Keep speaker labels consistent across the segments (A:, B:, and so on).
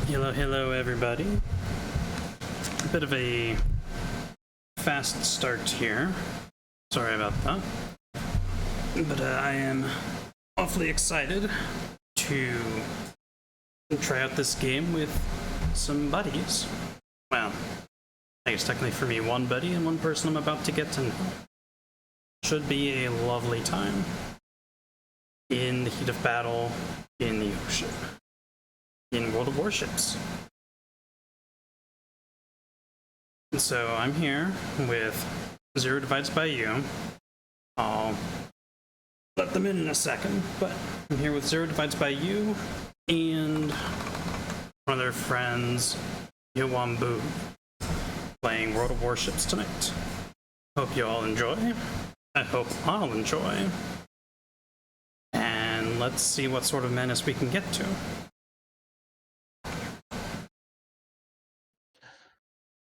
A: Hello, everybody. A bit of a fast start here. Sorry about that. But I am awfully excited to try out this game with some buddies. Well, I guess technically for me, one buddy and one person I'm about to get to know. Should be a lovely time in the heat of battle in the ocean. In World of Warships. And so I'm here with zerodividesbyyou. I'll let them in a second, but I'm here with zerodividesbyyou and one of their friends, Yowambu, playing World of Warships tonight. Hope you all enjoy. I hope I'll enjoy. And let's see what sort of menace we can get to.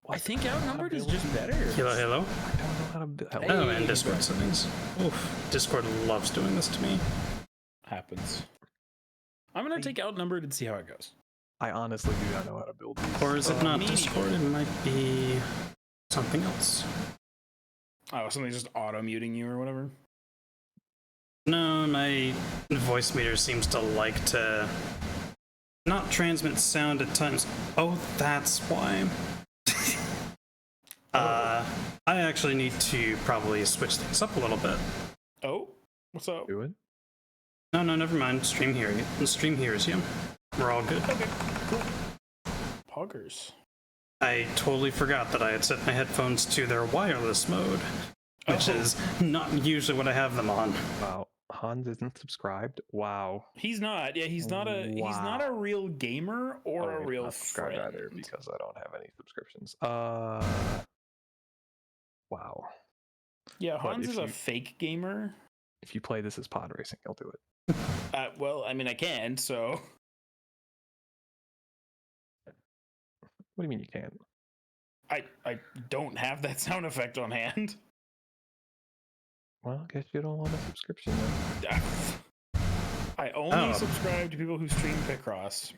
B: I think outnumbered is just better.
A: Hello.
C: I don't know how to build.
A: Oh, and Discord settings. Oof. Discord loves doing this to me.
B: Happens. I'm gonna take outnumbered and see how it goes.
C: I honestly do not know how to build these.
A: Or is it not
B: me
A: Discord? It might be something else.
B: Oh, something just auto muting you or whatever.
A: No, my voice meter seems to like to not transmit sound at times. Oh, that's why. I actually need to probably switch things up a little bit.
B: Oh, what's up?
C: Do it.
A: No, never mind. Stream hears you. We're all good.
B: Okay, cool. Poggers.
A: I totally forgot that I had set my headphones to their wireless mode, which is not usually what I have them on.
C: Wow. Hans isn't subscribed. Wow.
B: He's not. Yeah, he's not a real gamer or a real
C: not subscribed
B: friend.
C: either because I don't have any subscriptions. Wow.
B: Yeah,
C: But
B: Hans
C: if
B: is a
C: you-
B: fake gamer.
C: If you play this as pod racing, you'll do it.
B: Well, I mean, I can. So
C: What do you mean you can't?
B: I don't have that sound effect on hand.
C: Well, I guess you don't want a subscription then.
B: I only
A: Oh.
B: subscribe to people who stream Picross.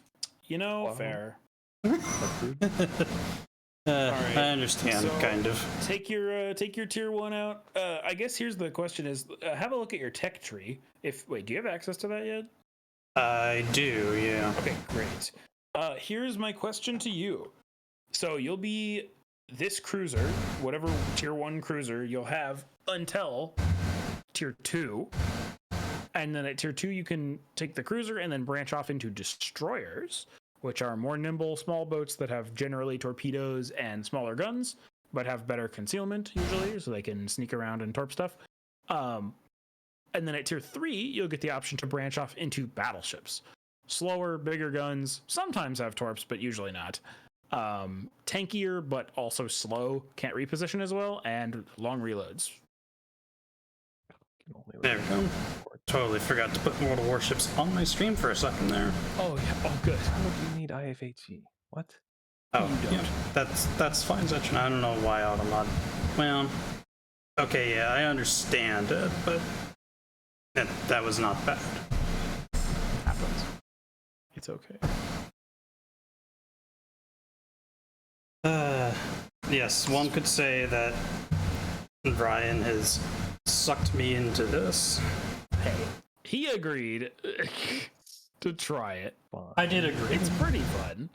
B: You know,
C: Wow.
B: fair.
C: That's rude.
A: I understand,
B: So-
A: kind of.
B: Take your tier 1 out. I guess here's the question: is have a look at your tech tree. Wait, do you have access to that yet?
A: I do, yeah.
B: Okay, great. Here's my question to you. So you'll be this cruiser, whatever tier 1 cruiser you'll have until tier 2. And then at tier 2 you can take the cruiser and then branch off into destroyers, which are more nimble small boats that have generally torpedoes and smaller guns, but have better concealment usually, so they can sneak around and torp stuff. And then at tier 3, you'll get the option to branch off into battleships. Slower, bigger guns, sometimes have torps, but usually not. Tankier, but also slow, can't reposition as well, and long reloads.
C: Can only
A: There we go. Totally forgot to put World of Warships on my stream for a second there.
B: Oh, yeah. Oh, good.
C: How do you need IFHE? What?
A: Oh,
B: You don't.
A: yeah. That's fine, Zetron. I don't know why Automod. Well, okay, yeah, I understand it, but that was not bad.
B: Happens. It's okay.
A: Yes, one could say that Ryan has sucked me into this.
B: Hey, he agreed to try it.
C: Fine.
A: I did agree.
B: It's pretty fun.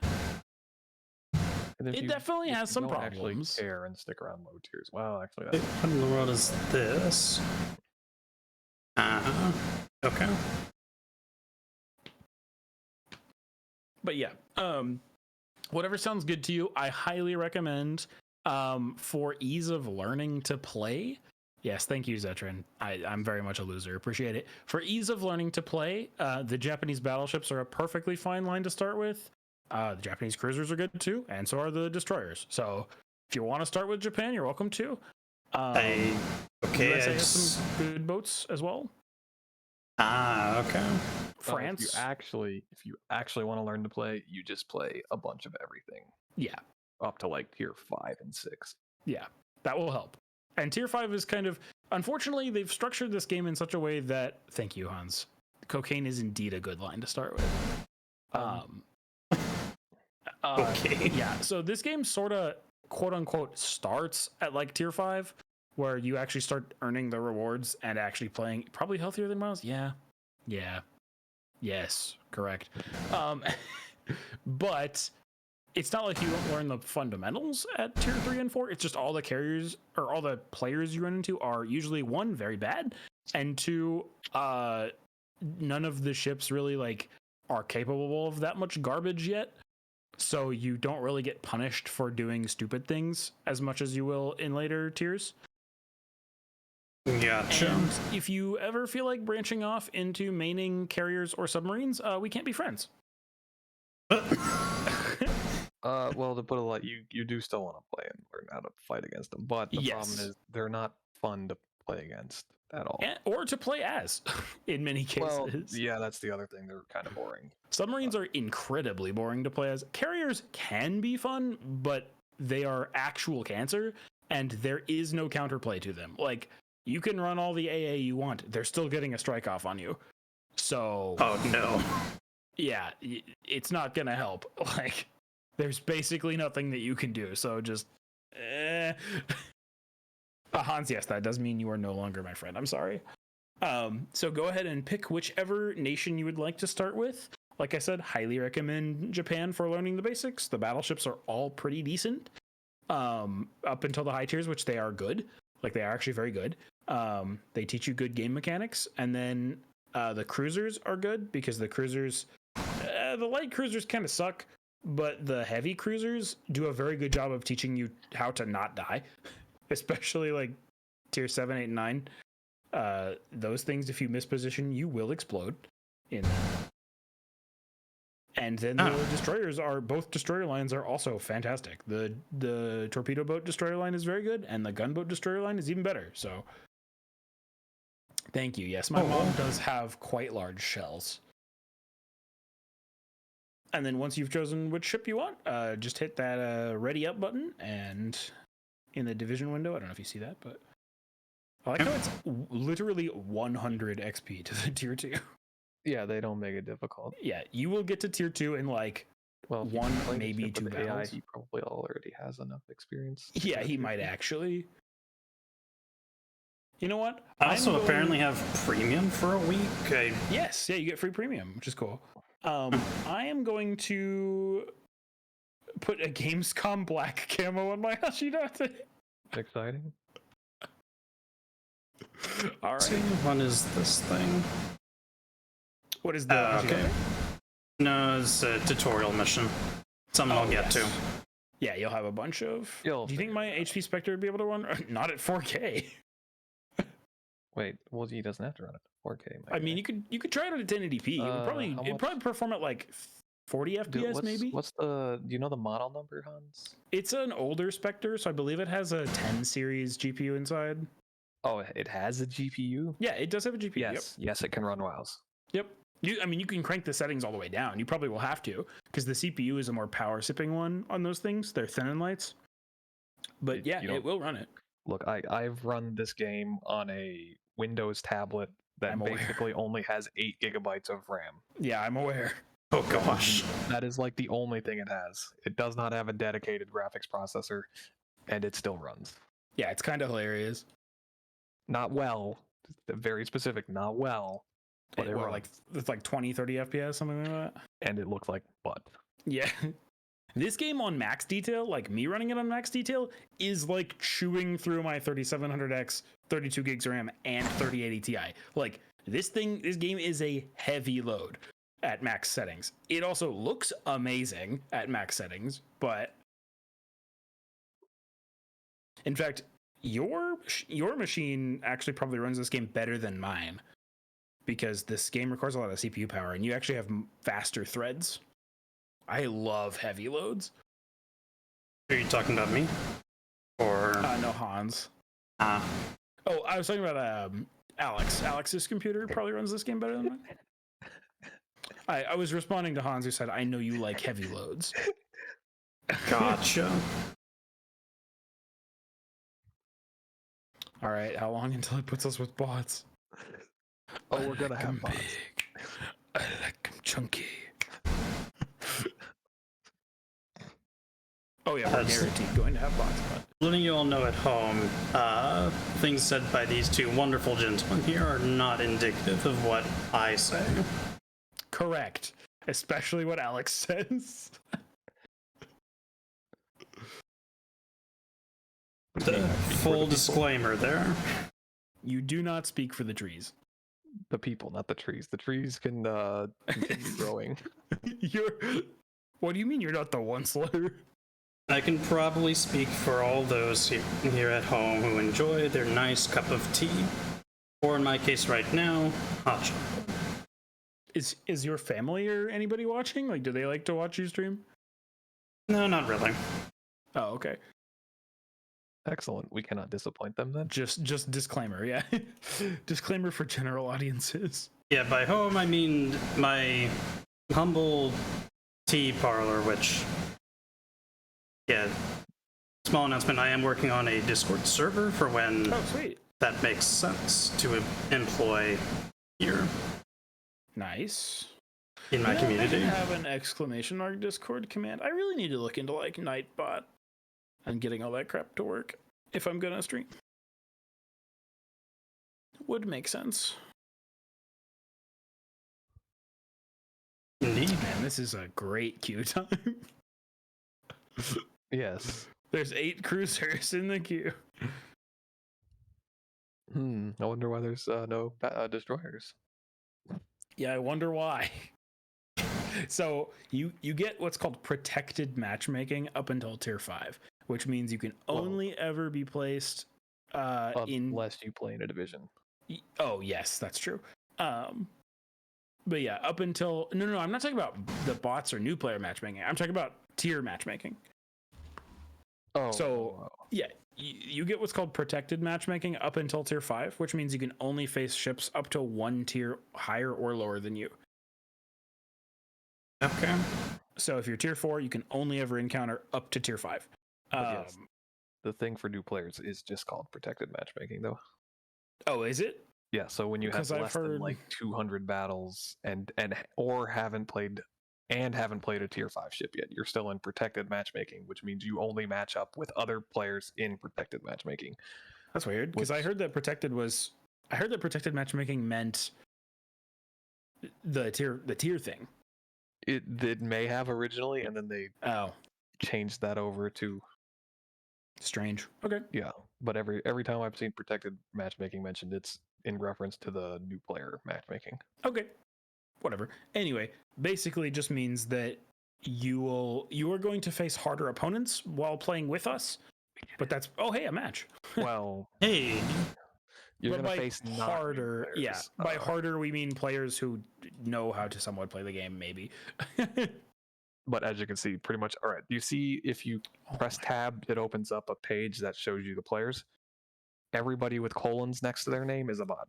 C: And if
B: It
C: you-
B: definitely
C: if
B: has
C: you
B: some
C: don't
B: problems.
C: Actually care and stick around low tiers. Well, actually,
A: Wait,
C: that's
A: what in the world is this? Okay.
B: But yeah, whatever sounds good to you, I highly recommend for ease of learning to play. Yes, thank you, Zetron. I'm very much a loser. Appreciate it. For ease of learning to play, the Japanese battleships are a perfectly fine line to start with. The Japanese cruisers are good too, and so are the destroyers. So if you want to start with Japan, you're welcome to.
A: Okay,
B: USA
A: I
B: has
A: just...
B: some good boats as well.
A: Okay.
B: France,
C: if you actually want to learn to play, you just play a bunch of everything
B: yeah,
C: up to like tier 5 and 6.
B: yeah, that will help. And tier 5 is kind of, unfortunately, they've structured this game in such a way that, thank you, Hans, cocaine is indeed a good line to start with.
A: Okay.
B: Yeah, so this game sort of quote unquote starts at like tier 5, where you actually start earning the rewards and actually playing probably healthier than Miles. Yeah. Yes, correct. But it's not like you don't learn the fundamentals at tier 3 and 4. It's just all the carriers or all the players you run into are usually, one, very bad, and two, none of the ships really like are capable of that much garbage yet. So you don't really get punished for doing stupid things as much as you will in later tiers.
A: Gotcha.
B: And if you ever feel like branching off into maining carriers or submarines, we can't be friends.
C: Well, to put it like, you do still want to play and learn how to fight against them, but the problem
B: Yes.
C: is they're not fun to play against at all.
B: Or to play as, in many cases.
C: Well, yeah, that's the other thing. They're kind of boring.
B: Submarines are incredibly boring to play as. Carriers can be fun, but they are actual cancer, and there is no counterplay to them. Like, you can run all the AA you want, they're still getting a strike off on you. So,
A: Oh no.
B: yeah, it's not gonna help. Like, there's basically nothing that you can do. So just, Hans, yes, that does mean you are no longer my friend. I'm sorry. So go ahead and pick whichever nation you would like to start with. Like I said, highly recommend Japan for learning the basics. The battleships are all pretty decent, up until the high tiers, which they are good. Like, they are actually very good. They teach you good game mechanics, and then the cruisers are good because the cruisers, the light cruisers kind of suck, but the heavy cruisers do a very good job of teaching you how to not die, especially like tier 7, 8, and 9. Those things, if you misposition, you will explode in them. And then the destroyers are, both destroyer lines are also fantastic. The torpedo boat destroyer line is very good, and the gunboat destroyer line is even better. So thank you. Yes, my mom does have quite large shells. And then once you've chosen which ship you want, just hit that ready up button, and in the division window, I don't know if you see that, but I like how it's literally 100 XP to the tier 2.
C: Yeah, they don't make it difficult.
B: Yeah, you will get to tier 2 in like,
C: well,
B: one, maybe 2
C: AI,
B: battles.
C: he probably already has enough experience.
B: Yeah, he might actually. You know what?
A: I also apparently have premium for a week.
B: Yes, yeah, you get free premium, which is cool. I am going to put a Gamescom black camo on my Hashidate.
C: Exciting.
B: All right.
A: See, what is this thing?
B: What is the
A: okay. No, it's a tutorial mission. Something I'll get to.
B: Yeah, you'll have a bunch of. Do you think my HP Spectre would be able to run? Not at 4K.
C: Wait, well, he doesn't have to run it at 4K.
B: I mean, you could try it at 1080p. It'd probably perform at like 40 FPS, maybe.
C: What's the? Do you know the model number, Hans?
B: It's an older Spectre, so I believe it has a 10 series GPU inside.
C: Oh, it has a GPU?
B: Yeah, it does have a GPU.
C: Yes, yes, it can run WoWs.
B: Yep. I mean, you can crank the settings all the way down. You probably will have to, because the CPU is a more power sipping one on those things. They're thin and lights. But yeah, it will run it.
C: Look, I've run this game on a Windows tablet that basically only has 8 gigabytes of RAM.
B: Yeah, I'm aware.
A: Oh gosh.
C: That is like the only thing it has. It does not have a dedicated graphics processor, and it still runs.
B: Yeah, it's kind of hilarious.
C: Not well. Very specific, not well. But
B: it's like 20, 30 FPS, something like that.
C: And it looks like butt.
B: Yeah. This game on max detail, like me running it on max detail, is like chewing through my 3700X, 32 gigs RAM, and 3080 Ti. Like, this game is a heavy load at max settings. It also looks amazing at max settings, but in fact, your machine actually probably runs this game better than mine, because this game requires a lot of CPU power, and you actually have faster threads. I love heavy loads.
A: Are you talking about me? Or
B: no, Hans.
A: Ah.
B: Oh, I was talking about Alex. Alex's computer probably runs this game better than mine. I was responding to Hans, who said, "I know you like heavy loads."
A: Gotcha.
B: All right, how long until it puts us with bots?
C: Oh, we're gonna have bots.
B: I like them chunky. Oh yeah, we're guaranteed going to have bots. But
A: letting you all know at home, things said by these two wonderful gentlemen here are not indicative of what I say.
B: correct, especially what Alex says.
A: Full disclaimer there.
B: You do not speak for the trees.
C: The people, not the trees. The trees can continue growing.
B: You're. What do you mean you're not the one slayer?
A: I can probably speak for all those here at home who enjoy their nice cup of tea, or in my case right now, hot chocolate.
B: Is your family or anybody watching? Like, do they like to watch you stream?
A: No, not really.
B: Oh, okay.
C: Excellent. We cannot disappoint them then.
B: Just disclaimer, yeah. Disclaimer for general audiences.
A: Yeah, by home I mean my humble tea parlor, which, yeah, small announcement, I am working on a Discord server for when
B: Oh, sweet.
A: that makes sense to employ here
B: Nice.
A: in my community.
B: I have an exclamation mark Discord command. I really need to look into like Nightbot and getting all that crap to work if I'm gonna stream. Would make sense.
A: Indeed.
B: Man, this is a great queue time.
C: Yes.
B: There's 8 cruisers in the queue.
C: I wonder why there's no destroyers.
B: Yeah, I wonder why. So you get what's called protected matchmaking up until tier 5, which means you can only ever be placed
C: Unless you play in a division.
B: Oh yes, that's true. But yeah, up until no, I'm not talking about the bots or new player matchmaking. I'm talking about tier matchmaking.
C: Oh.
B: So yeah, you get what's called protected matchmaking up until tier 5, which means you can only face ships up to 1 tier higher or lower than you.
A: Okay.
B: So if you're tier 4, you can only ever encounter up to tier 5.
C: Yes. The thing for new players is just called protected matchmaking, though.
B: Oh, is it?
C: Yeah. So when you have
B: 'Cause I've
C: less than
B: heard-
C: like 200 battles or haven't played a tier 5 ship yet, you're still in protected matchmaking, which means you only match up with other players in protected matchmaking.
B: That's weird because I heard that protected matchmaking meant the tier thing.
C: It may have originally, and then they
B: Oh,
C: changed that over to
B: strange. Okay.
C: yeah. But every time I've seen protected matchmaking mentioned, it's in reference to the new player matchmaking.
B: Okay. Whatever. Anyway, basically just means that you are going to face harder opponents while playing with us. But that's hey, a match.
C: Well,
A: Hey,
C: you're
B: But
C: gonna
B: by
C: face not new
B: harder,
C: players.
B: yeah. By harder we mean players who know how to somewhat play the game, maybe.
C: But as you can see, pretty much. All right. You see, if you press tab, it opens up a page that shows you the players. Everybody with colons next to their name is a bot.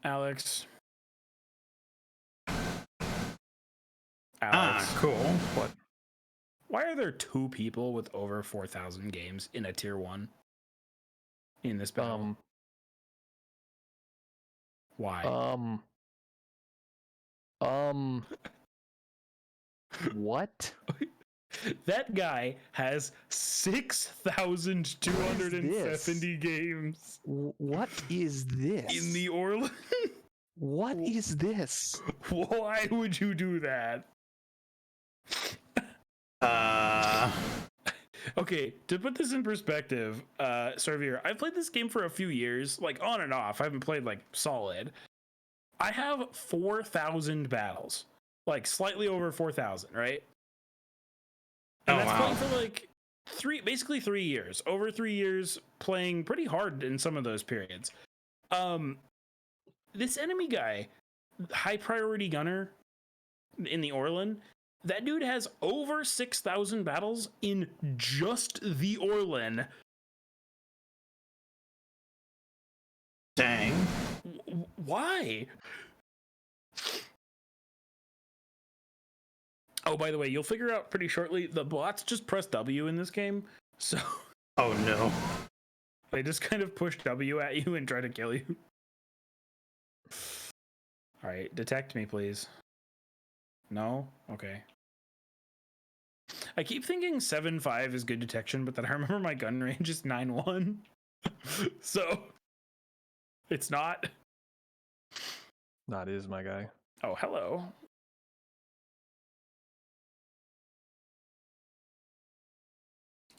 B: Alex.
A: cool.
C: What?
B: Why are there 2 people with over 4,000 games in a tier 1 in this battle? Why?
C: What?
B: That guy has 6,270 games
C: What is this?
B: in the Orlan.
C: What is this?
B: Why would you do that? Okay, to put this in perspective, Survior, I've played this game for a few years, like on and off. I haven't played like solid. I have 4,000 battles, like slightly over 4,000, right? And that's playing for like basically 3 years, over 3 years, playing pretty hard in some of those periods. This enemy guy, high priority gunner in the Orlan, that dude has over 6,000 battles in just the Orlan.
A: Dang.
B: Why? Oh, by the way, you'll figure out pretty shortly, the bots just press W in this game. So
A: Oh no.
B: they just kind of push W at you and try to kill you. All right, detect me, please. No? Okay. I keep thinking 7.5 is good detection, but then I remember my gun range is 9.1. So it's not.
C: That is my guy.
B: Oh, hello.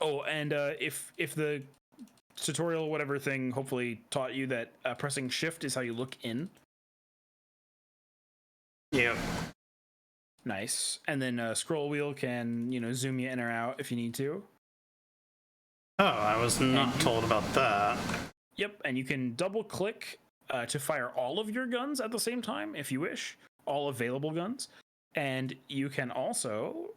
B: Oh, and if the tutorial whatever thing hopefully taught you that pressing shift is how you look in.
A: Yep.
B: Nice. And then scroll wheel can, zoom you in or out if you need to.
A: Oh, I was not told about that.
B: Yep, and you can double click to fire all of your guns at the same time if you wish, all available guns. And you can also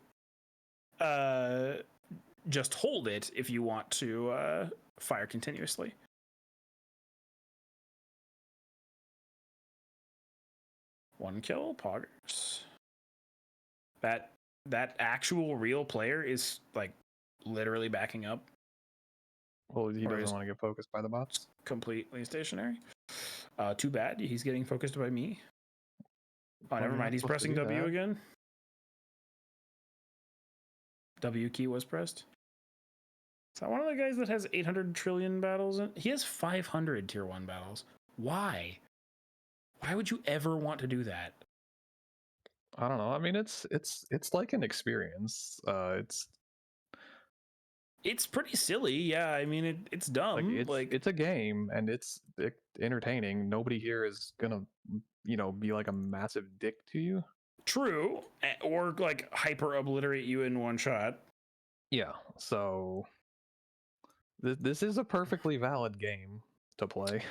B: just hold it if you want to fire continuously. One kill, poggers. That actual real player is like literally backing up.
C: Well, he doesn't want to get focused by the bots.
B: Completely stationary. Too bad. He's getting focused by me. Oh, never mind. He's pressing W again. W key was pressed. Is that one of the guys that has 800 trillion battles? He has 500 tier 1 battles. Why? Why would you ever want to do that?
C: I don't know. I mean, it's like an experience.
B: It's pretty silly. Yeah, I mean, it's dumb.
C: It's a game and it's entertaining. Nobody here is gonna, be like a massive dick to you.
B: True, or like hyper obliterate you in one shot.
C: Yeah. So this is a perfectly valid game to play.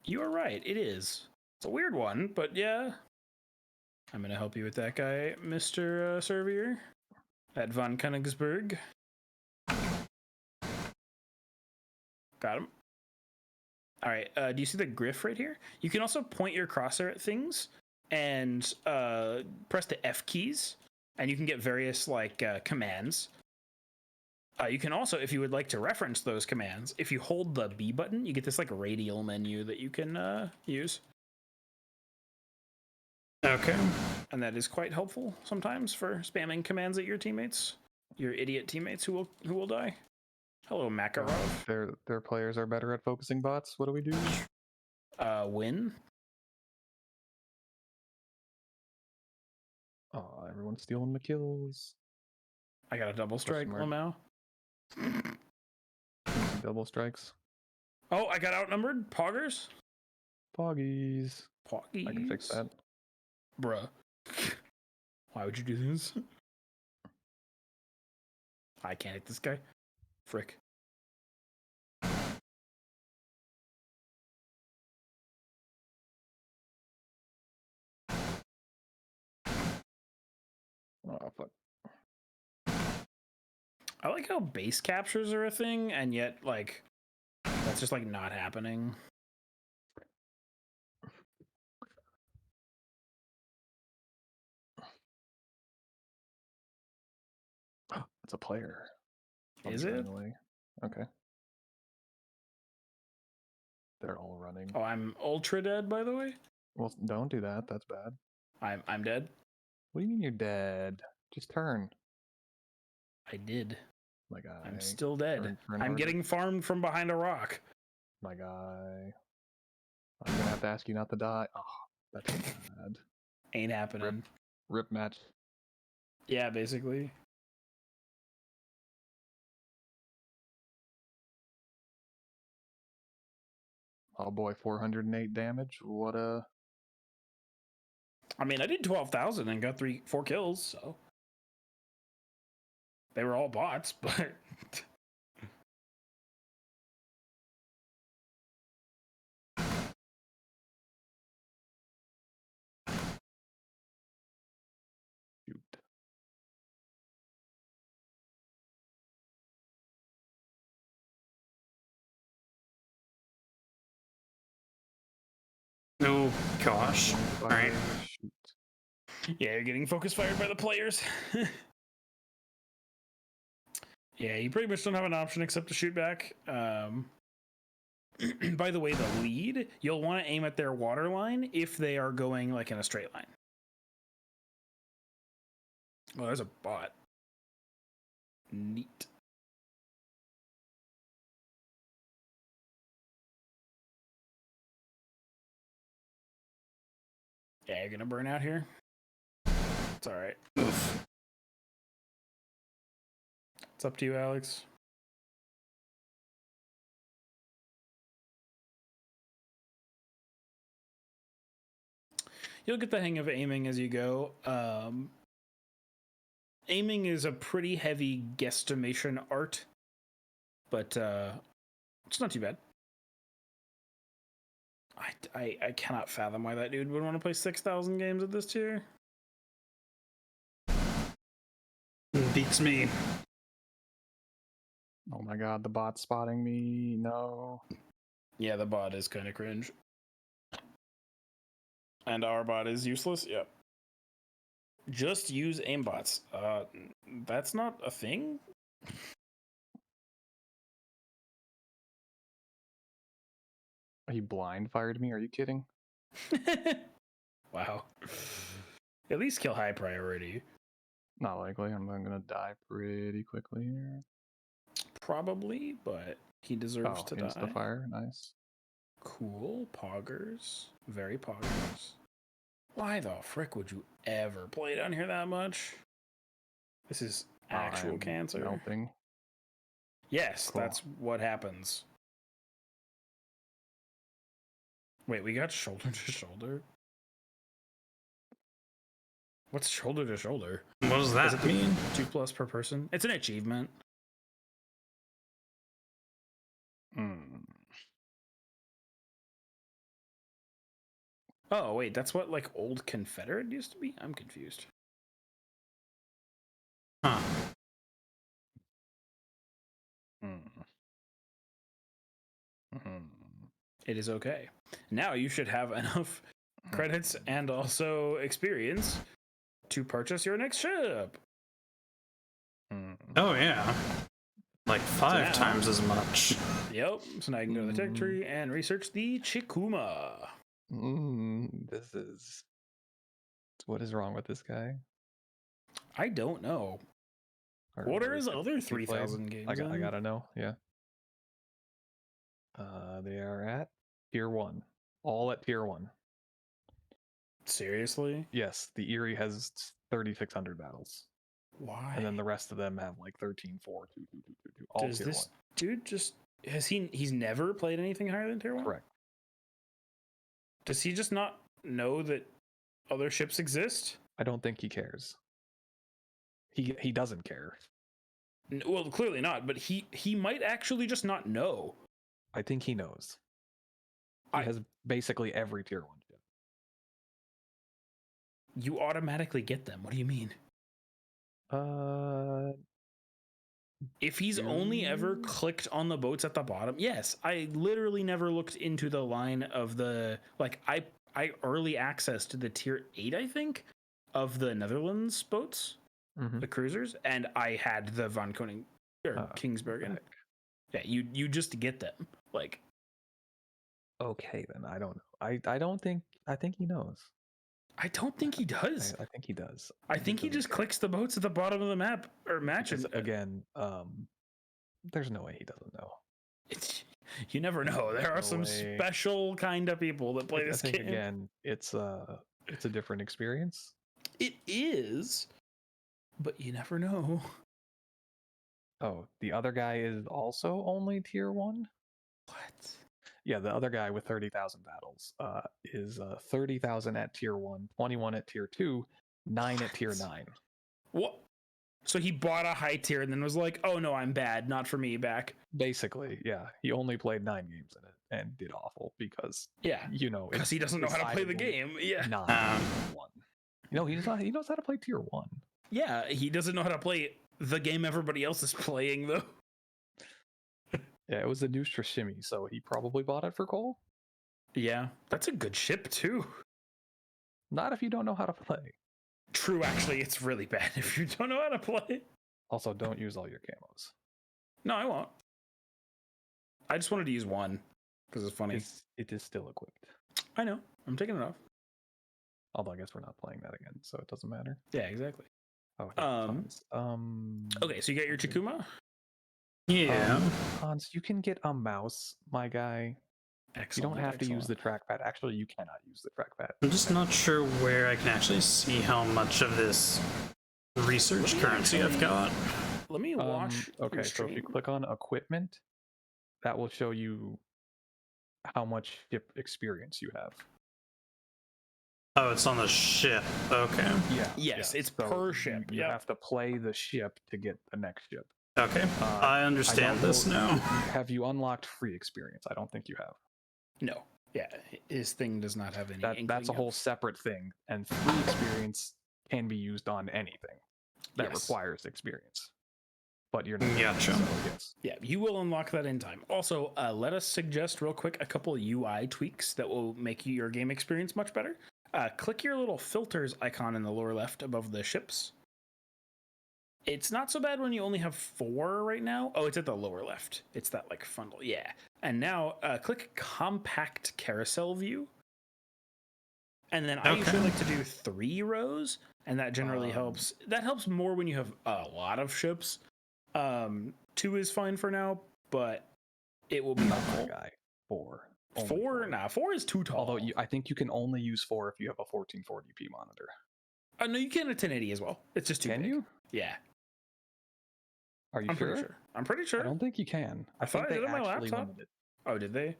B: You are right. It is. It's a weird one, but yeah. I'm gonna help you with that guy, Mr. Survior, at von Königsberg. Got him. All right. Do you see the griff right here? You can also point your crosshair at things and press the F keys, and you can get various commands. You can also, if you would like to reference those commands, if you hold the B button, you get this radial menu that you can use.
A: Okay.
B: And that is quite helpful sometimes for spamming commands at your teammates, your idiot teammates who will die. Hello, Makarov.
C: Their players are better at focusing bots. What do we do?
B: Win.
C: Oh, everyone's stealing my kills.
B: I got a double strike, Lamau.
C: Double strikes.
B: Oh, I got outnumbered. Poggers.
C: Poggies.
B: Poggies.
C: I can fix that.
B: Bruh. Why would you do this? I can't hit this guy. Frick.
C: Oh, fuck.
B: I like how base captures are a thing, and yet, that's just, not happening.
C: It's a player.
B: Is it?
C: Okay. They're all running.
B: Oh, I'm ultra dead, by the way.
C: Well, don't do that. That's bad.
B: I'm dead.
C: What do you mean you're dead? Just turn.
B: I did.
C: My guy.
B: I'm still dead.
C: Turn
B: I'm
C: harder.
B: getting farmed from behind a rock.
C: My guy. I'm gonna have to ask you not to die. Oh, that's bad.
B: Ain't happening.
C: Rip match.
B: Yeah, basically.
C: Oh boy, 408 damage. What a...
B: I mean, I did 12,000 and got 4 kills, so... They were all bots, but...
C: Shoot.
A: Oh, gosh. All right.
C: Shoot.
B: Yeah, you're getting focus fired by the players. Yeah, you pretty much don't have an option except to shoot back. By the way, the lead, you'll want to aim at their water line if they are going in a straight line. Oh, there's a bot. Neat. Yeah, you're gonna burn out here? It's alright.
A: Oof.
B: It's up to you, Alex. You'll get the hang of aiming as you go. Aiming is a pretty heavy guesstimation art, but it's not too bad. I cannot fathom why that dude would want to play 6,000 games at this tier.
A: Beats me.
C: Oh my god, the bot's spotting me. No.
B: Yeah, the bot is kind of cringe. And our bot is useless? Yep. Just use aimbots. That's not a thing?
C: He blind fired me. Are you kidding?
B: Wow. At least kill high priority.
C: Not likely. I'm gonna die pretty quickly here.
B: Probably, but he deserves to die.
C: Insta fire. Nice.
B: Cool. Poggers. Very poggers. Why the frick would you ever play down here that much? This is actual
C: I'm
B: cancer.
C: Melting.
B: Yes,
C: Cool.
B: that's what happens. Wait, we got shoulder to shoulder? What's shoulder to shoulder?
A: What does
B: Does
A: that
B: it
A: mean?
B: 2+ per person? It's an achievement. Oh, wait, that's what, like, old Confederate used to be? I'm confused.
A: Huh.
B: It is okay. Now you should have enough credits and also experience to purchase your next ship.
A: Oh, yeah. Like 5 times as much.
B: Yep. So now you can go to the tech tree and research the Chikuma.
C: This is... What is wrong with this guy?
B: I don't know.
C: Or
B: What are his
C: is it
B: other
C: he
B: 3,000
C: played?
B: games?
C: I gotta know, yeah. They are at tier 1. All at tier 1.
B: Seriously?
C: Yes, the Erie has 3,600 battles.
B: Why?
C: And then the rest of them have like 13, 4, 2, 2, 2, 2, 2. All
B: Does
C: tier
B: this
C: 1.
B: dude just... He's never played anything higher than tier 1?
C: Correct.
B: Does he just not know that other ships exist?
C: I don't think he cares. He doesn't care.
B: Well, clearly not, but he might actually just not know.
C: I think he knows. He has basically every tier 1 ship.
B: You automatically get them. What do you mean? If he's only ever clicked on the boats at the bottom, yes. I literally never looked into the line of the, like, I early accessed the tier 8, I think, of the Netherlands boats, the cruisers, and I had the Von Koning or Kingsbergen. Yeah, you just get them. Like,
C: okay, then I don't know. I think he knows.
B: I don't think he does.
C: I think he does.
B: I think he just clicks the boats at the bottom of the map or match.
C: Because, again, there's no way he doesn't know.
B: You never know. There are some special kind of people that play this game.
C: Again, it's a different experience.
B: It is, but you never know.
C: Oh, the other guy is also only tier 1?
B: What?
C: Yeah, the other guy with 30,000 battles is 30,000 at tier 1, 21 at tier 2, 9 at tier 9.
B: What? So he bought a high tier and then was like, "Oh no, I'm bad. Not for me." Back.
C: Basically, yeah. He only played 9 games in it and did awful because
B: because he doesn't know how to play the game. Yeah.
C: Not 1. He knows how to play tier 1.
B: Yeah, he doesn't know how to play the game everybody else is playing though.
C: Yeah, it was a Nustra shimmy, so he probably bought it for Cole.
B: Yeah, that's a good ship too.
C: Not if you don't know how to play.
B: True, actually, it's really bad if you don't know how to play.
C: Also, don't use all your camos.
B: No, I won't. I just wanted to use one because it's funny.
C: It is still equipped.
B: I know. I'm taking it off.
C: Although I guess we're not playing that again, so it doesn't matter.
B: Yeah, exactly.
C: Oh, here, Hans.
B: Okay, so you got your Chikuma?
A: Yeah.
C: Hans, you can get a mouse, my guy.
B: Excellent.
C: You don't have to use the trackpad. Actually, you cannot use the trackpad.
A: I'm just not sure where I can actually see how much of this research currency I've got.
B: Let me watch.
C: Okay, so if you click on equipment, that will show you how much ship experience you have.
A: Oh, it's on the ship. Okay.
C: Yeah.
B: Yes,
C: yeah.
B: it's
C: So
B: per ship.
C: You have to play the ship to get the next ship.
A: Okay. I understand this now.
C: Have you unlocked free experience? I don't think you have.
B: No. Yeah, his thing does not have any.
C: That's a whole separate thing, and free experience can be used on anything that requires experience. But you're not.
A: Gotcha.
C: So, yes.
B: Yeah, you will unlock that in time. Also, let us suggest real quick a couple UI tweaks that will make your game experience much better. Click your little filters icon in the lower left above the ships. It's not so bad when you only have 4 right now. Oh, it's at the lower left. It's that like funnel. Yeah. And now click compact carousel view. And then I usually like to do 3 rows, and that generally helps. That helps more when you have a lot of ships. 2 is fine for now, but it will be helpful.
C: Guy. 4.
B: 4? Nah, 4 is too tall.
C: Although I think you can only use 4 if you have a 1440p monitor.
B: No, you can at 1080 as well. It's just too big.
C: Can you?
B: Yeah.
C: Are you
B: I'm
C: sure?
B: pretty sure. I'm pretty sure.
C: I don't think you can. I
B: thought
C: think
B: I did
C: they
B: on my
C: actually
B: laptop.
C: limited.
B: Oh, did they?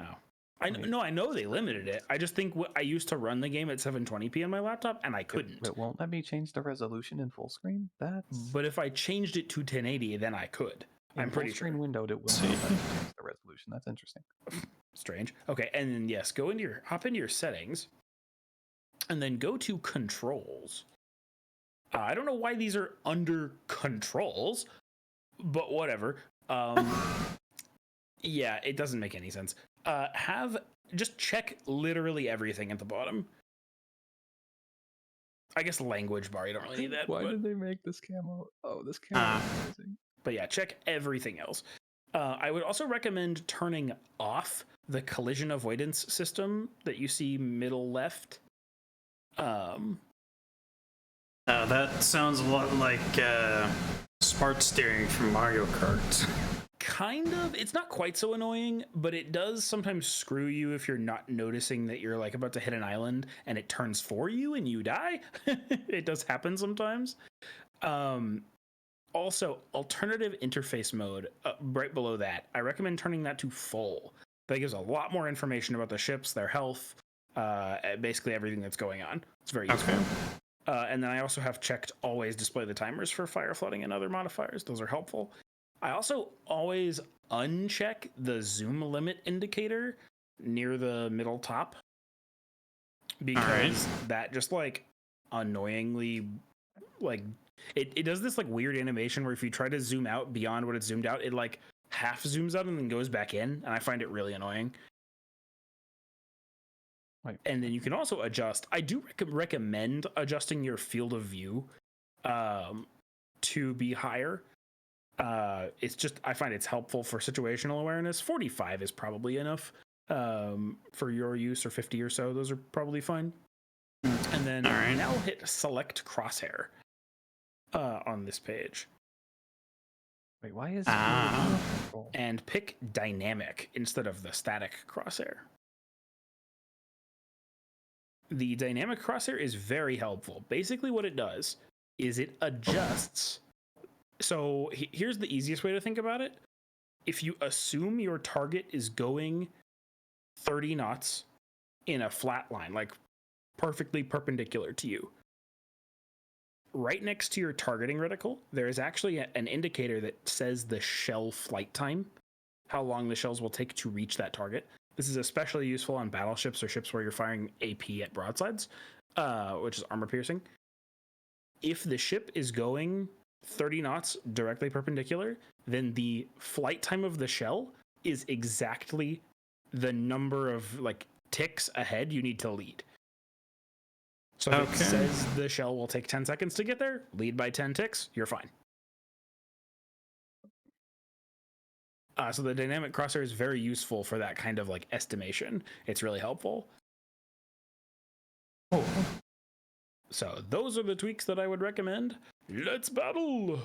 B: Oh. I know they limited it. I just think I used to run the game at 720p on my laptop, and I couldn't.
C: It won't let me change the resolution in full screen.
B: But if I changed it to 1080, then I could. I'm pretty sure.
C: Screen windowed, it will not let me change the resolution. That's interesting.
B: Strange. Okay, and then yes, hop into your settings, and then go to controls. I don't know why these are under controls, but whatever. Yeah, it doesn't make any sense. Just check literally everything at the bottom. I guess language bar, you don't really need that.
C: Why did they make this camo? Oh, this camo is amazing.
B: But yeah, check everything else. I would also recommend turning off the collision avoidance system that you see middle left.
A: That sounds a lot like smart steering from Mario Kart.
B: Kind of. It's not quite so annoying, but it does sometimes screw you if you're not noticing that you're like about to hit an island and it turns for you and you die. It does happen sometimes. Also, alternative interface mode, right below that, I recommend turning that to full. That gives a lot more information about the ships, their health, basically everything that's going on. It's very useful. Okay. And then I also have checked always display the timers for fire flooding and other modifiers. Those are helpful. I also always uncheck the zoom limit indicator near the middle top, because that just like annoyingly like it does this like weird animation where if you try to zoom out beyond what it's zoomed out, it like half zooms out and then goes back in, and I find it really annoying.
C: Right.
B: And then you can also adjust. I do recommend adjusting your field of view to be higher. It's just, I find it's helpful for situational awareness. 45 is probably enough for your use, or 50 or so. Those are probably fine. And then now hit select crosshair on this page.
C: Wait, why is
B: and pick dynamic instead of the static crosshair. The dynamic crosshair is very helpful. Basically what it does is it adjusts. So here's the easiest way to think about it. If you assume your target is going 30 knots in a flat line, like perfectly perpendicular to you, right next to your targeting reticle, there is actually an indicator that says the shell flight time, how long the shells will take to reach that target. This is especially useful on battleships or ships where you're firing AP at broadsides, which is armor piercing. If the ship is going 30 knots directly perpendicular, then the flight time of the shell is exactly the number of like ticks ahead you need to lead. So if it says the shell will take 10 seconds to get there, lead by 10 ticks, you're fine. So the dynamic crosshair is very useful for that kind of like estimation. It's really helpful. So those are the tweaks that I would recommend. Let's battle!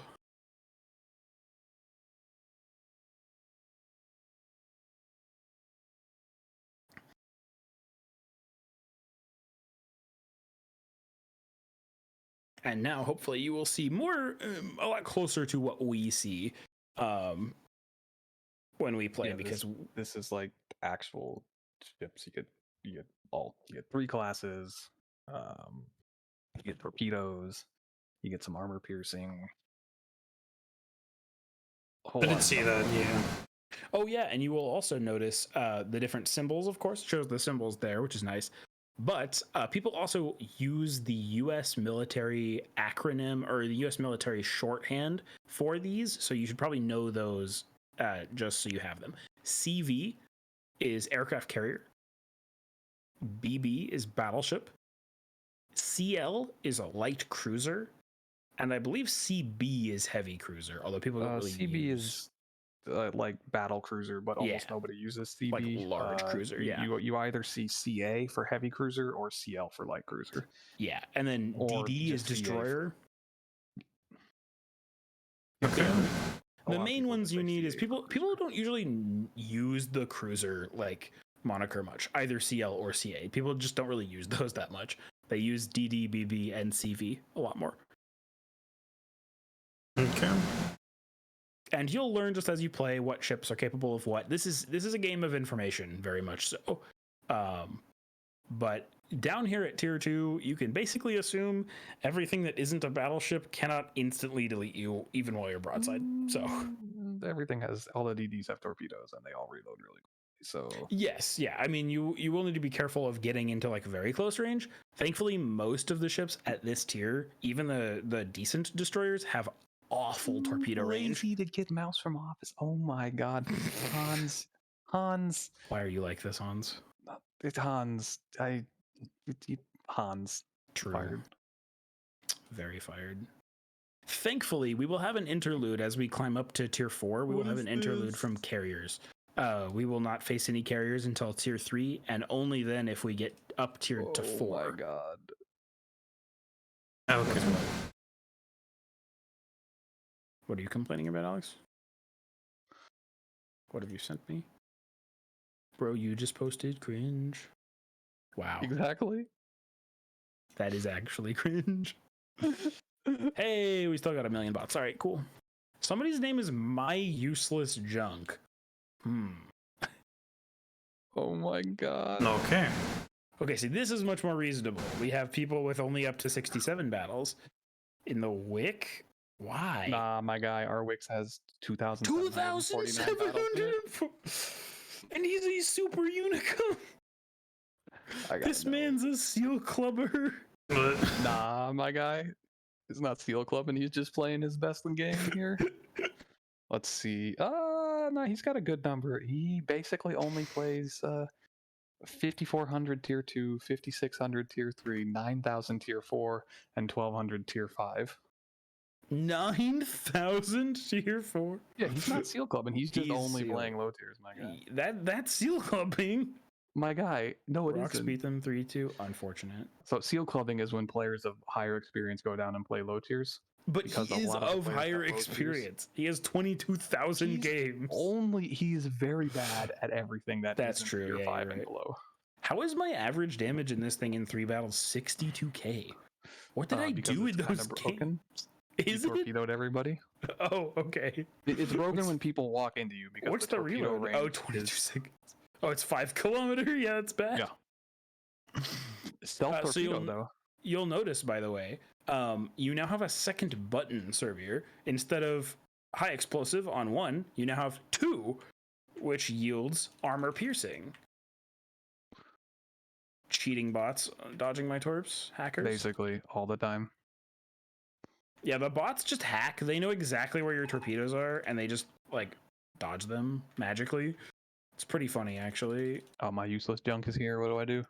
B: And now, hopefully, you will see more, a lot closer to what we see when we play.
C: Yeah,
B: because
C: this is like actual ships. You get 3 classes. You get torpedoes. You get some armor piercing.
A: I did see that, yeah.
B: Oh yeah, and you will also notice the different symbols. Of course, it shows the symbols there, which is nice. But people also use the U.S. military acronym or the U.S. military shorthand for these, so you should probably know those just so you have them. CV is aircraft carrier. BB is battleship. CL is a light cruiser. And I believe CB is heavy cruiser, although people don't really
C: CB
B: use.
C: is like battle cruiser, but almost nobody uses CB.
B: Like large cruiser, yeah.
C: You either see CA for heavy cruiser or CL for light cruiser.
B: Yeah, and then
C: Or
B: DD is
C: just CA
B: destroyer.
A: Okay.
B: The main ones you need is people don't usually use the cruiser like moniker much, either CL or CA. People just don't really use those that much. They use DD, BB, and CV a lot more.
A: Okay.
B: And you'll learn just as you play what ships are capable of what. This is a game of information, very much so. But down here at tier 2, you can basically assume everything that isn't a battleship cannot instantly delete you, even while you're broadside. So
C: everything has, all the DDs have torpedoes, and they all reload really quickly. So
B: yes, yeah. I mean, you will need to be careful of getting into like very close range. Thankfully, most of the ships at this tier, even the decent destroyers, have awful torpedo range.
C: Lazy to get mouse from office. Oh my god, Hans.
B: Why are you like this, Hans?
C: It's Hans. Hans.
B: True.
C: Fired.
B: Very fired. Thankfully, we will have an interlude as we climb up to tier 4. We will have an interlude from carriers. We will not face any carriers until tier 3, and only then if we get up tier to 4.
C: Oh my god.
A: Okay.
B: What are you complaining about, Alex? What have you sent me? Bro, you just posted cringe. Wow.
C: Exactly.
B: That is actually cringe. Hey, we still got 1 million bots. All right, cool. Somebody's name is My Useless Junk.
C: Oh my god.
A: Okay.
B: Okay, see, this is much more reasonable. We have people with only up to 67 battles. In the Wick? Why?
C: Nah, my guy, our Wix has 2,749 battles.
B: And he's a super unicorn. This man's a seal clubber.
C: Nah, my guy is not Steel Club, and he's just playing his best in game here. Let's see. No, he's got a good number. He basically only plays 5,400 tier 2, 5,600 tier 3, 9,000 tier 4, and 1,200 tier 5.
B: 9,000 tier 4?
C: Yeah, he's not Seal Club, and he's just only
B: seal.
C: playing low tiers, my guy.
B: That's seal clubbing.
C: My guy, no, it
B: Rocks
C: isn't.
B: beat them 3-2. Unfortunate.
C: So seal clubbing is when players of higher experience go down and play low tiers.
B: But
C: Because
B: he
C: a
B: is
C: lot of the
B: of
C: players
B: higher
C: have low tiers.
B: experience. He has 22,000 games.
C: He is very bad at everything
B: That's
C: isn't
B: true,
C: tier
B: yeah,
C: 5
B: you're
C: and
B: right.
C: below.
B: How is my average damage in this thing in 3 battles 62k? What did I
C: Because
B: do
C: it's
B: with
C: kind
B: those
C: of broken.
B: games? Is
C: You
B: it?
C: torpedoed everybody.
B: Oh, okay.
C: It's broken when people walk into you because
B: What's
C: the
B: the
C: torpedo
B: reload?
C: range
B: Oh, 22
C: is
B: seconds. Oh, it's 5 kilometer? Yeah, that's bad.
C: Yeah. Stealth
B: So
C: torpedo though.
B: You'll notice, by the way, you now have a second button, Surveyor. Instead of high explosive on 1, you now have 2, which yields armor piercing. Cheating bots, dodging my torps, hackers.
C: Basically all the time.
B: Yeah, the bots just hack. They know exactly where your torpedoes are, and they just, like, dodge them magically. It's pretty funny, actually.
C: Oh, my useless junk is here. What do I do?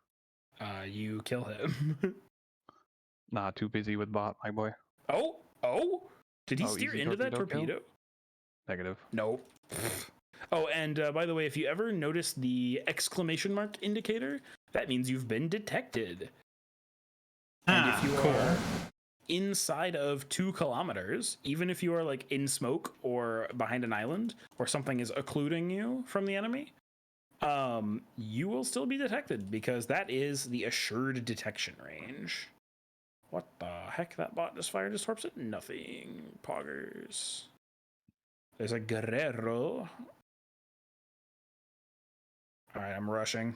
B: You kill him.
C: Nah, too busy with bot, my boy.
B: Oh! Did he steer
C: easy
B: into that
C: torpedo kill?
B: torpedo?
C: Negative.
B: Nope. Oh, and by the way, if you ever notice the exclamation mark indicator, that means you've been detected. And if you
A: cool.
B: are inside of 2 kilometers, even if you are like in smoke or behind an island or something is occluding you from the enemy, you will still be detected because that is the assured detection range. What the heck? That bot just fired his torps at nothing. Poggers. There's a Guerrero. All right, I'm rushing.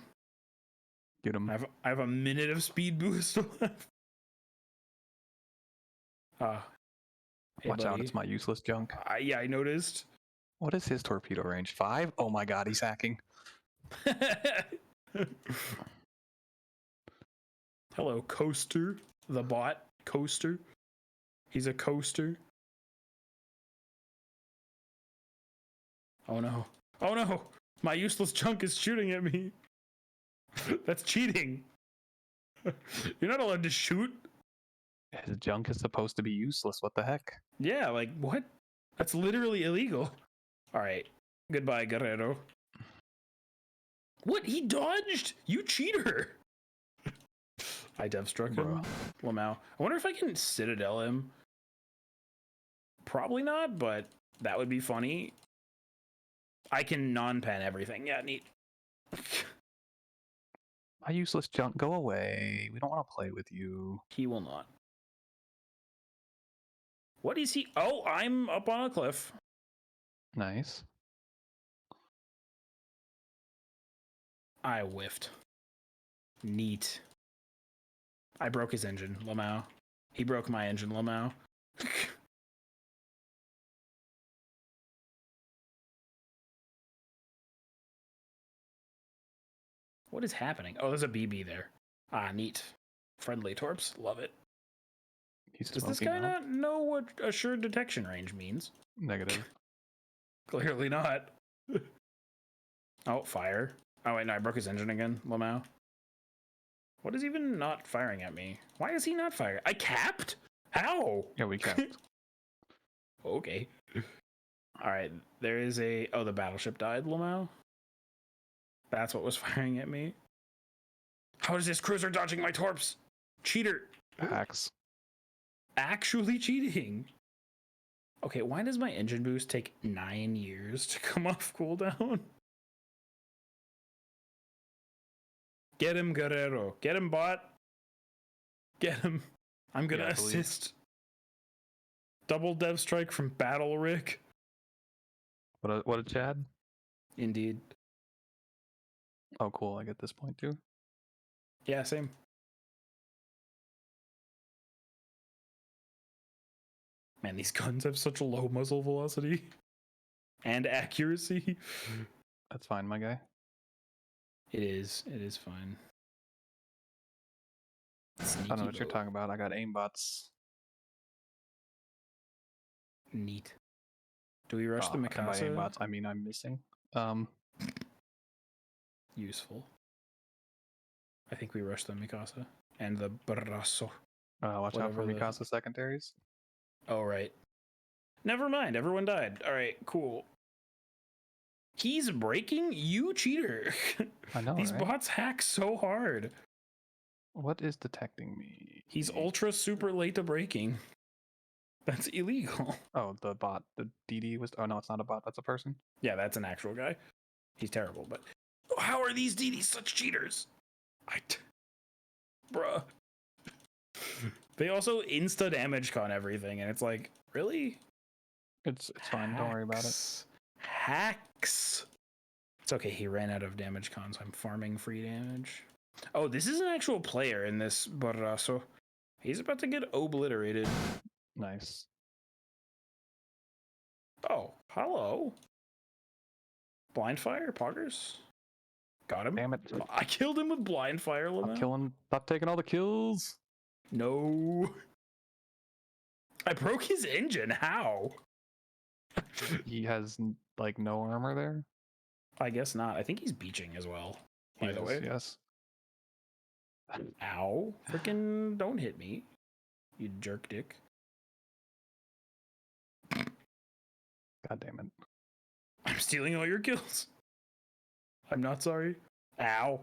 C: Get him.
B: I have a minute of speed boost left. Hey,
C: Watch out,
B: buddy.
C: it's my useless junk.
B: Yeah, I noticed.
C: What is his torpedo range? 5? Oh my god, he's hacking.
B: Hello, Coaster. The bot. Coaster. He's a coaster. Oh no. Oh no! My useless junk is shooting at me. That's cheating. You're not allowed to shoot.
C: His junk is supposed to be useless. What the heck?
B: Yeah, like what? That's literally illegal. All right. Goodbye, Guerrero. What? He dodged? You cheater. I dev struck him. Lamau. I wonder if I can Citadel him. Probably not, but that would be funny. I can non-pen everything. Yeah, neat.
C: My useless junk, go away. We don't want to play with you.
B: He will not. What is he? Oh, I'm up on a cliff.
C: Nice.
B: I whiffed. Neat. I broke his engine, Lamau. He broke my engine, Lamau. What is happening? Oh, there's a BB there. Ah, neat. Friendly torps. Love it.
C: He's
B: Does this guy not know what assured detection range means?
C: Negative.
B: Clearly not. Oh, fire. Oh, wait, no, I broke his engine again, Lamau. What is even not firing at me? Why is he not firing? I capped? How?
C: Yeah, we capped.
B: Okay. All right, there is a... Oh, the battleship died, Lamau? That's what was firing at me? How is this cruiser dodging my torps? Cheater.
C: Hacks.
B: Actually cheating. Okay, why does my engine boost take 9 years to come off cooldown? Get him, Guerrero. Get him, bot. Get him. I'm gonna assist. Double dev strike from Battle Rick.
C: What a Chad?
B: Indeed.
C: Oh, cool. I get this point too.
B: Yeah, same. Man, these guns have such a low muzzle velocity and accuracy.
C: That's fine, my guy.
B: It is. It is fine.
C: I don't know what you're talking about. I got aimbots.
B: Neat. Do we rush the
C: And by
B: Mikasa?
C: aimbots, I mean I'm missing.
B: Useful. I think we rush the Mikasa and the Brasso.
C: Watch out for
B: Whatever the-
C: Mikasa secondaries.
B: Oh, right. Never mind. Everyone died. All right, cool. He's breaking? You cheater.
C: I know,
B: These
C: right?
B: bots hack so hard.
C: What is detecting me?
B: He's ultra super late to breaking. That's illegal.
C: Oh, the bot. The DD was. Oh no, it's not a bot. That's a person.
B: Yeah, that's an actual guy. He's terrible, but how are these DDs such cheaters? Bruh. They also insta damage con everything, and it's like, really?
C: It's fine. Don't worry about it.
B: Hacks. It's okay. He ran out of damage con, so I'm farming free damage. Oh, this is an actual player in this Barrasso. He's about to get obliterated.
C: Nice.
B: Oh, hello. Blind fire, poggers. Got him.
C: Damn it.
B: I killed him with blind fire,
C: I'm
B: Lamau.
C: killing. Stop taking all the kills.
B: No. I broke his engine. How?
C: He has like no armor there.
B: I guess not. I think he's beaching as well. By the
C: He
B: way.
C: is, yes.
B: Ow. Freaking don't hit me. You jerk dick.
C: God damn it.
B: I'm stealing all your kills. I'm not sorry. Ow.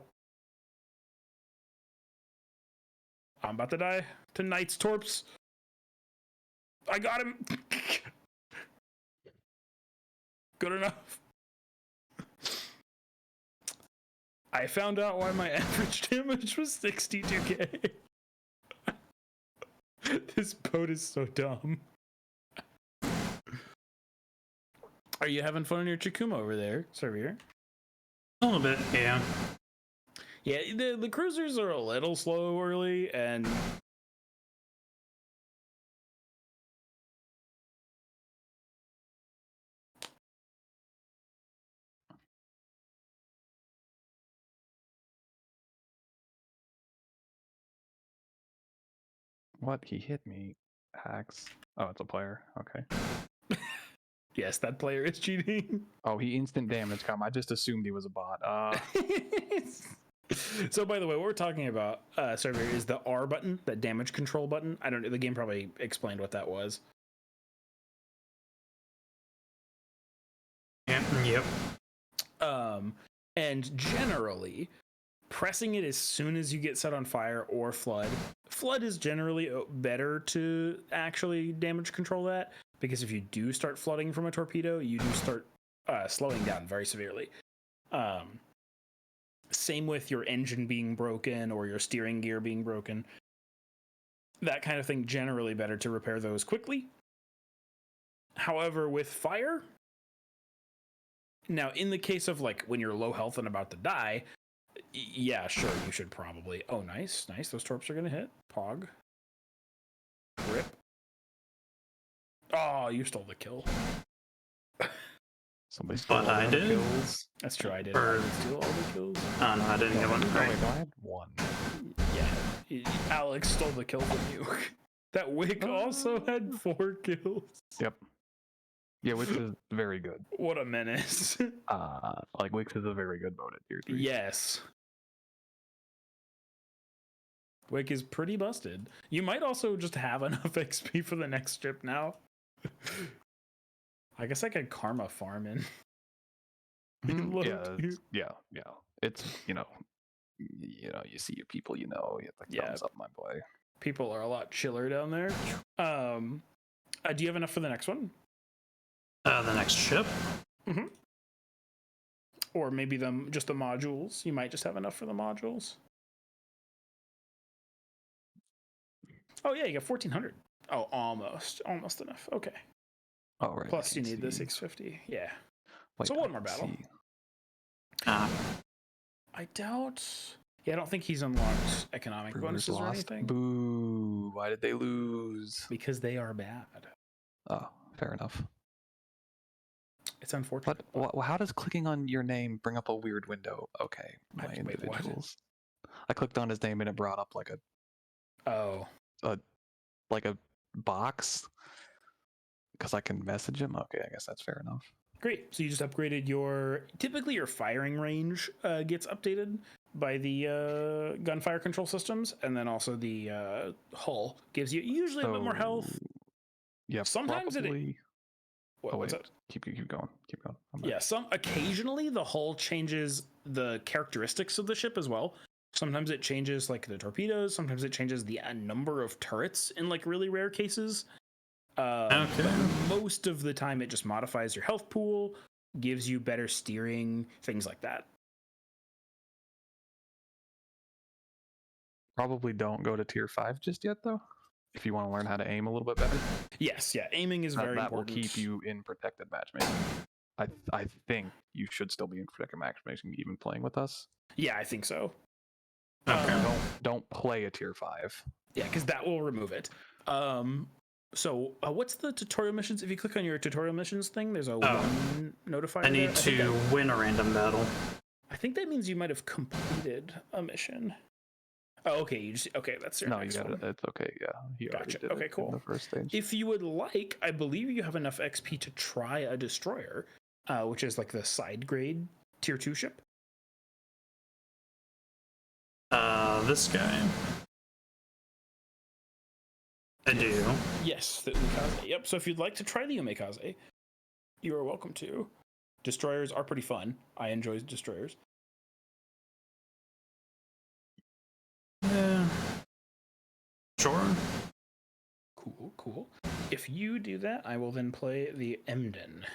B: I'm about to die to Knight's Torps. I got him. Good enough. I found out why my average damage was 62k. This boat is so dumb. Are you having fun in your Chikuma over there, Surveyor?
A: A little bit, yeah.
B: Yeah, the cruisers are a little slow early, and
C: What? He hit me. Hacks. Oh, it's a player. Okay.
B: yes, that player is cheating.
C: Oh, he instant damage come. I just assumed he was a bot.
B: So, by the way, what we're talking about, Surveyor, is the R button, that damage control button. I don't know. The game probably explained what that was.
A: Yep.
B: And generally, pressing it as soon as you get set on fire or flood. Flood is generally better to actually damage control that, because if you do start flooding from a torpedo, you do start slowing down very severely. Same with your engine being broken or your steering gear being broken. That kind of thing, generally better to repair those quickly. However, with fire, now in the case of like when you're low health and about to die, yeah, sure, you should probably. Oh, nice. Those torps are gonna hit. Pog. Rip. Oh, you stole the kill.
C: Somebody stole
A: But
C: all
A: I
C: the
A: did.
C: kills.
B: That's true. I did.
A: Or-
B: I did steal all the kills.
A: Oh, no, I didn't get one.
C: No,
A: Right.
C: wait, no, I had one.
B: Yeah, Alex stole the kill from you. That Wick also had 4 kills.
C: Yep. Yeah, Wix is very good.
B: What a menace.
C: Like Wix is a very good boat at tier 3.
B: Yes. Wick is pretty busted. You might also just have enough XP for the next strip now. I guess I could karma farm in. Low tier.
C: yeah. It's you see your people, you like
B: Yeah.
C: thumbs up, my boy.
B: People are a lot chiller down there. Do you have enough for the next one?
A: The next ship.
B: Or maybe just the modules. You might just have enough for the modules. Oh yeah, you got 1400. Oh, almost enough. Okay.
C: Oh right.
B: Plus you need the 650. Yeah.
C: Wait,
B: So one more battle.
C: see.
B: I doubt. Yeah, I don't think he's unlocked economic
C: Brewers
B: bonuses or
C: lost.
B: anything.
C: Boo! Why did they lose?
B: Because they are bad.
C: Oh, fair enough.
B: It's unfortunate.
C: How does clicking on your name bring up a weird window? Okay, my
B: Wait, what?
C: individuals. I clicked on his name and it brought up like
B: Oh.
C: a box because I can message him. Okay, I guess that's fair enough.
B: Great. So you just upgraded typically your firing range gets updated by the gunfire control systems, and then also the hull gives you usually a bit more health.
C: Yeah,
B: Sometimes
C: probably.
B: What's
C: wait,
B: up?
C: keep going.
B: Yeah, occasionally the hull changes the characteristics of the ship as well. Sometimes it changes like the torpedoes. Sometimes it changes the number of turrets in like really rare cases.
A: Okay.
B: But most of the time, it just modifies your health pool, gives you better steering, things like that.
C: Probably don't go to tier 5 just yet, though. If you want to learn how to aim a little bit better.
B: Yes, yeah, aiming is very
C: that will
B: important.
C: keep you in protected matchmaking. I think you should still be in protected matchmaking, even playing with us.
B: Yeah, I think so.
A: Okay.
C: Don't play a tier 5.
B: Yeah, because that will remove it. So what's the tutorial missions? If you click on your tutorial missions thing, there's a one notifier.
A: I need to win a random battle.
B: I think that means you might have completed a mission. Oh, okay. Okay, that's your next one.
C: It's okay. Yeah, he already
B: Gotcha.
C: did
B: Okay,
C: it
B: cool.
C: in the first stage.
B: If you would like, I believe you have enough XP to try a destroyer, which is like the side grade tier 2 ship.
A: This guy. I do.
B: Yes, the Umikaze. Yep. So if you'd like to try the Umikaze, you are welcome to. Destroyers are pretty fun. I enjoy destroyers.
A: Yeah. Sure.
B: Cool. If you do that, I will then play the Emden.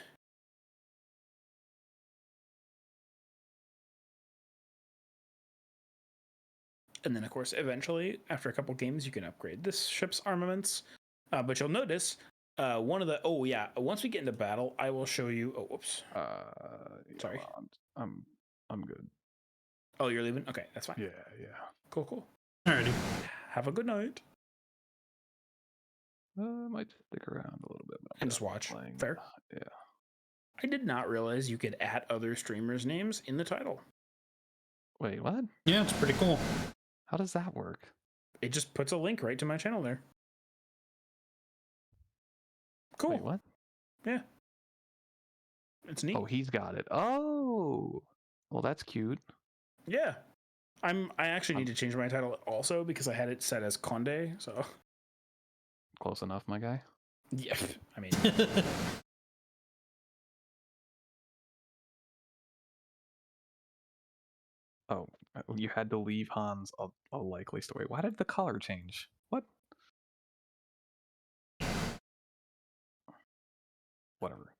B: And then, of course, eventually, after a couple games, you can upgrade this ship's armaments. But you'll notice one of the... Oh, yeah. Once we get into battle, I will show you... Oh, whoops. Sorry.
C: Well, I'm good.
B: Oh, you're leaving? Okay, that's fine.
C: Yeah.
B: Cool.
A: Alrighty.
B: Have a good night.
C: Might stick around a little bit. But I'm
B: And just
C: definitely
B: watch.
C: playing.
B: Fair.
C: Yeah.
B: I did not realize you could add other streamers' names in the title.
C: Wait, what?
A: Yeah, it's pretty cool.
C: How does that work?
B: It just puts a link right to my channel there. Cool.
C: Wait, what?
B: Yeah. It's neat.
C: Oh, he's got it. Oh, well, that's cute.
B: Yeah. I actually need to change my title also because I had it set as Conde, so
C: Close enough, my guy.
B: yeah. I mean
C: Oh, you had to leave Hans a likely story. Why did the color change? What? Whatever.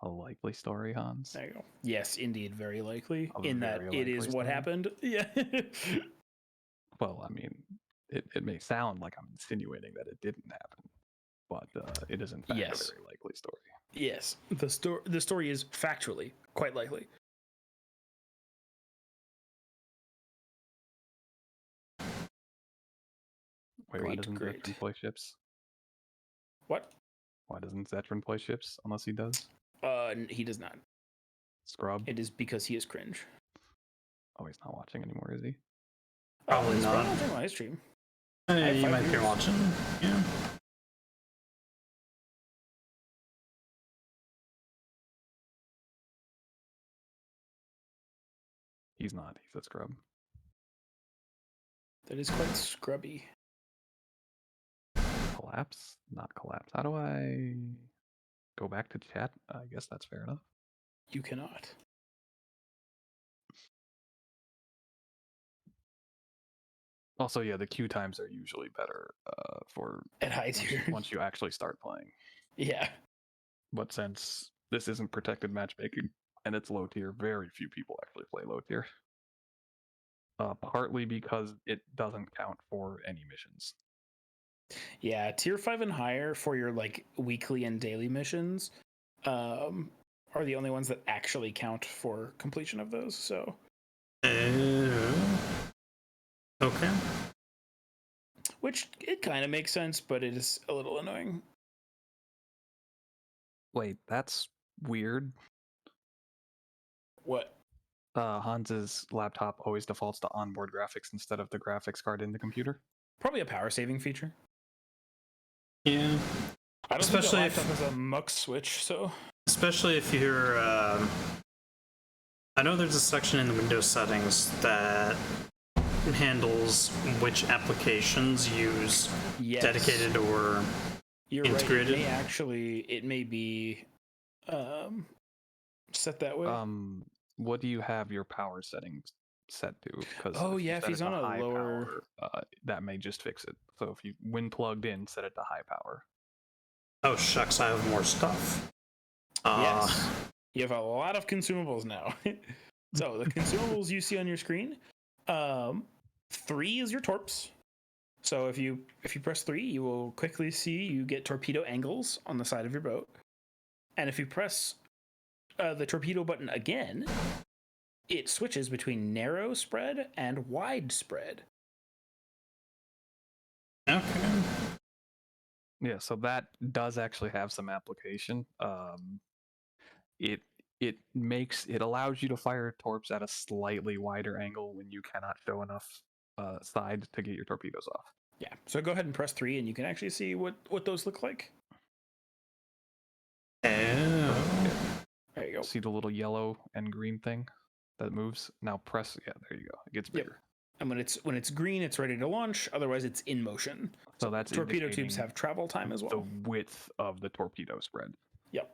C: A likely story, Hans.
B: there you go. Yes, indeed, very likely.
C: A
B: In that
C: very
B: it is
C: likely
B: what
C: story.
B: happened. Yeah.
C: Well, I mean, it may sound like I'm insinuating that it didn't happen, but it is in fact
B: Yes.
C: a very likely story.
B: Yes. The story is factually quite likely.
C: Wait, why
B: Great,
C: doesn't
B: great.
C: Zetron play ships?
B: What?
C: Why doesn't Zetron play ships unless he does?
B: He does not.
C: Scrub?
B: It is because he is cringe.
C: Oh, he's not watching anymore, is he?
A: Probably
B: he's
A: not.
B: watching live stream.
A: Hey, you
B: 5
A: might be
B: viewers.
A: watching. Yeah.
C: He's not. He's a scrub.
B: That is quite scrubby.
C: Collapse? Not collapse. How do I go back to chat? I guess that's fair enough.
B: You cannot.
C: Also, yeah, the queue times are usually better for
B: At high tier.
C: once you actually start playing.
B: Yeah.
C: But since this isn't protected matchmaking and it's low tier, very few people actually play low tier. Partly because it doesn't count for any missions.
B: Yeah, tier 5 and higher for your like weekly and daily missions are the only ones that actually count for completion of those. So
A: Okay.
B: which it kind of makes sense, but it is a little annoying.
C: Wait, that's weird.
B: What?
C: Hans's laptop always defaults to onboard graphics instead of the graphics card in the computer.
B: Probably a power saving feature.
A: Yeah.
B: I don't
A: Especially
B: think that
A: if-
B: laptop has a mux switch, so
A: Especially if you're. I know there's a section in the Windows settings that handles which applications use
B: yes.
A: dedicated or
B: You're
A: integrated.
B: right. It may be set that way.
C: What do you have your power settings set to? Because
B: if he's on a lower,
C: power, that may just fix it. So if you when plugged in, set it to high power.
A: Oh shucks, I have more stuff.
B: yes, you have a lot of consumables now. So the consumables you see on your screen, 3 is your torps. So if you press 3, you will quickly see you get torpedo angles on the side of your boat, and if you press the torpedo button again, it switches between narrow spread and wide spread.
A: Okay.
C: Yeah, so that does actually have some application. It allows you to fire torps at a slightly wider angle when you cannot show enough side to get your torpedoes off.
B: Yeah. So go ahead and press 3, and you can actually see what those look like.
A: Oh.
B: There you go.
C: See the little yellow and green thing that moves? Now press, yeah, there you go. It gets
B: Yep.
C: bigger.
B: And when it's green, it's ready to launch. Otherwise, it's in motion.
C: So that's
B: Torpedo tubes
C: indicating
B: have travel time as well.
C: the width of the torpedo spread.
B: Yep.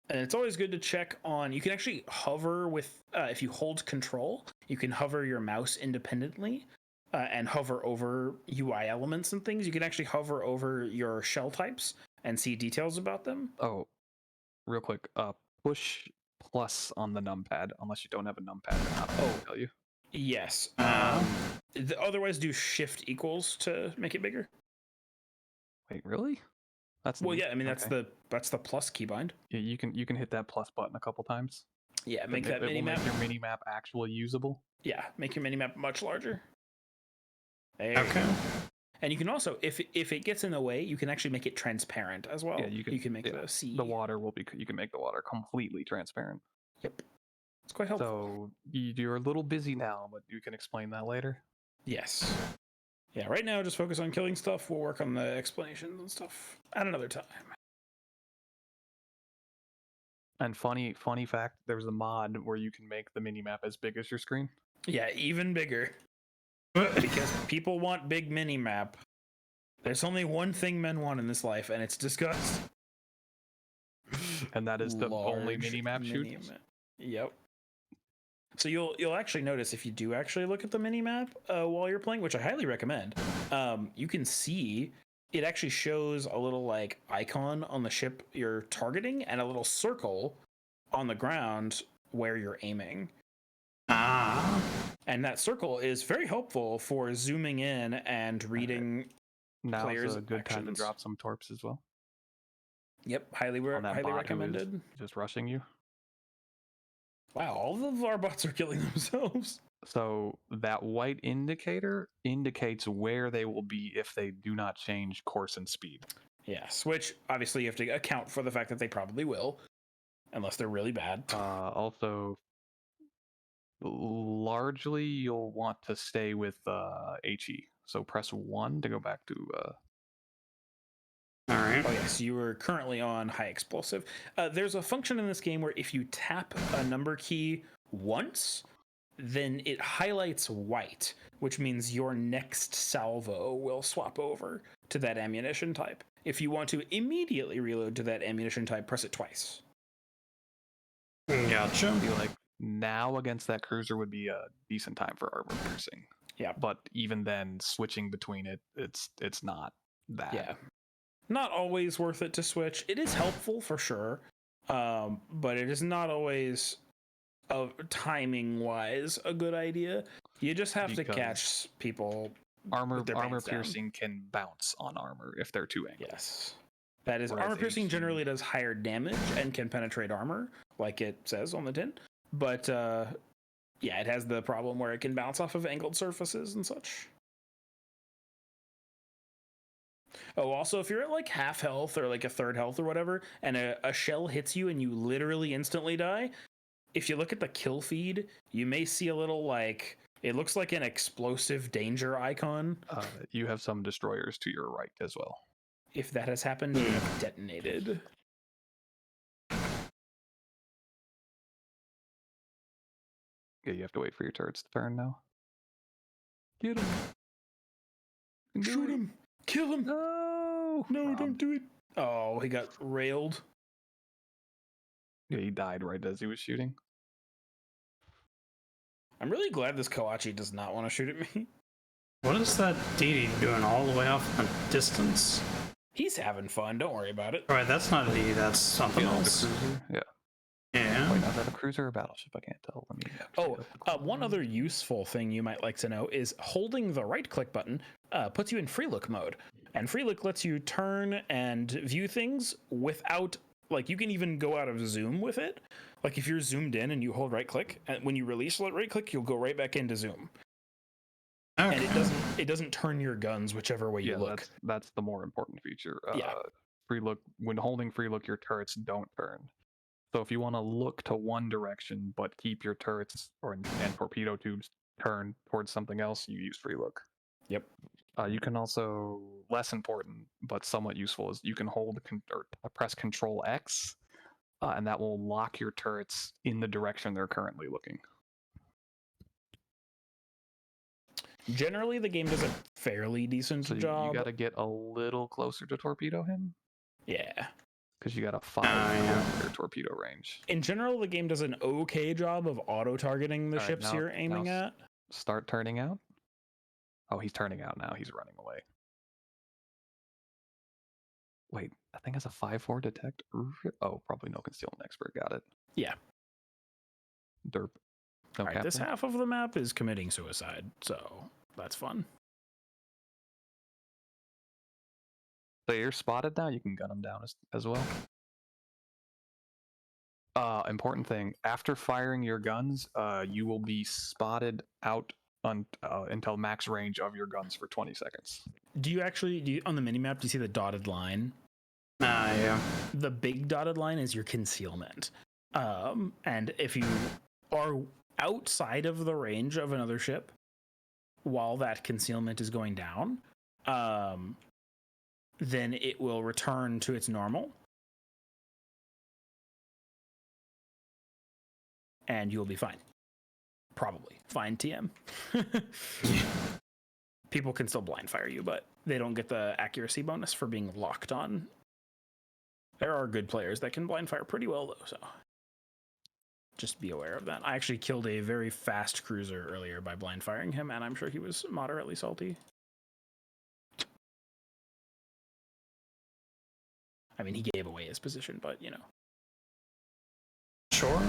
B: And it's always good to check on. You can actually hover with if you hold control. You can hover your mouse independently and hover over UI elements and things, you can actually hover over your shell types and see details about them.
C: Oh, real quick. Push plus on the numpad, unless you don't have a numpad. Then I don't know what to tell you.
B: Yes. Otherwise, do shift equals to make it bigger.
C: Wait, really? That's
B: Well,
C: neat.
B: yeah. I mean, that's
C: Okay.
B: the plus keybind.
C: Yeah, you can hit that plus button a couple times.
B: Yeah, make that
C: It will
B: mini-map.
C: make your mini map actually usable.
B: Yeah, make your mini-map much larger. There
A: Okay.
B: you go. And you can also, if it gets in the way, you can actually make it transparent as well.
C: Yeah, you can
B: make the sea.
C: The water will be. You can make the water completely transparent.
B: Yep. It's quite helpful.
C: So you're a little busy now, but you can explain that later.
B: Yes. Yeah, right now just focus on killing stuff. We'll work on the explanations and stuff at another time.
C: And funny fact, there's a mod where you can make the mini map as big as your screen.
B: Yeah, even bigger. Because people want big mini map. There's only one thing men want in this life, and it's disgust.
C: And that is the only
B: Large
C: mini map shoot.
B: Yep. So you'll actually notice if you do actually look at the mini map while you're playing, which I highly recommend. You can see it actually shows a little like icon on the ship you're targeting and a little circle on the ground where you're aiming. And that circle is very helpful for zooming in and reading players'
C: Now's a good time to
B: actions.
C: drop some torps as well.
B: Yep, highly
C: On that bot who is
B: recommended.
C: just rushing you.
B: Wow, all of our bots are killing themselves.
C: So that white indicator indicates where they will be if they do not change course and speed.
B: Yes, which obviously you have to account for the fact that they probably will, unless they're really bad.
C: Also, largely you'll want to stay with HE. So press 1 to go back to.
A: All right.
B: Oh yes, you are currently on high explosive. There's a function in this game where if you tap a number key once, then it highlights white, which means your next salvo will swap over to that ammunition type. If you want to immediately reload to that ammunition type, press it twice.
A: Gotcha.
C: I feel like now against that cruiser would be a decent time for armor piercing.
B: Yeah.
C: But even then, switching between it's not that.
B: Yeah. Not always worth it to switch. It is helpful for sure, but it is not always, timing wise, a good idea. You just have to catch people.
C: Armor
B: with their pants down.
C: piercing can bounce on armor if they're too angry.
B: Yes. That is,
C: Whereas
B: armor piercing
C: HE
B: generally does higher damage and can penetrate armor, like it says on the tin. But yeah, it has the problem where it can bounce off of angled surfaces and such. Oh, also, if you're at like half health or like a third health or whatever, and a shell hits you and you literally instantly die, if you look at the kill feed, you may see a little like, it looks like an explosive danger icon.
C: You have some destroyers to your right as well.
B: If that has happened, you have detonated.
C: Yeah, you have to wait for your turrets to turn now. Get him!
B: Shoot him! Kill him!
C: No!
B: No, don't do it! Oh, he got railed.
C: Yeah, he died right as he was shooting.
B: I'm really glad this Kawachi does not want to shoot at me.
A: What is that DD doing all the way off in the distance?
B: He's having fun, don't worry about it.
A: All right, that's not a DD, that's something
C: You know, the
A: else.
C: cruiser? Yeah.
A: Yeah.
C: Wait, now is that a cruiser or a battleship? I can't tell. Let me
B: One other useful thing you might like to know is holding the right click button puts you in free look mode. And free look lets you turn and view things without, like, you can even go out of zoom with it. Like if you're zoomed in and you hold right click, and when you release right click, you'll go right back into zoom.
A: Okay.
B: And it doesn't turn your guns whichever way you look.
C: That's the more important feature.
B: Yeah.
C: Free look, when holding free look, your turrets don't turn. So if you want to look to one direction but keep your turrets and torpedo tubes turned towards something else, you use free look.
B: Yep.
C: You can also, less important but somewhat useful, is you can hold or press Control X, and that will lock your turrets in the direction they're currently looking.
B: Generally, the game does a fairly decent job.
C: You got to get a little closer to torpedo him.
B: Yeah.
C: Because you got a 5 torpedo range.
B: In general, the game does an okay job of auto-targeting the ships you're aiming at.
C: Start turning out. Oh, he's turning out now. He's running away. Wait, I think it's a 5-4 detect. Oh, probably no concealment expert. Got it.
B: Yeah.
C: Derp. No
B: All right, this
C: captain.
B: half of the map is committing suicide, so that's fun.
C: So you're spotted now. You can gun him down as well. Important thing. After firing your guns, you will be spotted out until max range of your guns for 20 seconds.
B: Do you on the minimap, do you see the dotted line?
A: Yeah.
B: The big dotted line is your concealment. And if you are outside of the range of another ship while that concealment is going down, then it will return to its normal. And you'll be fine. Probably. Fine, TM. People can still blind fire you, but they don't get the accuracy bonus for being locked on. There are good players that can blind fire pretty well, though, so just be aware of that. I actually killed a very fast cruiser earlier by blind firing him, and I'm sure he was moderately salty. I mean, he gave away his position, but, you know.
A: Sure.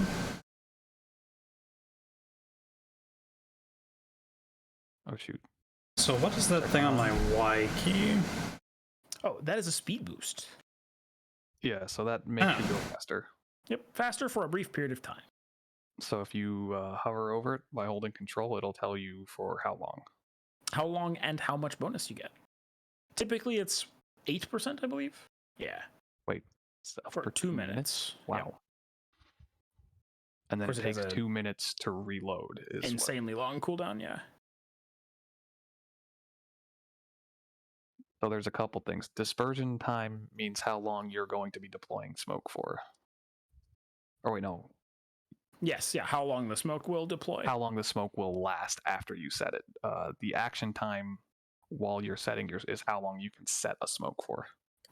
C: Oh, shoot.
A: So what is that thing on my Y key?
B: Oh, that is a speed boost.
C: Yeah, so that makes you go faster.
B: Yep, faster for a brief period of time.
C: So if you hover over it by holding control, it'll tell you for how long.
B: How long and how much bonus you get. Typically, it's 8%, I believe. Yeah.
C: Wait.
B: For 2 minutes.
C: Wow.
B: Yep.
C: And then it
B: has
C: takes 2 minutes to reload.
B: Insanely long cooldown, yeah.
C: So there's a couple things. Dispersion time means how long you're going to be deploying smoke for. Or wait, no.
B: Yes, yeah, how long the smoke will deploy.
C: How long the smoke will last after you set it. The action time while you're setting yours is how long you can set a smoke for.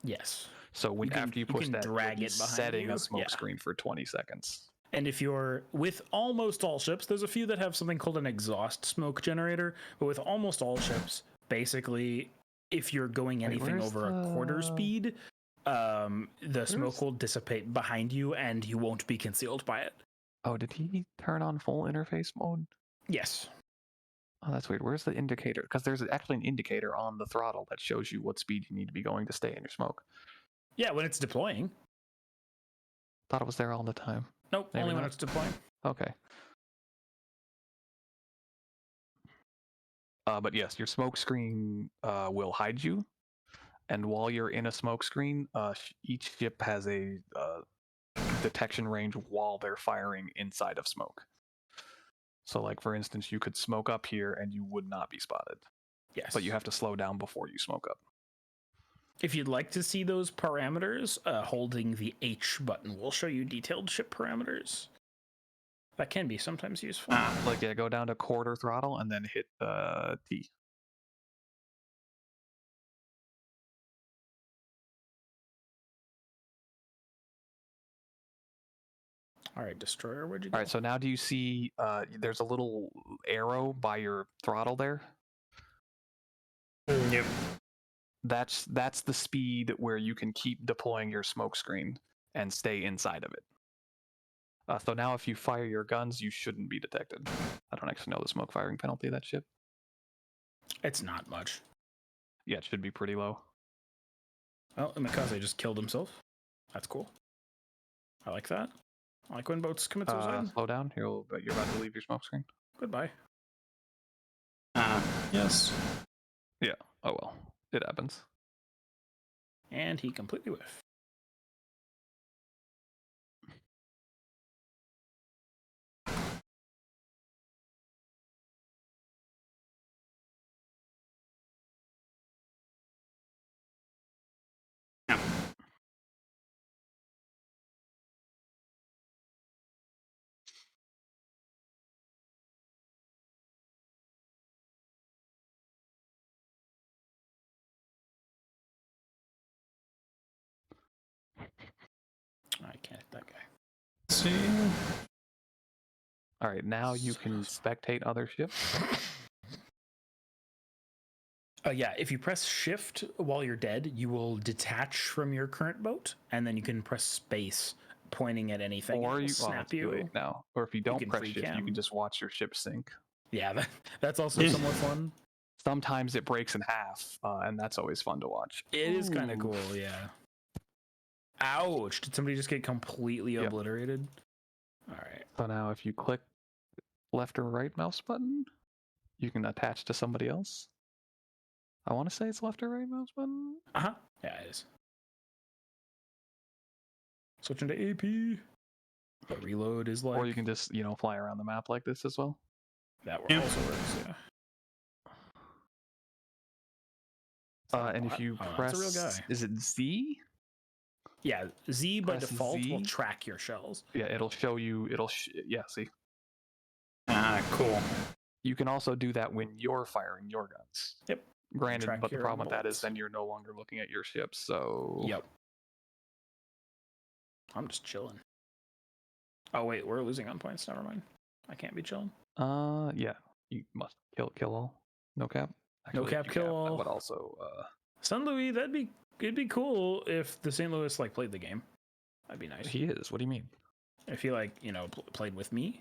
B: Yes.
C: So after you push that,
B: drag
C: you'll be
B: it behind
C: setting
B: you.
C: a smoke screen for 20 seconds.
B: And if you're with almost all ships, there's a few that have something called an exhaust smoke generator, but with almost all ships, basically, if you're going anything over a quarter speed, the smoke will dissipate behind you and you won't be concealed by it.
C: Oh, did he turn on full interface mode?
B: Yes.
C: Oh, that's weird. Where's the indicator? Because there's actually an indicator on the throttle that shows you what speed you need to be going to stay in your smoke.
B: Yeah, when it's deploying.
C: Thought it was there all the time.
B: Nope,
C: Maybe
B: only when
C: not.
B: it's deploying.
C: Okay. But yes, your smoke screen will hide you. And while you're in a smoke screen, each ship has a detection range while they're firing inside of smoke. So like, for instance, you could smoke up here and you would not be spotted.
B: Yes.
C: But you have to slow down before you smoke up.
B: If you'd like to see those parameters, holding the H button will show you detailed ship parameters. That can be sometimes useful.
C: Like, yeah, go down to quarter throttle and then hit T.
B: All right, destroyer, where'd you go?
C: All right, so now do you see there's a little arrow by your throttle there?
A: Yep.
C: That's the speed where you can keep deploying your smoke screen and stay inside of it. So now if you fire your guns, you shouldn't be detected. I don't actually know the smoke firing penalty of that ship.
B: It's not much.
C: Yeah, it should be pretty low.
B: Well, Mikaze just killed himself. That's cool. I like that. I like when boats commit suicide.
C: Slow down. You're about to leave your smoke screen.
B: Goodbye.
A: Yes.
C: Yeah. Oh well. It happens.
B: And he completely whiffed.
A: Yeah.
B: I can't hit that guy.
A: See.
C: All right, now you can spectate other ships.
B: Yeah, if you press shift while you're dead, you will detach from your current boat, and then you can press space pointing at anything.
C: Or
B: and
C: you
B: it'll snap
C: it's too
B: you.
C: late now. Or if you don't
B: can
C: press
B: free
C: shift, you
B: cam.
C: can just watch your ship sink.
B: Yeah, that's also somewhat fun.
C: Sometimes it breaks in half, and that's always fun to watch.
B: It is kind of cool, yeah. Ouch! Did somebody just get completely obliterated? All right.
C: So now if you click left or right mouse button, you can attach to somebody else. I want to say it's left or right mouse button.
B: Uh-huh. Yeah, it is. Switching to AP. But reload is like...
C: Or you can just, fly around the map like this as well.
B: That also works, yeah.
C: And if you press...
B: That's a real guy.
C: Is it Z?
B: Yeah, Z by
C: Press
B: default
C: Z.
B: will track your shells.
C: Yeah, it'll show you... yeah, see?
A: Cool.
C: You can also do that when you're firing your guns.
B: Yep.
C: Granted,
B: Track
C: but the
B: your
C: problem with that is
B: bullets.
C: then you're no longer looking at your ship, so...
B: Yep. I'm just chilling. Oh, wait, we're losing on points. Never mind. I can't be chilling.
C: Yeah. You must kill all. No cap.
B: No cap,
C: you
B: kill all.
C: But also,
B: St. Louis, it'd be cool if the St. Louis played the game. That'd be nice.
C: he is. What do you mean?
B: If he played with me,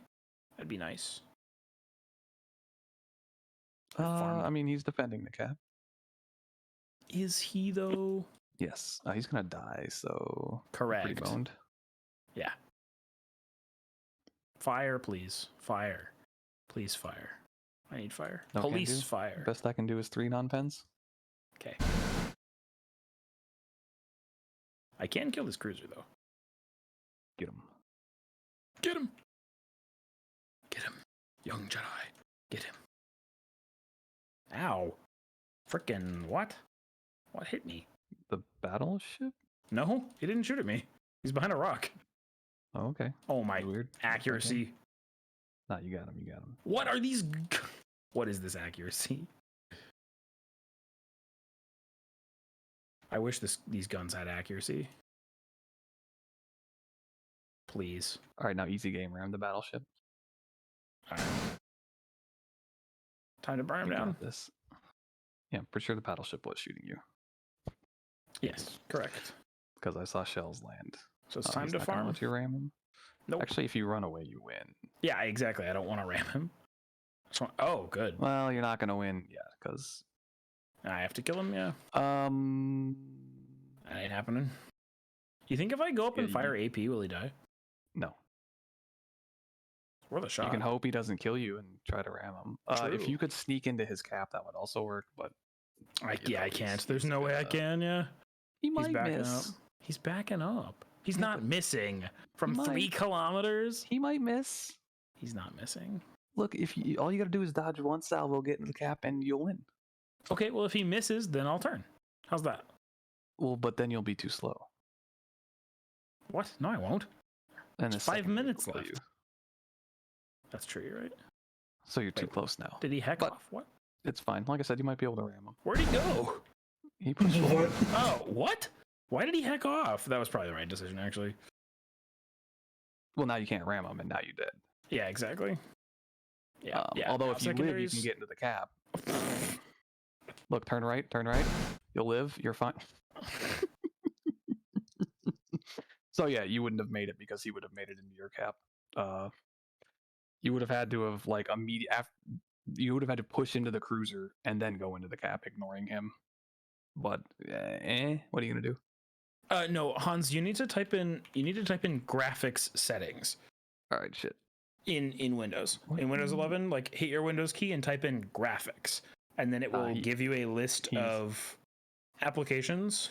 B: that'd be nice.
C: I mean, he's defending the cap.
B: Is he though?
C: Yes. He's gonna die, so...
B: Correct.
C: Pretty boned.
B: Yeah. Fire, please. Fire. Please fire. I need fire.
C: No can
B: Police
C: do.
B: fire.
C: Best I can do is 3 non-pens.
B: Okay. I can kill this cruiser though.
C: Get him.
B: Get him. Get him. Young Jedi. Get him. Ow. Frickin' what? What hit me?
C: The battleship?
B: No, he didn't shoot at me. He's behind a rock.
C: Oh, okay.
B: Oh my
C: Weird.
B: accuracy.
C: Nah, you got him. You got him.
B: What are these? What is this accuracy? I wish these guns had accuracy. Please.
C: All right, now easy game. Ram the battleship.
B: All right. Time to burn him
C: You
B: down.
C: got this. Yeah, I'm pretty sure the battleship was shooting you
B: Yes, correct.
C: because I saw shells land.
B: So it's time to
C: Not gonna
B: farm.
C: let you ram him.
B: Nope.
C: Actually, if you run away, you win.
B: Yeah, exactly. I don't want to ram him. Oh, good.
C: Well, you're not gonna win yet because
B: I have to kill him. Yeah,
C: that
B: ain't happening. You think if I go up and fire AP, will he die?
C: no.
B: Worth a shot.
C: You can hope he doesn't kill you and try to ram him. If
B: True.
C: you could sneak into his cap, that would also work. But
B: I can't. There's no way I can. Yeah.
C: he
B: He's
C: might
B: backing
C: miss.
B: up. He's backing up. He's
C: Yeah,
B: not missing from
C: he
B: 3
C: might.
B: kilometers.
C: He might miss.
B: He's not missing.
C: Look, if you all you gotta do is dodge one salvo, get into the cap, and you'll win.
B: Okay, well if he misses, then I'll turn. How's that?
C: Well, but then you'll be too slow.
B: What? No, I won't.
C: And
B: There's
C: the
B: 5
C: second
B: minutes
C: will kill
B: left.
C: you.
B: That's true, you're right.
C: So you're too
B: Wait,
C: close now.
B: Did he heck
C: But-
B: off? What?
C: It's fine. Like I said, you might be able to ram him.
B: Where'd he go?
C: He pushed forward.
B: Oh, what? Why did he heck off? That was probably the right decision, actually.
C: Well, now you can't ram him, and now you're dead.
B: Yeah, exactly. Yeah.
C: Although
B: now
C: if you live, you can
B: secondaries-
C: get into the cap. Look, turn right, turn right. You'll live. You're fine. So yeah, you wouldn't have made it because he would have made it into your cap. You would have had to have you would have had to push into the cruiser and then go into the cap, ignoring him. But what are you gonna do?
B: No, Hans, you need to type in graphics settings
C: All right, shit.
B: in Windows.
C: What?
B: In Windows 11, hit your Windows key and type in graphics, and then it will give you a list of applications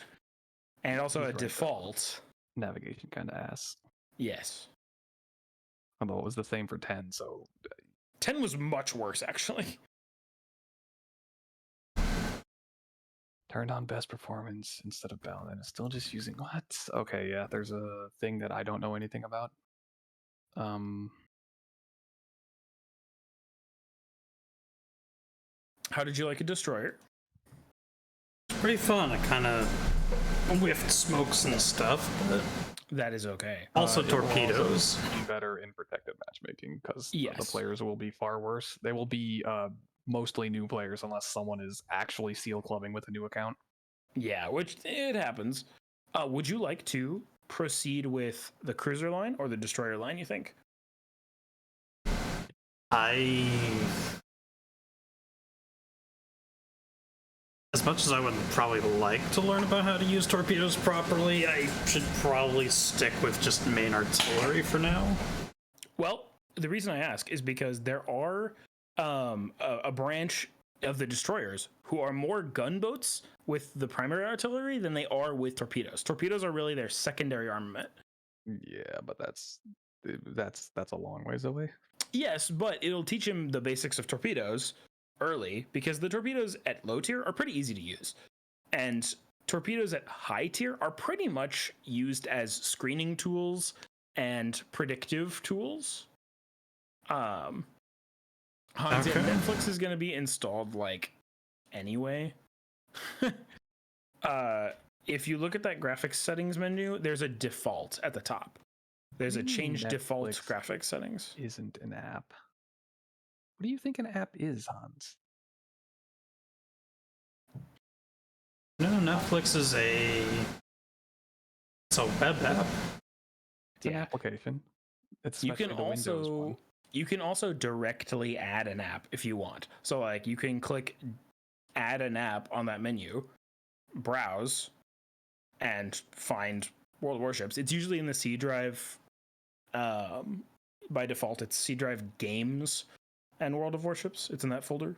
B: and also
C: he's
B: a
C: right, though.
B: default.
C: Navigation kind of ass.
B: Yes.
C: Although it was the same for 10, so
B: 10 was much worse, actually.
C: turned on best performance instead of balance, and it's still just using what? Okay, yeah, there's a thing that I don't know anything about.
B: How did you like a destroyer?
A: Pretty fun. I kind of whiffed smokes and stuff, but
B: That is okay.
A: also
C: It will
A: torpedoes.
C: be better in protective matchmaking because the
B: Yes.
C: players will be far worse. They will be mostly new players unless someone is actually seal clubbing with a new account.
B: Yeah, which it happens. Would you like to proceed with the cruiser line or the destroyer line, you think?
A: As much as I would probably like to learn about how to use torpedoes properly, I should probably stick with just main artillery for now.
B: Well, the reason I ask is because there are a branch of the destroyers who are more gunboats with the primary artillery than they are with torpedoes. Torpedoes are really their secondary armament.
C: Yeah, but that's a long ways away.
B: Yes, but it'll teach him the basics of torpedoes early because the torpedoes at low tier are pretty easy to use. And torpedoes at high tier are pretty much used as screening tools and predictive tools. Hans,
A: Okay.
B: yeah, Netflix is going to be installed like anyway. If you look at that graphics settings menu, there's a default at the top. There's a change default
C: Netflix
B: graphics settings.
C: Isn't an app. What do you think an app is, Hans?
A: No, Netflix is it's a web app.
C: It's an application. It's
B: You can
C: especially the Windows one.
B: you can also directly add an app if you want. So like you can click add an app on that menu, browse, and find World of Warships. It's usually in the C drive. By default, it's C drive games and World of Warships. It's in that folder.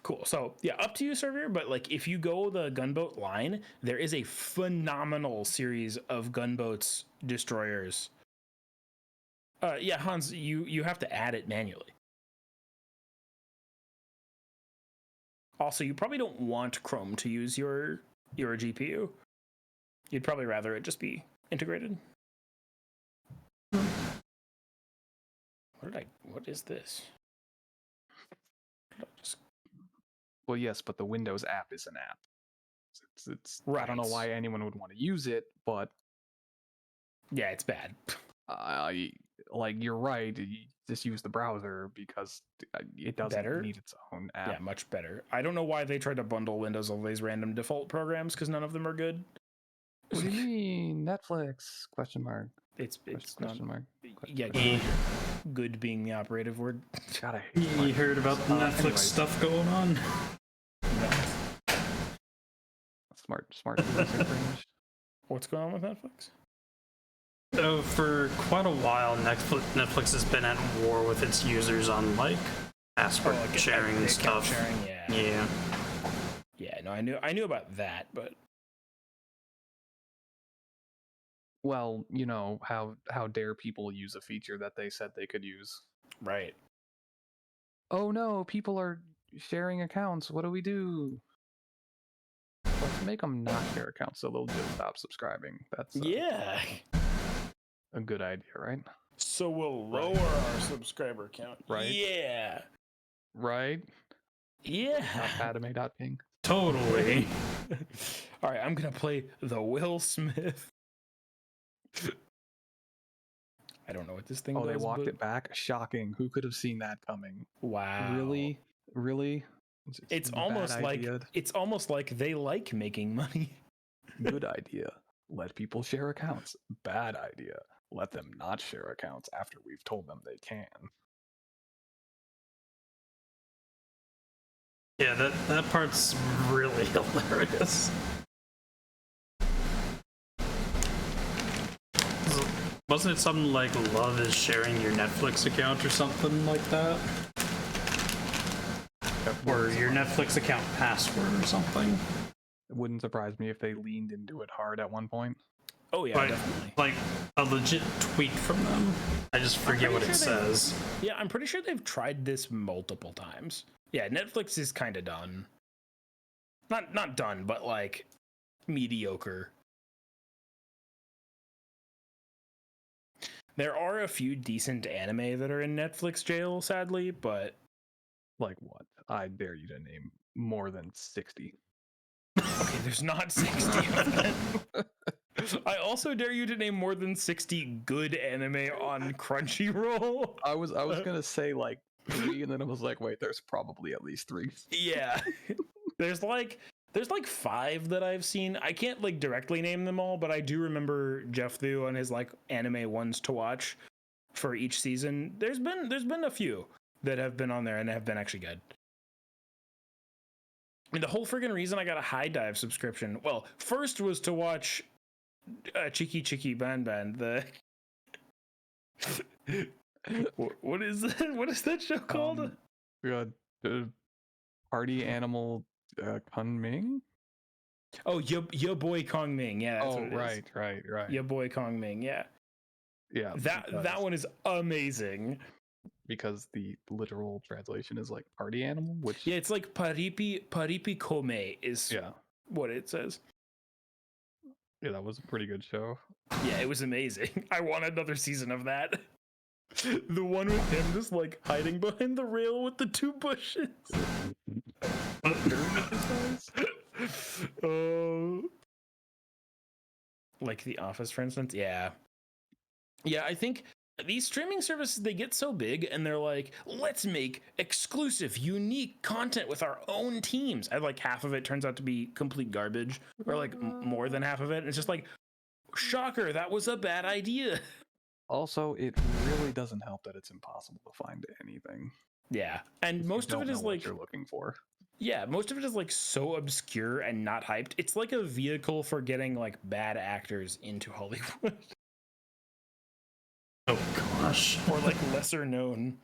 B: Cool. So yeah, up to you, Surveyor. But like, if you go the gunboat line, there is a phenomenal series of gunboats, destroyers. Yeah, Hans, you have to add it manually. Also, you probably don't want Chrome to use your GPU. You'd probably rather it just be integrated. What is this?
C: Well, yes, but the Windows app is an app. It's
B: Right.
C: I don't know why anyone would want to use it, but
B: Yeah, it's bad.
C: like you're right. You just use the browser because it doesn't need its own app.
B: Yeah, much better. I don't know why they tried to bundle Windows all these random default programs because none of them are good.
C: What do you mean Netflix? Question mark.
B: It's
C: Question
B: not.
C: mark.
B: Yeah, good being the operative word.
C: God, I hate
A: You heard about the Netflix
C: anyways.
A: stuff going on?
C: Smart user range.
B: What's going on with Netflix?
A: So for quite a while, Netflix has been at war with its users on like password sharing and
B: account
A: stuff.
B: Sharing, yeah.
A: Yeah.
B: No, I knew about that, but
C: Well, you know, how dare people use a feature that they said they could use?
B: right.
C: Oh no, people are sharing accounts. What do we do? Let's make them not share accounts so they'll just stop subscribing. That's
B: Yeah.
C: a good idea, right?
B: So we'll lower our subscriber count.
C: Right.
B: Yeah.
C: Right?
B: Yeah.
C: Padme.ping.
A: Totally.
B: All right, I'm gonna play the Will Smith. I don't know what this thing does.
C: Oh, they walked
B: but...
C: it back. Shocking. Who could have seen that coming?
B: Wow.
C: Really?
B: It's
C: a
B: almost
C: bad
B: like
C: idea.
B: it's almost like they like making money.
C: Good idea. Let people share accounts. Bad idea. Let them not share accounts after we've told them they can.
A: Yeah, that part's really hilarious. Wasn't it something like love is sharing your Netflix account or something like that? Or your Netflix account password or something?
C: It wouldn't surprise me if they leaned into it hard at one point.
B: Oh yeah, definitely.
A: Like a legit tweet from them. I just forget what it says.
B: Yeah, I'm pretty sure they've tried this multiple times. Yeah, Netflix is kind of done. Not done, but like mediocre. There are a few decent anime that are in Netflix jail, sadly, but
C: Like what? I dare you to name more than 60.
B: okay, there's not 60 of them. I also dare you to name more than 60 good anime on Crunchyroll.
C: I was gonna say like 3, and then I was like, wait, there's probably at least 3.
B: Yeah. There's like 5 that I've seen. I can't like directly name them all, but I do remember Jeff Thu on his like anime ones to watch for each season. There's been a few that have been on there and have been actually good. I mean, the whole friggin' reason I got a High Dive subscription, well, first was to watch Chiki Chiki Ban Ban. What is that? What is that show called?
C: We got Party Animal Kunming.
B: Oh, your boy Kong Ming. Yeah. That's what it is.
C: Right.
B: Your boy Kong Ming. Yeah.
C: Yeah.
B: That one is amazing.
C: Because the literal translation is like party animal, which
B: Yeah, it's like paripi kome is what it says.
C: Yeah, that was a pretty good show.
B: Yeah, it was amazing. I want another season of that. The one with him just like hiding behind the rail with the 2 bushes. Like The Office, for instance. Yeah, I think these streaming services, they get so big and they're like, let's make exclusive, unique content with our own teams. And like half of it turns out to be complete garbage, or like more than half of it. And it's just like, shocker, that was a bad idea.
C: Also, it really doesn't help that it's impossible to find anything.
B: Yeah, and most of it is like
C: what you're looking for.
B: Yeah, most of it is like so obscure and not hyped. It's like a vehicle for getting like bad actors into Hollywood.
A: Oh gosh.
B: Or like lesser known.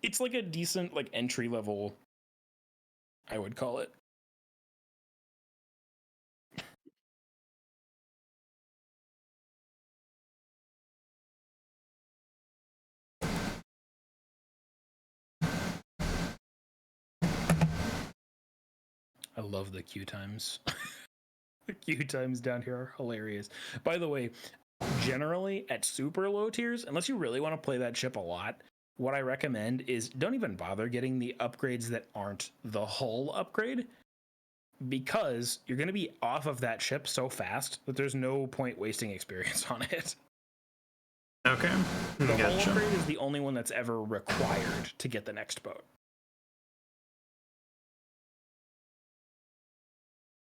B: It's like a decent like entry level, I would call it. I love the queue times. The queue times down here are hilarious. By the way, generally at super low tiers, unless you really want to play that ship a lot, what I recommend is don't even bother getting the upgrades that aren't the hull upgrade, because you're going to be off of that ship so fast that there's no point wasting experience on it.
A: Okay.
B: The hull upgrade is the only one that's ever required to get the next boat.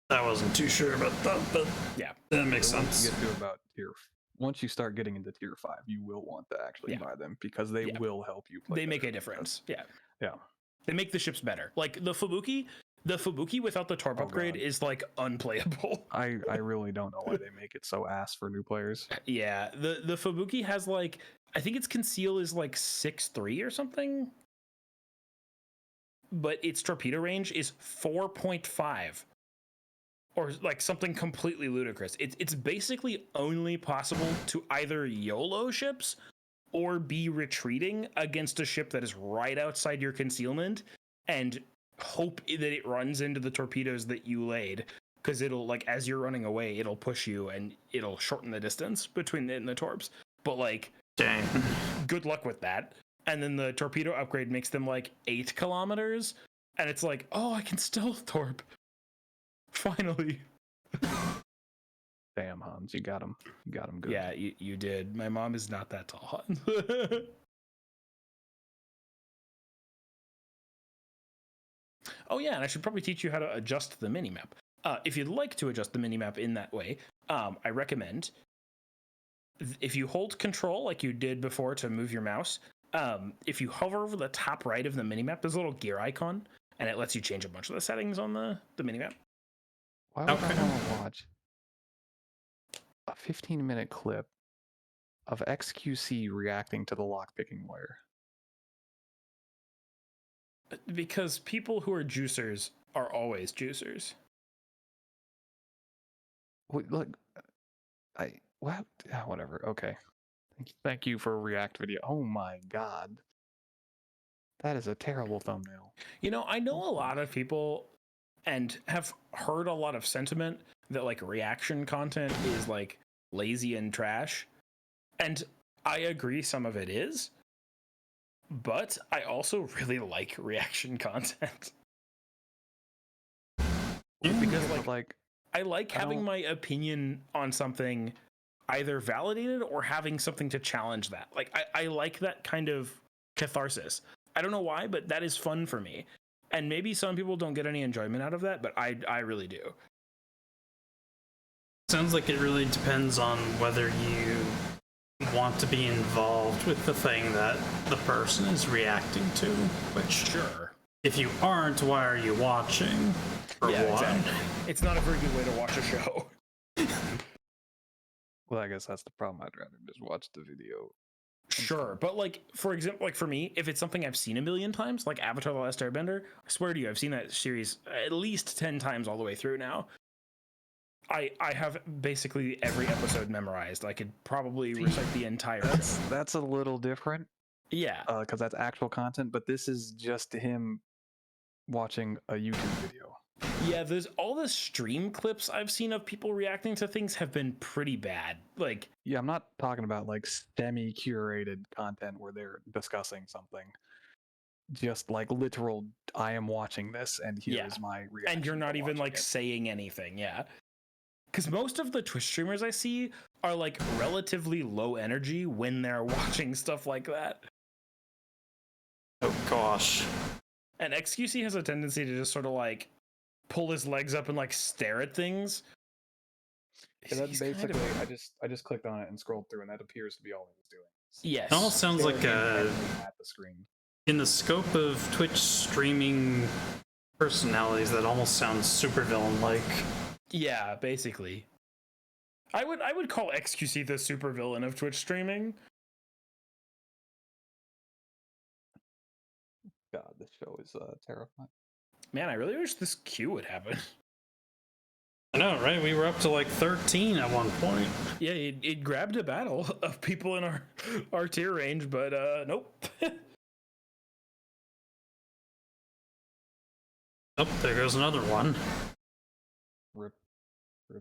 A: I wasn't too sure about that, but
B: yeah,
A: that makes
C: Once
A: sense.
C: you get to about once you start getting into tier 5, you will want to actually buy them, because they will help you play.
B: They make a difference. Yeah.
C: Yeah.
B: They make the ships better. Like the Fubuki without the Torp upgrade is like unplayable.
C: I really don't know why they make it so ass for new players.
B: Yeah, the Fubuki has like, I think its conceal is like 6.3 or something, but its torpedo range is 4.5. Or like something completely ludicrous. It's basically only possible to either YOLO ships or be retreating against a ship that is right outside your concealment and hope that it runs into the torpedoes that you laid, because it'll, like, as you're running away, it'll push you and it'll shorten the distance between it and the torps. But like,
A: dang,
B: good luck with that. And then the torpedo upgrade makes them like 8 kilometers, and it's like, oh, I can stealth torp. Finally.
C: Damn, Hans, you got him. You got him good.
B: Yeah, you did. My mom is not that tall. Oh yeah, and I should probably teach you how to adjust the minimap. If you'd like to adjust the minimap in that way, I recommend if you hold Control like you did before to move your mouse, if you hover over the top right of the minimap, there's a little gear icon, and it lets you change a bunch of the settings on the minimap.
C: Why would I want to watch a 15-minute clip of XQC reacting to the lockpicking wire?
B: Because people who are juicers are always juicers.
C: Wait, look, whatever. Okay, thank you for a react video. Oh my god, that is a terrible thumbnail.
B: You know, I know a lot of people and have heard a lot of sentiment that like reaction content is like lazy and trash. And I agree some of it is, but I also really like reaction content. Because like I like having
C: don't-
B: my opinion on something either validated or having something to challenge that. Like I like that kind of catharsis. I don't know why, but that is fun for me. And maybe some people don't get any enjoyment out of that, but I really do.
A: Sounds like it really depends on whether you want to be involved with the thing that the person is reacting to, which
B: Sure.
A: if you aren't, why are you watching? For
B: Yeah,
A: one.
B: exactly. It's not a very good way to watch a show.
C: Well, I guess that's the problem. I'd rather just watch the video.
B: Sure, but like for example, like for me, if it's something I've seen a million times, like Avatar: The Last Airbender, I swear to you, I've seen that series at least 10 times all the way through now. I have basically every episode memorized. I could probably recite the entire show.
C: That's a little different
B: Yeah,
C: because that's actual content, but this is just him watching a YouTube video.
B: yeah. There's all the stream clips I've seen of people reacting to things have been pretty bad. Like,
C: Yeah, I'm not talking about like semi-curated content where they're discussing something. Just like literal, I am watching this, and here is
B: Yeah.
C: my reaction.
B: and you're not
C: to
B: even
C: watching
B: like
C: it.
B: saying anything. Yeah. Because most of the Twitch streamers I see are like relatively low energy when they're watching stuff like that.
A: Oh gosh.
B: And XQC has a tendency to just sort of like pull his legs up and like stare at things.
C: Yeah, that's
B: He's kind of-
C: basically. I just clicked on it and scrolled through, and that appears to be all he was doing.
B: Yes.
A: It almost sounds like
C: Staring at the screen.
A: in the scope of Twitch streaming personalities, that almost sounds super villain-like.
B: Yeah, basically. I would call XQC the supervillain of Twitch streaming.
C: God, this show is terrifying.
B: Man, I really wish this queue would happen.
A: I know, right? We were up to like 13 at one point.
B: Yeah, it grabbed a battle of people in our tier range, but nope.
A: Oh, there goes another one.
C: Rip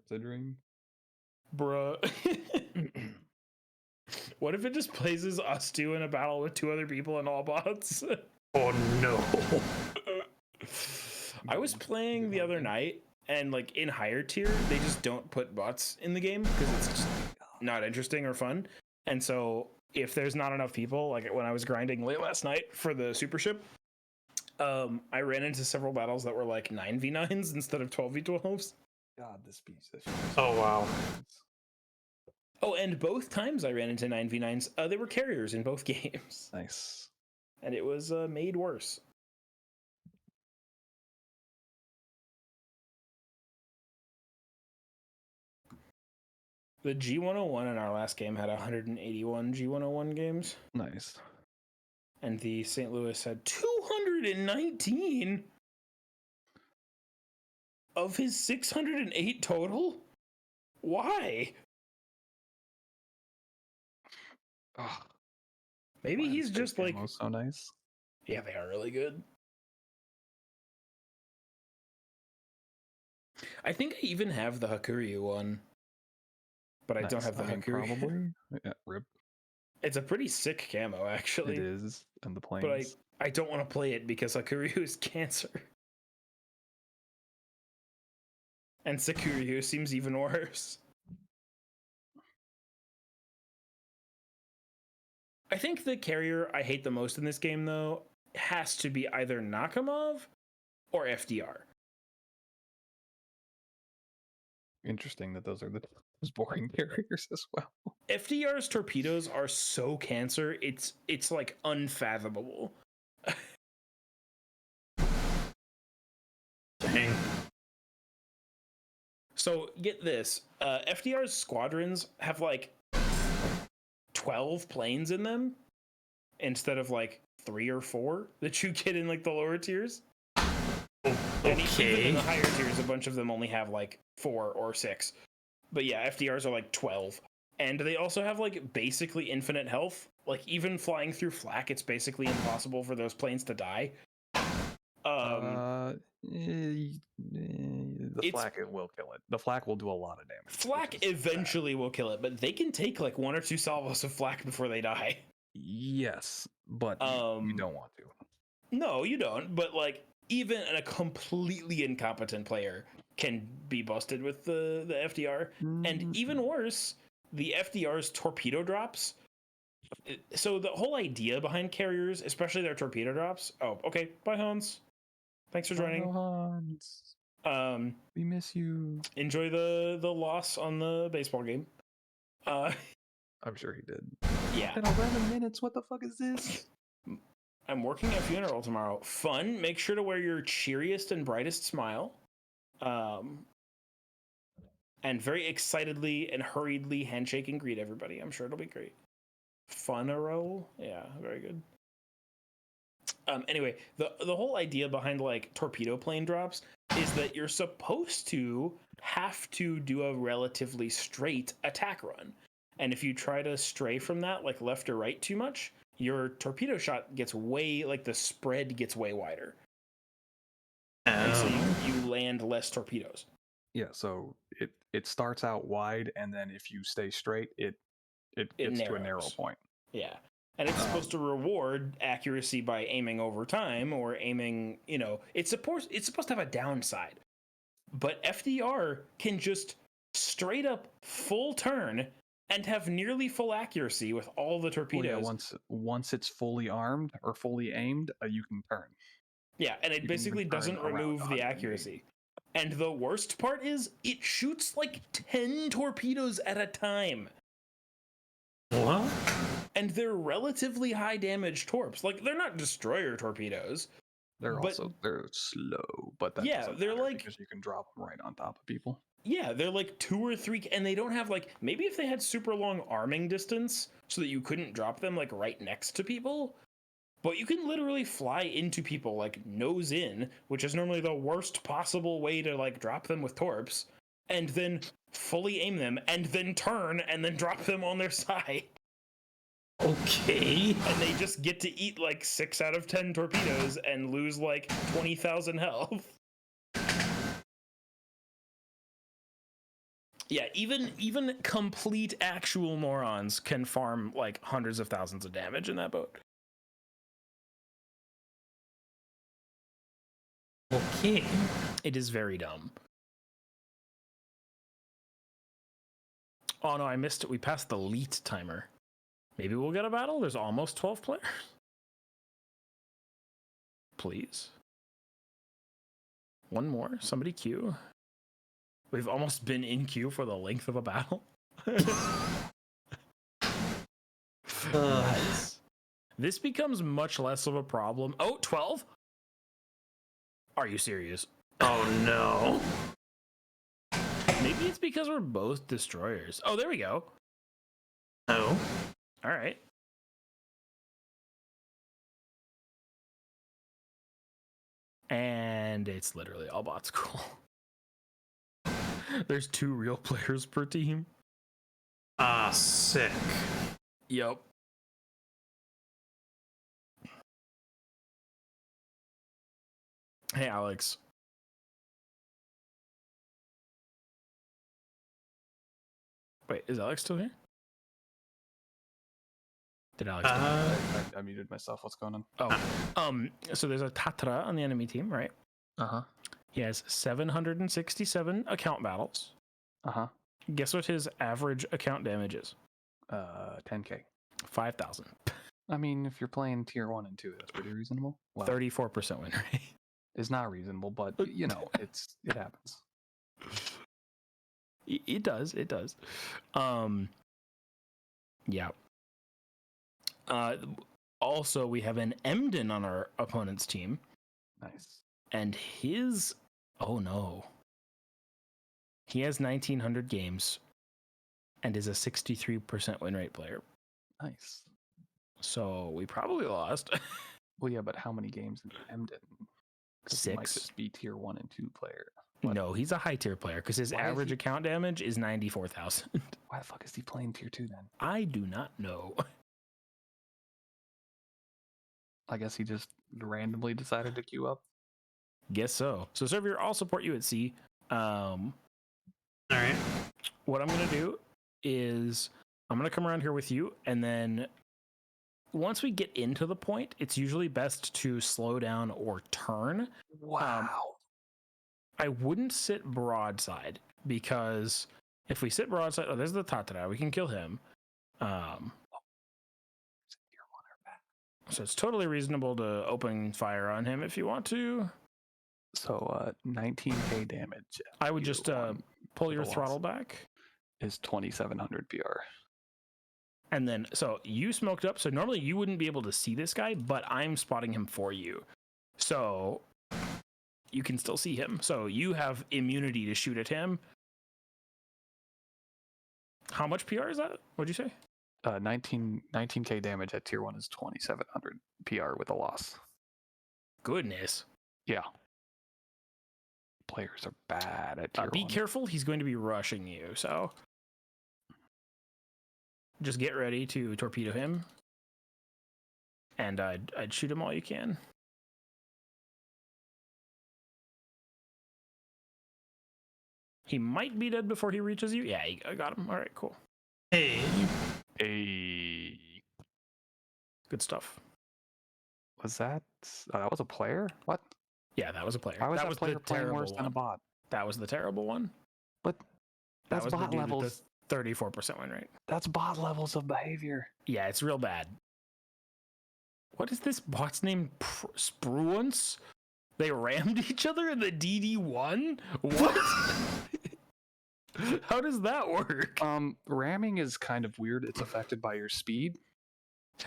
C: the dream.
B: Bruh. What if it just places us two in a battle with two other people and all bots?
A: Oh no.
B: I was playing the other night, and like in higher tier, they just don't put bots in the game because it's just not interesting or fun. And so if there's not enough people, like when I was grinding late last night for the super ship, I ran into several battles that were like 9v9s instead of 12v12s.
C: God, this piece of
A: Oh wow.
B: Oh, and both times I ran into 9v9s, they were carriers in both games.
C: Nice.
B: And it was made worse. The G101 in our last game had 181 G101 games,
C: Nice.
B: and the St. Louis had 219 of his 608 total. Why?
C: Oh,
B: Maybe he's just like,
C: so nice.
B: yeah, they are really good. I think I even have the Hakuryu one, but I don't
C: Nice.
B: have the
C: I mean,
B: Hakuryu.
C: probably. Yeah, rip.
B: It's a pretty sick camo, actually.
C: It is, and the planes.
B: But I don't want to play it because Hakuryu is cancer. And Sakuryu seems even worse. I think the carrier I hate the most in this game, though, has to be either Nakamov or FDR.
C: Interesting that those are the most boring carriers as well.
B: FDR's torpedoes are so cancer, it's like unfathomable.
A: Dang.
B: So get this, FDR's squadrons have like 12 planes in them instead of like 3 or 4 that you get in like the lower tiers. And even
A: Okay.
B: in the higher tiers, a bunch of them only have like 4 or 6. But yeah, FDRs are like 12. And they also have like basically infinite health. Like even flying through flak, it's basically impossible for those planes to die.
C: The flak it will kill it. The flak will do a lot of damage.
B: Flak
C: which is
B: eventually will kill it, but they can take like 1 or 2 salvos of flak before they die.
C: bad. Yes, but you don't want to.
B: No, you don't. But like even a completely incompetent player can be busted with the FDR. And even worse, the FDR's torpedo drops. So the whole idea behind carriers, especially their torpedo drops. Oh, okay. Bye, Hans. Thanks for joining.
C: Hans. We miss you.
B: Enjoy the loss on the baseball game.
C: I'm sure he did.
B: Yeah.
C: In 11 minutes. What the fuck is this?
B: I'm working a funeral tomorrow. Fun. Make sure to wear your cheeriest and brightest smile. And very excitedly and hurriedly handshake and greet everybody. I'm sure it'll be great. Funeral? Yeah, very good. Anyway, the whole idea behind like torpedo plane drops is that you're supposed to have to do a relatively straight attack run. And if you try to stray from that, like left or right too much, your torpedo shot gets the spread gets way wider. And so you land less torpedoes.
C: Yeah, so it starts out wide, and then if you stay straight, it gets to a narrow point.
B: Yeah. And it's supposed to reward accuracy by aiming over time or aiming, it's supposed to have a downside. But FDR can just straight up full turn and have nearly full accuracy with all the torpedoes.
C: Well, yeah, once it's fully armed or fully aimed, you can turn.
B: Yeah, and it basically doesn't remove the accuracy. And the worst part is it shoots like 10 torpedoes at a time.
A: What?
B: And they're relatively high damage torps. Like, they're not destroyer torpedoes.
C: They're slow, but that
B: yeah, they're like,
C: because you can drop them right on top of people.
B: Yeah, they're like 2 or 3, and they don't have maybe if they had super long arming distance so that you couldn't drop them like right next to people. But you can literally fly into people like nose in, which is normally the worst possible way to like drop them with torps, and then fully aim them and then turn and then drop them on their side.
A: Okay.
B: And they just get to eat like 6 out of 10 torpedoes and lose like 20,000 health. Yeah, even complete actual morons can farm like hundreds of thousands of damage in that boat.
A: Okay.
B: It is very dumb. Oh no, I missed it. We passed the elite timer. Maybe we'll get a battle. There's almost 12 players. Please. One more. Somebody queue. We've almost been in queue for the length of a battle. Nice. This becomes much less of a problem. Oh, 12? Are you serious?
A: Oh no.
B: Maybe it's because we're both destroyers. Oh, there we go.
A: Oh.
B: All right. And it's literally all bot school. There's 2 real players per team.
A: Ah, sick.
B: Yep. Hey, Alex. Wait, is Alex still here? Did Alex?
C: I muted myself. What's going on?
B: Oh, so there's a Tatra on the enemy team, right?
C: Uh-huh.
B: He has 767 account battles.
C: Uh-huh.
B: Guess what his average account damage is?
C: 10k.
B: 5,000.
C: I mean, if you're playing tier 1 and 2, that's pretty reasonable. Well,
B: 34% win rate.
C: Is not reasonable, but it happens.
B: It does. Yeah. Also, we have an Emden on our opponent's team.
C: Nice.
B: And his... Oh, no. He has 1,900 games and is a 63% win rate player.
C: Nice.
B: So we probably lost.
C: Well, yeah, but how many games in Emden?
B: 6.
C: He might just be tier 1 and 2 player.
B: No, he's a high tier player because his average account damage is 94,000.
C: Why the fuck is he playing tier 2 then?
B: I do not know.
C: I guess he just randomly decided to queue up.
B: Guess so. So, Servier, I'll support you at sea.
A: All right.
B: What I'm going to do is I'm going to come around here with you, and then once we get into the point, it's usually best to slow down or turn.
C: Wow.
B: I wouldn't sit broadside, because if we sit broadside, oh, there's the Tatara. We can kill him. So it's totally reasonable to open fire on him if you want to.
C: So 19k damage.
B: I would just pull your
C: with a
B: throttle
C: loss.
B: back.
C: Is 2700 PR.
B: And then, so you smoked up. So normally you wouldn't be able to see this guy, but I'm spotting him for you. So you can still see him. So you have immunity to shoot at him. How much PR is that? What'd you say?
C: 19k damage at tier 1 is 2700 PR with a loss.
B: Goodness.
C: Yeah. Players are bad at tier 1.
B: Be careful. He's going to be rushing you. So just get ready to torpedo him. And I'd shoot him all you can. He might be dead before he reaches you. Yeah, I got him. All right, cool.
A: Hey.
C: Hey.
B: Good stuff.
C: Was that that was a player? What?
B: Yeah, that was a player.
C: Why was
B: that
C: that
B: was
C: player
B: the
C: playing
B: terrible
C: worse than a
B: one.
C: bot?
B: That was the terrible one.
C: But
B: That
C: that's
B: was
C: bot
B: the dude with
C: levels.
B: the 34% win rate.
C: That's bot levels of behavior.
B: Yeah, it's real bad. What is this bot's name? Spruance? They rammed each other in the DD1? What? How does that work?
C: Ramming is kind of weird. It's affected by your speed.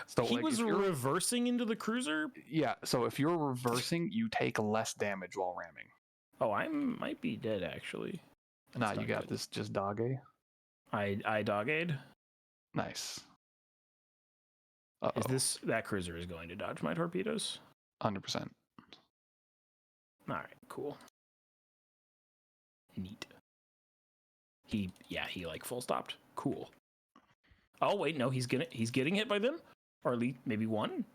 C: So
B: He
C: like,
B: was
C: if you're,
B: reversing into the cruiser?
C: yeah. So if you're reversing, you take less damage while ramming.
B: Oh, I might be dead, actually.
C: Nah,
B: That's
C: you
B: not
C: got
B: good.
C: this. Just doggy.
B: I dog-aid.
C: Nice.
B: Is that cruiser is going to dodge my torpedoes?
C: 100%?
B: All right, cool. Neat. He like full stopped. Cool. Oh wait, no, he's getting hit by them, or at least maybe one,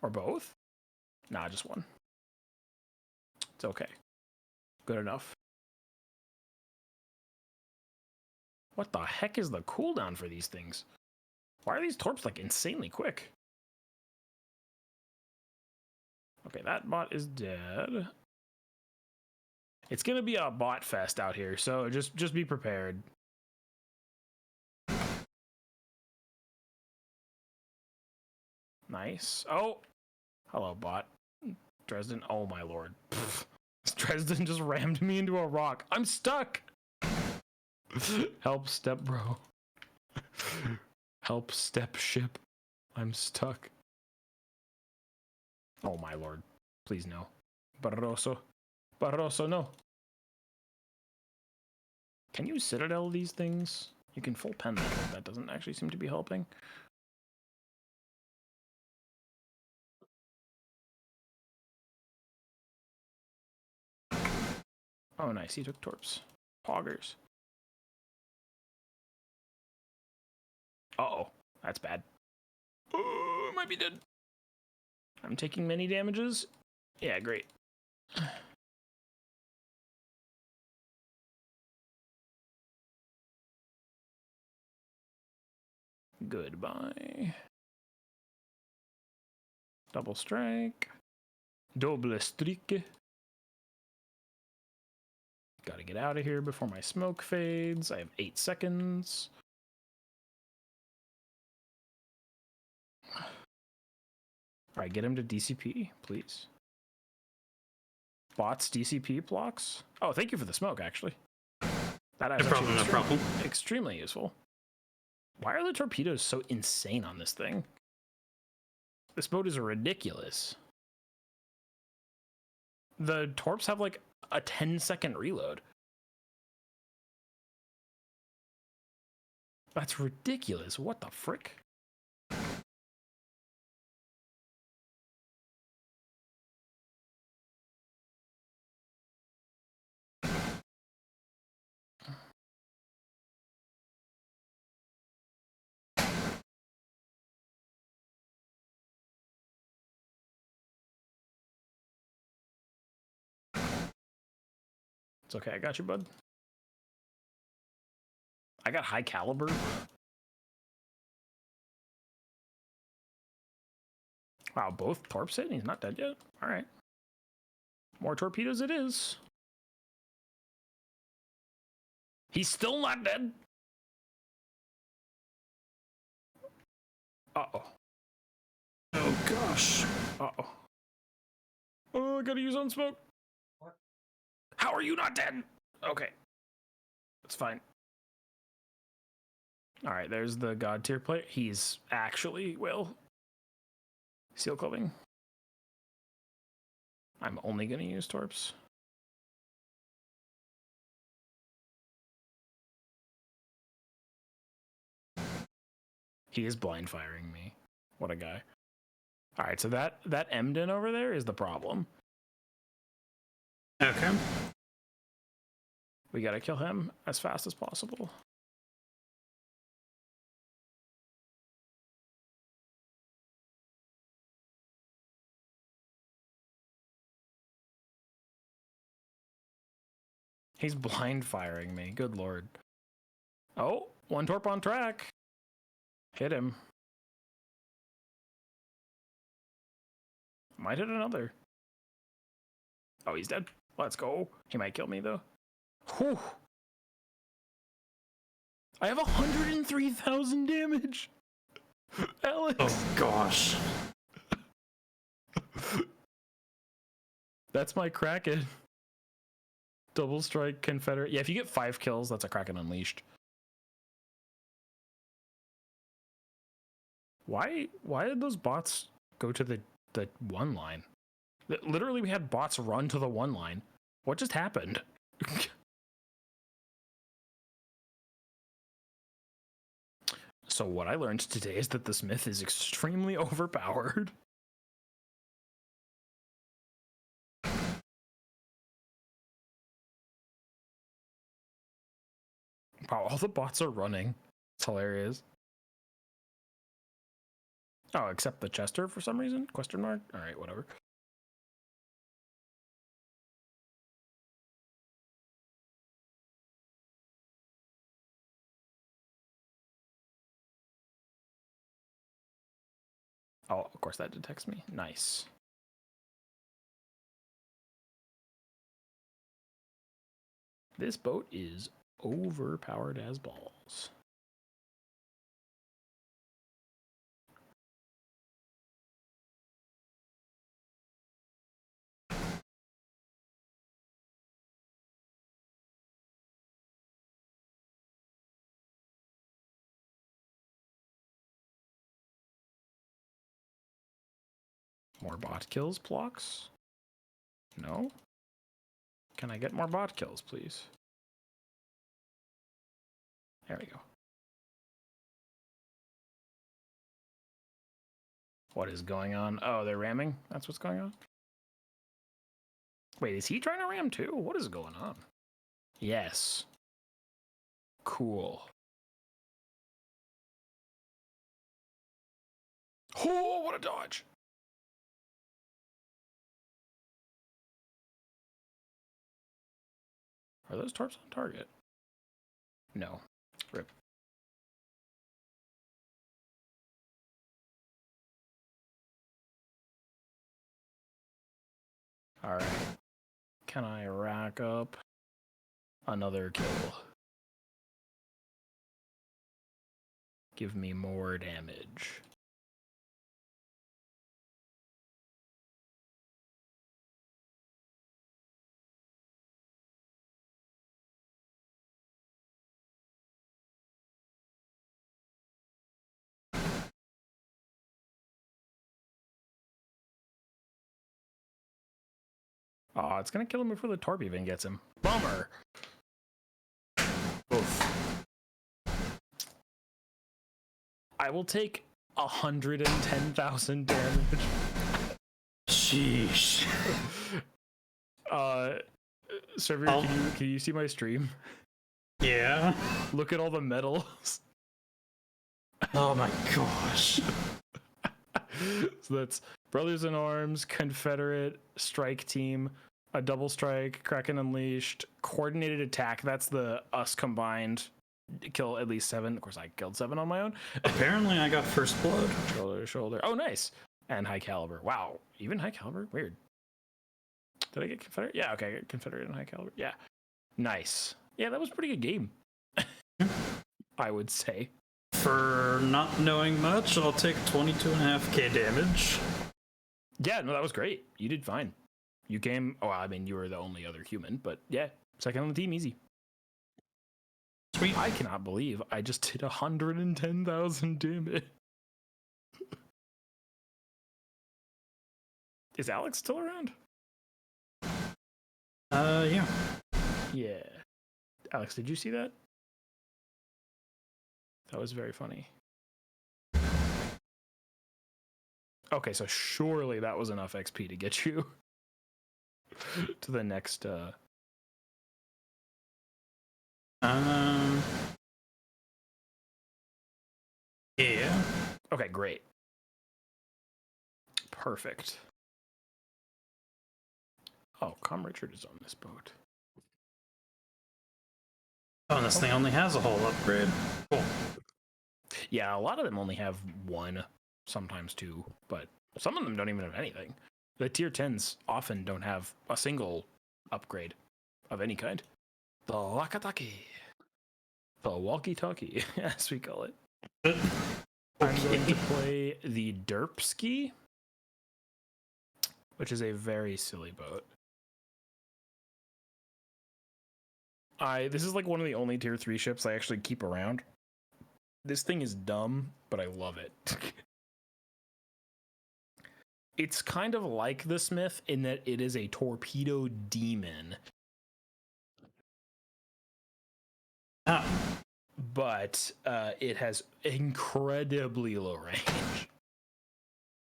B: or both. Nah, just one. It's okay. Good enough. What the heck is the cooldown for these things? Why are these torps like insanely quick? Okay, that bot is dead. It's gonna be a bot fest out here, so just be prepared. Nice. Oh, hello, bot. Dresden. Oh my lord. Pfft. Dresden just rammed me into a rock. I'm stuck. Help, step bro. Help, step ship. I'm stuck. Oh my lord. Please no. Barroso. Barroso, no. Can you citadel these things? You can full pen them, but that doesn't actually seem to be helping. Oh, nice. He took torps. Poggers. Uh-oh. That's bad. Oh, I might be dead. I'm taking many damages. Yeah, great. Goodbye. Double strike. Double strike. Gotta get out of here before my smoke fades. I have 8 seconds. Alright, get him to DCP, please. Bots DCP blocks? Oh, thank you for the smoke, actually. That
A: No problem, no problem.
B: Extremely useful. Why are the torpedoes so insane on this thing? This boat is ridiculous. The torps have like a 10-second reload. That's ridiculous. What the frick? It's okay, I got you, bud. I got high caliber. Wow, both torps hit and he's not dead yet? Alright. More torpedoes it is. He's still not dead. Uh-oh.
A: Oh gosh.
B: Uh-oh. Oh, I gotta use on smoke.
C: What?
B: How are you not dead? Okay. That's fine. Alright, there's the god tier player. He's actually, well, seal clubbing. I'm only gonna use torps. He is blind firing me. What a guy. Alright, so that Emden over there is the problem.
A: Okay.
B: We gotta kill him as fast as possible. He's blind firing me. Good lord. Oh, one torp on track. Hit him. Might hit another. Oh, he's dead. Let's go. He might kill me, though. Whew. I have 103,000 damage. Alex.
A: Oh gosh.
B: That's my Kraken. Double strike Confederate. Yeah, if you get 5 kills, that's a Kraken Unleashed. Why did those bots go to the one line? Literally, we had bots run to the one line. What just happened? So what I learned today is that the Smith is extremely overpowered. Wow, all the bots are running. It's hilarious. Oh, except the Chester for some reason? Question mark? All right, whatever. Oh, of course that detects me. Nice. This boat is overpowered as balls. More bot kills, Plox? No? Can I get more bot kills, please? There we go. What is going on? Oh, they're ramming? That's what's going on? Wait, is he trying to ram too? What is going on? Yes. Cool. Oh, what a dodge! Are those torps on target? No. Rip. All right. Can I rack up another kill? Give me more damage. Oh, it's gonna kill him before the torp even gets him. Bummer. Oof. I will take 110,000 damage.
A: Sheesh.
B: Server, can you see my stream?
A: Yeah.
B: Look at all the medals.
A: Oh my gosh.
B: So that's Brothers in Arms, Confederate, Strike Team, a Double Strike, Kraken Unleashed, Coordinated Attack. That's the us combined. Kill at least 7. Of course, I killed 7 on my own.
A: Apparently, I got first blood.
B: Shoulder, shoulder. Oh, nice. and high caliber. Wow, even high caliber? Weird. Did I get Confederate? Yeah, okay, I got Confederate and high caliber. Yeah, nice. Yeah, that was a pretty good game. I would say.
A: For not knowing much, I'll take 22.5k damage.
B: Yeah, no, that was great. You did fine. You came. Oh, I mean, you were the only other human, but yeah, second on the team, easy.
A: Sweet.
B: I cannot believe I just did 110,000 damage. Is Alex still around?
A: Yeah.
B: Yeah. Alex, did you see that? That was very funny. Okay, so surely that was enough XP to get you to the next
A: Yeah.
B: Okay, great. Perfect. Oh, Com Richard is on this boat.
A: Oh, and this thing only has a whole upgrade. Cool.
B: Yeah, a lot of them only have one, sometimes two, but some of them don't even have anything. The tier 10s often don't have a single upgrade of any kind. The Wakataki. The walkie-talkie, as we call it. I'm going to play the Derpski, which is a very silly boat. This is like one of the only tier 3 ships I actually keep around. This thing is dumb, but I love it. It's kind of like the Smith in that it is a torpedo demon. But it has incredibly low range.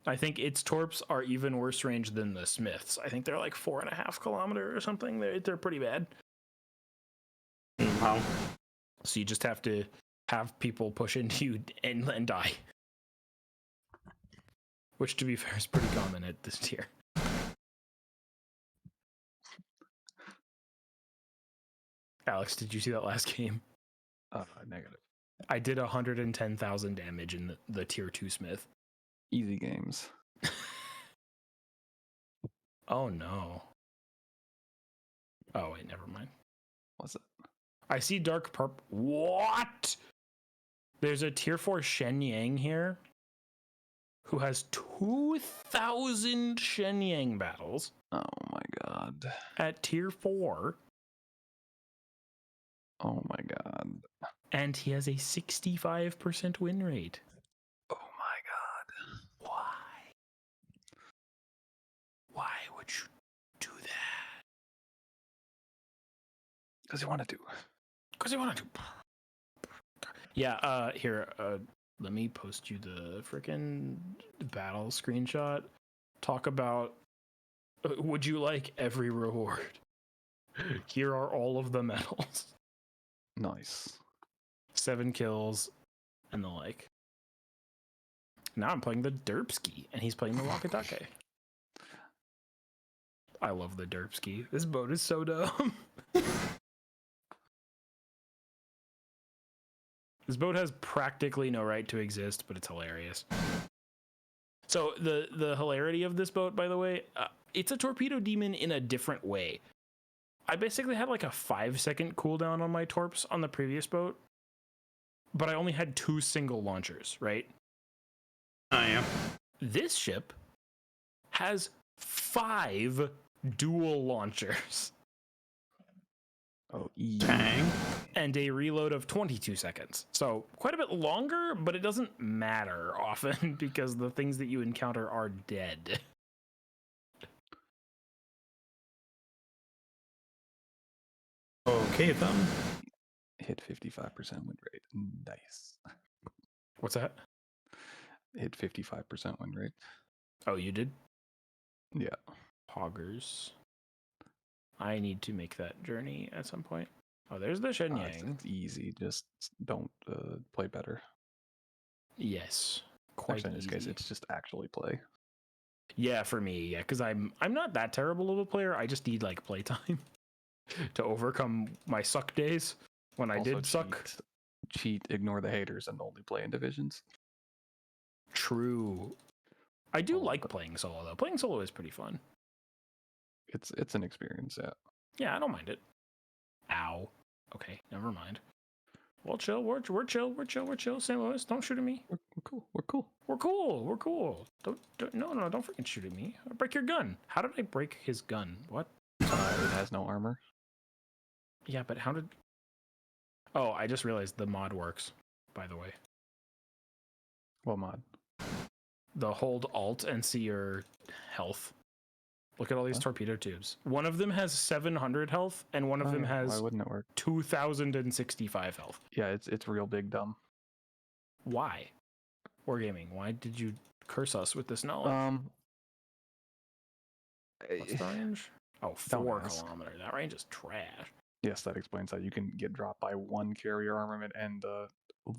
B: I think its torps are even worse range than the Smiths. I think they're like 4.5 kilometers or something. They're pretty bad.
A: Wow.
B: So you just have to have people push into you and die. Which, to be fair, is pretty common at this tier. Alex, did you see that last game?
C: Negative.
B: I did 110,000 damage in the tier 2 Smith.
C: Easy games.
B: Oh, no. Oh, wait, never mind.
C: What's it?
B: I see dark purple. What? There's a tier 4 Shenyang here who has 2,000 Shenyang battles.
C: Oh my god.
B: At tier 4.
C: Oh my god.
B: And he has a 65% win rate.
C: Oh my god.
B: Why? Why would you do that?
C: Because you wanted to.
B: Because he wanted to. Yeah, here, let me post you the freaking battle screenshot. Talk about, would you like every reward? Here are all of the medals.
C: Nice.
B: 7 kills and the like. Now I'm playing the Derpski, and he's playing the Wakatake. I love the Derpski. This boat is so dumb. This boat has practically no right to exist, but it's hilarious. So the hilarity of this boat, by the way, it's a torpedo demon in a different way. I basically had like a 5-second cooldown on my torps on the previous boat, but I only had 2 single launchers, right?
A: Oh, yeah.
B: This ship has 5 dual launchers.
C: Oh,
A: Dang.
B: And a reload of 22 seconds. So quite a bit longer, but it doesn't matter often because the things that you encounter are dead.
A: Okay, then.
C: Hit 55% win rate. Nice.
B: What's that?
C: Hit 55% win rate.
B: Oh, you did?
C: Yeah.
B: Poggers. I need to make that journey at some point. Oh, there's the Shenyang.
C: It's easy. Just don't play better.
B: Yes. Quite
C: Actually, in this
B: easy.
C: case, it's just actually play.
B: Yeah, for me, yeah, because I'm not that terrible of a player. I just need like playtime to overcome my suck days when I
C: Also
B: did suck.
C: Cheat, ignore the haters, and only play in divisions.
B: True. I do like playing solo though. Playing solo is pretty fun.
C: It's an experience, yeah.
B: Yeah, I don't mind it. Ow. Okay, never mind. We're chill. We're chill. St. Louis, don't shoot at me.
C: We're cool. We're cool.
B: We're cool. Don't no, don't freaking shoot at me. I'll break your gun. How did I break his gun? What?
C: It has no armor.
B: Yeah, but how did... Oh, I just realized the mod works, by the way.
C: What mod?
B: The hold alt and see your health. Look at all these torpedo tubes. One of them has 700 health, and one of them has
C: Why wouldn't it work?
B: 2,065 health.
C: Yeah, it's real big dumb.
B: Why? Wargaming, why did you curse us with this knowledge? What's the range? Oh, 4 kilometer. That range is trash.
C: Yes, that explains how you can get dropped by 1 carrier armament and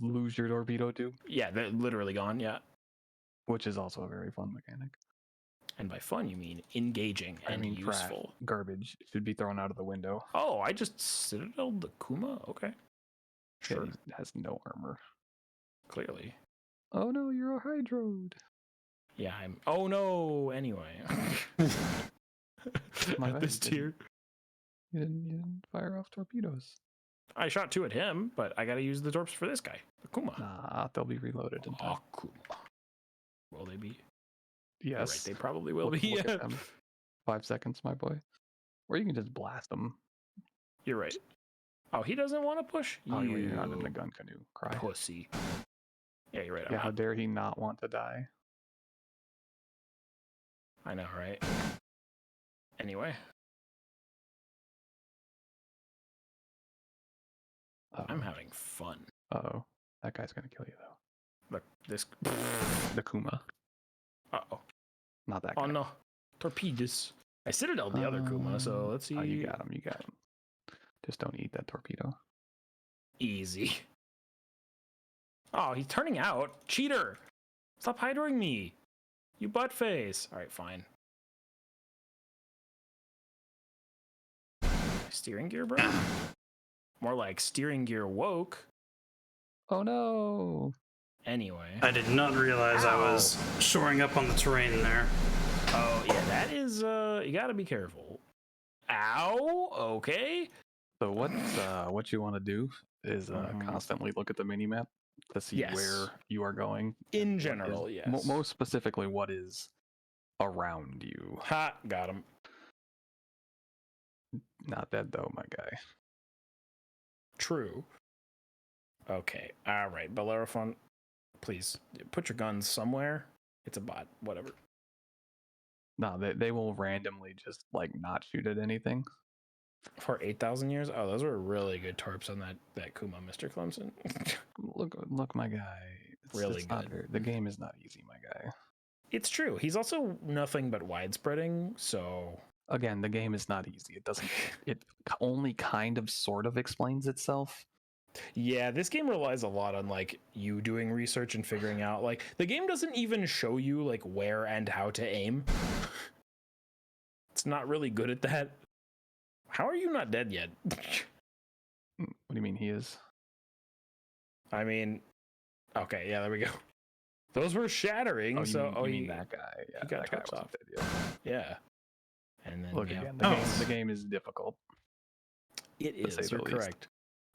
C: lose your torpedo tube.
B: Yeah, they're literally gone, yeah.
C: Which is also a very fun mechanic.
B: And by fun, you mean engaging and useful.
C: Trash, garbage should be thrown out of the window.
B: Oh, I just citadeled the Kuma? Okay. Sure.
C: It has no armor.
B: Clearly.
C: Oh no, you're a hydroid.
B: Yeah, I'm... Oh no! Anyway.
C: My
B: This tier.
C: You didn't fire off torpedoes.
B: I shot 2 at him, but I gotta use the torps for this guy. The Kuma.
C: Nah, they'll be reloaded in time.
B: Oh, Kuma. Will they be?
C: Yes.
B: Right, they probably will
C: Look
B: be.
C: at them. 5 seconds, my boy. Or you can just blast them.
B: You're right. Oh, he doesn't want to push?
C: Oh, you're not in the gun canoe. Cry.
B: Pussy. Yeah, you're right.
C: Yeah, how dare he not want to die?
B: I know, right? Anyway. I'm having fun.
C: Uh-oh. That guy's gonna kill you, though.
B: Look, this...
C: The Kuma.
B: Uh-oh.
C: Not that guy.
B: Oh, no. Torpedoes. I citadeled the other Kuma, so let's see.
C: Oh, you got him. Just don't eat that torpedo.
B: Easy. Oh, he's turning out. Cheater! Stop hydroing me. You butt face. Alright, fine. Steering gear, bro? More like steering gear woke.
C: Oh no!
B: Anyway.
A: I did not realize I was shoring up on the terrain there.
B: Oh, yeah, that is, you gotta be careful. Ow! Okay.
C: So what you want to do is constantly look at the minimap to see where you are going.
B: In general, yes.
C: Most specifically, what is around you.
B: Ha! Got him.
C: Not dead though, my guy.
B: True. Okay. All right. Bellerophon, please put your guns somewhere. It's a bot. Whatever.
C: No, they will randomly just like not shoot at anything.
B: For 8,000 years? Oh, those were really good torps on that Kuma, Mr. Clemson.
C: look, my guy.
B: It's good.
C: The game is not easy, my guy.
B: It's true. He's also nothing but widespreading, so...
C: Again, the game is not easy. It doesn't... It only kind of sort of explains itself.
B: Yeah, this game relies a lot on, like, you doing research and figuring out, like, the game doesn't even show you, like, where and how to aim. It's not really good at that. How are you not dead yet?
C: What do you mean he is?
B: I mean... Okay, yeah, there we go. Those were shattering,
C: you mean that guy. Yeah,
B: he got
C: that guy
B: torps off.
C: dead,
B: yeah. And then
C: look
B: yeah.
C: again. The game is difficult.
B: It is. You're correct.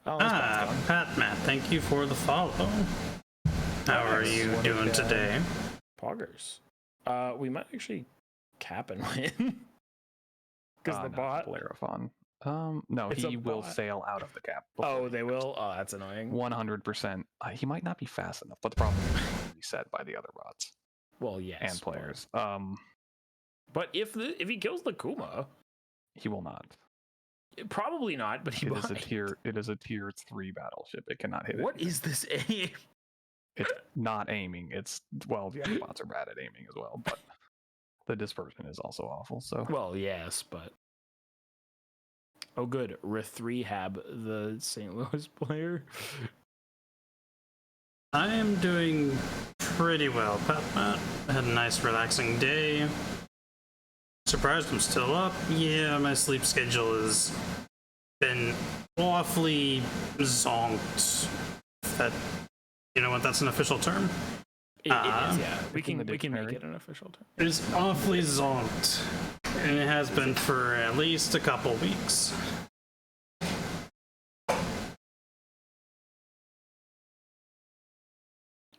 A: Oh, Pat Matt, thank you for the follow. How are you doing today?
B: Poggers. We might actually cap and win. Because the bot.
C: Bellerophon. No, he will sail out of the cap.
B: Oh, they will? Oh, that's annoying.
C: 100%. He might not be fast enough, but the problem is reset by the other bots.
B: Well, yes.
C: And players.
B: But if he kills the Kuma,
C: he will not.
B: Probably not, but he might.
C: It is a tier 3 battleship. It cannot hit it.
B: What is this aim?
C: It's not aiming. The bots are bad at aiming as well, but the dispersion is also awful. So
B: well, yes, but oh, good. Rehab, the St. Louis player.
A: I am doing pretty well, Pat Matt. I had a nice, relaxing day. Surprised I'm still up. Yeah, my sleep schedule has been awfully zonked. You know what? That's an official term.
B: It is, yeah. We
C: it's in
B: can
C: the
B: make
C: dictionary.
B: it an official term.
A: It is awfully zonked, and it has been for at least a couple weeks.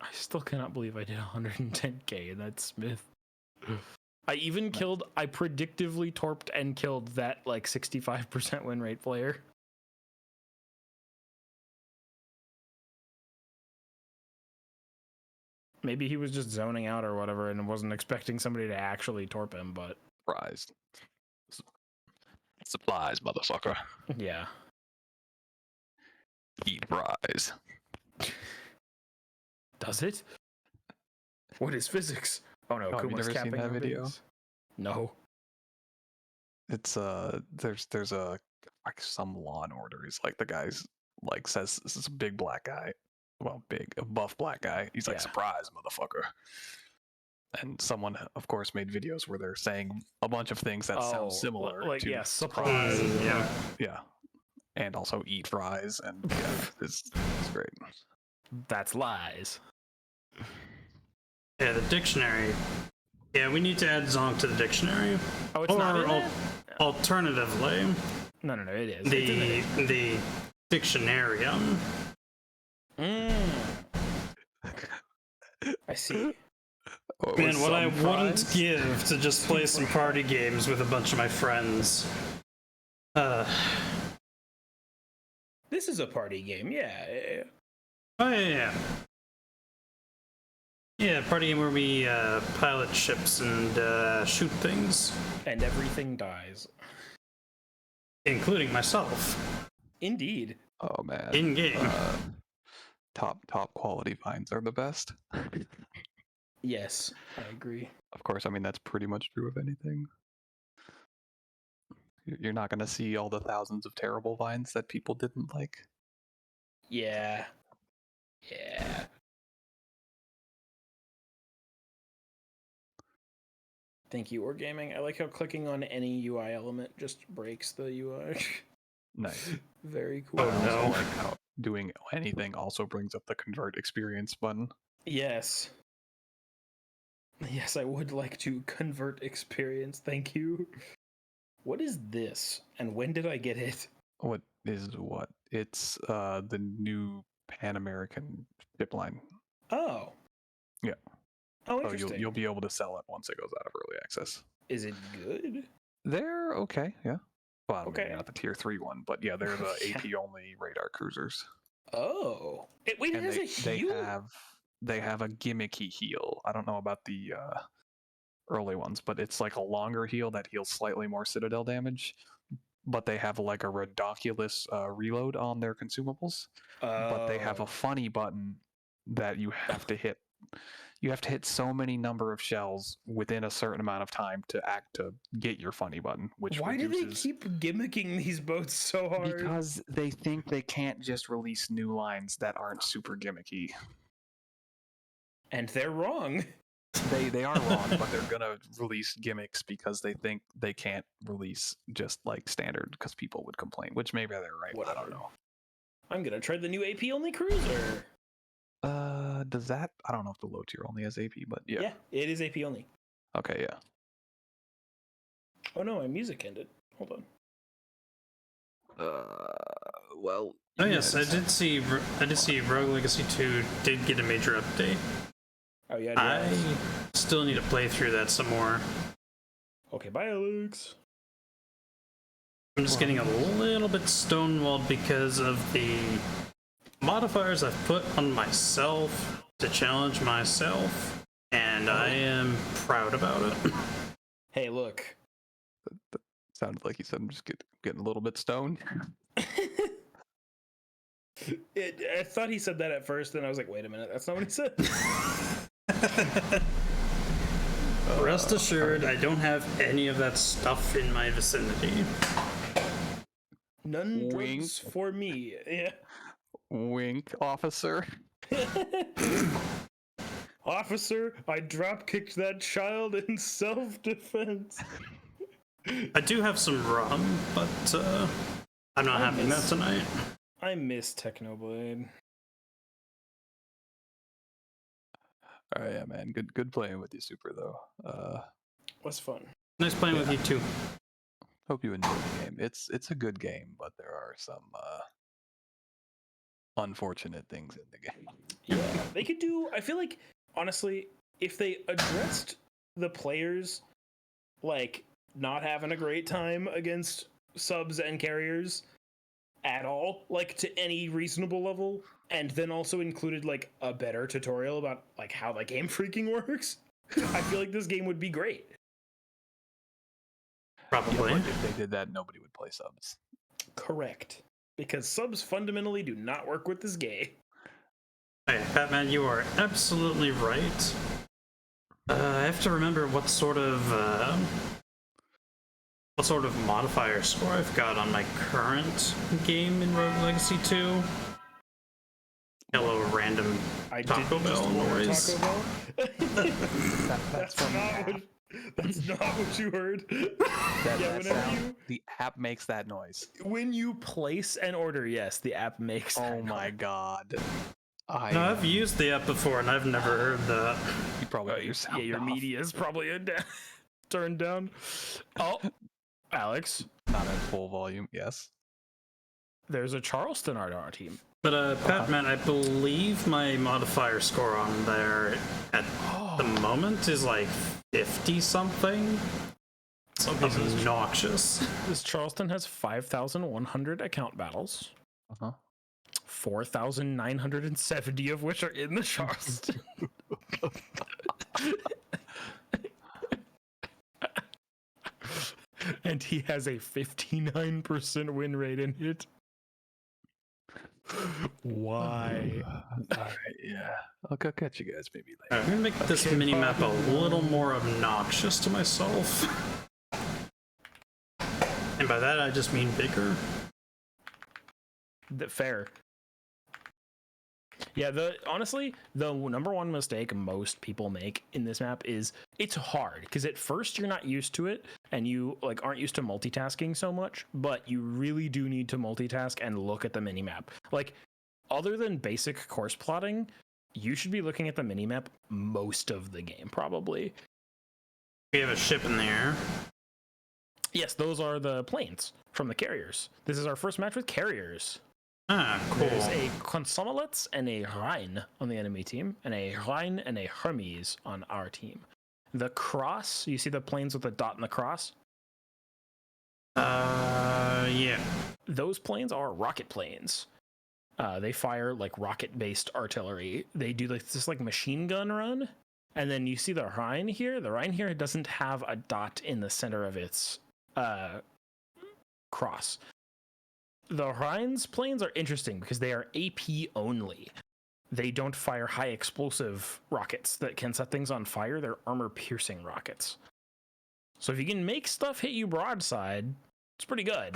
B: I still cannot believe I did 110k in that Smith. I even killed, I predictively torped and killed that like 65% win rate player. Maybe he was just zoning out or whatever and wasn't expecting somebody to actually torp him, but
C: Surprise. Supplies, motherfucker.
B: yeah.
C: Eat fries.
B: Does it? What is physics? Oh no,
C: Oh, have you
B: Kuma's
C: never seen
B: capping
C: that
B: our
C: video?
B: videos. No.
C: It's there's a like some Law and Order. He's like the guy's like says this is a big black guy. Well, big a buff black guy. He's like
B: Yeah.
C: surprise, motherfucker. And someone, of course, made videos where they're saying a bunch of things that sound similar
B: like
C: to
B: yeah, surprise.
A: Yeah.
C: yeah, and also eat fries, and yeah, it's great.
B: That's lies.
A: Yeah, the dictionary. Yeah, we need to add zonk to the dictionary.
B: Oh, it's not in it?
A: Alternatively,
B: No, it is. It's in
A: the dictionarium.
B: it. I see.
A: Man, what I wouldn't give to just play some party games with a bunch of my friends.
B: This is a party game, yeah.
A: Oh yeah. Yeah, party game where we pilot ships and shoot things,
B: And everything dies.
A: including myself,
B: Indeed.
C: Oh man,
A: in game.
C: top quality vines are the best.
B: Yes, I agree.
C: Of course, I mean that's pretty much true of anything. You're not gonna see all the thousands of terrible vines that people didn't like.
B: Yeah. Thank you, Wargaming. I like how clicking on any UI element just breaks the UI.
C: Nice.
B: Very cool.
A: Oh,
C: I also
A: no.
C: like how doing anything also brings up the convert experience button.
B: Yes. Yes, I would like to convert experience. Thank you. What is this? And when did I get it?
C: What is what? It's the new Pan American ship line.
B: Oh.
C: Yeah.
B: Oh,
C: So
B: interesting.
C: you'll be able to sell it once it goes out of early access.
B: Is it good?
C: They're okay, yeah. Well,
B: Okay.
C: maybe not the tier 3 one, but yeah, they're the
B: Yeah.
C: AP only radar cruisers.
B: Oh. Wait, it
C: And
B: has a heal?
C: they have a gimmicky heal. I don't know about the early ones, but it's like a longer heal that heals slightly more citadel damage. But they have like a ridiculous reload on their consumables. But they have a funny button that you have to hit. You have to hit so many number of shells within a certain amount of time to get your funny button, which
B: Why do they
C: reduces
B: keep gimmicking these boats so hard?
C: because they think they can't just release new lines that aren't super gimmicky.
B: And they're wrong.
C: They are wrong, but they're gonna release gimmicks because they think they can't release just like standard because people would complain, which maybe they're right. I don't know.
B: I'm gonna try the new AP only cruiser.
C: Does that? I don't know if the low tier only has AP, but yeah.
B: Yeah, it is AP only.
C: Okay, yeah.
B: Oh no, my music ended. Hold on.
C: Well.
A: Oh yes, I did see Rogue Legacy 2 did get a major update.
B: Oh yeah.
A: I still need to play through that some more.
B: Okay, bye, Alex.
A: I'm just getting a little bit stonewalled because of the modifiers I've put on myself to challenge myself, and I am proud about it.
B: Hey, look.
C: Sounded like he said I'm just getting a little bit stoned.
B: I thought he said that at first, then I was like, wait a minute, that's not what he said.
A: Rest assured, I don't have any of that stuff in my vicinity.
B: None
C: Wink.
B: drugs for me. Yeah.
C: Wink, officer.
B: Officer, I drop kicked that child in self-defense.
A: I do have some rum, but I'm not having that tonight.
B: I miss Technoblade.
C: All right, yeah, man. Good playing with you, Super though.
B: Was fun.
A: Nice playing with you too.
C: Hope you enjoy the game. It's a good game, but there are some unfortunate things in the game.
B: Yeah, they could do. I feel like honestly, if they addressed the players like not having a great time against subs and carriers at all, like to any reasonable level, and then also included like a better tutorial about like how the game freaking works, I feel like this game would be great.
A: Probably.
C: Yeah, but if they did that, nobody would play subs.
B: Correct. Because subs fundamentally do not work with this game.
A: Hey, Batman, you are absolutely right. I have to remember what sort of modifier score I've got on my current game in Rogue Legacy 2. Hello, random Taco Bell noise.
B: Taco Bell. That's not what you heard.
C: That sound, the app makes that noise.
B: When you place an order, yes, the app makes.
C: Oh my god.
A: No, I've used the app before and I've never heard that.
C: You probably got your sound
B: your
C: off.
B: media is probably turned down. Oh, Alex,
C: Not at full volume. Yes.
B: there's a Charleston on our team.
A: But Batman, I believe my modifier score on there at the moment is like 50 something. It's obnoxious.
B: This Charleston has 5,100 account battles. 4,970 of which are in the Charleston. And he has a 59% win rate in it. Why?
C: Alright, yeah. I'll catch you guys maybe later.
A: I'm gonna make this mini-map a little more obnoxious to myself. And by that I just mean bigger.
B: Fair. Yeah, honestly, the number one mistake most people make in this map is it's hard because at first you're not used to it and you like aren't used to multitasking so much, but you really do need to multitask and look at the minimap. Like, other than basic course plotting, you should be looking at the minimap most of the game, probably.
A: We have a ship in the air.
B: Yes, those are the planes from the carriers. This is our first match with carriers.
A: Ah, cool.
B: There's a Consomelets and a Rhine on the enemy team, and a Rhine and a Hermes on our team. The cross, you see the planes with the dot and the cross?
A: Yeah.
B: Those planes are rocket planes. They fire like rocket-based artillery. They do like this like machine gun run, and then you see the Rhine here. The Rhine here doesn't have a dot in the center of its cross. The Rhine's planes are interesting because they are AP only. They don't fire high explosive rockets that can set things on fire. They're armor-piercing rockets. So if you can make stuff hit you broadside, it's pretty good.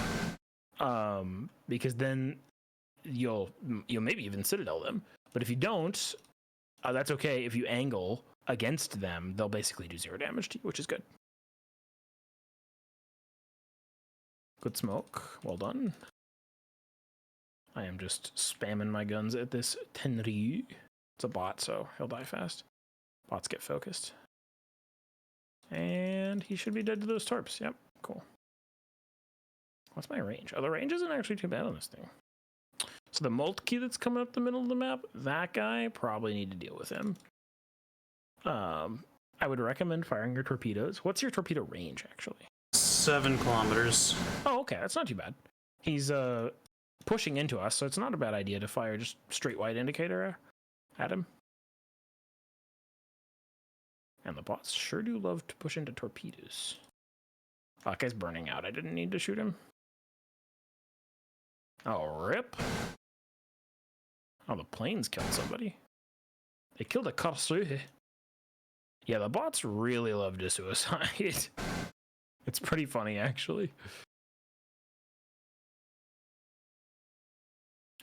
B: Because then you'll maybe even citadel them. But if you don't, that's okay. If you angle against them, they'll basically do 0 damage to you, which is good. Good smoke. Well done. I am just spamming my guns at this Tenri. It's a bot, so he'll die fast. Bots get focused. And he should be dead to those torps. Yep, cool. What's my range? Oh, the range isn't actually too bad on this thing. So the Moltke that's coming up the middle of the map, that guy, probably need to deal with him. I would recommend firing your torpedoes. What's your torpedo range, actually?
A: 7 kilometers.
B: Oh, okay, that's not too bad. He's pushing into us, so it's not a bad idea to fire just straight wide indicator at him. And the bots sure do love to push into torpedoes. Oh, that guy's burning out. I didn't need to shoot him. Oh, rip. Oh, the planes killed somebody. They killed a Corsair. Yeah, the bots really love to suicide. It's pretty funny, actually.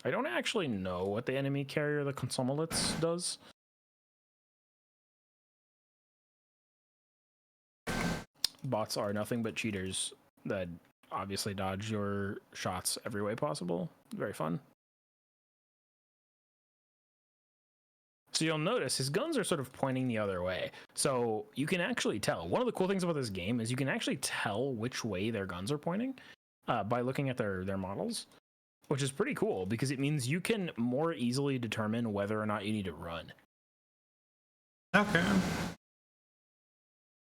B: I don't actually know what the enemy carrier, the Consomelets, does. Bots are nothing but cheaters that obviously dodge your shots every way possible. Very fun. So you'll notice his guns are sort of pointing the other way. So you can actually tell. One of the cool things about this game is you can actually tell which way their guns are pointing by looking at their models, which is pretty cool because it means you can more easily determine whether or not you need to run.
A: Okay.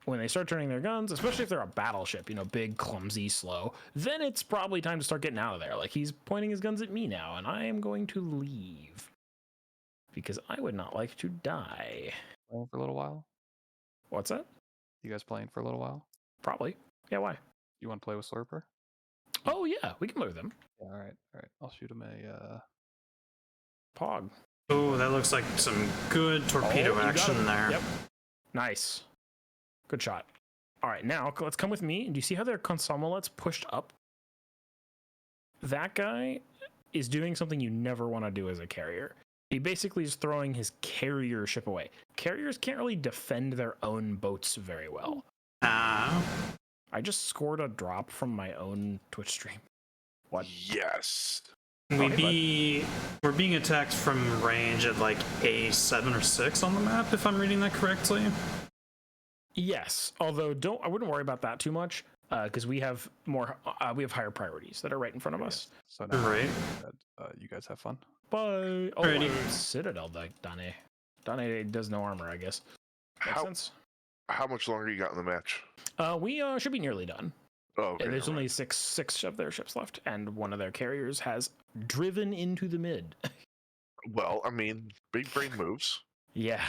B: When they start turning their guns, especially if they're a battleship, you know, big, clumsy, slow, then it's probably time to start getting out of there. Like, he's pointing his guns at me now, and I am going to leave. Because I would not like to die.
C: Playing for a little while?
B: What's that?
C: You guys playing for a little while?
B: Probably. Yeah, why?
C: You want to play with Slurper?
B: Oh, yeah, we can play with them.
C: Yeah, all right. I'll shoot him a
B: Pog.
A: Oh, that looks like some good torpedo action there.
B: Yep. Nice. Good shot. All right, now let's come with me. And do you see how their consommelettes pushed up? That guy is doing something you never want to do as a carrier. He basically is throwing his carrier ship away. Carriers can't really defend their own boats very well. I just scored a drop from my own Twitch stream. What?
D: Yes.
A: We're being attacked from range at like A7 or 6 on the map, if I'm reading that correctly.
B: Yes, although I wouldn't worry about that too much because we have higher priorities that are right in front of us.
C: So now
A: Right.
C: you guys have fun.
B: Bye. Oh,
A: Alrighty.
B: Citadel like Dane. Dane does no armor, I guess. Makes sense.
D: How much longer you got in the match?
B: We should be nearly done.
D: Oh, okay.
B: There's only six of their ships left, and one of their carriers has driven into the mid.
D: Well, I mean, big brain moves.
B: Yeah.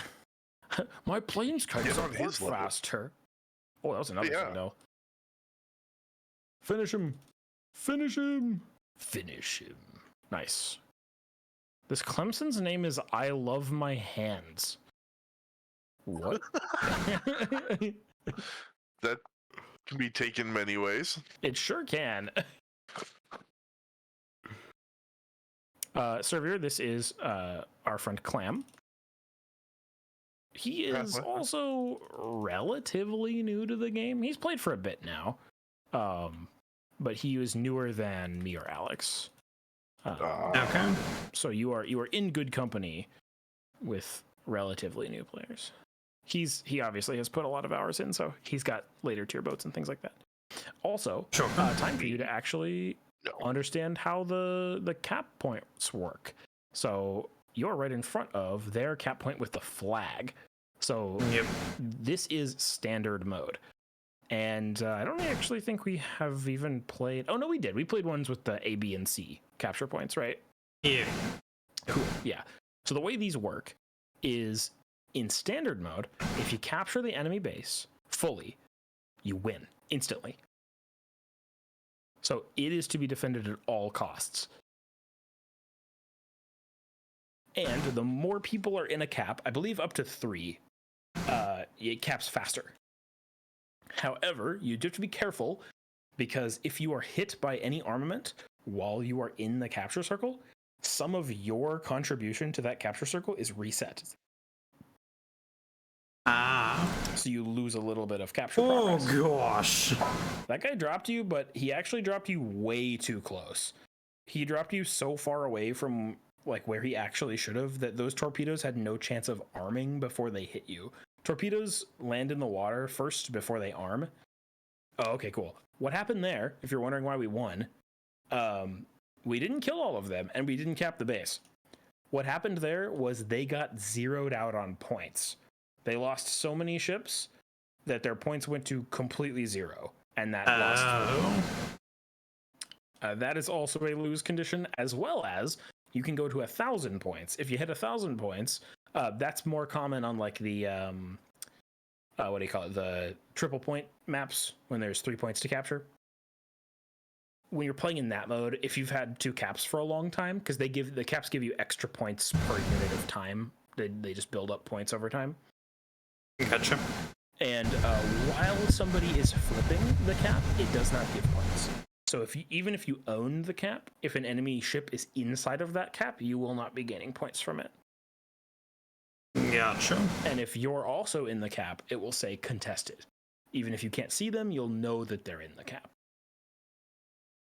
B: My planes can't
D: Get on
B: support
D: his level.
B: faster. Oh, that was another
D: Yeah.
B: thing, though. Finish him. Finish him. Finish him. Nice. This Clemson's name is I Love My Hands. What?
D: That can be taken many ways.
B: It sure can. Surveyor, this is our friend Clam. He is also relatively new to the game. He's played for a bit now, but he was newer than me or Alex.
A: Okay.
B: So you are in good company with relatively new players. He obviously has put a lot of hours in, so he's got later tier boats and things like that. Also,
A: Sure.
B: time for you to actually understand how the cap points work. So you're right in front of their cap point with the flag. So
A: Yep.
B: this is standard mode. And I don't actually think we have even played... Oh, no, we did. We played ones with the A, B, and C capture points, right?
A: Yeah.
B: Cool. Yeah. So the way these work is in standard mode, if you capture the enemy base fully, you win instantly. So it is to be defended at all costs. And the more people are in a cap, I believe up to 3, it caps faster. However, you do have to be careful because if you are hit by any armament while you are in the capture circle, some of your contribution to that capture circle is reset. So you lose a little bit of capture progress.
A: Oh gosh.
B: That guy dropped you, but he actually dropped you way too close. He dropped you so far away from like where he actually should have that those torpedoes had no chance of arming before they hit you. Torpedoes land in the water first before they arm. Oh, okay, cool. What happened there, if you're wondering why we won, we didn't kill all of them and we didn't cap the base. What happened there was they got zeroed out on points. They lost so many ships that their points went to completely zero, and that lost. That is also a lose condition, as well as you can go to 1,000 points. If you hit 1,000 points, that's more common on like the what do you call it? The triple point maps when there's 3 points to capture. When you're playing in that mode, if you've had 2 caps for a long time, because the caps give you extra points per unit of time. They just build up points over time.
A: Gotcha.
B: And while somebody is flipping the cap, it does not give points. So even if you own the cap, if an enemy ship is inside of that cap, you will not be gaining points from it.
A: Gotcha.
B: And if you're also in the cap, it will say contested. Even if you can't see them, you'll know that they're in the cap.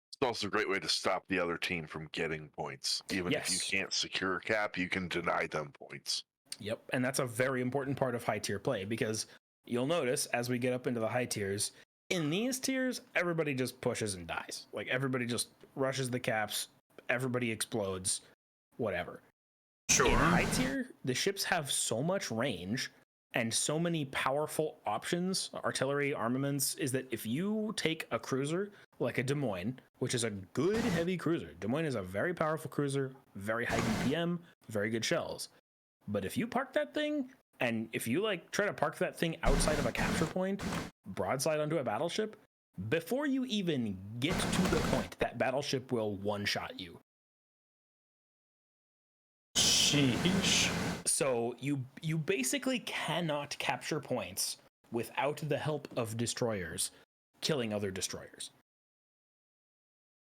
D: It's also a great way to stop the other team from getting points. Even if you can't secure a cap, you can deny them points.
B: Yep, and that's a very important part of high tier play because you'll notice as we get up into the high tiers, in these tiers, everybody just pushes and dies. Like everybody just rushes the caps, everybody explodes, whatever.
A: Sure.
B: In high tier, the ships have so much range and so many powerful options, artillery, armaments, is that if you take a cruiser like a Des Moines, which is a good heavy cruiser, Des Moines is a very powerful cruiser, very high BPM, very good shells. But if you park that thing, and if you like try to park that thing outside of a capture point, broadside onto a battleship, before you even get to the point, that battleship will one-shot you.
A: Sheesh.
B: So you basically cannot capture points without the help of destroyers killing other destroyers.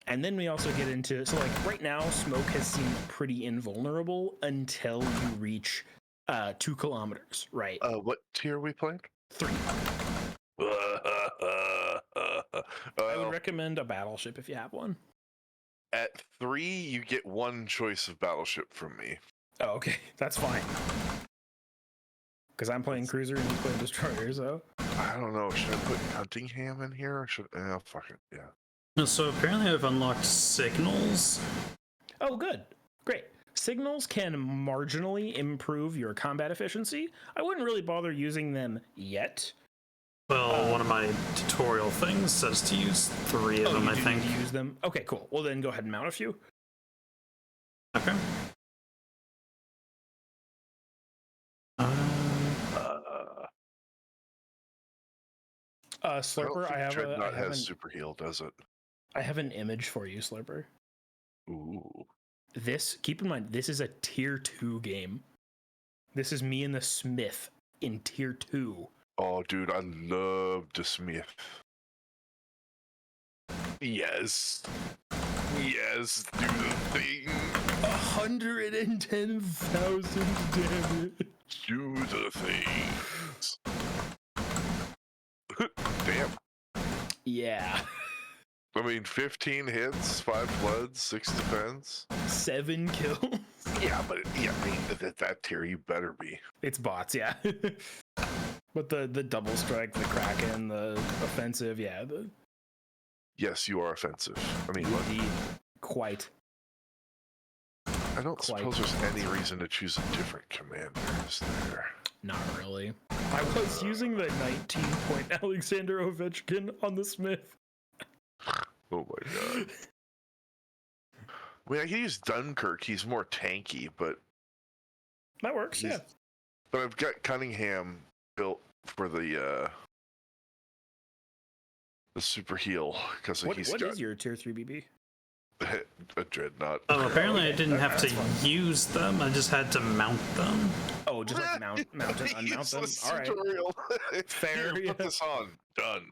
B: And then we also get into, so like right now, smoke has seemed pretty invulnerable until you reach 2 kilometers, right?
D: What tier are we playing?
B: 3. I would recommend a battleship if you have one.
D: At 3, you get one choice of battleship from me.
B: Oh, okay, that's fine. Because I'm playing cruiser and you playing destroyer, so.
D: I don't know. Should I put Huntingham in here? Or should fuck it, yeah.
A: So apparently I've unlocked signals.
B: Oh, good. Great. Signals can marginally improve your combat efficiency. I wouldn't really bother using them yet.
A: Well, one of my tutorial things says to use 3 of them, I think.
B: Need to use them? Okay, cool. Well, then go ahead and mount a few.
A: Okay.
B: Slurper, I have
D: Dreadnought has super heal, does it?
B: I have an image for you, Slurper.
D: Ooh.
B: This, keep in mind, this is a tier 2 game. This is me and the Smith in tier 2.
D: Oh, dude, I love the Smith. Yes. Yes, do the thing.
B: 110,000 damage.
D: Do the things. Damn.
B: Yeah.
D: I mean, 15 hits, 5 bloods, 6 defense.
B: 7 kills.
D: Yeah, but I mean, at that tier, you better be.
B: It's bots, yeah. But the double strike, the Kraken, the offensive, yeah.
D: Yes, you are offensive. I mean, look,
B: Indeed. Quite.
D: I don't suppose there's any reason to choose a different commander, is there?
B: Not really. I was using the 19-point Alexander Ovechkin on the Smith.
D: Oh my god. I mean, I can use Dunkirk. He's more tanky, but
B: That works, yeah.
D: But I've got Cunningham built for the super heal because
B: What is your tier 3 BB?
D: a dreadnought.
A: Oh, apparently I didn't have to
B: That's
A: use them. I just had to mount them.
B: Oh, just like mount and unmount them? All right.
D: Tutorial.
B: Fair,
D: Here,
B: yeah.
D: put this on. Done.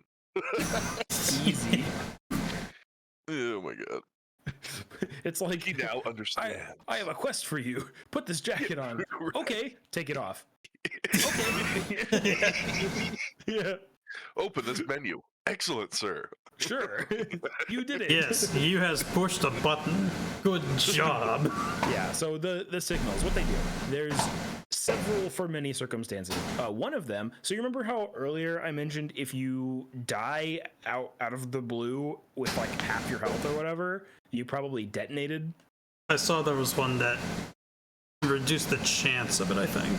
B: Easy.
D: Oh my god.
B: It's like,
D: He now understands.
B: I have a quest for you. Put this jacket on. Okay, take it off. Okay. Yeah,
D: Open this menu. Excellent, sir.
B: sure. You did it.
A: Yes, you has pushed a button. Good job.
B: Yeah, so the signals, what they do, there's several for many circumstances. One of them, so you remember how earlier I mentioned if you die out of the blue with like half your health or whatever, you probably detonated?
A: I saw there was one that reduced the chance of it, I think.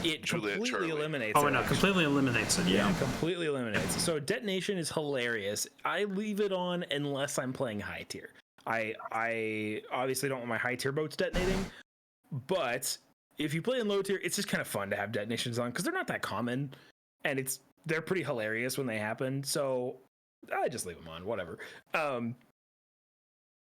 B: It
D: Juliet
B: completely
D: Charlie.
B: eliminates
A: Oh,
B: it.
A: no, completely eliminates it, yeah.
B: Completely eliminates it. So detonation is hilarious. I leave it on unless I'm playing high tier. I obviously don't want my high tier boats detonating, but if you play in low tier, it's just kind of fun to have detonations on because they're not that common, and they're pretty hilarious when they happen. So I just leave them on, whatever.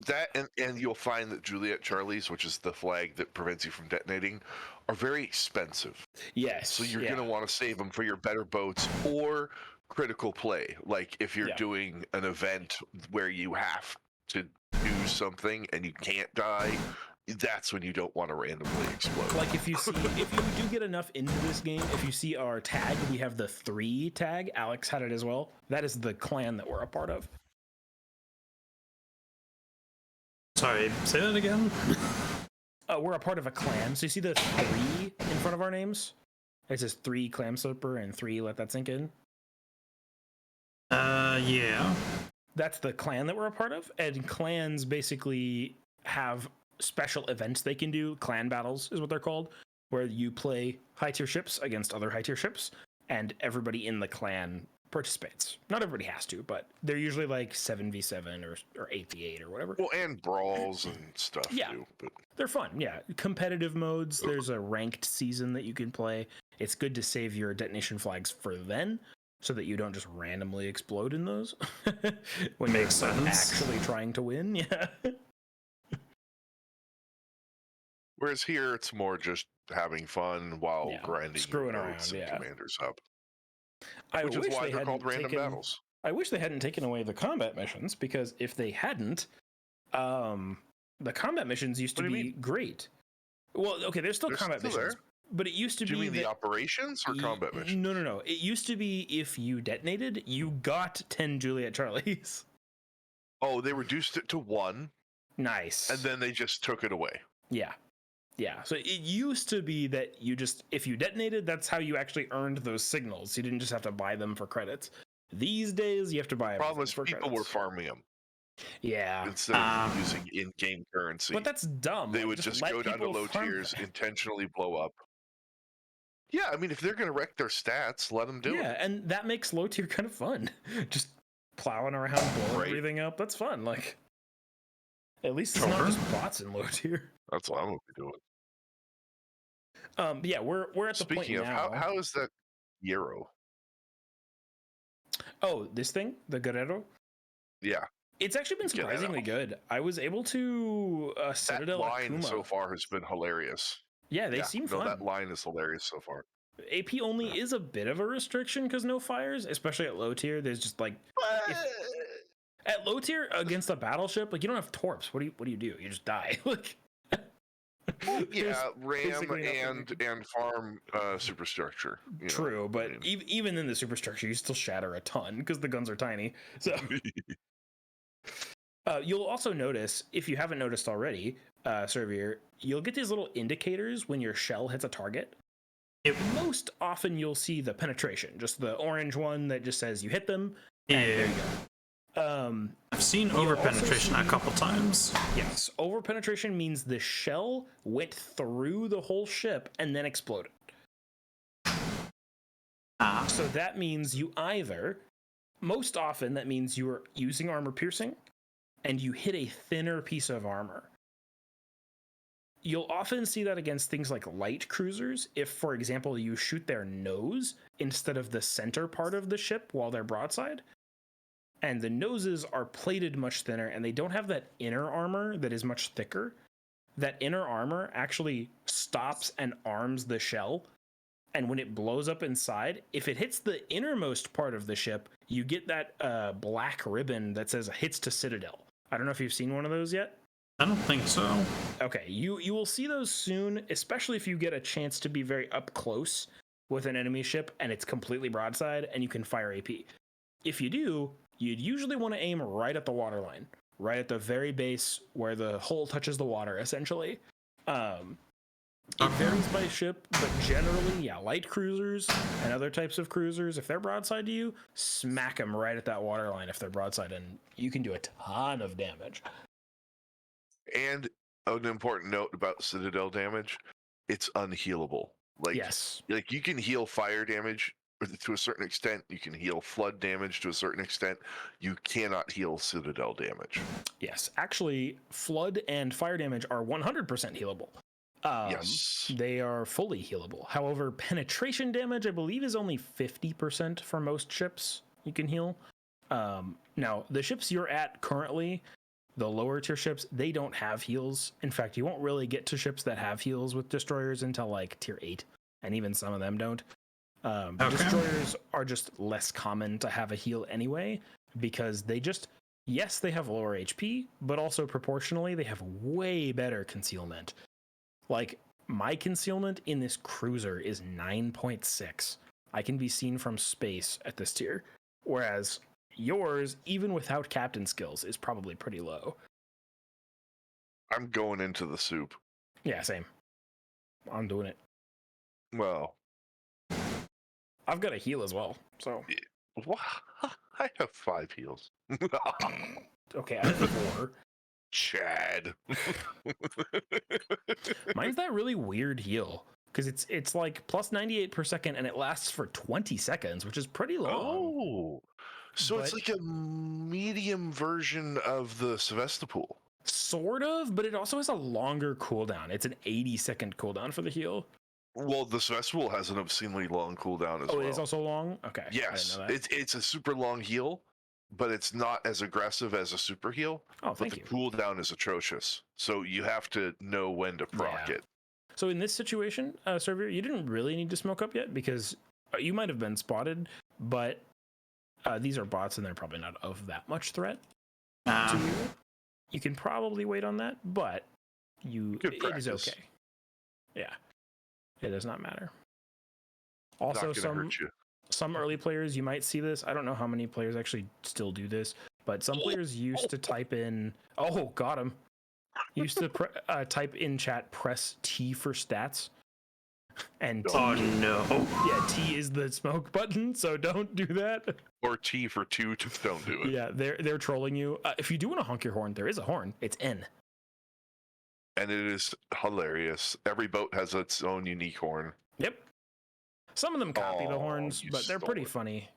D: That and you'll find that Juliet Charlies, which is the flag that prevents you from detonating, are very expensive.
B: Yes.
D: So you're going to want to save them for your better boats or critical play. Like if you're doing an event where you have to do something and you can't die, that's when you don't want to randomly explode.
B: Like if you do get enough into this game, if you see our tag, we have the 3 tag. Alex had it as well. That is the clan that we're a part of.
A: Sorry, say that again?
B: We're a part of a clan. So you see the 3 in front of our names? It says 3 clam slipper and 3 let that sink in.
A: Yeah.
B: That's the clan that we're a part of. And clans basically have special events they can do. Clan battles is what they're called, where you play high tier ships against other high tier ships, and everybody in the clan participates. Not everybody has to, but they're usually like 7v7 or 8v8 or whatever.
D: Well, and brawls and stuff too. But
B: They're fun, yeah. Competitive modes. There's a ranked season that you can play. It's good to save your detonation flags for then, so that you don't just randomly explode in those when
A: Makes
B: you're
A: sense.
B: actually trying to win. Yeah.
D: whereas here, it's more just having fun while
B: Yeah,
D: grinding
B: screwing
D: your
B: around,
D: nodes and
B: yeah.
D: commanders up.
B: I
D: Which is
B: wish
D: why
B: they
D: they're called
B: hadn't
D: random
B: taken-
D: battles.
B: I wish they hadn't taken away the combat missions, because if they hadn't, the combat missions used to
D: What do
B: be
D: you
B: great. Well, okay, there's still
D: They're
B: combat
D: still
B: missions,
D: there.
B: but it used to
D: Do you
B: be
D: mean the
B: that
D: operations or combat missions?
B: No. It used to be if you detonated, you got 10 Juliet Charlies.
D: Oh, they reduced it to 1,
B: Nice.
D: and then they just took it away.
B: Yeah. So it used to be that you just, if you detonated, that's how you actually earned those signals. You didn't just have to buy them for credits. These days, you have to buy
D: Problem
B: everything
D: is,
B: for
D: people
B: credits.
D: were farming them
B: Yeah.
D: instead of using in-game currency.
B: But that's dumb.
D: They
B: Like,
D: would just
B: let
D: go down to
B: people
D: low
B: farm
D: tiers,
B: them.
D: intentionally blow up. Yeah, I mean, if they're going to wreck their stats, let them do
B: Yeah,
D: it.
B: and that makes low tier kind of fun. Just plowing around, blowing
D: Right.
B: everything up. That's fun. Like, at least it's not
A: Sure.
B: just bots in low tier.
D: That's what I'm going to be doing.
B: Yeah, we're at the
D: Speaking
B: point
D: of,
B: now.
D: how is that Euro?
B: Oh, this thing, the Guerrero.
D: Yeah,
B: It's actually been
D: Get it
B: surprisingly
D: out.
B: good. I was able to
D: that
B: Citadel
D: line
B: Akuma.
D: so far has been hilarious.
B: Yeah, they seem fun.
D: That line is hilarious so far.
B: AP only is a bit of a restriction because no fires, especially at low tier. There's just like at low tier against a battleship, like you don't have torps. What do you do? You just die. Like
D: Yeah, ram
B: basically nothing
D: and farm superstructure. you know,
B: true, but
D: I mean.
B: even in the superstructure, you still shatter a ton because the guns are tiny. So you'll also notice, if you haven't noticed already, Servier, you'll get these little indicators when your shell hits a target. Most often you'll see the penetration, just the orange one that just says you hit them. And there you go.
A: I've seen over penetration a couple times.
B: Yes, over penetration means the shell went through the whole ship and then exploded. So that means you either, most often that means you are using armor piercing and you hit a thinner piece of armor. You'll often see that against things like light cruisers. If, for example, you shoot their nose instead of the center part of the ship while they're broadside, and the noses are plated much thinner and they don't have that inner armor that is much thicker, that inner armor actually stops and arms the shell. And when it blows up inside, if it hits the innermost part of the ship, you get that black ribbon that says hits to Citadel. I don't know if you've seen one of those yet.
A: I don't think so.
B: Okay, you will see those soon, especially if you get a chance to be very up close with an enemy ship and it's completely broadside and you can fire AP. If you do, you'd usually want to aim right at the waterline, right at the very base where the hull touches the water, essentially. It varies by ship, but generally, yeah, light cruisers and other types of cruisers, if they're broadside to you, smack them right at that waterline if they're broadside, and you can do a ton of damage.
D: And an important note about Citadel damage, it's unhealable. Like,
B: Yes.
D: like you can heal fire damage to a certain extent. You can heal flood damage to a certain extent. You cannot heal Citadel damage.
B: Yes. Actually, flood and fire damage are 100% healable.
D: Yes.
B: They are fully healable. However, penetration damage, I believe, is only 50% for most ships you can heal. Now, the ships you're at currently, the lower tier ships, they don't have heals. In fact, you won't really get to ships that have heals with destroyers until like tier 8, and even some of them don't. Destroyers are just less common to have a heal anyway, because they just, yes, they have lower HP, but also proportionally, they have way better concealment. Like, my concealment in this cruiser is 9.6. I can be seen from space at this tier, whereas yours, even without captain skills, is probably pretty low.
D: I'm going into the soup.
B: Yeah, same. I'm doing it.
D: Well,
B: I've got a heal as well, so.
D: I have 5 heals.
B: Okay, I have 4.
D: Chad.
B: Mine's that really weird heal. Because it's like plus 98 per second and it lasts for 20 seconds, which is pretty long.
D: Oh. So it's
B: But-
D: like a medium version of the Sevastopol.
B: Sort of, but it also has a longer cooldown. It's an 80-second cooldown for the heal.
D: Well, the Sevastopol has an obscenely long cooldown as well.
B: Oh, it is also long? Okay.
D: Yes,
B: I didn't know that.
D: it's a super long heal, but it's not as aggressive as a super heal.
B: Oh,
D: But
B: thank
D: the
B: you.
D: cooldown is atrocious, so you have to know when to proc
B: Yeah.
D: it.
B: So in this situation, Surveyor, you didn't really need to smoke up yet because you might have been spotted, but these are bots and they're probably not of that much threat to you. You can probably wait on that, but
D: Good
B: it is
D: practice.
B: okay. Yeah, it does not matter.
D: Not
B: Also,
D: gonna hurt you.
B: some early players, you might see this. I don't know how many players actually still do this, but some players used to type in. Oh, got him. Used to type in chat, press T for stats. And T,
A: Oh no.
B: yeah, T is the smoke button, so don't do that.
D: Or T for 2, don't do it.
B: Yeah, they're trolling you. If you do want to honk your horn, there is a horn. It's N.
D: And it is hilarious. Every boat has its own unique horn.
B: Yep. Some of them copy the
D: Oh,
B: horns,
D: you
B: but they're
D: stole
B: pretty
D: it.
B: funny.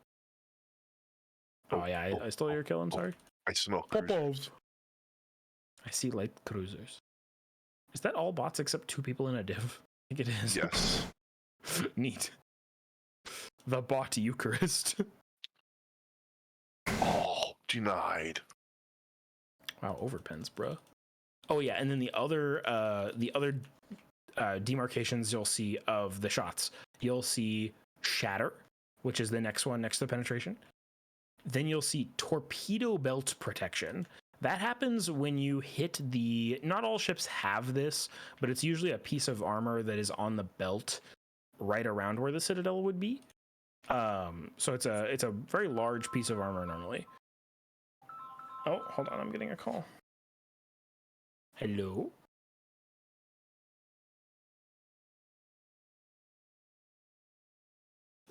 B: Oh yeah, I stole your kill. I'm sorry.
D: I smell
B: Popov.
D: cruisers.
B: I see light cruisers. Is that all bots except 2 people in a div? I think it is.
D: Yes.
B: Neat. The bot Eucharist.
D: Oh, denied.
B: Wow, overpens, bro. Oh yeah, and then the other demarcations you'll see of the shots. You'll see shatter, which is the next one next to penetration. Then you'll see torpedo belt protection. That happens when you hit the. Not all ships have this, but it's usually a piece of armor that is on the belt, right around where the citadel would be. So it's a very large piece of armor normally. Oh, hold on, I'm getting a call. Hello?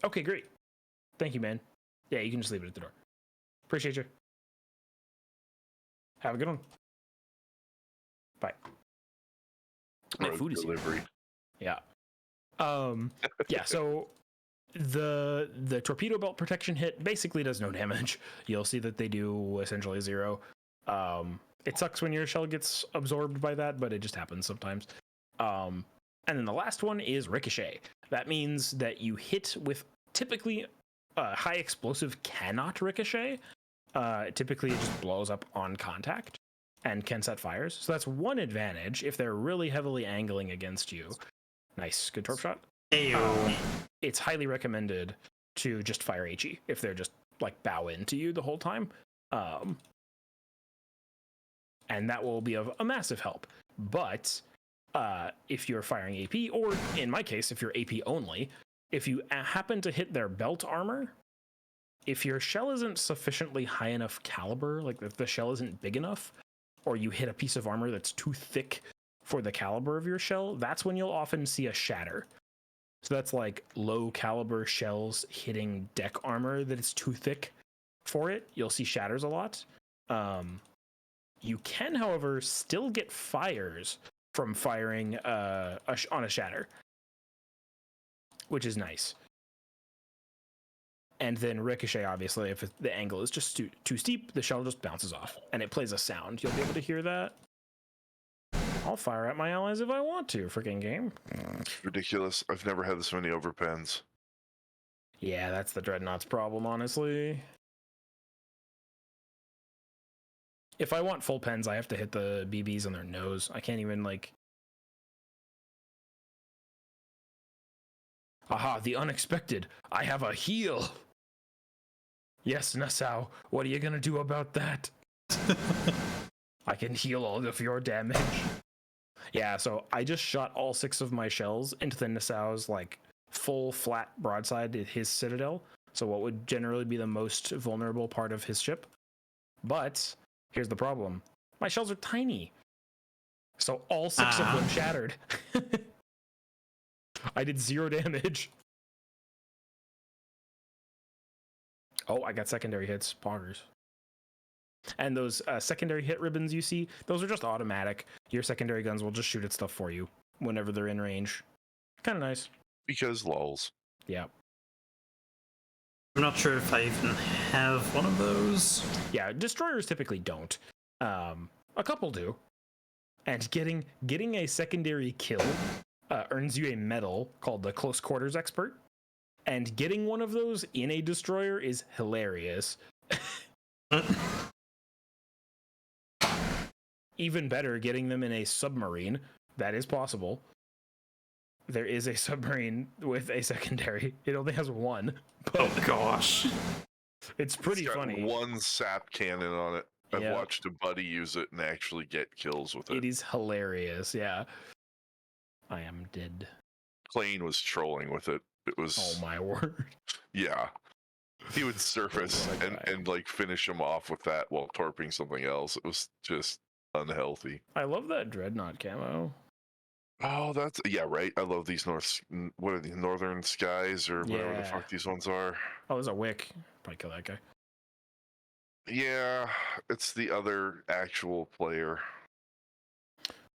B: Okay, great. Thank you, man. Yeah, you can just leave it at the door. Appreciate you. Have a good one. Bye. My
D: Road
B: food is here.
D: delivery.
B: Yeah. Yeah, so the torpedo belt protection hit basically does no damage. You'll see that they do essentially 0. It sucks when your shell gets absorbed by that, but it just happens sometimes. And then the last one is ricochet. That means that you hit with typically high explosive cannot ricochet. Typically it just blows up on contact and can set fires. So that's one advantage if they're really heavily angling against you. Nice, good torp shot.
A: Ayo.
B: It's highly recommended to just fire HE if they're just like bow into you the whole time. And that will be of a massive help. But if you're firing AP, or in my case, if you're AP only, if you happen to hit their belt armor, if your shell isn't sufficiently high enough caliber, like if the shell isn't big enough, or you hit a piece of armor that's too thick for the caliber of your shell, that's when you'll often see a shatter. So that's like low caliber shells hitting deck armor that is too thick for it. You'll see shatters a lot. You can, however, still get fires from firing on a shatter, which is nice. And then ricochet, obviously, if the angle is just too steep, the shell just bounces off and it plays a sound. You'll be able to hear that. I'll fire at my allies if I want to, freaking game.
D: It's ridiculous. I've never had this many overpens.
B: Yeah, that's the Dreadnought's problem, honestly. If I want full pens, I have to hit the BBs on their nose. I can't even, like... Aha, the unexpected. I have a heal. Yes, Nassau, what are you gonna do about that? I can heal all of your damage. Yeah, so I just shot all 6 of my shells into the Nassau's, like, full flat broadside at his citadel. So what would generally be the most vulnerable part of his ship. But here's the problem. My shells are tiny. So all 6 of them shattered. I did 0 damage. Oh, I got secondary hits. Poggers. And those secondary hit ribbons you see, those are just automatic. Your secondary guns will just shoot at stuff for you whenever they're in range. Kind of nice.
D: Because lols.
B: Yeah.
A: I'm not sure if I even have one of those.
B: Yeah, destroyers typically don't. A couple do. And getting a secondary kill earns you a medal called the Close Quarters Expert. And getting one of those in a destroyer is hilarious. Even better, getting them in a submarine. That is possible. There is a submarine with a secondary. It only has one. But
A: Oh gosh.
B: it's pretty
D: It's got
B: funny.
D: one sap cannon on it. I've
B: Yeah.
D: watched a buddy use it and actually get kills with it.
B: It is hilarious, yeah. I am dead.
D: Plane was trolling with it. It was,
B: Oh my word.
D: yeah. He would surface
B: What a guy.
D: and like finish him off with that while torping something else. It was just unhealthy.
B: I love that dreadnought camo.
D: Oh, that's yeah, right. I love these what are these northern skies or whatever the
B: Yeah.
D: fuck these ones are.
B: Oh, there's a wick. Probably kill that guy.
D: Yeah, it's the other actual player,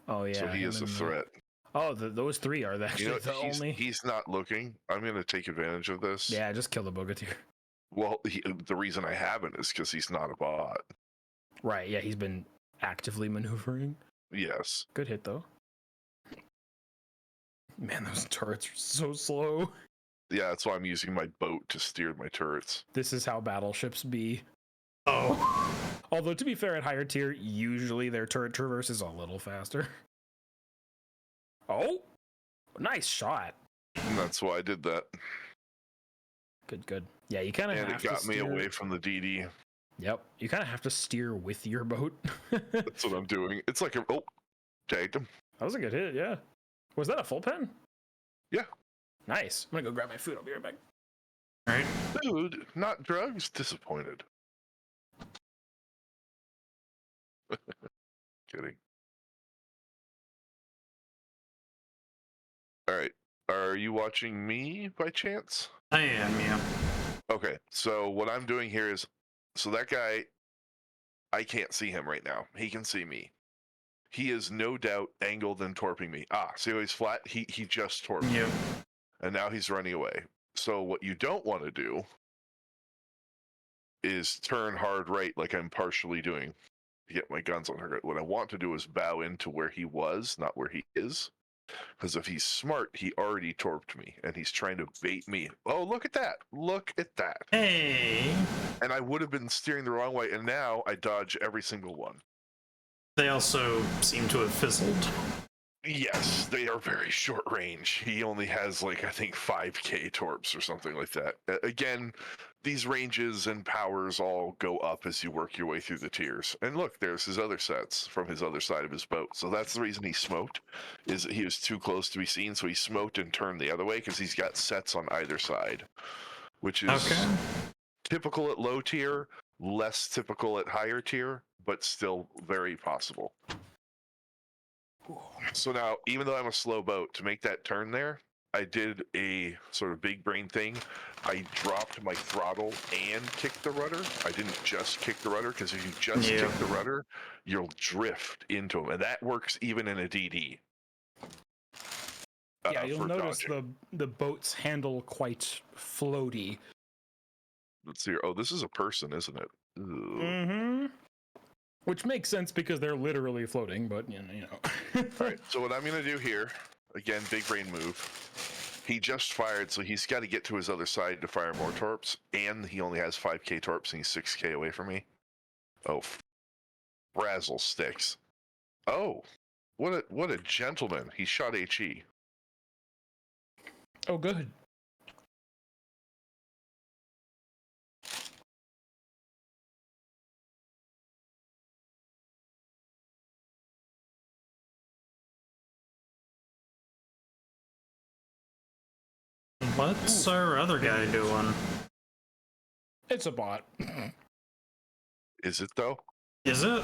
B: Oh yeah.
D: so he
B: him
D: is a
B: and the-
D: threat.
B: Oh, those 3 are actually
D: You know,
B: the only.
D: he's not looking. I'm gonna take advantage of this.
B: Yeah, just kill the Bogatyr.
D: Well, the reason I haven't is because he's not a bot.
B: Right. Yeah, he's been actively maneuvering.
D: Yes.
B: Good hit though. Man, those turrets are so slow.
D: Yeah, that's why I'm using my boat to steer my turrets.
B: This is how battleships be.
A: Oh.
B: Although to be fair, at higher tier, usually their turret traverse is a little faster. Oh, nice shot.
D: And that's why I did that.
B: Good. Yeah, you kind of
D: And
B: have
D: it got
B: to
D: me
B: steer.
D: away from the DD.
B: Yep, you kind of have to steer with your boat.
D: That's what I'm doing. It's like oh, tagged him.
B: That was a good hit, yeah. Was that a full pen?
D: Yeah.
B: Nice. I'm gonna go grab my food. I'll be right back.
A: Right.
D: Dude, not drugs. Disappointed. Kidding. All right. Are you watching me by chance?
A: I am, yeah.
D: Okay. So what I'm doing here is, so that guy, I can't see him right now. He can see me. He is no doubt angled and torping me. Ah, see how he's flat? He just torped me.
A: Yep.
D: And now he's running away. So what you don't want to do is turn hard right like I'm partially doing to get my guns on her. What I want to do is bow into where he was, not where he is. Because if he's smart, he already torped me, and he's trying to bait me. Oh, look at that. Look at that.
A: Hey.
D: And I would have been steering the wrong way, and now I dodge every single one.
A: They also seem to have fizzled.
D: Yes, they are very short range. He only has, like, I think 5k torps or something like that. Again, these ranges and powers all go up as you work your way through the tiers. And look, there's his other sets from his other side of his boat. So that's the reason he smoked, is that he was too close to be seen. So he smoked and turned the other way because he's got sets on either side, which is
A: Okay.
D: typical at low tier, less typical at higher tier, but still very possible. So now, even though I'm a slow boat, to make that turn there, I did a sort of big brain thing. I dropped my throttle and kicked the rudder. I didn't just kick the rudder, because if you just
A: Yeah.
D: kick the rudder, you'll drift into them. And that works even in a DD.
B: Yeah, you'll
D: for
B: notice
D: dodging.
B: the boats handle quite floaty.
D: Let's see here. Oh, this is a person, isn't it? Ooh.
B: Mm-hmm. Which makes sense because they're literally floating, but you know.
D: All right, so what I'm going to do here, again, big brain move. He just fired, so he's got to get to his other side to fire more torps, and he only has 5k torps, and he's 6k away from me. Oh, frazzle sticks. Oh, what a gentleman. He shot HE.
B: Oh, good.
A: What's our other guy doing?
B: It's a bot.
D: Is it, though?
A: Is it?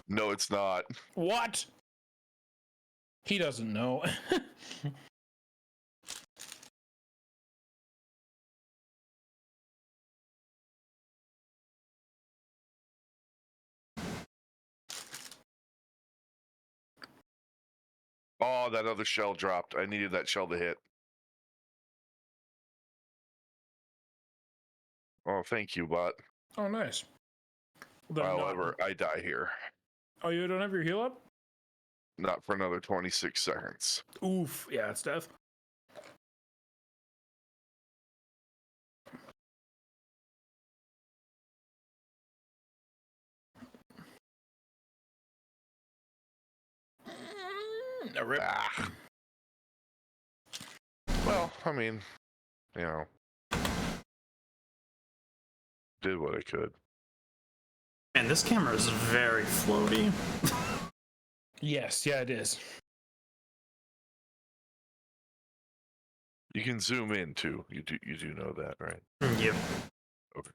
D: No, it's not.
B: What? He doesn't know.
D: Oh, that other shell dropped. I needed that shell to hit. Oh, thank you, bot.
B: Oh, nice. Then
D: However, I die here.
B: Oh, you don't have your heal up?
D: Not for another 26 seconds.
B: Oof. Yeah, it's death. A rip.
D: Ah. Well, I mean, you know, did what I could.
A: And this camera is very floaty.
B: Yes, yeah, it is.
D: You can zoom in too. You do know that, right?
A: Yep.
D: Okay.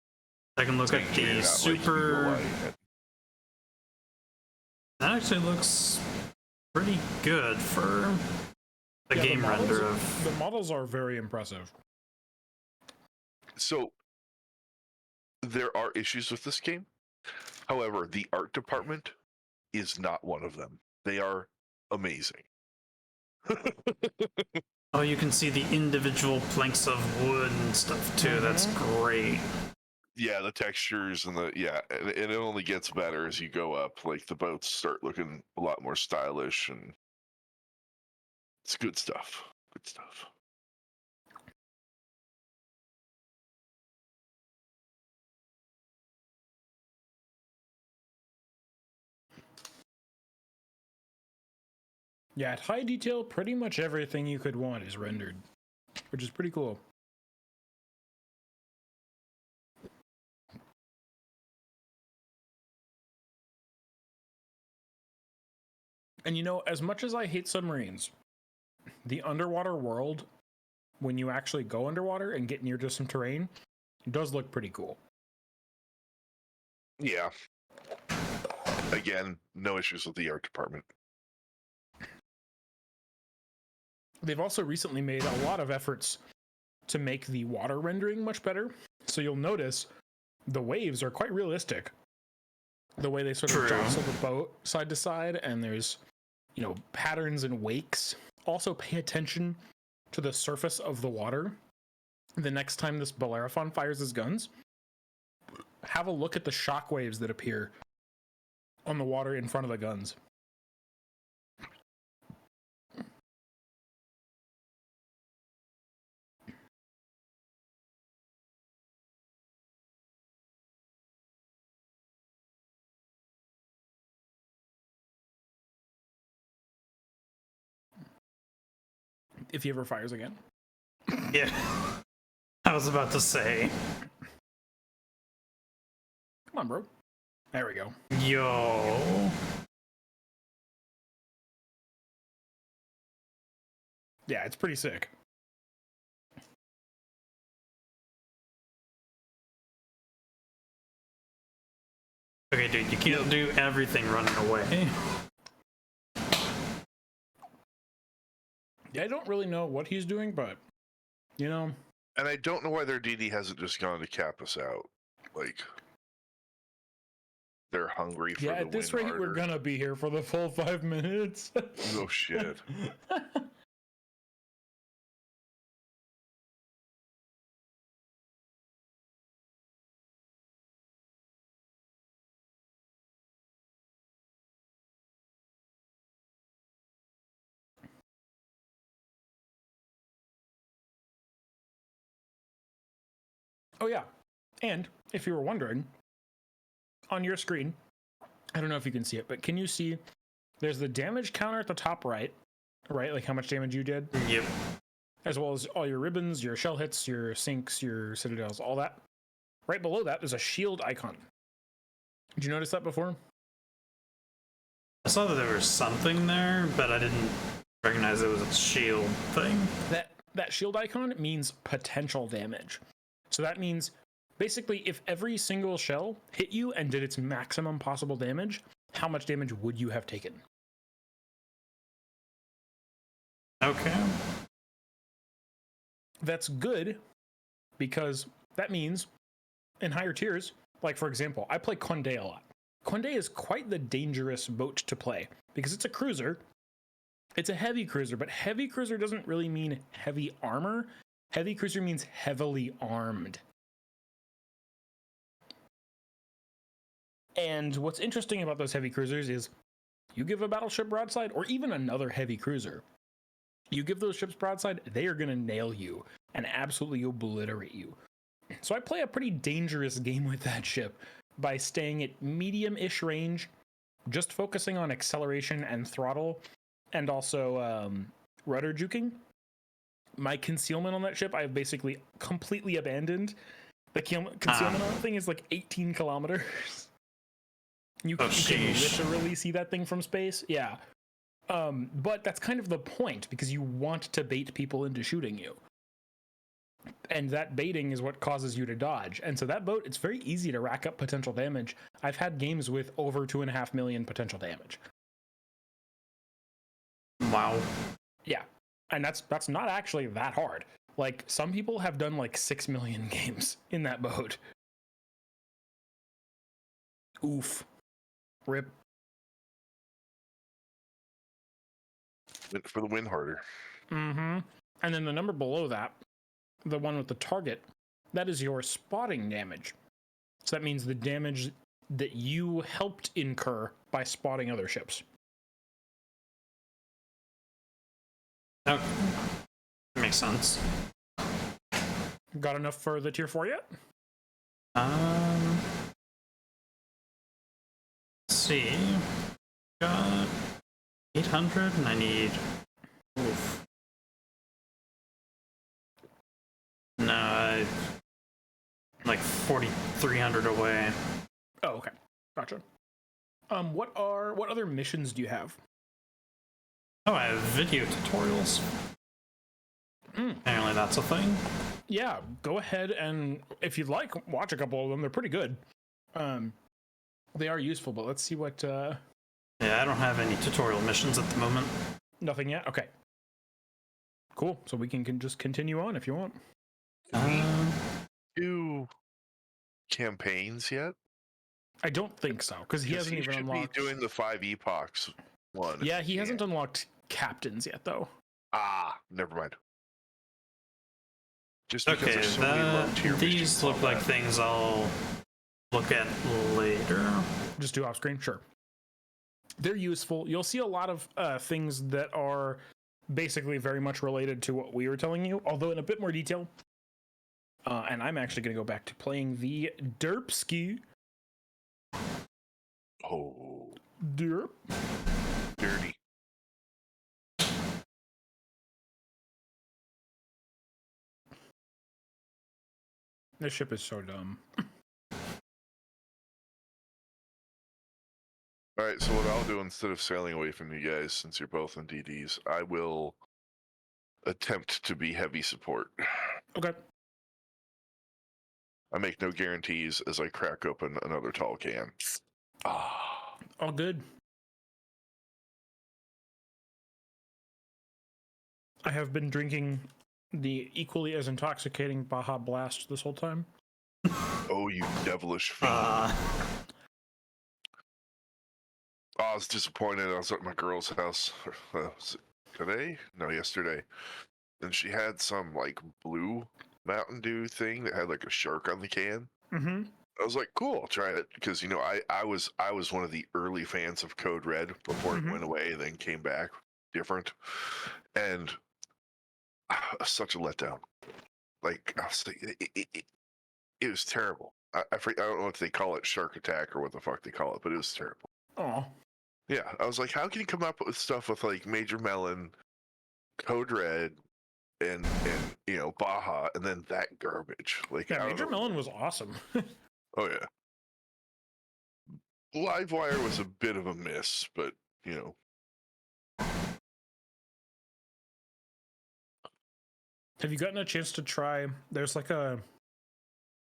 A: I can look
D: So
A: at
D: you can
A: the
D: get out, like,
A: super.
D: UI.
A: That actually looks pretty good for a
B: Yeah,
A: game render of.
B: The models are very impressive.
D: So there are issues with this game. However, the art department is not one of them. They are amazing.
A: Oh, you can see the individual planks of wood and stuff too. That's great.
D: Yeah, the textures and and it only gets better as you go up. Like the boats start looking a lot more stylish, and it's good stuff. Good stuff.
B: Yeah, at high detail, pretty much everything you could want is rendered, which is pretty cool. And you know, as much as I hate submarines, the underwater world, when you actually go underwater and get near to some terrain, does look pretty cool.
D: Yeah. Again, no issues with the art department.
B: They've also recently made a lot of efforts to make the water rendering much better. So you'll notice the waves are quite realistic. The way they sort of jostle the boat side to side, and there's, you know, patterns and wakes. Also pay attention to the surface of the water. The next time this Bellerophon fires his guns, have a look at the shock waves that appear on the water in front of the guns. If he ever fires again.
A: Yeah. I was about to say.
B: Come on, bro. There we go.
A: Yo.
B: Yeah, it's pretty sick.
A: Okay, dude, you can't do everything running away.
B: Yeah, I don't really know what he's doing, but, you know.
D: And I don't know why their DD hasn't just gone to cap us out. Like, they're hungry for
B: Yeah,
D: the
B: at this
D: win
B: rate, we're
D: harder.
B: gonna be here for the full 5 minutes.
D: No shit.
B: Oh, yeah. And if you were wondering, on your screen, I don't know if you can see it, but can you see there's the damage counter at the top right, like how much damage you did,
A: Yep.
B: as well as all your ribbons, your shell hits, your sinks, your citadels, all that. Right below that, there's a shield icon. Did you notice that before?
A: I saw that there was something there, but I didn't recognize it was a shield thing.
B: That shield icon means potential damage. So that means basically if every single shell hit you and did its maximum possible damage, how much damage would you have taken?
A: Okay.
B: That's good because that means in higher tiers, like for example, I play Condé a lot. Condé is quite the dangerous boat to play because it's a cruiser. It's a heavy cruiser, but heavy cruiser doesn't really mean heavy armor. Heavy cruiser means heavily armed. And what's interesting about those heavy cruisers is you give a battleship broadside or even another heavy cruiser. You give those ships broadside, they are going to nail you and absolutely obliterate you. So I play a pretty dangerous game with that ship by staying at medium-ish range, just focusing on acceleration and throttle, and also rudder juking. My concealment on that ship, I've basically completely abandoned. The concealment on that thing is like 18 kilometers. You can literally see that thing from space. Yeah. But that's kind of the point, because you want to bait people into shooting you. And that baiting is what causes you to dodge. And so that boat, it's very easy to rack up potential damage. I've had games with over 2.5 million potential damage.
A: Wow.
B: Yeah. And that's not actually that hard. Like, some people have done like 6 million games in that boat. Oof. Rip.
D: For the win harder.
B: Mm-hmm. And then the number below that, the one with the target, that is your spotting damage. So that means the damage that you helped incur by spotting other ships.
A: Okay. Makes sense.
B: Got enough for the tier 4 yet?
A: Let's see. Got 800 and I need... Oof. No, I'm like 4,300 away.
B: Oh, okay. Gotcha. What other missions do you have?
A: Oh, I have video tutorials. Apparently that's a thing.
B: Yeah, go ahead and, if you'd like, watch a couple of them. They're pretty good. They are useful, but let's see what...
A: Yeah, I don't have any tutorial missions at the moment.
B: Nothing yet? Okay. Cool. So we can just continue on if you want.
D: Do campaigns yet?
B: I don't think so, because he hasn't even unlocked...
D: Be doing the 5 epochs one.
B: Yeah, he hasn't unlocked captains yet, though.
D: Ah, never mind. Just because
A: Okay,
D: there's so many low tier
A: these
D: missions
A: look
D: on
A: like
D: that.
A: things I'll look at later.
B: Just do off screen? Sure. They're useful. You'll see a lot of things that are basically very much related to what we were telling you, although in a bit more detail. And I'm actually going to go back to playing the Derpski.
D: Oh,
B: Derp.
D: dirty.
B: This ship is so dumb.
D: All right, so what I'll do instead of sailing away from you guys, since you're both in DDs, I will attempt to be heavy support.
B: Okay.
D: I make no guarantees as I crack open another tall can. Ah,
B: All good. I have been drinking the equally as intoxicating Baja Blast this whole time.
D: oh, you devilish fiend. I was disappointed. I was at my girl's house was it today? No, yesterday. And she had some like blue Mountain Dew thing that had like a shark on the can.
B: Mm-hmm.
D: I was like, cool, I'll try it. Because, you know, I was one of the early fans of Code Red before it went away, then came back different. And such a letdown. Like, I was like, it was terrible. I don't know if they call it Shark Attack or what the fuck they call it, but it was terrible.
B: Oh.
D: Yeah, I was like, how can you come up with stuff with like Major Melon, Code Red, and you know, Baja, and then that garbage? Like,
B: Yeah, Major Melon was awesome.
D: Oh yeah. Livewire was a bit of a miss, but you know.
B: Have you gotten a chance to try? There's like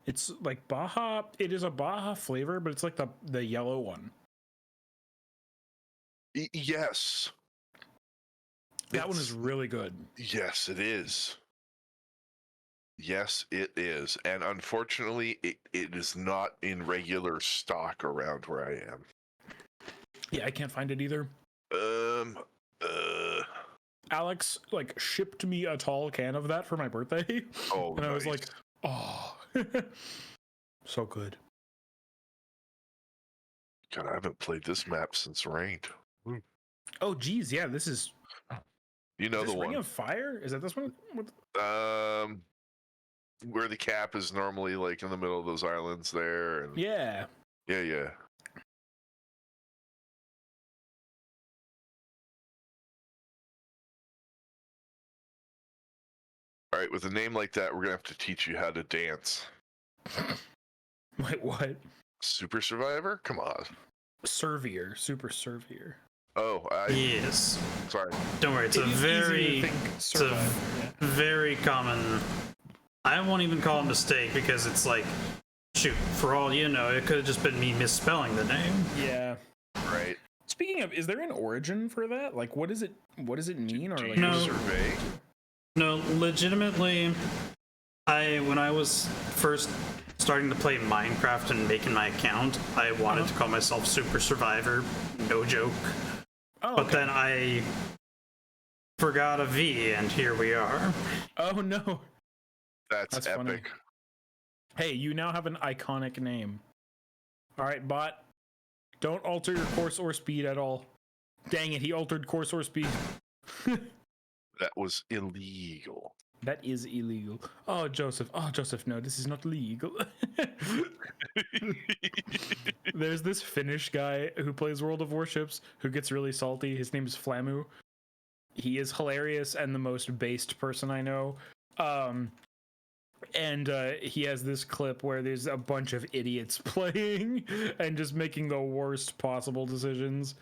B: it's like Baja. It is a Baja flavor, but it's like the yellow one.
D: Yes.
B: That one is really good.
D: Yes, it is. Yes, it is. And unfortunately, it is not in regular stock around where I am.
B: Yeah, I can't find it either.
D: Uh,
B: Alex like shipped me a tall can of that for my birthday.
D: oh,
B: And I was like,
D: nice.
B: oh, so good.
D: God, I haven't played this map since ranked.
B: Oh, geez, yeah, this is.
D: You know
B: Is
D: the
B: this Ring
D: one.
B: of Fire? Is that this one?
D: Where the cap is normally like in the middle of those islands there. And
B: Yeah.
D: yeah. All right, with a name like that, we're gonna have to teach you how to dance.
B: Wait, what?
D: Super Survivor? Come on.
B: Supersurvior.
D: Oh,
A: Yes.
D: sorry.
A: Don't worry. It's a
B: It is easy to
A: very,
B: think
A: it's a
B: survive, yeah.
A: very common. I won't even call it a mistake because it's like, shoot, for all you know, it could have just been me misspelling the name.
B: Yeah.
D: Right.
B: Speaking of, is there an origin for that? Like, what does it mean? Or
D: Do
B: like,
D: you
A: No.
D: survey?
A: No, legitimately, when I was first starting to play Minecraft and making my account, I wanted to call myself Super Survivor. No joke.
B: oh,
A: But
B: okay.
A: then I forgot a V, and here we are.
B: Oh no.
D: That's
B: That's funny.
D: epic.
B: Hey, you now have an iconic name. All right, bot. Don't alter your course or speed at all. Dang it, he altered course or speed.
D: That was illegal.
B: That is illegal. Oh, Joseph. Oh, Joseph, no, this is not legal. There's this Finnish guy who plays World of Warships who gets really salty. His name is Flamu. He is hilarious and the most based person I know. And he has this clip where there's a bunch of idiots playing and just making the worst possible decisions.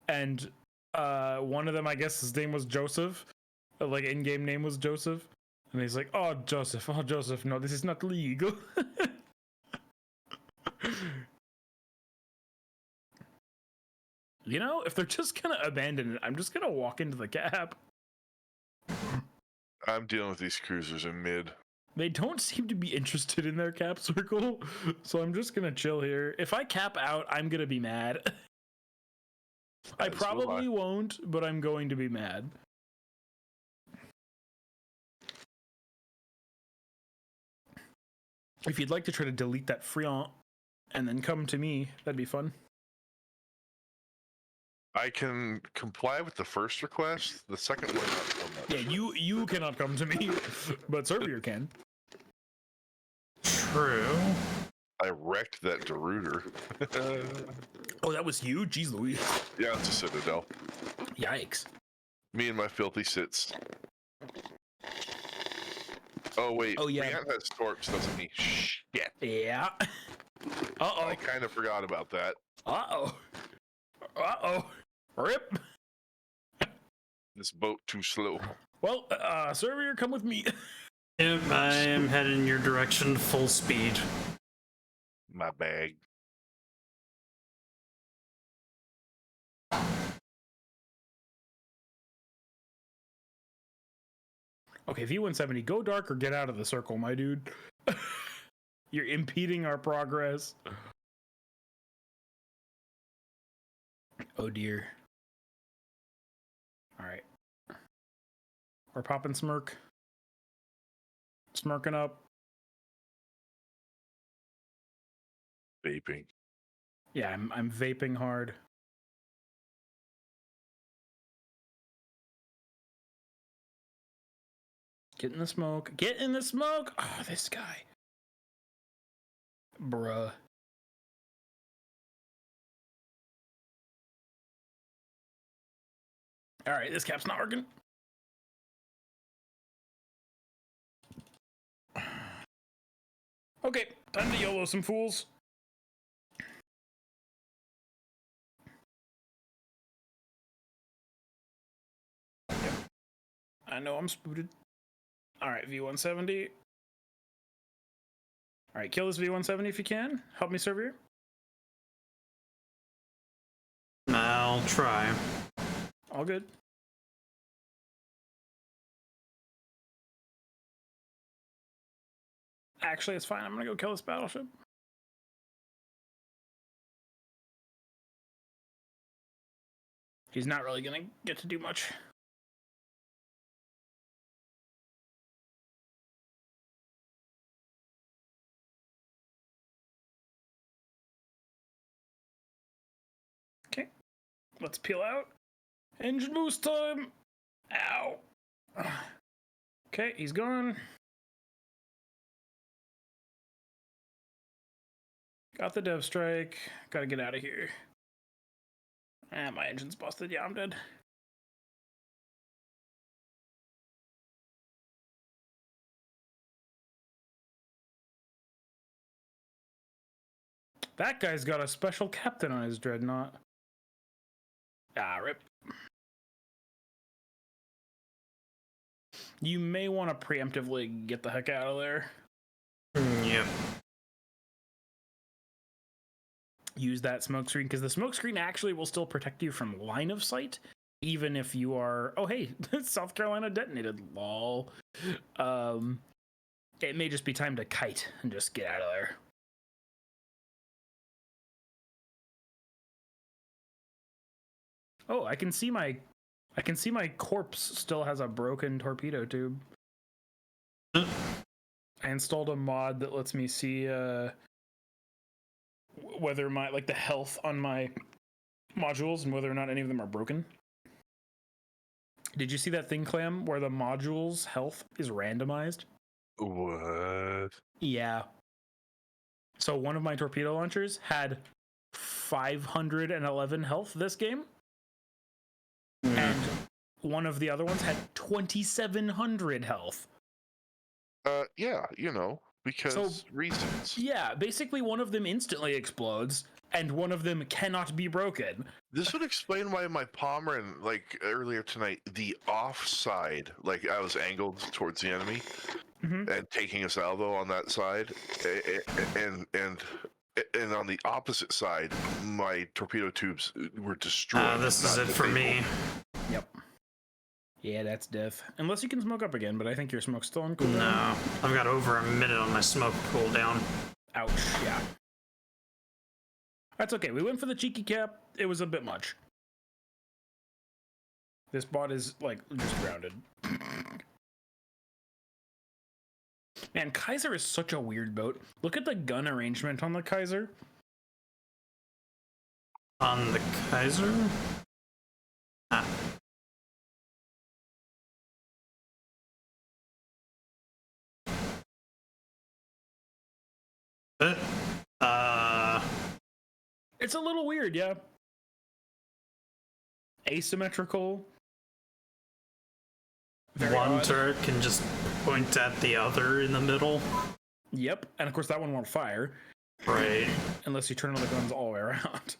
B: And one of them, I guess his name was Joseph. Like in-game name was Joseph. And he's like, oh, Joseph, no, this is not legal. You know, if they're just gonna abandon it, I'm just gonna walk into the cap.
D: I'm dealing with these cruisers in mid.
B: They don't seem to be interested in their cap circle, so I'm just gonna chill here. If I cap out, I'm gonna be mad. I
D: As will
B: probably won't, but I'm going to be mad. If you'd like to try to delete that friand and then come to me, that'd be fun.
D: I can comply with the first request. The second one, not so much.
B: Yeah, you cannot come to me, but Servier can.
A: True.
D: I wrecked that Deruder.
B: Oh, that was you? Jeez Louise.
D: Yeah, it's a Citadel.
B: Yikes.
D: Me and my filthy sits. Oh wait.
B: Oh, yeah.
D: Brianna has Torps, doesn't he? Shit.
B: Yeah. Uh-oh.
D: I kind of forgot about that.
B: Uh-oh. Uh-oh. Rip.
D: This boat too slow.
B: Well, Servier, come with me.
A: Yep, I am heading your direction full speed.
D: My bag.
B: Okay, V170, go dark or get out of the circle, my dude. You're impeding our progress. Oh dear. All right. We're popping smirk. Smirking up.
D: Vaping.
B: Yeah, I'm vaping hard. Get in the smoke. Get in the smoke. Oh, this guy. Bruh. All right, this cap's not working. Okay, time to YOLO some fools. I know I'm spooted. All right, V170. All right, kill this V170 if you can. Help me, Servier.
A: I'll try.
B: All good. Actually, it's fine. I'm gonna go kill this battleship. He's not really gonna get to do much. Okay, let's peel out. Engine boost time. Ow. Okay, he's gone. Got the dev strike. Gotta get out of here. And my engine's busted. Yeah, I'm dead. That guy's got a special captain on his dreadnought. Ah, rip. You may want to preemptively get the heck out of there.
A: Yep.
B: Use that smoke screen, because the smoke screen actually will still protect you from line of sight, even if you are... Oh, hey, South Carolina detonated. Lol. It may just be time to kite and just get out of there. Oh, I can see my corpse still has a broken torpedo tube. I installed a mod that lets me see whether my the health on my modules and whether or not any of them are broken. Did you see that thing, Clam, where the module's health is randomized?
D: What?
B: Yeah. So one of my torpedo launchers had 511 health this game. And one of the other ones had 2,700 health.
D: Yeah, because reasons.
B: Yeah, basically one of them instantly explodes, and one of them cannot be broken.
D: This would explain why my Pomeran, earlier tonight, the offside, I was angled towards the enemy and taking a salvo on that side, and on the opposite side, my torpedo tubes were destroyed.
A: This is it for me.
B: Yep. Yeah, that's death. Unless you can smoke up again, but I think your smoke's still on cooldown.
A: No, I've got over a minute on my smoke cooldown.
B: Ouch, yeah. That's okay. We went for the cheeky cap. It was a bit much. This bot is, just grounded. Man, Kaiser is such a weird boat. Look at the gun arrangement on the Kaiser.
A: On the Kaiser? Ah.
B: It's a little weird, yeah. Asymmetrical. Very
A: One
B: odd.
A: turret can just point at the other in the middle.
B: Yep, and of course that one won't fire.
A: Right.
B: Unless you turn on the guns all the way around.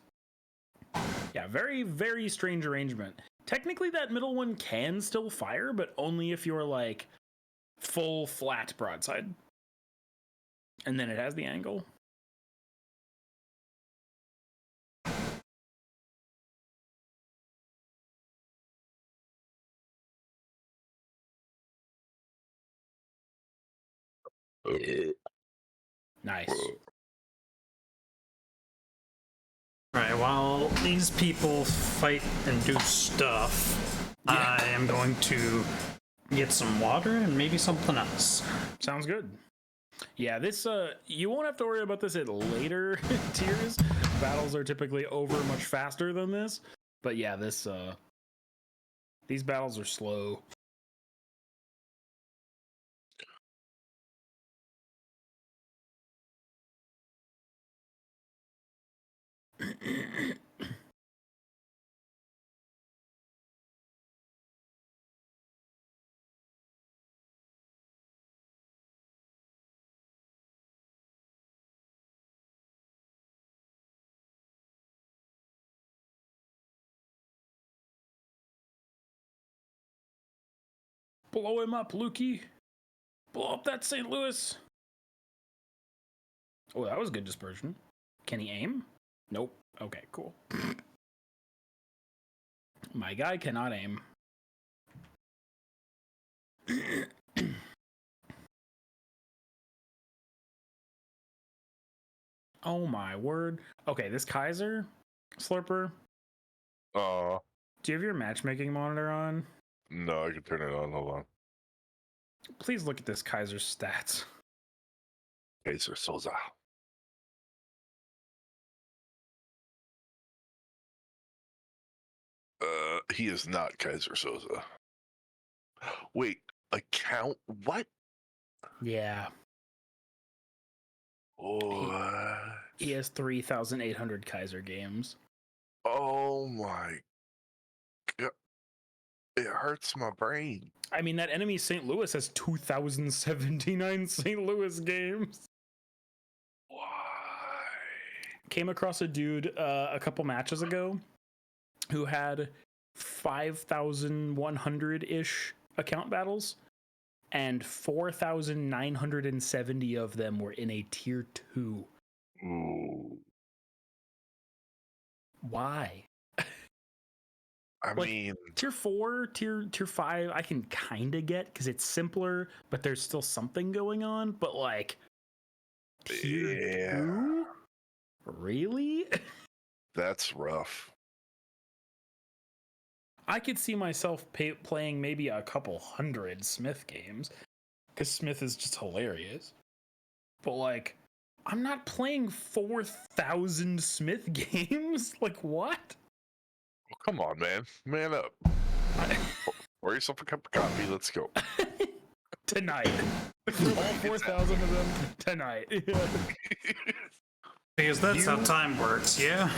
B: Yeah, very, very strange arrangement. Technically that middle one can still fire, but only if you're full flat broadside. And then it has the angle. Nice.
A: Right, while these people fight and do stuff, I am going to get some water and maybe something else.
B: Sounds good. Yeah, this you won't have to worry about this at later tiers. Battles are typically over much faster than this. But yeah, these battles are slow. Blow him up, Lukey. Blow up that St. Louis. Oh, that was good dispersion. Can he aim? Nope. Okay, cool. My guy cannot aim. Oh my word. Okay, this Kaiser Slurper.
D: Oh,
B: Do you have your matchmaking monitor on?
D: no, I can turn it on. Hold on.
B: Please look at this Kaiser's stats.
D: Kaiser Soza. He is not Kaiser Soza. Wait, account? What?
B: Yeah.
D: What?
B: He has 3,800 Kaiser games.
D: Oh my god. It hurts my brain.
B: I mean, that enemy St. Louis has 2,079 St. Louis games.
D: Why?
B: Came across a dude a couple matches ago who had 5,100-ish account battles, and 4,970 of them were in a tier 2.
D: Ooh.
B: Why?
D: I
B: Like,
D: mean,
B: tier 4, tier 5, I can kind of get because it's simpler, but there's still something going on. But like, tier 2? Really?
D: that's rough.
B: I could see myself playing maybe a couple hundred Smith games because Smith is just hilarious. But like, I'm not playing 4,000 Smith games. Like, what?
D: Well, come on, man. Man up. Pour yourself a cup of coffee. Let's go.
B: Tonight. All 4,000 of them tonight.
A: Because that's how time works, yeah?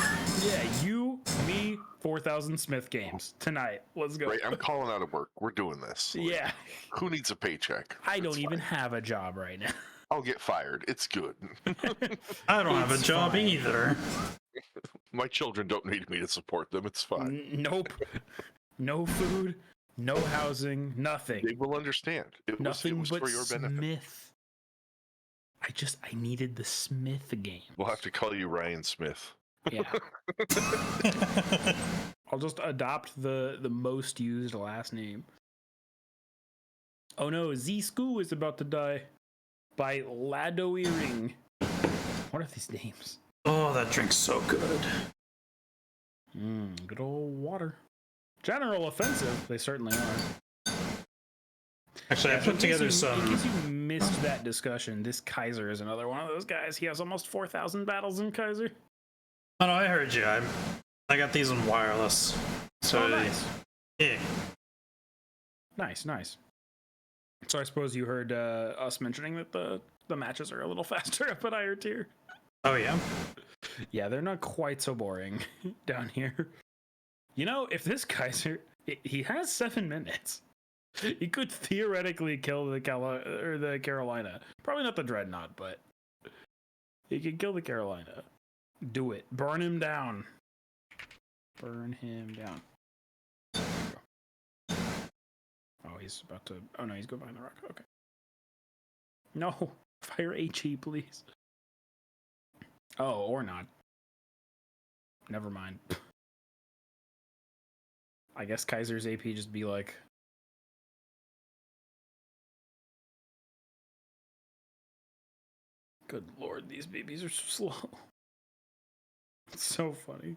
B: Yeah, you, me, 4,000 Smith games tonight. Let's go.
D: Right, I'm calling out of work. We're doing this.
B: Yeah.
D: Who needs a paycheck?
B: I don't
D: It's
B: even
D: fine.
B: have a job right now.
D: I'll get fired. It's good.
A: I don't have a job
B: fine.
A: either.
D: My children don't need me to support them. It's fine.
B: Nope. No food, no housing, nothing.
D: They will understand. It
B: Nothing
D: was
B: but
D: for your benefit.
B: Smith. I needed the Smith game.
D: We'll have to call you Ryan Smith.
B: Yeah. I'll just adopt the most used last name. Oh no, Z Scoo is about to die by Lado Earring. What are these names?
A: Oh, that drink's so good.
B: Good old water. General offensive, they certainly are.
A: Actually, I put together
B: In
A: some.
B: case you missed that discussion, this Kaiser is another one of those guys. He has almost 4,000 battles in Kaiser.
A: Oh no, I heard you. I got these in wireless. So
B: Oh, nice.
A: yeah.
B: Nice. So I suppose you heard us mentioning that the matches are a little faster up at higher tier.
A: Oh yeah.
B: Yeah, they're not quite so boring down here. You know, if this Kaiser, he has 7 minutes. He could theoretically kill the Carolina. Probably not the Dreadnought, but he could kill the Carolina. Do it. Burn him down. Burn him down. Oh, he's about to... Oh, no, he's going behind the rock. Okay. No. Fire HE, please. Oh, or not. Never mind. I guess Kaiser's AP just be like... Good lord, these babies are so slow. It's so funny.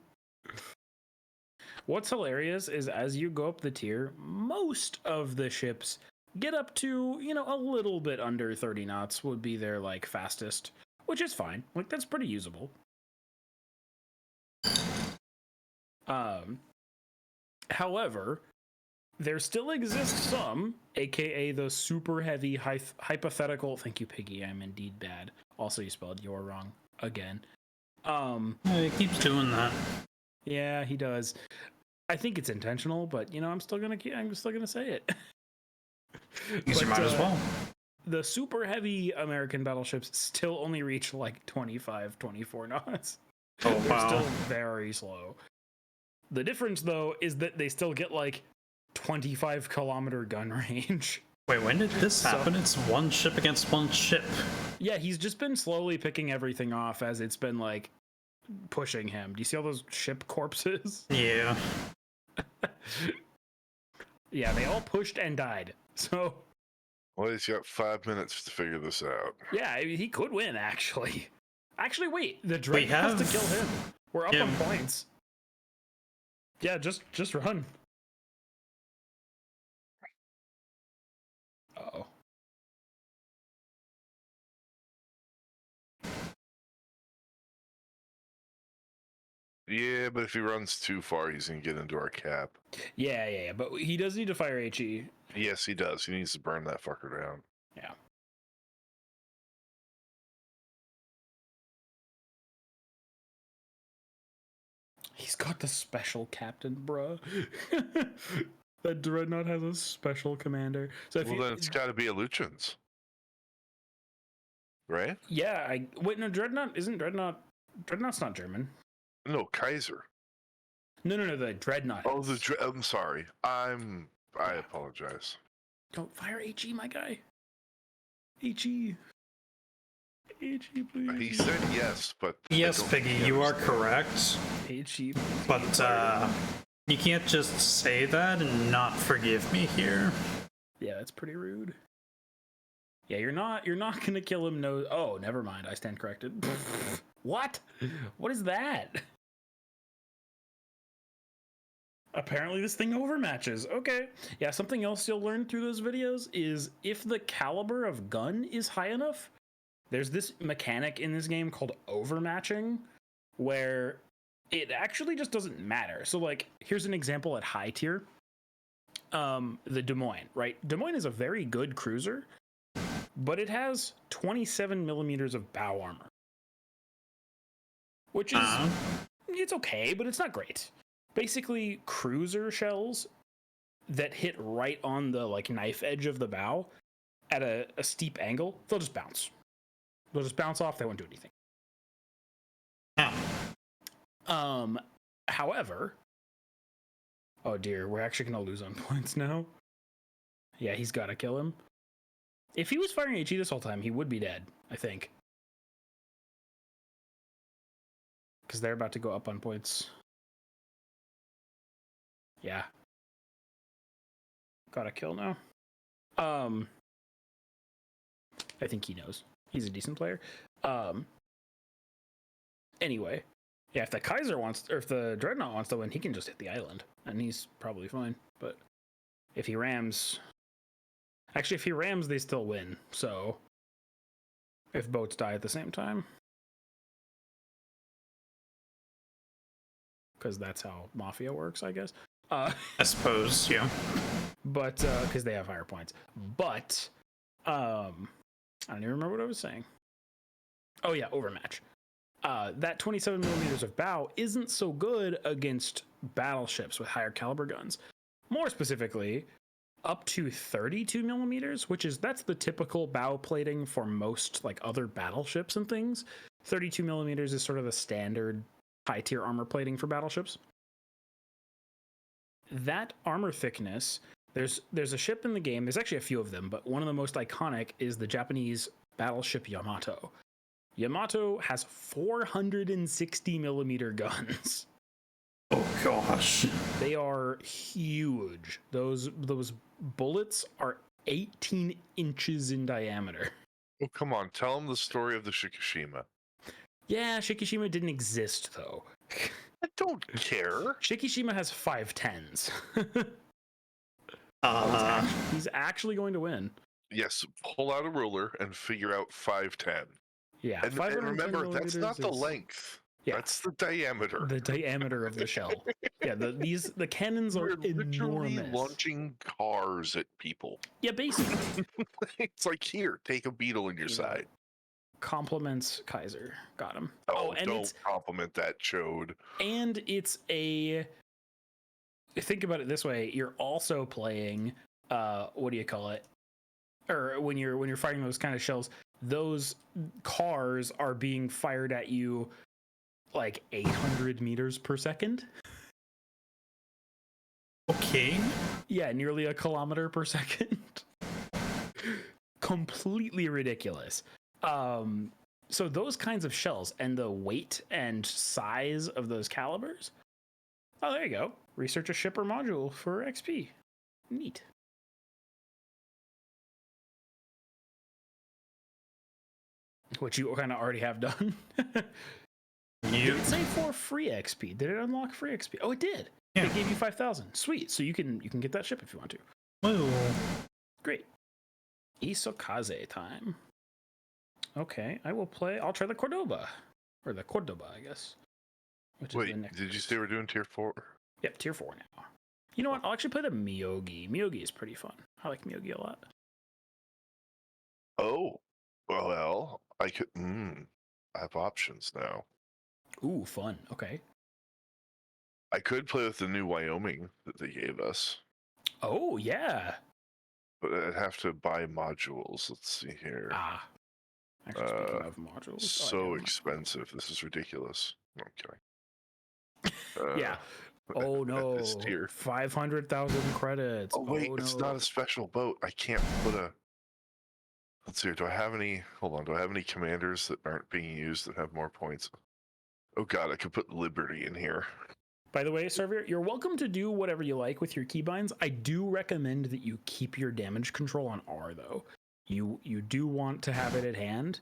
B: What's hilarious is as you go up the tier, most of the ships get up to, a little bit under 30 knots would be their, like, fastest, which is fine. Like, that's pretty usable. However, there still exists some, aka the super heavy hypothetical. Thank you, Piggy. I'm indeed bad. Also, you spelled "you're" wrong again.
A: Yeah, he keeps doing that.
B: Yeah, he does. I think it's intentional, but I'm still gonna say it.
A: You might as well.
B: The super heavy American battleships still only reach like 25, 24 knots.
A: Oh
B: They're
A: wow.
B: still very slow. The difference, though, is that they still get like 25-kilometer gun range.
A: Wait, when did this happen? It's one ship against one ship.
B: Yeah, he's just been slowly picking everything off as it's been like pushing him. Do you see all those ship corpses?
A: Yeah.
B: Yeah, they all pushed and died. So
D: Well, he's got 5 minutes to figure this out.
B: yeah, he could win actually. Actually, wait. The Dreadnought has to kill him. We're up on points. Yeah, just run. Uh-oh.
D: Yeah, but if he runs too far, he's gonna get into our cap.
B: Yeah. But he does need to fire HE.
D: Yes, he does. He needs to burn that fucker down.
B: Yeah. He's got the special captain, bruh. That Dreadnought has a special commander. So if
D: Then it's got to be a Luchans, right?
B: Yeah, wait. No, Dreadnought's not German.
D: No, Kaiser.
B: No, the Dreadnought.
D: Oh, I'm sorry. I apologize.
B: Don't fire HE, my guy. HE, please.
D: He said yes, but
A: yes, Piggy, you are correct.
B: HE,
A: but you can't just say that and not forgive me here.
B: Yeah, that's pretty rude. Yeah, you're not gonna kill him. No. Oh, never mind. I stand corrected. What? What is that? Apparently this thing overmatches. Okay. Yeah, something else you'll learn through those videos is if the caliber of gun is high enough, there's this mechanic in this game called overmatching where it actually just doesn't matter. So like, here's an example at high tier. The Des Moines, right? Des Moines is a very good cruiser, but it has 27 millimeters of bow armor, which is, it's okay, but it's not great. Basically, cruiser shells that hit right on the like knife edge of the bow at a steep angle, they'll just bounce. They'll just bounce off. They won't do anything. However, oh dear, we're actually gonna lose on points now. Yeah, he's gotta kill him. If he was firing HE this whole time, he would be dead, I think. Because they're about to go up on points. Yeah. Gotta kill now. I think he knows. He's a decent player. Anyway. Yeah, if the Kaiser wants, or if the Dreadnought wants to win, he can just hit the island, and he's probably fine. But if he rams... Actually, if he rams, they still win, so... If boats die at the same time. Because that's how Mafia works, I guess.
A: I suppose, yeah.
B: But, because they have higher points. But, I don't even remember what I was saying. Oh yeah, overmatch. That 27 millimeters of bow isn't so good against battleships with higher caliber guns. More specifically, up to 32 millimeters, that's the typical bow plating for most like other battleships and things. 32 millimeters is sort of the standard high tier armor plating for battleships. That armor thickness, there's a ship in the game, there's actually a few of them, but one of the most iconic is the Japanese battleship Yamato. Yamato has 460 millimeter guns.
A: Oh gosh.
B: They are huge. Those bullets are 18 inches in diameter.
D: Oh, come on. Tell him the story of the Shikishima.
B: Yeah, Shikishima didn't exist, though.
D: I don't care.
B: Shikishima has 510s. He's actually going to win.
D: Yes, pull out a ruler and figure out 510.
B: Yeah,
D: and remember, that's not the length. Yeah, that's the diameter.
B: The diameter of the shell. Yeah, the cannons are
D: literally
B: enormous.
D: Launching cars at people.
B: Yeah, basically.
D: It's like, here, take a beetle in your side.
B: Compliments Kaiser. Got him.
D: Oh, and don't compliment that chode.
B: And it's a... Think about it this way. You're also playing, what do you call it? Or when you're fighting those kind of shells, those cars are being fired at you like 800 meters per second.
A: Okay.
B: Yeah, nearly a kilometer per second. Completely ridiculous. So those kinds of shells and the weight and size of those calibers. Oh, there you go. Research a ship or module for XP. Neat. which you kind of already have done. Did it say for free XP? Did it unlock free XP? Oh, it did.
A: Yeah.
B: It gave you 5,000. Sweet. So you can get that ship if you want to.
A: Whoa.
B: Great. Isokaze time. Okay, I'll try the Cordoba. Or the Cordoba, I guess. Which is the
D: Wait,
B: next
D: did you say we're doing tier 4?
B: Yep, tier 4 now. You know what? I'll actually play the Miyogi. Miyogi is pretty fun. I like Miyogi a lot.
D: Oh, well, I could. I have options now.
B: Ooh, fun. Okay.
D: I could play with the new Wyoming that they gave us,
B: Oh, yeah.
D: but I'd have to buy modules. Let's see here.
B: Actually, speaking of modules.
D: So expensive. This is ridiculous. No, I'm kidding.
B: Yeah. Oh, no.
D: This tier.
B: 500,000 credits.
D: Oh, wait, it's
B: no.
D: not a special boat. I can't put a. Let's see. Do I have any? Hold on. Do I have any commanders that aren't being used that have more points? Oh, God. I could put Liberty in here.
B: By the way, Servier, you're welcome to do whatever you like with your keybinds. I do recommend that you keep your damage control on R, though. You do want to have it at hand.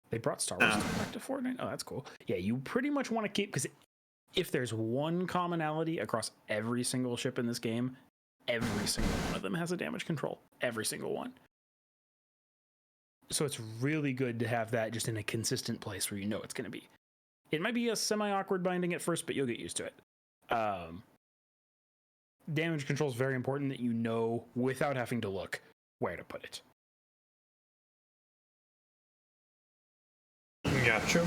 B: They brought Star Wars back to Fortnite. Oh, that's cool. Yeah, you pretty much want to keep, because if there's one commonality across every single ship in this game, every single one of them has a damage control. Every single one. So it's really good to have that just in a consistent place where you know it's going to be. It might be a semi-awkward binding at first, but you'll get used to it. Damage control is very important that you know without having to look where to put it.
A: Gotcha.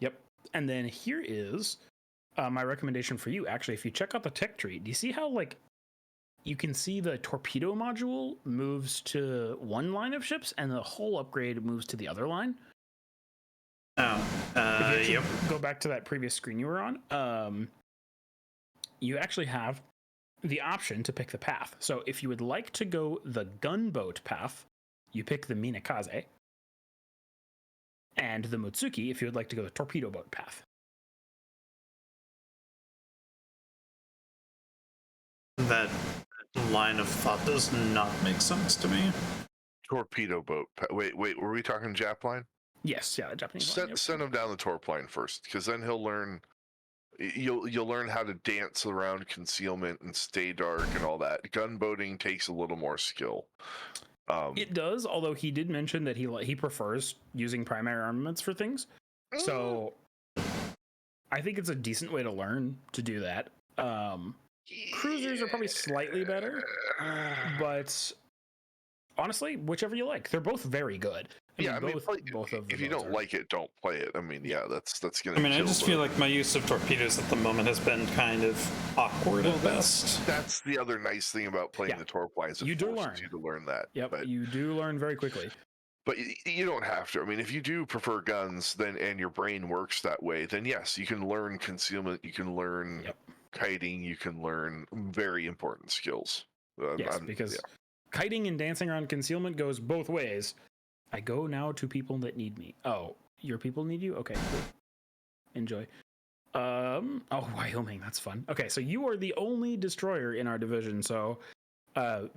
B: Yep. And then here is my recommendation for you. Actually, if you check out the tech tree, do you see how you can see the torpedo module moves to one line of ships and the whole upgrade moves to the other line?
A: Yep.
B: Go back to that previous screen you were on. You actually have the option to pick the path. So if you would like to go the gunboat path, you pick the Minakaze. And the Mutsuki if you would like to go the torpedo boat path.
A: That line of thought does not make sense to me.
D: Torpedo boat. Wait, were we talking Jap line?
B: Yes, yeah, the Japanese line. Yep.
D: Send him down the torp line first, because then he'll learn. You'll learn how to dance around concealment and stay dark and all that. Gunboating takes a little more skill.
B: It does, although he did mention that he prefers using primary armaments for things. So I think it's a decent way to learn to do that. Cruisers are probably slightly better, but honestly, whichever you like. They're both very good. Both of them.
D: If you don't like it, don't play it. I mean, yeah, that's gonna.
A: I mean, I just feel like my use of torpedoes at the moment has been kind of awkward at best.
D: That's the other nice thing about playing the torp lines.
B: You do learn.
D: You to learn that.
B: Yep,
D: but,
B: you do learn very quickly.
D: But you don't have to. I mean, if you do prefer guns, and your brain works that way, then yes, you can learn concealment. You can learn kiting. You can learn very important skills.
B: Because kiting and dancing around concealment goes both ways. I go now to people that need me. Oh, your people need you? Okay, cool. Enjoy. Wyoming, that's fun. Okay, so you are the only destroyer in our division. So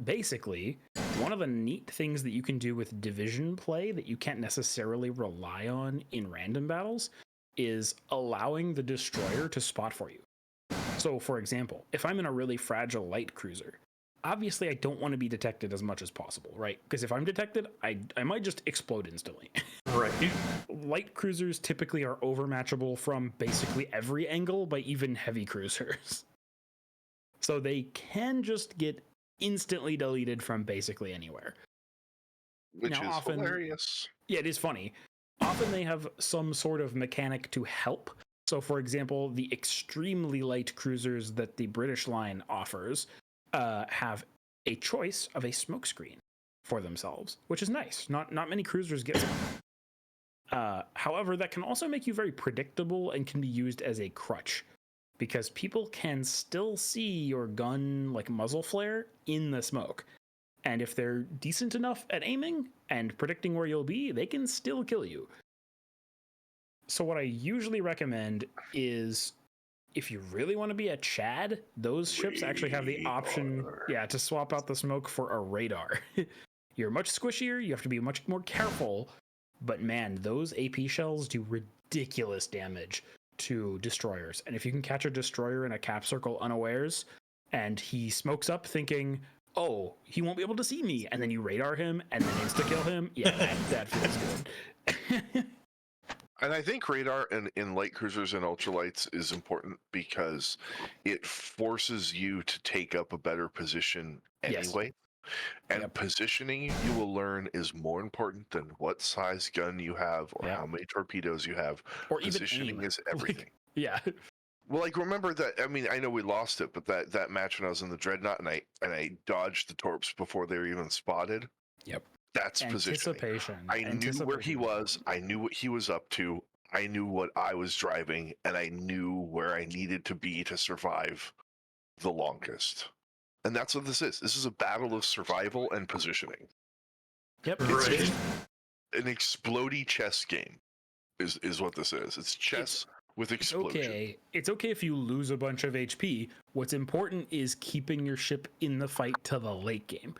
B: basically, one of the neat things that you can do with division play that you can't necessarily rely on in random battles is allowing the destroyer to spot for you. So, for example, if I'm in a really fragile light cruiser, obviously I don't want to be detected as much as possible, right? Because if I'm detected, I might just explode instantly.
A: Right.
B: Light cruisers typically are overmatchable from basically every angle by even heavy cruisers. So they can just get instantly deleted from basically anywhere.
D: Which is often hilarious.
B: Yeah, it is funny. Often they have some sort of mechanic to help. So, for example, the extremely light cruisers that the British line offers have a choice of a smokescreen for themselves, which is nice. Not many cruisers get one. However, that can also make you very predictable and can be used as a crutch because people can still see your gun like muzzle flare in the smoke. And if they're decent enough at aiming and predicting where you'll be, they can still kill you. So what I usually recommend is if you really want to be a Chad, those ships actually have the option, to swap out the smoke for a radar. You're much squishier. You have to be much more careful, But man, those AP shells do ridiculous damage to destroyers. And if you can catch a destroyer in a cap circle unawares, and he smokes up thinking, oh, he won't be able to see me, and then you radar him and then insta-kill him, yeah, that feels good.
D: And I think radar in light cruisers and ultralights is important because it forces you to take up a better position anyway. Yes. And positioning, you will learn, is more important than what size gun you have or how many torpedoes you have.
B: Or
D: positioning
B: even
D: is everything.
B: Yeah.
D: Well, like, remember that, I mean, I know we lost it, but that match when I was in the Dreadnought and I dodged the torps before they were even spotted.
B: Yep.
D: That's
B: anticipation.
D: I knew where he was. I knew what he was up to. I knew what I was driving, and I knew where I needed to be to survive the longest. And that's what this is. This is a battle of survival and positioning.
B: Yep.
D: It's an explodey chess game is what this is. It's chess with explosion.
B: It's okay if you lose a bunch of HP. What's important is keeping your ship in the fight to the late game.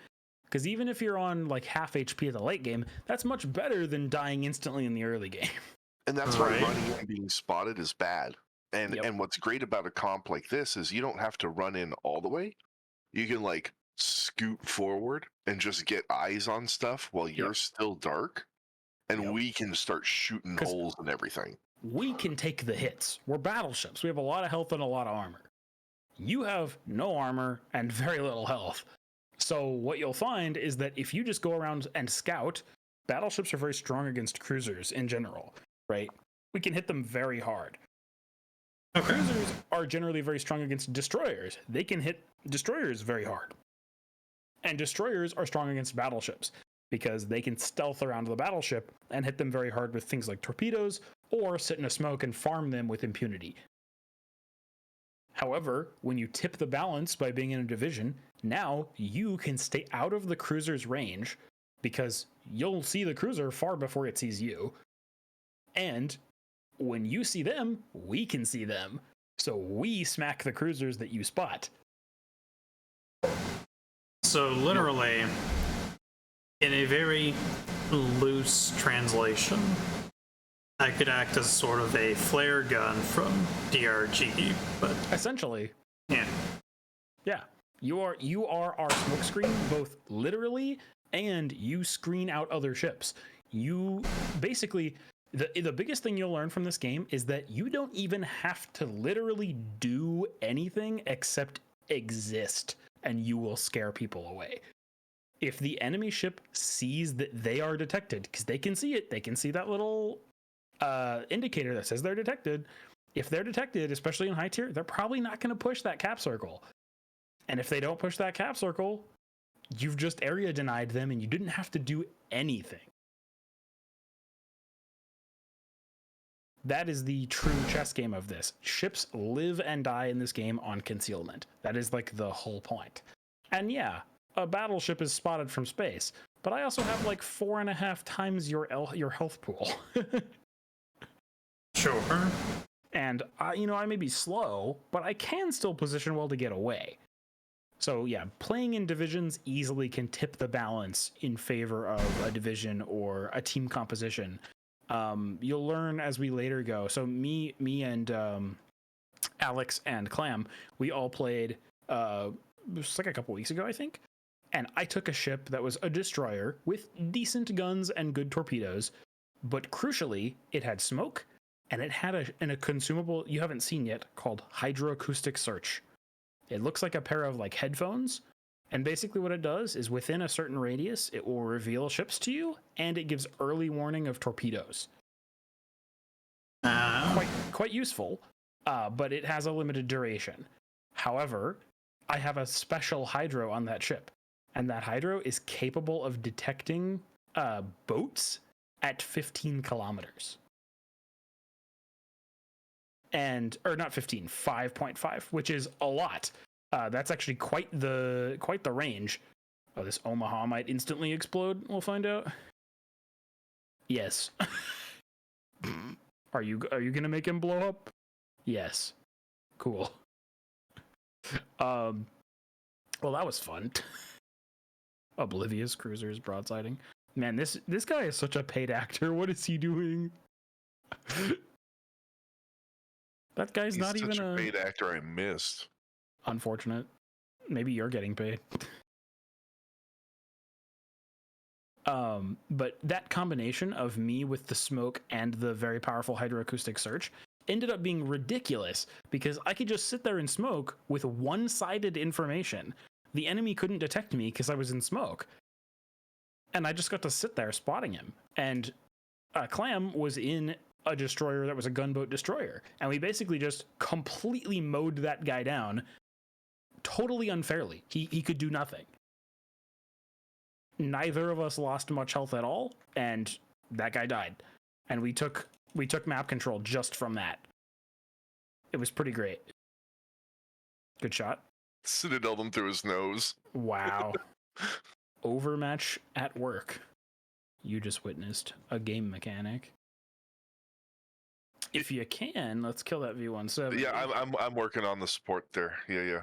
B: Because even if you're on like half HP at the late game, that's much better than dying instantly in the early game.
D: And that's why running and being spotted is bad. And what's great about a comp like this is you don't have to run in all the way. You can like scoot forward and just get eyes on stuff while you're still dark. And we can start shooting holes and everything.
B: We can take the hits. We're battleships. We have a lot of health and a lot of armor. You have no armor and very little health. So what you'll find is that if you just go around and scout, battleships are very strong against cruisers in general, right? We can hit them very hard. Okay. Cruisers are generally very strong against destroyers. They can hit destroyers very hard. And destroyers are strong against battleships because they can stealth around the battleship and hit them very hard with things like torpedoes or sit in a smoke and farm them with impunity. However, when you tip the balance by being in a division, now you can stay out of the cruiser's range because you'll see the cruiser far before it sees you. And when you see them, we can see them. So we smack the cruisers that you spot.
A: So literally, in a very loose translation, I could act as sort of a flare gun from DRG, but
B: essentially,
A: yeah.
B: You are our smoke screen, both literally, and you screen out other ships. You basically, the biggest thing you'll learn from this game is that you don't even have to literally do anything except exist, and you will scare people away. If the enemy ship sees that they are detected, because they can see it, they can see that little indicator that says they're detected. If they're detected, especially in high tier, they're probably not going to push that cap circle. And if they don't push that cap circle, you've just area denied them and you didn't have to do anything. That is the true chess game of this. Ships live and die in this game on concealment. That is like the whole point. And yeah, a battleship is spotted from space, but I also have like 4.5 times your health pool.
A: Sure.
B: And I may be slow, but I can still position well to get away. So yeah, playing in divisions easily can tip the balance in favor of a division or a team composition. You'll learn as we later go. So me and Alex and Clam, we all played it was like a couple weeks ago, I think. And I took a ship that was a destroyer with decent guns and good torpedoes, but crucially, it had smoke. And it had a consumable you haven't seen yet called hydroacoustic search. It looks like a pair of like headphones. And basically what it does is within a certain radius, it will reveal ships to you and it gives early warning of torpedoes. Quite useful, but it has a limited duration. However, I have a special hydro on that ship. And that hydro is capable of detecting boats at 15 kilometers. Or not 15, 5.5, which is a lot. That's actually quite the range. Oh, this Omaha might instantly explode. We'll find out. Yes. Are you gonna make him blow up? Yes. Cool. Well, that was fun. Oblivious cruisers broadsiding. Man, this guy is such a paid actor. What is he doing? That guy's
D: He's
B: not
D: such
B: even
D: a paid actor. I missed.
B: Unfortunate. Maybe you're getting paid. But that combination of me with the smoke and the very powerful hydroacoustic search ended up being ridiculous because I could just sit there and smoke with one-sided information. The enemy couldn't detect me because I was in smoke. And I just got to sit there spotting him. And Clam was in a destroyer that was a gunboat destroyer. And we basically just completely mowed that guy down totally unfairly. He could do nothing. Neither of us lost much health at all, and that guy died. And we took map control just from that. It was pretty great. Good shot.
D: Citadel them through his nose.
B: Wow. Overmatch at work. You just witnessed a game mechanic. If you can, let's kill that V17.
D: Yeah, I'm working on the support there. Yeah.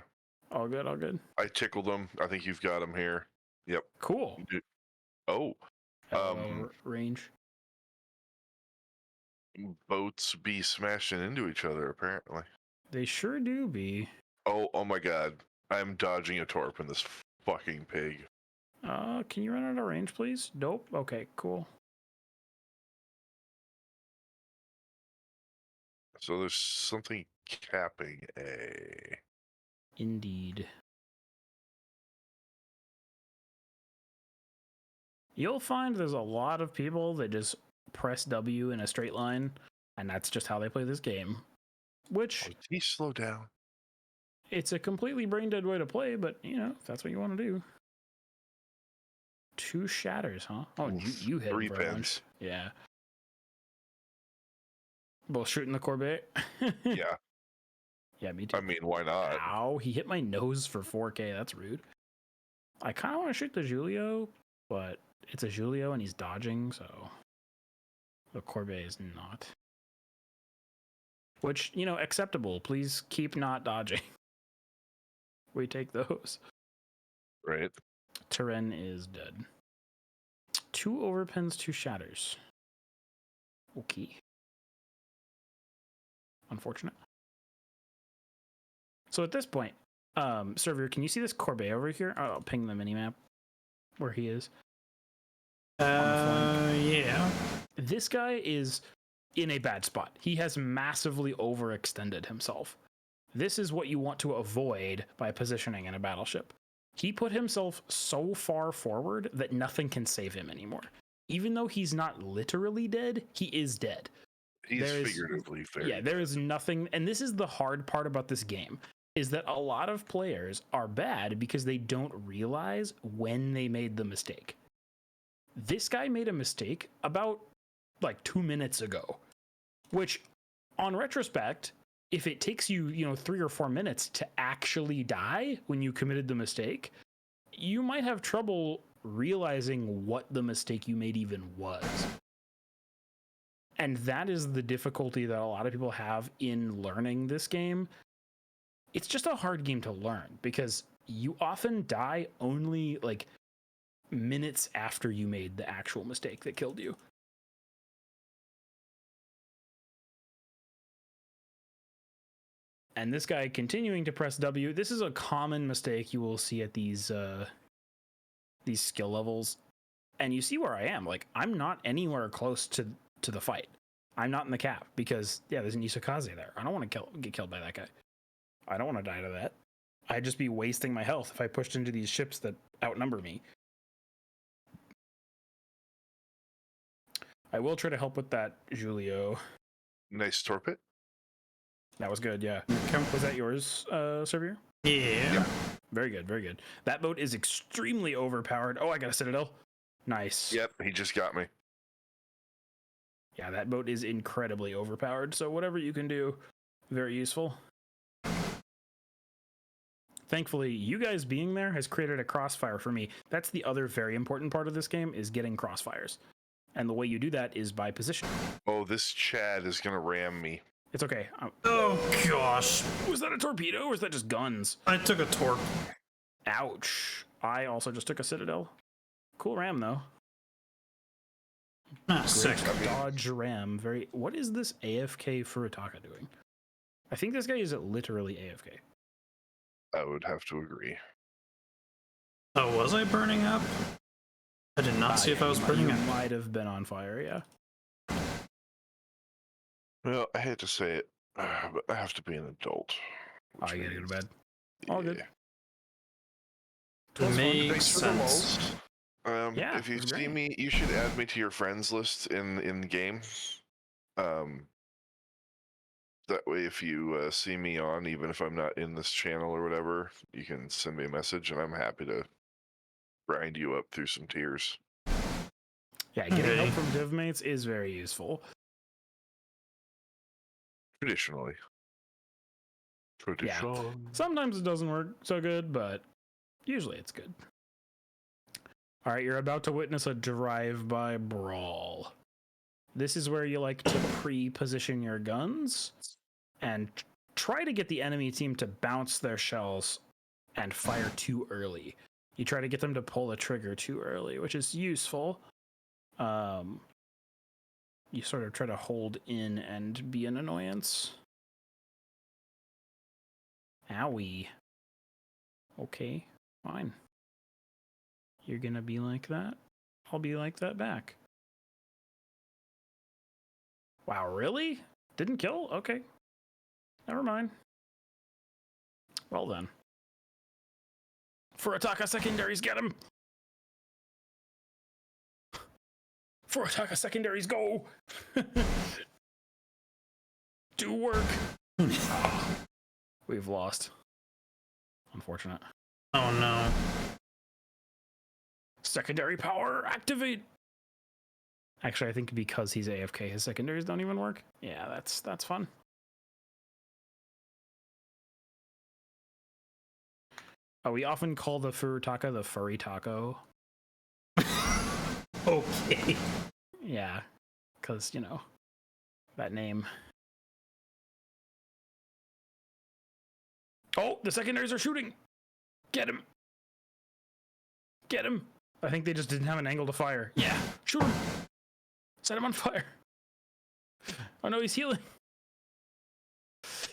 B: All good, all good.
D: I tickled him. I think you've got him here. Yep.
B: Cool.
D: Oh.
B: Range.
D: Boats be smashing into each other, apparently.
B: They sure do be.
D: Oh my god. I'm dodging a torp in this fucking pig.
B: Can you run out of range, please? Nope. Okay, cool.
D: So there's something capping A.
B: Indeed. You'll find there's a lot of people that just press W in a straight line, and that's just how they play this game. Which,
D: Oh, he slow down.
B: it's a completely brain dead way to play, but, you know, if that's what you want to do. 2 shatters, huh? Oh, you hit
D: 3
B: him for a bunch.
D: pins.
B: Yeah. Both shooting the Corvette.
D: Yeah.
B: Yeah, me too.
D: I mean, why not?
B: Ow, he hit my nose for 4K. That's rude. I kind of want to shoot the Julio, but it's a Julio and he's dodging, so the Corvette is not. Which, you know, acceptable. Please keep not dodging. We take those.
D: Right.
B: Terrain is dead. 2 overpins, 2 shatters. Okay. Unfortunate. So at this point, Surveyor, can you see this Corvette over here? I'll ping the minimap where he is.
A: Yeah.
B: This guy is in a bad spot. He has massively overextended himself. This is what you want to avoid by positioning in a battleship. He put himself so far forward that nothing can save him anymore. Even though he's not literally dead, he is dead.
D: He's figuratively very
B: Yeah, there is nothing, and this is the hard part about this game, is that a lot of players are bad because they don't realize when they made the mistake. This guy made a mistake about like 2 minutes ago, which on retrospect, if it takes you, 3 or 4 minutes to actually die when you committed the mistake, you might have trouble realizing what the mistake you made even was. And that is the difficulty that a lot of people have in learning this game. It's just a hard game to learn because you often die only like minutes after you made the actual mistake that killed you. And this guy continuing to press W. This is a common mistake you will see at these skill levels. And you see where I am. Like, I'm not anywhere close to the fight. I'm not in the cap because, yeah, there's an Isakaze there. I don't want to get killed by that guy. I don't want to die to that. I'd just be wasting my health if I pushed into these ships that outnumber me. I will try to help with that, Julio.
D: nice torpid.
B: That was good, yeah. Was that yours, Surveyor?
A: Yeah.
B: Very good, very good. That boat is extremely overpowered. Oh, I got a Citadel. Nice.
D: Yep, he just got me.
B: Yeah, that boat is incredibly overpowered, so whatever you can do, very useful. Thankfully, you guys being there has created a crossfire for me. That's the other very important part of this game, is getting crossfires. And the way you do that is by positioning.
D: Oh, this Chad is gonna ram me.
B: It's okay.
A: Oh gosh.
B: Was that a torpedo or is that just guns?
A: I took a torp.
B: Ouch. I also just took a Citadel. Cool ram, though.
A: Sick.
B: Dodge ram. What is this AFK Furutaka doing? I think this guy is literally AFK.
D: I would have to agree.
A: Oh, was I burning up? I did not see if I was burning
B: You
A: up.
B: might have been on fire, yeah.
D: Well, I hate to say it, but I have to be an adult.
B: Oh, you gotta go to bed. All good.
A: Makes
D: Thanks for the
A: sense.
D: lulz.
B: Yeah,
D: if you
B: it was
D: see
B: great.
D: me, you should add me to your friends list in the game. That way, if you see me on, even if I'm not in this channel or whatever, you can send me a message, and I'm happy to grind you up through some tears.
B: Yeah, getting help
A: Okay.
B: from div mates is very useful.
D: Traditionally.
B: Sometimes it doesn't work so good, but usually it's good. All right, you're about to witness a drive-by brawl. This is where you like to pre-position your guns and try to get the enemy team to bounce their shells and fire too early. You try to get them to pull the trigger too early, which is useful. You sort of try to hold in and be an annoyance. Owie. Okay, fine. You're gonna be like that? I'll be like that back. Wow, really? Didn't kill? Okay. Never mind. Well then. Furutaka secondaries, get him! Furutaka secondaries, go! Do work! We've lost. Unfortunate.
A: Oh no.
B: Secondary power, activate! Actually, I think because he's AFK, his secondaries don't even work. Yeah, that's fun. Oh, we often call the Furutaka the furry taco.
A: Okay.
B: Yeah, because, you know, that name. Oh, the secondaries are shooting! Get him! Get him! I think they just didn't have an angle to fire. Yeah, shoot him! Set him on fire! Oh no, he's healing!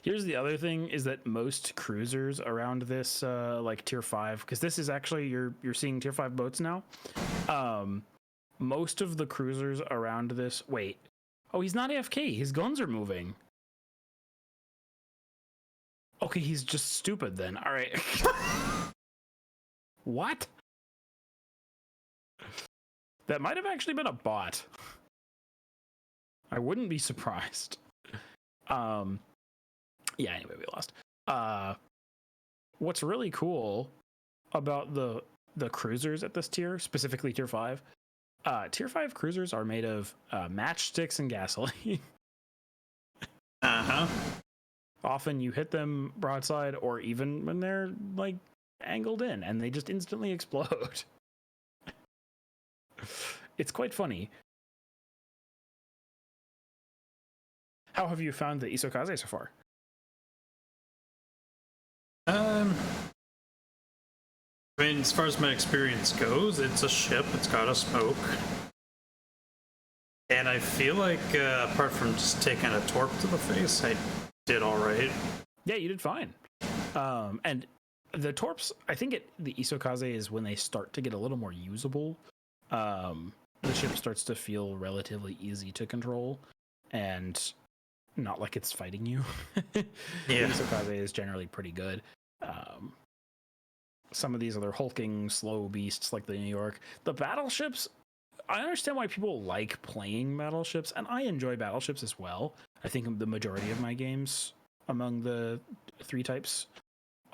B: Here's the other thing, is that most cruisers around this, like tier 5, because this is actually, you're seeing tier 5 boats now. Most of the cruisers around this, wait. Oh, he's not AFK, his guns are moving. Okay, he's just stupid then. All right. What? That might have actually been a bot. I wouldn't be surprised. Yeah, anyway, we lost. What's really cool about the cruisers at this tier, specifically tier 5, tier 5 cruisers are made of matchsticks and gasoline.
A: Uh-huh.
B: Often you hit them broadside or even when they're like angled in and they just instantly explode. It's quite funny. How have you found the Isokaze so far?
A: I mean, as far as my experience goes, it's a ship. It's got a smoke. And I feel like, apart from just taking a torp to the face, I did all right.
B: Yeah, you did fine. And the torps, I think the Isokaze is when they start to get a little more usable. The ship starts to feel relatively easy to control and not like it's fighting you. The Isokaze is generally pretty good. Some of these other hulking, slow beasts like the New York. The battleships, I understand why people like playing battleships, and I enjoy battleships as well. I think the majority of my games among the 3 types,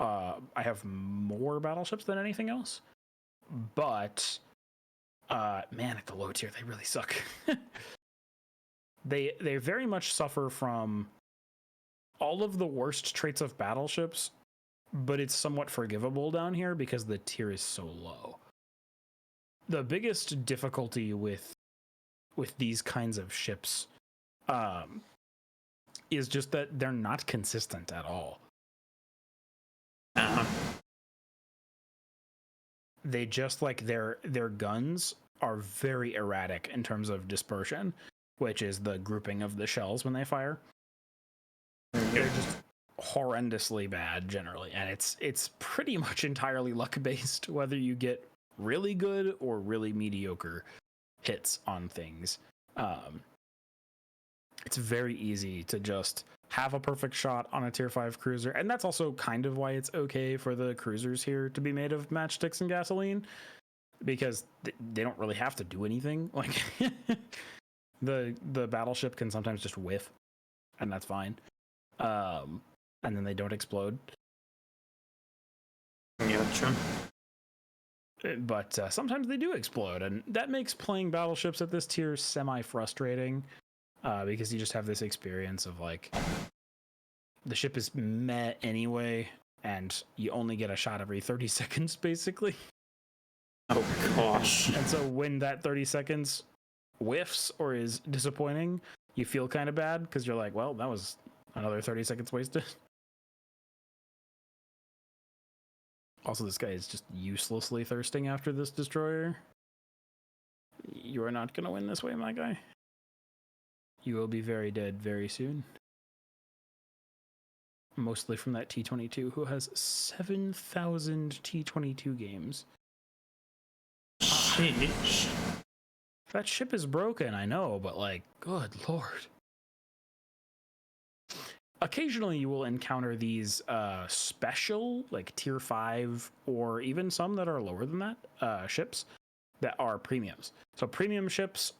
B: I have more battleships than anything else. But, man, at the low tier, they really suck. They very much suffer from all of the worst traits of battleships, but it's somewhat forgivable down here because the tier is so low. The biggest difficulty with these kinds of ships is just that they're not consistent at all.
A: Uh-huh.
B: They just like their guns are very erratic in terms of dispersion, which is the grouping of the shells when they fire. They're just horrendously bad generally, and it's pretty much entirely luck based whether you get really good or really mediocre hits on things. It's very easy to just have a perfect shot on a tier 5 cruiser, and that's also kind of why it's okay for the cruisers here to be made of matchsticks and gasoline, because they don't really have to do anything. Like the battleship can sometimes just whiff, and that's fine. And then they don't explode.
A: Gotcha.
B: But sometimes they do explode, and that makes playing battleships at this tier semi-frustrating, because you just have this experience of like the ship is meh anyway, and you only get a shot every 30 seconds basically.
A: Oh gosh.
B: And so when that 30 seconds whiffs or is disappointing, you feel kind of bad because you're like, well, that was another 30 seconds wasted. Also, this guy is just uselessly thirsting after this destroyer. You are not going to win this way, my guy. You will be very dead very soon. Mostly from that T-22, who has 7,000 T-22 games.
A: Sheesh.
B: That ship is broken, I know, but like, good lord. Occasionally you will encounter these special, like tier 5, or even some that are lower than that, ships that are premiums. So premium ships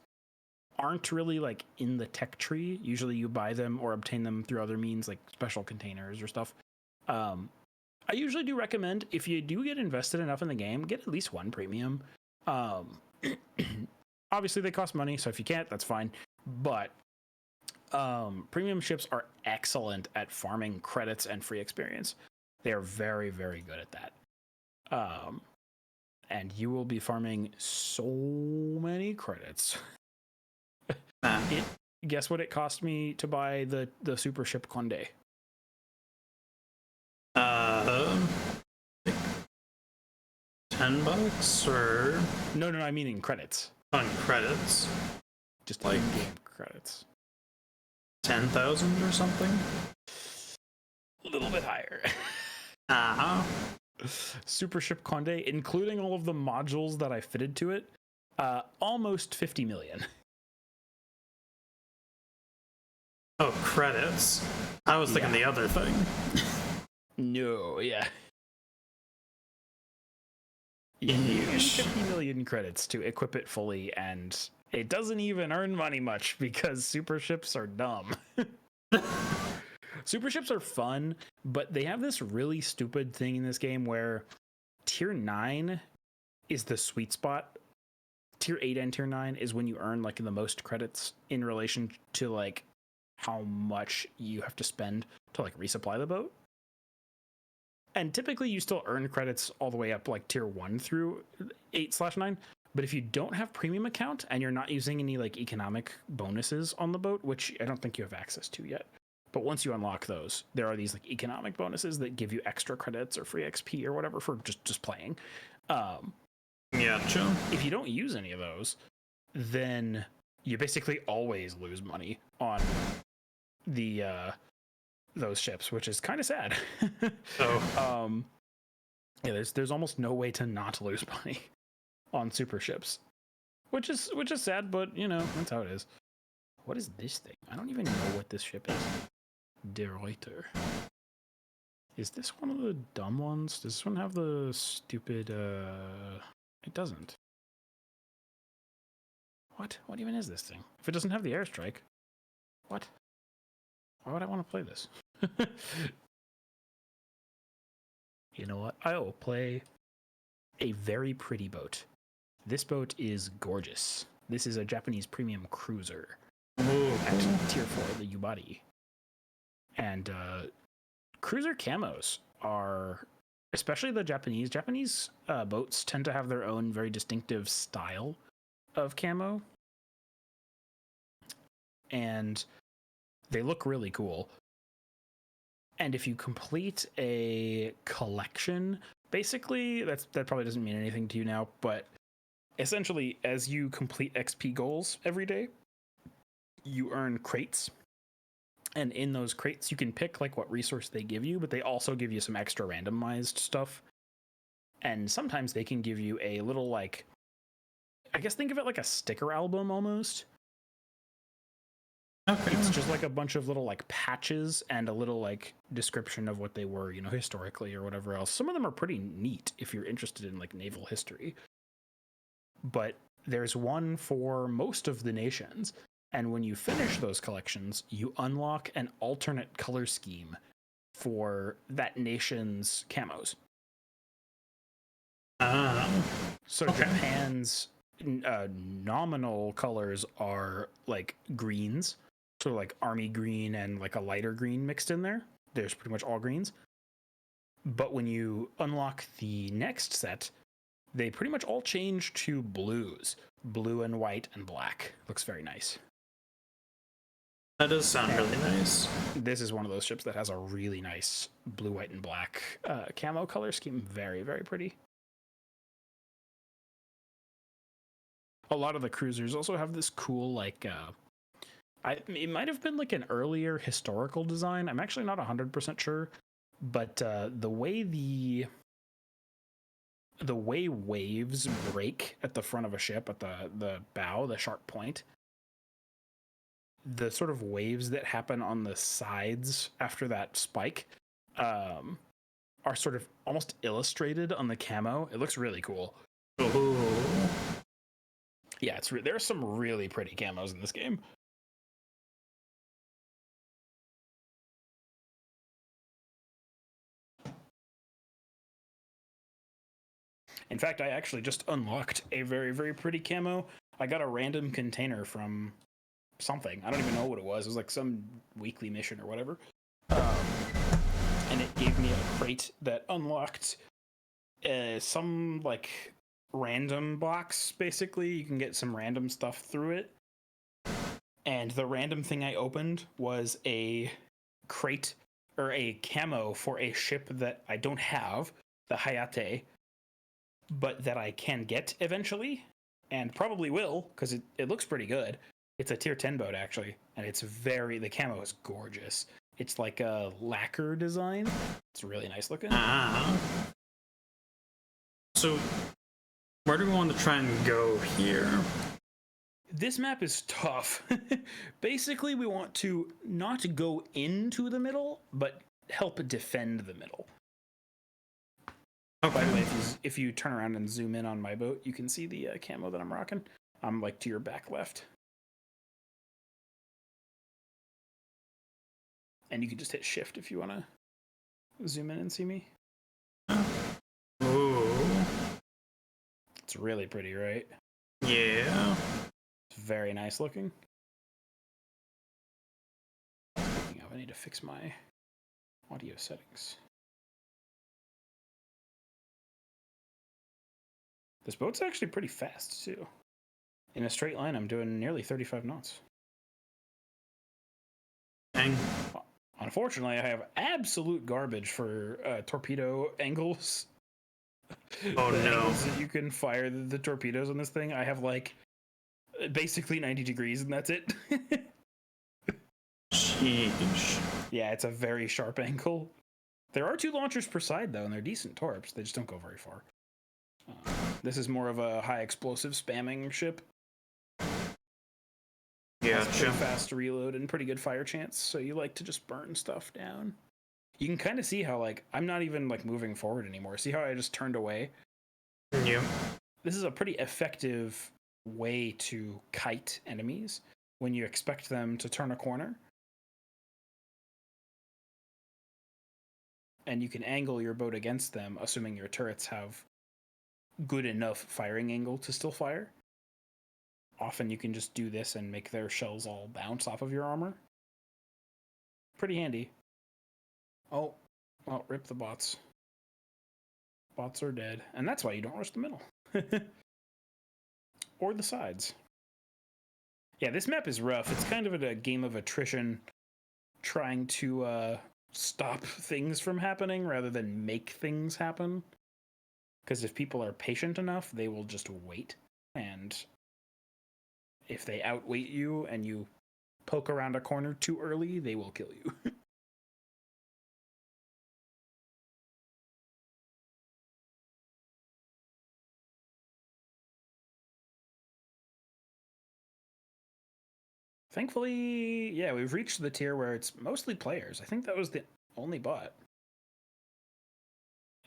B: aren't really like in the tech tree. Usually you buy them or obtain them through other means, like special containers or stuff. I usually do recommend, if you do get invested enough in the game, get at least one premium. Obviously they cost money, so if you can't, that's fine. But premium ships are excellent at farming credits and free experience. They are very, very good at that. And you will be farming so many credits. Guess what it cost me to buy the super ship Condé?
A: Like $10 or
B: No, I mean in credits.
A: on credits,
B: Just
A: like
B: in-game credits.
A: 10,000 or something.
B: A little bit higher.
A: Uh-huh.
B: Super ship Condé, including all of the modules that I fitted to it, almost 50 million.
A: Oh, credits. I was thinking the other thing.
B: No, yeah.
A: Yeesh.
B: 50 million credits to equip it fully, and it doesn't even earn money much because super ships are dumb. Super ships are fun, but they have this really stupid thing in this game where tier 9 is the sweet spot. Tier 8 and tier 9 is when you earn like the most credits in relation to like how much you have to spend to like resupply the boat. And typically you still earn credits all the way up like tier 1 through 8/9. But if you don't have premium account and you're not using any like economic bonuses on the boat, which I don't think you have access to yet, but once you unlock those, there are these like economic bonuses that give you extra credits or free XP or whatever for just playing.
A: Gotcha.
B: If you don't use any of those, then you basically always lose money on the those ships, which is kind of sad.
A: Oh.
B: Yeah, there's almost no way to not lose money on super ships, which is sad, but you know, that's how it is. What is this thing? I don't even know what this ship is. De Reuter. Is this one of the dumb ones? Does this one have the stupid it doesn't. What even is this thing? If it doesn't have the airstrike, what? Why would I want to play this? You know what? I will play a very pretty boat. This boat is gorgeous. This is a Japanese premium cruiser.
A: Ooh.
B: At tier 4, the Yubari. And cruiser camos are, especially the Japanese boats tend to have their own very distinctive style of camo. And they look really cool. And if you complete a collection, basically that probably doesn't mean anything to you now, but essentially, as you complete XP goals every day, you earn crates. And in those crates, you can pick like what resource they give you, but they also give you some extra randomized stuff. And sometimes they can give you a little like, I guess think of it like a sticker album almost.
A: Okay.
B: It's just like a bunch of little like patches and a little like description of what they were, you know, historically or whatever else. Some of them are pretty neat if you're interested in like naval history. But there's one for most of the nations. And when you finish those collections, you unlock an alternate color scheme for that nation's camos. So
A: okay.
B: Japan's nominal colors are like greens, so like army green and like a lighter green mixed in there. There's pretty much all greens. But when you unlock the next set, they pretty much all change to blues, blue and white and black. Looks very nice.
A: That does sound really nice.
B: This is one of those ships that has a really nice blue, white, and black camo color scheme. Very, very pretty. A lot of the cruisers also have this cool, like, it might have been like an earlier historical design. I'm actually not 100% sure, but the way waves break at the front of a ship, at the bow, the sharp point, the sort of waves that happen on the sides after that spike are sort of almost illustrated on the camo. It looks really cool.
A: Ooh.
B: Yeah, there's some really pretty camos in this game. In fact, I actually just unlocked a very, very pretty camo. I got a random container from something. I don't even know what it was. It was like some weekly mission or whatever. And it gave me a crate that unlocked some like random box, basically. You can get some random stuff through it. And the random thing I opened was a crate or a camo for a ship that I don't have, the Hayate, but that I can get eventually and probably will because it looks pretty good. It's a tier 10 boat actually, and the camo is gorgeous. It's like a lacquer design. It's really nice looking.
A: So where do we want to try and go here?
B: This map is tough. Basically, we want to not go into the middle, but help defend the middle.
A: Okay.
B: By the way, if you turn around and zoom in on my boat, you can see the camo that I'm rocking. I'm like to your back left. And you can just hit shift if you want to zoom in and see me.
A: Ooh.
B: It's really pretty, right?
A: Yeah.
B: It's very nice looking. Speaking of, I need to fix my audio settings. This boat's actually pretty fast, too. In a straight line, I'm doing nearly 35 knots.
A: Dang.
B: Unfortunately, I have absolute garbage for torpedo angles.
A: Oh
B: The
A: no.
B: angles that you can fire the torpedoes on this thing, I have like basically 90 degrees and that's it.
A: Sheesh.
B: Yeah, it's a very sharp angle. There are 2 launchers per side though, and they're decent torps. They just don't go very far. This is more of a high explosive spamming ship.
A: Yeah,
B: Has pretty fast reload and pretty good fire chance, so you like to just burn stuff down. You can kind of see how like I'm not even like moving forward anymore. See how I just turned away?
A: Yeah.
B: This is a pretty effective way to kite enemies when you expect them to turn a corner. And you can angle your boat against them, assuming your turrets have good enough firing angle to still fire. Often you can just do this and make their shells all bounce off of your armor. Pretty handy. Oh, well, rip the bots. Bots are dead. And that's why you don't rush the middle. Or the sides. Yeah, this map is rough. It's kind of a game of attrition, trying to stop things from happening rather than make things happen. Because if people are patient enough, they will just wait. and if they outweight you and you poke around a corner too early, they will kill you. Thankfully, yeah, we've reached the tier where it's mostly players. I think that was the only bot.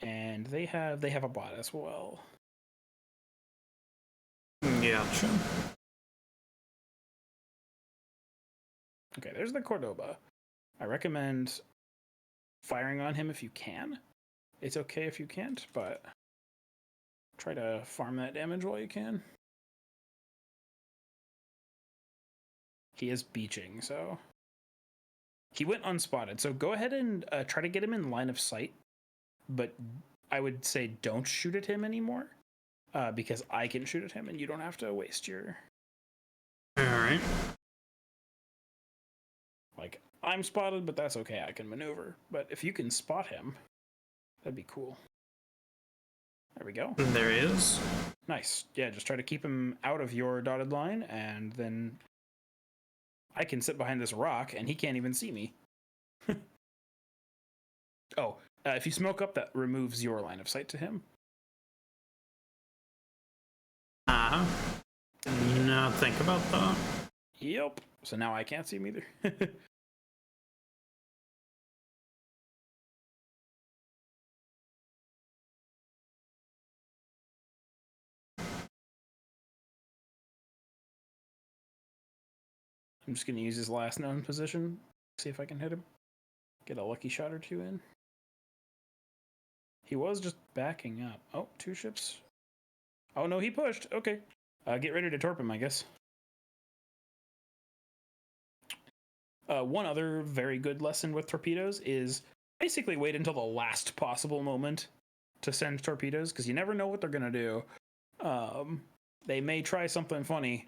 B: And they have a bot as well.
A: Gotcha.
B: Okay, there's the Cordoba. I recommend firing on him if you can. It's okay if you can't, but try to farm that damage while you can. He is beaching, so he went unspotted. So go ahead and try to get him in line of sight, but I would say don't shoot at him anymore, because I can shoot at him and you don't have to waste your...
A: Alright.
B: Like, I'm spotted, but that's okay. I can maneuver. But if you can spot him, that'd be cool. There we go.
A: There he is.
B: Nice. Yeah, just try to keep him out of your dotted line, and then I can sit behind this rock, and he can't even see me. Oh, if you smoke up, that removes your line of sight to him.
A: Now think about that.
B: Yep. So now I can't see him either. I'm just going to use his last known position, see if I can hit him. Get a lucky shot or two in. He was just backing up. Oh, 2 ships. Oh, no, he pushed. Okay. Get ready to torp him, I guess. One other very good lesson with torpedoes is basically wait until the last possible moment to send torpedoes, because you never know what they're going to do. They may try something funny.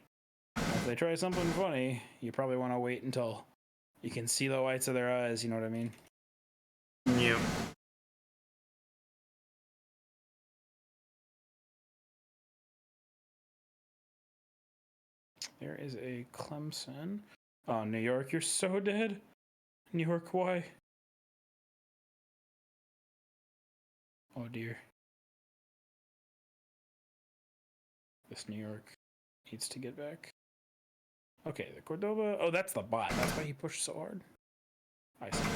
B: If they try something funny, you probably want to wait until you can see the whites of their eyes, you know what I mean?
A: Yep.
B: There is a Clemson. Oh, New York, you're so dead. New York, why? Oh dear. This New York needs to get back. Okay, the Cordoba. Oh, that's the bot. That's why he pushed so hard. I see.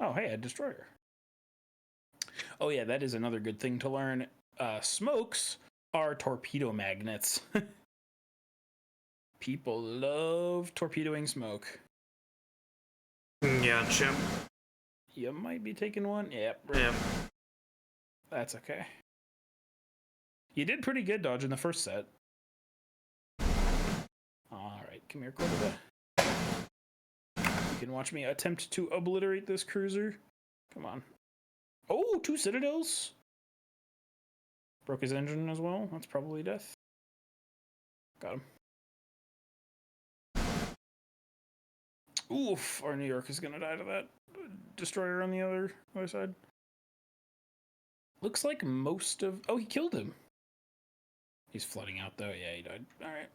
B: Oh, hey, a destroyer. Oh yeah, that is another good thing to learn. Smokes are torpedo magnets. People love torpedoing smoke.
A: Gotcha.
B: You might be taking one. Yep.
A: Yep.
B: That's okay. You did pretty good dodging the first set. Alright, come here, Cordoba. You can watch me attempt to obliterate this cruiser. Come on. Oh, 2 citadels. Broke his engine as well. That's probably death. Got him. Oof, our New York is gonna die to that destroyer on the other side. Looks like most of... Oh, he killed him. He's flooding out, though. Yeah, he died. All right.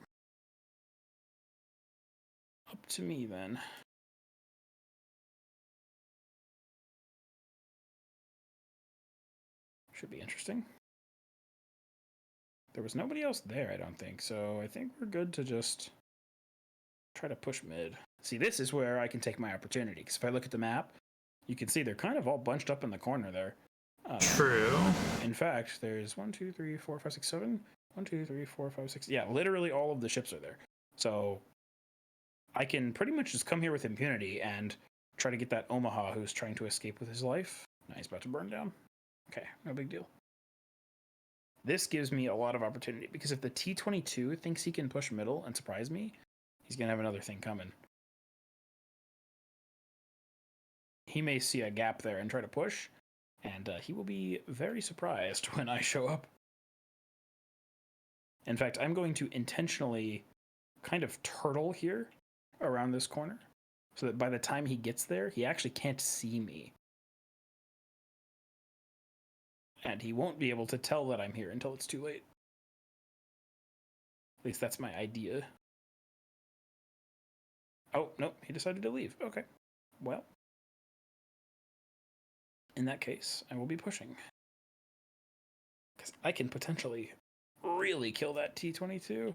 B: Up to me, then. Should be interesting. There was nobody else there, I don't think. So I think we're good to just try to push mid. See, this is where I can take my opportunity. Because if I look at the map, you can see they're kind of all bunched up in the corner there.
A: True.
B: In fact, there's 1, 2, 3, 4, 5, 6, 7. 1, 2, 3, 4, 5, 6. Yeah, literally all of the ships are there. So I can pretty much just come here with impunity and try to get that Omaha who's trying to escape with his life. Now he's about to burn down. Okay, no big deal. This gives me a lot of opportunity because if the T-22 thinks he can push middle and surprise me, he's going to have another thing coming. He may see a gap there and try to push, and he will be very surprised when I show up. In fact, I'm going to intentionally kind of turtle here around this corner so that by the time he gets there, he actually can't see me. And he won't be able to tell that I'm here until it's too late. At least that's my idea. Oh, nope, he decided to leave. Okay. Well, in that case, I will be pushing. Because I can potentially really kill that T-22.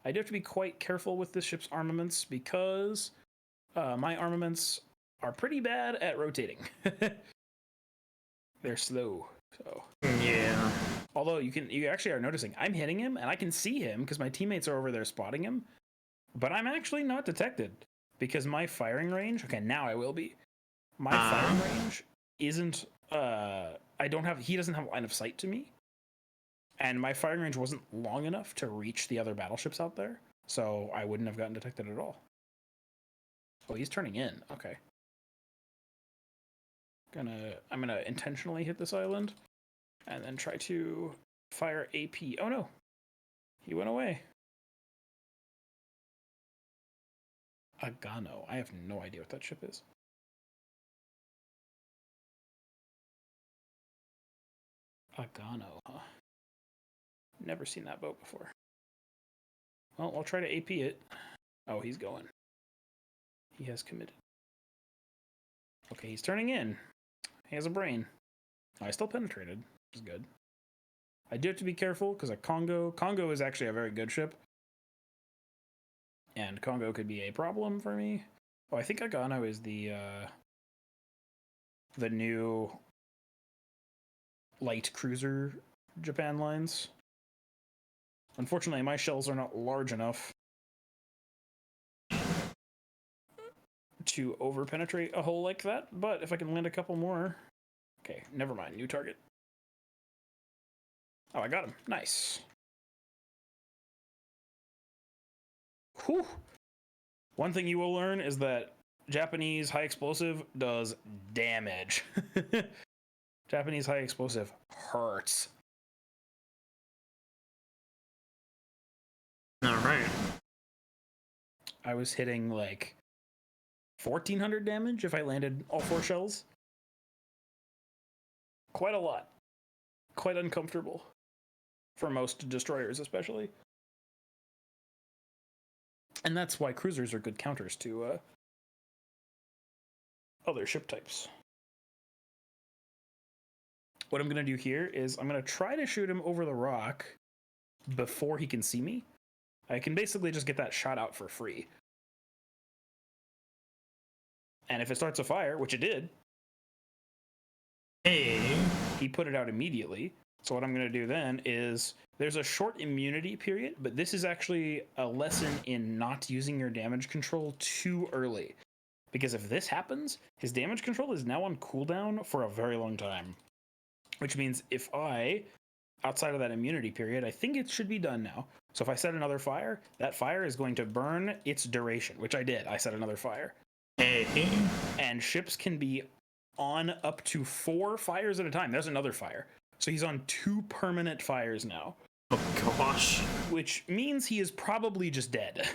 B: I do have to be quite careful with this ship's armaments because my armaments are pretty bad at rotating. They're slow, so.
A: Yeah.
B: Although you actually are noticing I'm hitting him and I can see him because my teammates are over there spotting him, but I'm actually not detected because my firing range. Okay, now I will be. My firing range isn't. He doesn't have line of sight to me, and my firing range wasn't long enough to reach the other battleships out there, so I wouldn't have gotten detected at all. Oh, he's turning in. Okay. I'm gonna intentionally hit this island. And then try to fire AP. Oh no, he went away. Agano. I have no idea what that ship is. Agano, huh? Never seen that boat before. Well, I'll try to AP it. Oh, he's going. He has committed. Okay, he's turning in. He has a brain. I still penetrated, which is good. I do have to be careful because Congo is actually a very good ship. And Congo could be a problem for me. Oh, I think Agano is the new light cruiser Japan lines. Unfortunately, my shells are not large enough to over-penetrate a hole like that, but if I can land a couple more... Okay, never mind. New target. Oh, I got him. Nice. Whew. One thing you will learn is that Japanese high explosive does damage. Japanese high explosive hurts.
A: All right.
B: I was hitting like 1,400 damage if I landed all 4 shells. Quite a lot. Quite uncomfortable. For most destroyers, especially. And that's why cruisers are good counters to other ship types. What I'm going to do here is I'm going to try to shoot him over the rock before he can see me. I can basically just get that shot out for free. And if it starts a fire, which it did,
A: Hey.
B: he put it out immediately. So what I'm going to do then is there's a short immunity period, but this is actually a lesson in not using your damage control too early. Because if this happens, his damage control is now on cooldown for a very long time. Which means if outside of that immunity period, I think it should be done now. So if I set another fire, that fire is going to burn its duration, which I did. I set another fire.
A: Hey.
B: And ships can be on up to 4 fires at a time. There's another fire. So he's on 2 permanent fires now.
A: Oh gosh.
B: Which means he is probably just dead.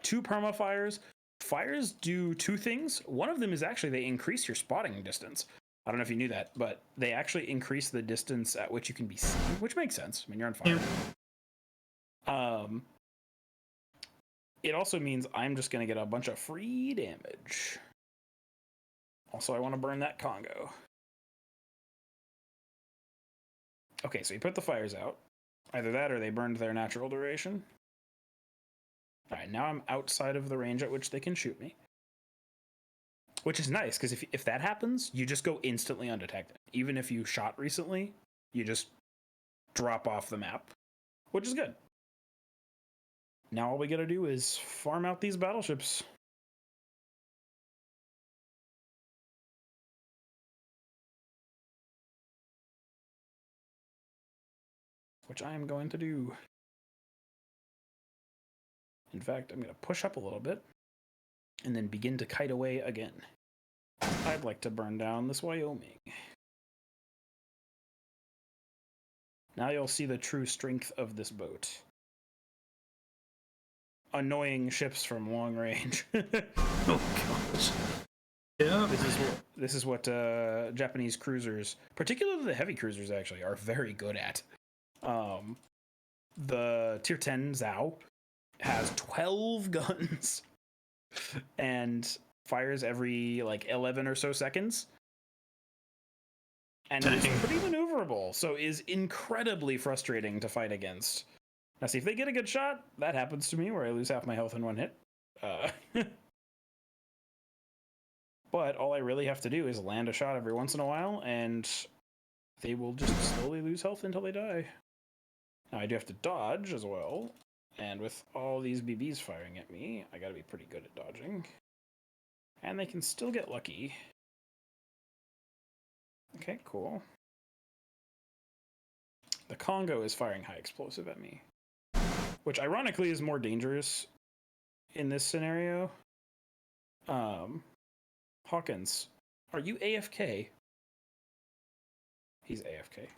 B: 2 perma fires. Fires do 2 things. One of them is actually they increase your spotting distance. I don't know if you knew that, but they actually increase the distance at which you can be seen, which makes sense. I mean, you're on fire. Yeah. It also means I'm just going to get a bunch of free damage. Also, I want to burn that Congo. Okay, so he put the fires out. Either that or they burned their natural duration. Alright, now I'm outside of the range at which they can shoot me. Which is nice, because if that happens, you just go instantly undetected. Even if you shot recently, you just drop off the map. Which is good. Now all we gotta do is farm out these battleships. Which I am going to do. In fact, I'm going to push up a little bit and then begin to kite away again. I'd like to burn down this Wyoming. Now you'll see the true strength of this boat. Annoying ships from long range.
A: Oh gosh. Yeah.
B: This is what Japanese cruisers, particularly the heavy cruisers, actually are very good at. The tier 10 Zhao has 12 guns and fires every like 11 or so seconds. And it's pretty maneuverable, so is incredibly frustrating to fight against. Now, see, if they get a good shot, that happens to me where I lose half my health in one hit. But all I really have to do is land a shot every once in a while, and they will just slowly lose health until they die. Now, I do have to dodge as well, and with all these BBs firing at me, I gotta be pretty good at dodging. And they can still get lucky. Okay, cool. The Congo is firing high explosive at me, which ironically is more dangerous in this scenario. Hawkins, are you AFK? He's AFK.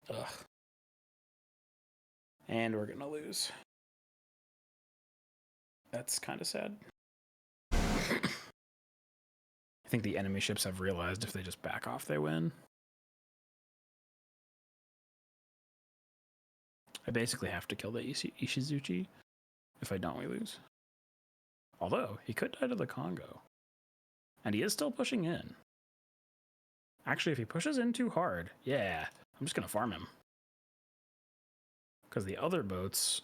B: Ugh. And we're gonna lose. That's kind of sad. I think the enemy ships have realized if they just back off, they win. I basically have to kill the Ishizuchi. If I don't, we lose. Although, he could die to the Congo. And he is still pushing in. Actually, if he pushes in too hard, yeah, I'm just going to farm him. Because the other boats,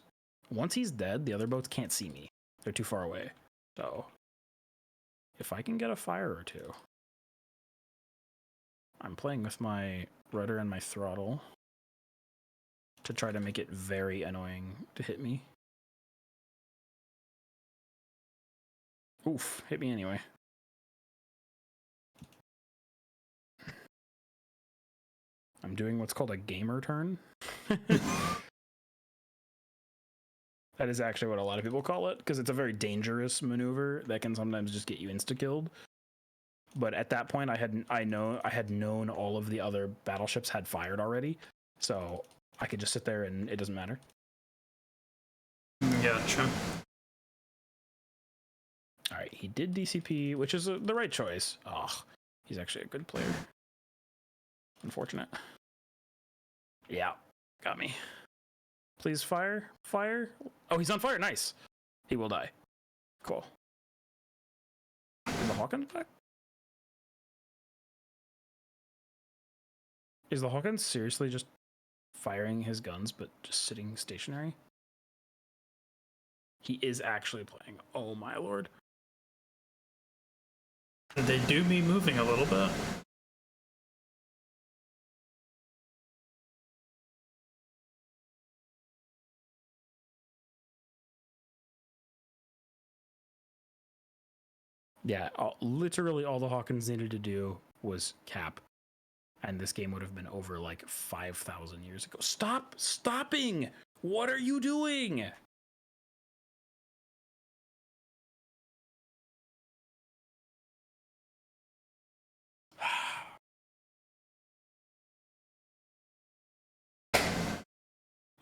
B: once he's dead, the other boats can't see me. They're too far away. So, if I can get a fire or two. I'm playing with my rudder and my throttle to try to make it very annoying to hit me. Oof, hit me anyway. I'm doing what's called a gamer turn. That is actually what a lot of people call it, because it's a very dangerous maneuver that can sometimes just get you insta-killed. But at that point, I had known all of the other battleships had fired already, so I could just sit there and it doesn't matter.
A: Gotcha.
B: All right, he did DCP, which is the right choice. Oh, he's actually a good player. Unfortunate. Yeah, got me. Please fire. Fire. Oh, he's on fire. Nice. He will die. Cool. Is the Hawkins back? Is the Hawkins seriously just firing his guns but just sitting stationary? He is actually playing. Oh my lord.
A: They do be moving a little bit.
B: Yeah, literally all the Hawkins needed to do was cap. And this game would have been over like 5,000 years ago. Stop stopping! What are you doing?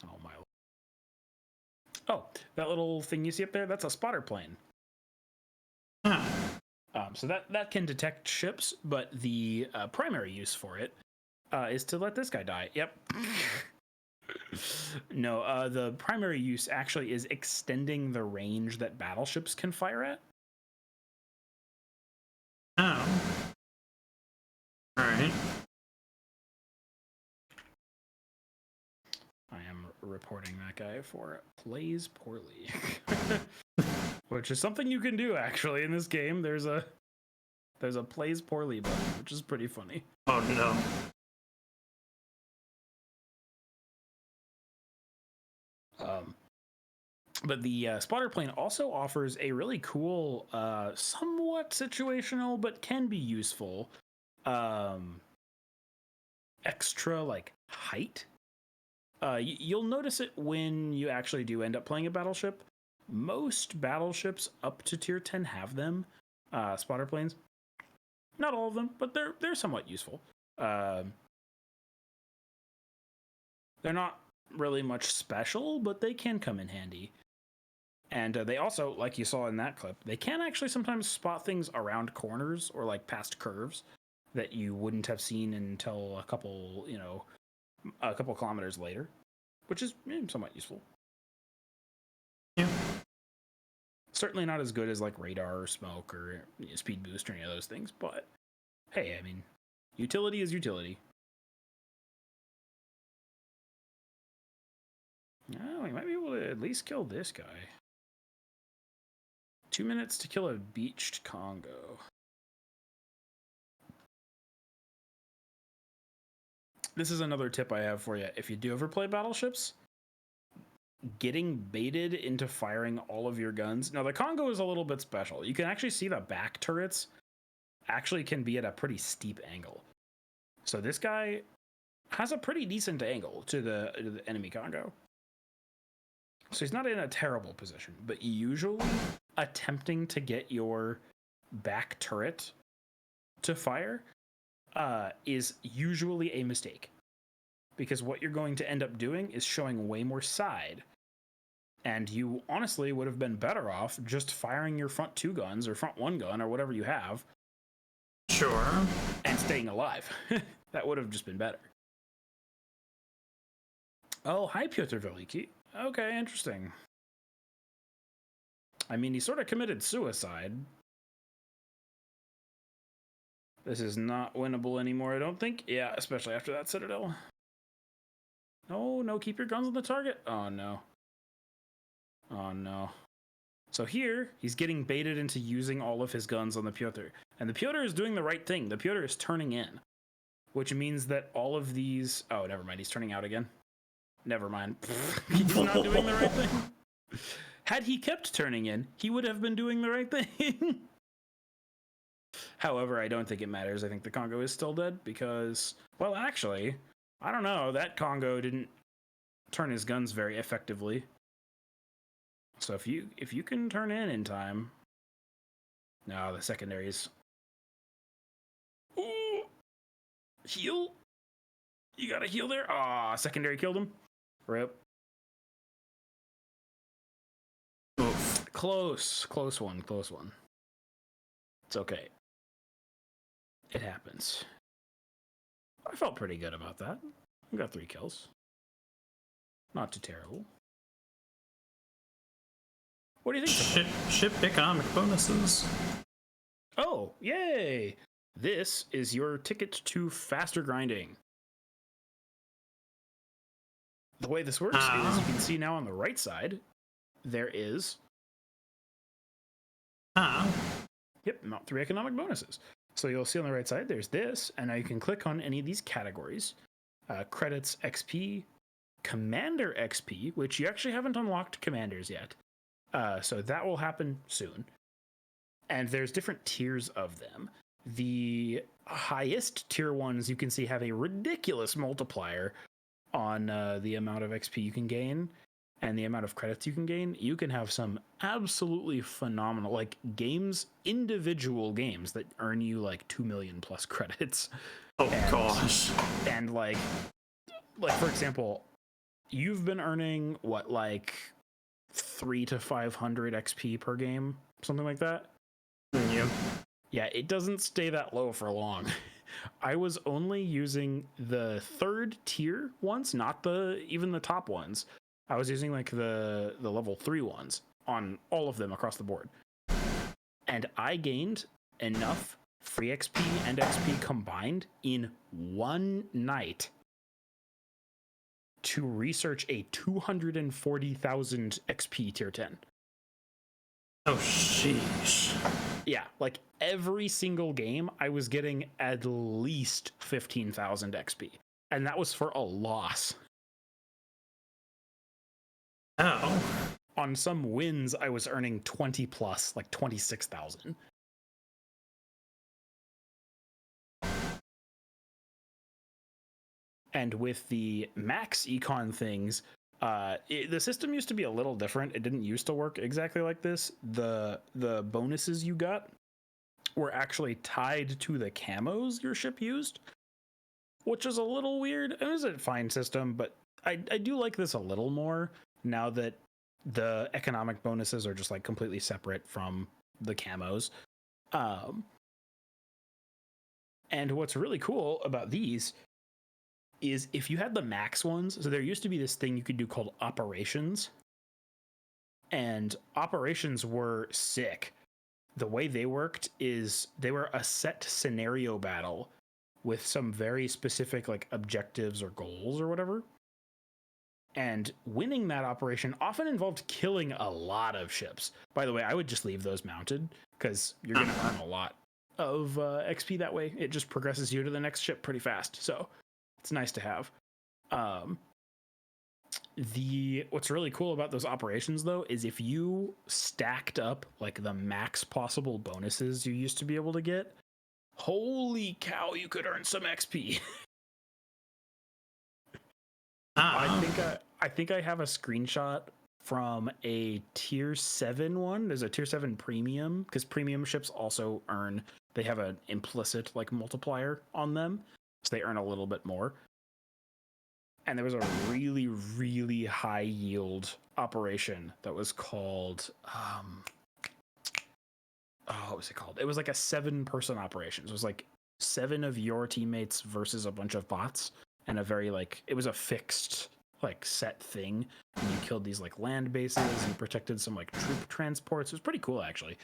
B: Oh my. Oh, that little thing you see up there, that's a spotter plane.
A: Huh.
B: So that can detect ships, but the primary use for it is to let this guy die. Yep. No, the primary use actually is extending the range that battleships can fire at.
A: Oh. Alright.
B: I am reporting that guy for plays poorly. Which is something you can do actually in this game. There's a plays poorly button, which is pretty funny.
A: Oh no.
B: But the spotter plane also offers a really cool, somewhat situational, but can be useful, extra like height. You'll notice it when you actually do end up playing a battleship. Most battleships up to tier 10 have them, spotter planes. Not all of them, but they're somewhat useful. They're not really much special, but they can come in handy. And they also, like you saw in that clip, they can actually sometimes spot things around corners or like past curves that you wouldn't have seen until a couple kilometers later, which is somewhat useful.
A: Yeah.
B: Certainly not as good as like radar or smoke or speed boost or any of those things, but hey, I mean, utility is utility. Oh, we might be able to at least kill this guy. 2 minutes to kill a beached Congo. This is another tip I have for you. If you do ever play battleships, getting baited into firing all of your guns. Now, the Congo is a little bit special. You can actually see the back turrets actually can be at a pretty steep angle. So this guy has a pretty decent angle to the enemy Congo. So he's not in a terrible position, but usually attempting to get your back turret to fire is usually a mistake, because what you're going to end up doing is showing way more side, and you honestly would have been better off just firing your front 2 guns or front 1 gun or whatever you have,
A: Sure.
B: and staying alive. That would have just been better. Oh, hi, Piotr Veliki. Okay, interesting. I mean, he sort of committed suicide. This is not winnable anymore, I don't think. Yeah, especially after that Citadel. No, keep your guns on the target. Oh, no. Oh, no. So here, he's getting baited into using all of his guns on the Piotr. And the Piotr is doing the right thing. The Piotr is turning in, which means that all of these... Oh, never mind. He's turning out again. Never mind. He's not doing the right thing. Had he kept turning in, he would have been doing the right thing. However, I don't think it matters. I think the Congo is still dead because, well, actually, I don't know. That Congo didn't turn his guns very effectively. So if you can turn in time. No, the secondaries. Ooh, heal. You gotta heal there. Ah, secondary killed him. Rip.
A: Oof.
B: Close one. It's okay. It happens. I felt pretty good about that. We got 3 kills. Not too terrible. What do you think?
A: Ship economic bonuses.
B: Oh, yay! This is your ticket to faster grinding. The way this works is you can see now on the right side, there is... Yep, not 3 economic bonuses. So you'll see on the right side, there's this, and now you can click on any of these categories. Credits XP, Commander XP, which you actually haven't unlocked Commanders yet. So that will happen soon. And there's different tiers of them. The highest tier ones you can see have a ridiculous multiplier on the amount of XP you can gain and the amount of credits you can gain. You can have some absolutely phenomenal, like individual games that earn you like 2 million plus credits.
A: Oh, gosh.
B: And like for example, you've been earning what, like 300 to 500 XP per game, something like that.
A: Yep.
B: Yeah, it doesn't stay that low for long. I was only using the 3rd tier ones, not even the top ones. I was using like the level 3 ones on all of them across the board. And I gained enough free XP and XP combined in one night to research a 240,000 XP tier 10.
A: Oh, sheesh.
B: Yeah, like every single game, I was getting at least 15,000 XP. And that was for a loss.
A: Oh.
B: On some wins, I was earning 20 plus, like 26,000. And with the max econ things, the system used to be a little different. It didn't used to work exactly like this. The bonuses you got were actually tied to the camos your ship used, which is a little weird. It was a fine system, but I do like this a little more now that the economic bonuses are just like completely separate from the camos. And what's really cool about these is if you had the max ones, so there used to be this thing you could do called operations, and operations were sick. The way they worked is they were a set scenario battle with some very specific like objectives or goals or whatever. And winning that operation often involved killing a lot of ships. By the way, I would just leave those mounted because you're going to earn a lot of XP that way. It just progresses you to the next ship pretty fast. So it's nice to have. What's really cool about those operations though is if you stacked up like the max possible bonuses you used to be able to get, holy cow, you could earn some XP. I think I have a screenshot from a tier 7 one. There's a tier 7 premium because premium ships also they have an implicit like multiplier on them, so they earn a little bit more. And there was a really, really high yield operation that was called what was it called? It was like a 7-person operation. So it was like 7 of your teammates versus a bunch of bots, and it was a fixed like set thing. And you killed these like land bases, you protected some like troop transports. It was pretty cool actually.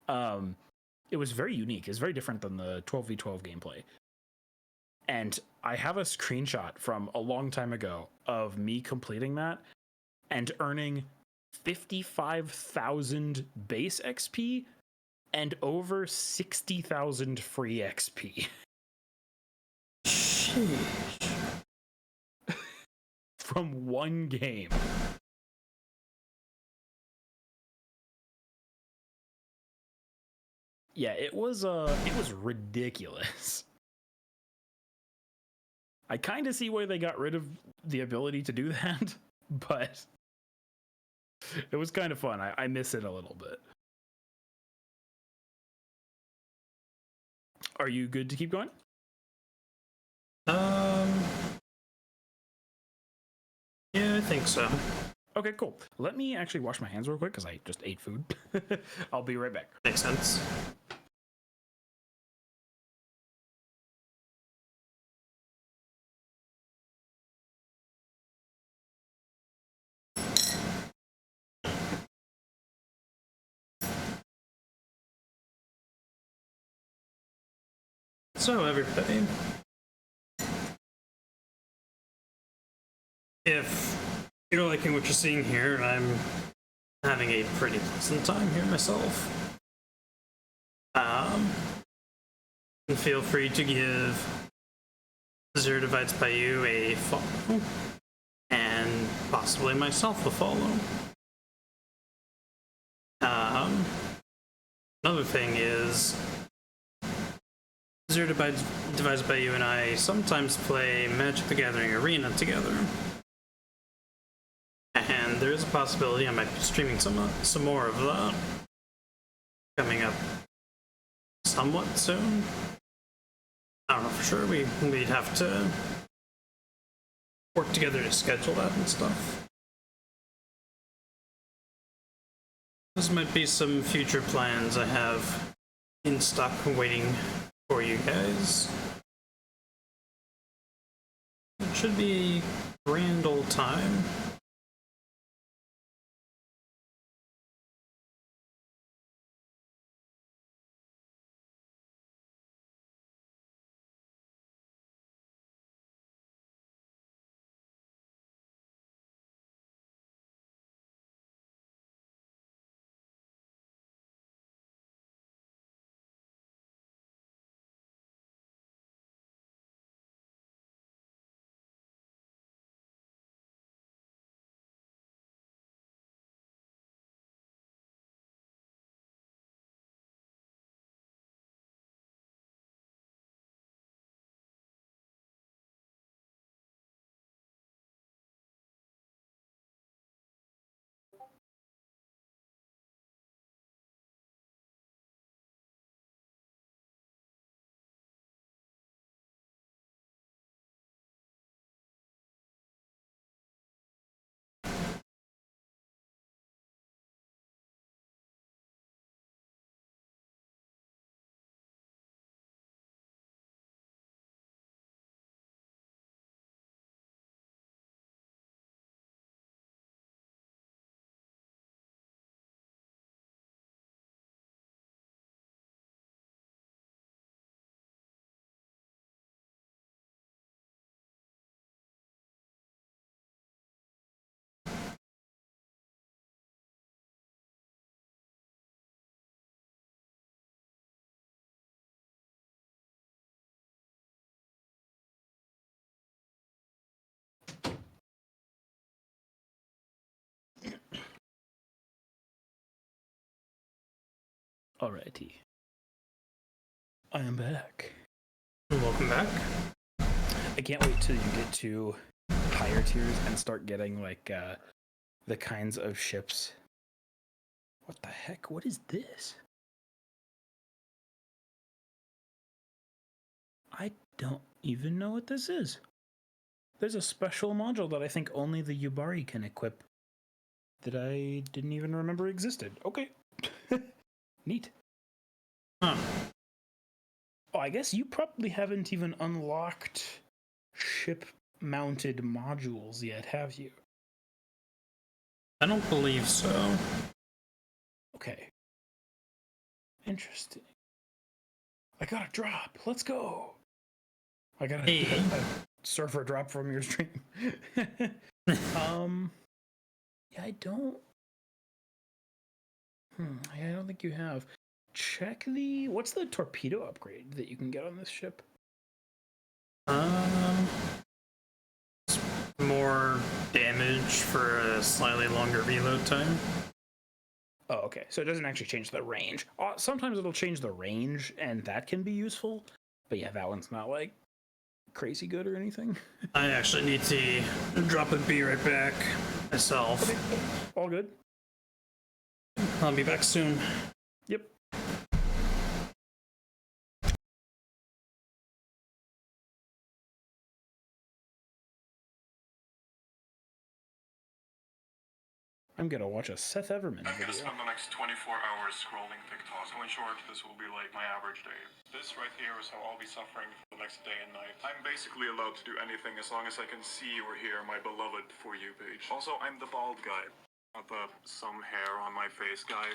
B: It was very unique. It's very different than the 12v12 gameplay. And I have a screenshot from a long time ago of me completing that and earning 55,000 base XP and over 60,000 free XP.
A: Sheesh.
B: From one game. Yeah, it was ridiculous. I kind of see why they got rid of the ability to do that, but it was kind of fun. I miss it a little bit. Are you good to keep going?
A: Yeah, I think so.
B: Okay, cool. Let me actually wash my hands real quick because I just ate food. I'll be right back.
A: Makes sense. So, everybody, if you're liking what you're seeing here, I'm having a pretty pleasant time here myself. And feel free to give zerodividesbyyou a follow, and possibly myself a follow. Another thing is, zerodividesbyyou and I sometimes play Magic the Gathering Arena together. And there is a possibility I might be streaming some more of that coming up somewhat soon. I don't know for sure. We'd have to work together to schedule that and stuff. This might be some future plans I have in stock waiting for you guys. It should be a grand old time.
B: Alrighty. I am back.
A: Welcome back.
B: I can't wait till you get to higher tiers and start getting like the kinds of ships. What the heck? What is this? I don't even know what this is. There's a special module that I think only the Yubari can equip that I didn't even remember existed. Okay. Neat.
A: Huh.
B: Oh, I guess you probably haven't even unlocked ship-mounted modules yet, have you?
A: I don't believe so.
B: Okay. Interesting. I got a drop. Let's go. I got a surfer drop from your stream. Yeah, I don't. I don't think you have. Check the. What's the torpedo upgrade that you can get on this ship?
A: It's more damage for a slightly longer reload time.
B: Oh, okay. So it doesn't actually change the range. Sometimes it'll change the range, and that can be useful. But yeah, that one's not like crazy good or anything.
A: I actually need to drop a B right back myself.
B: Okay. All good.
A: I'll be back soon.
B: Yep. I'm gonna watch a Seth Everman
E: I'm gonna
B: video.
E: spend the next 24 hours scrolling TikTok. So in short, this will be like my average day. This right here is how I'll be suffering for the next day and night. I'm basically allowed to do anything as long as I can see or hear my beloved For You page. Also, I'm the bald guy. Not the some hair on my face guy.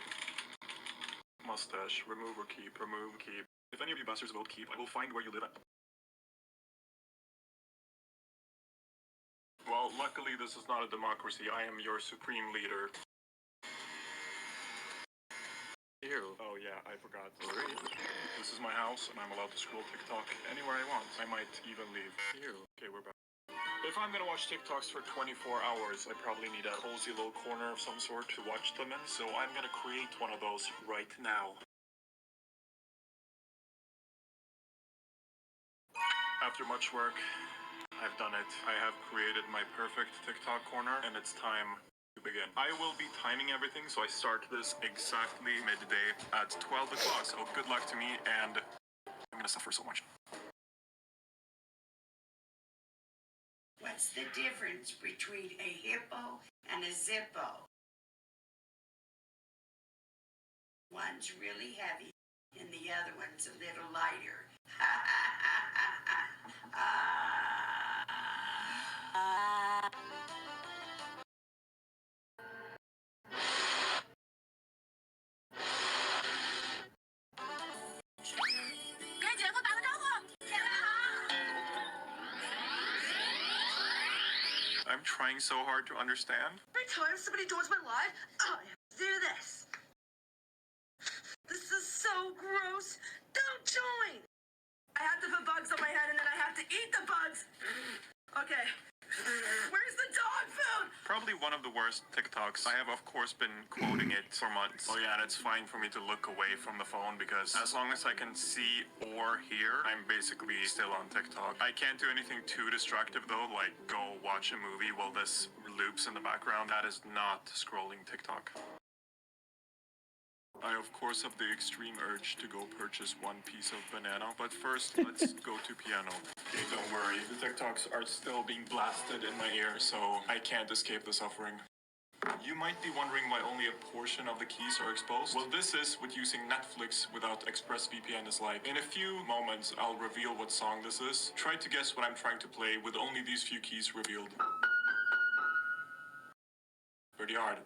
E: Mustache, remove or keep, remove, keep. If any of you bastards vote keep, I will find where you live at. Well, luckily this is not a democracy. I am your supreme leader. Ew. Oh yeah, I forgot. Sorry. This is my house, and I'm allowed to scroll TikTok anywhere I want. I might even leave. Ew. Okay, we're back. If I'm gonna watch TikToks for 24 hours, I probably need a cozy little corner of some sort to watch them in, so I'm gonna create one of those right now. After much work, I've done it. I have created my perfect TikTok corner, and it's time to begin. I will be timing everything, so I start this exactly midday at 12 o'clock. So good luck to me, and I'm gonna suffer so much.
F: What's the difference between a hippo and a zippo? One's really heavy, and the other one's a little lighter.
E: I'm trying so hard to understand.
F: Every time somebody joins my live, I have to do this. This is so gross. Don't join. I have to put bugs on my head and then I have to eat the bugs. Okay. Where's the dog food?
E: Probably one of the worst TikToks. I have, of course, been quoting it for months. Oh yeah, and it's fine for me to look away from the phone because as long as I can see or hear, I'm basically still on TikTok. I can't do anything too destructive though, like go watch a movie while this loops in the background. That is not scrolling TikTok. I, of course, have the extreme urge to go purchase one piece of banana, but first, let's go to piano. Okay, don't worry, the TikToks are still being blasted in my ear, so I can't escape the suffering. You might be wondering why only a portion of the keys are exposed. Well, this is what using Netflix without ExpressVPN is like. In a few moments, I'll reveal what song this is. Try to guess what I'm trying to play with only these few keys revealed. Pretty hard.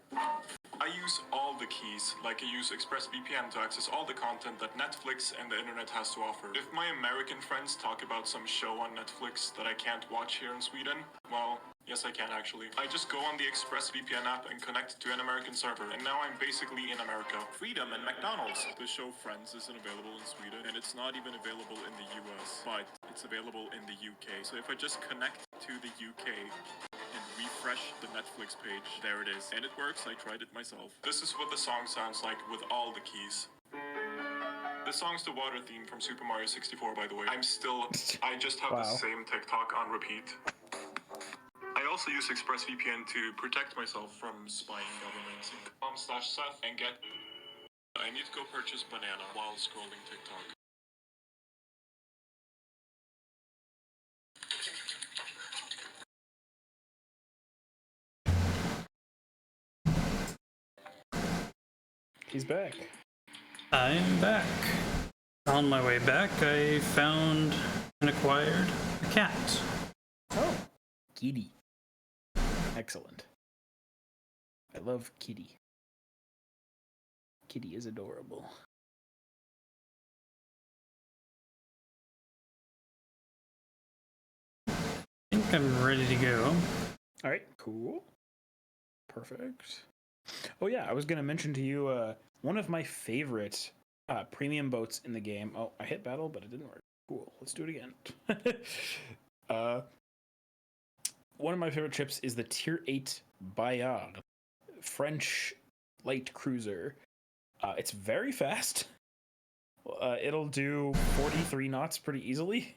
E: I use all the keys, like I use ExpressVPN to access all the content that Netflix and the internet has to offer. If my American friends talk about some show on Netflix that I can't watch here in Sweden, well, yes I can actually. I just go on the ExpressVPN app and connect to an American server, and now I'm basically in America. Freedom and McDonald's. The show Friends isn't available in Sweden, and it's not even available in the US, but it's available in the UK. So if I just connect to the UK, and refresh the Netflix page. There it is. And it works, I tried it myself. This is what the song sounds like with all the keys. The song's the water theme from Super Mario 64, by the way. I just have the
B: Wow.
E: same TikTok on repeat. I also use ExpressVPN to protect myself from spying governments. .com/Seth and get... I need to go purchase banana while scrolling TikTok.
B: He's back.
A: I'm back. On my way back, I found and acquired a cat.
B: Oh, Kitty. Excellent. I love Kitty. Kitty is adorable.
A: I think I'm ready to go.
B: All right, cool. Perfect. Oh yeah, I was gonna mention to you one of my favorite premium boats in the game. Oh, I hit battle, but it didn't work. Cool. Let's do it again. One of my favorite ships is the Tier 8 Bayard, French light cruiser. It's very fast. It'll do 43 knots pretty easily.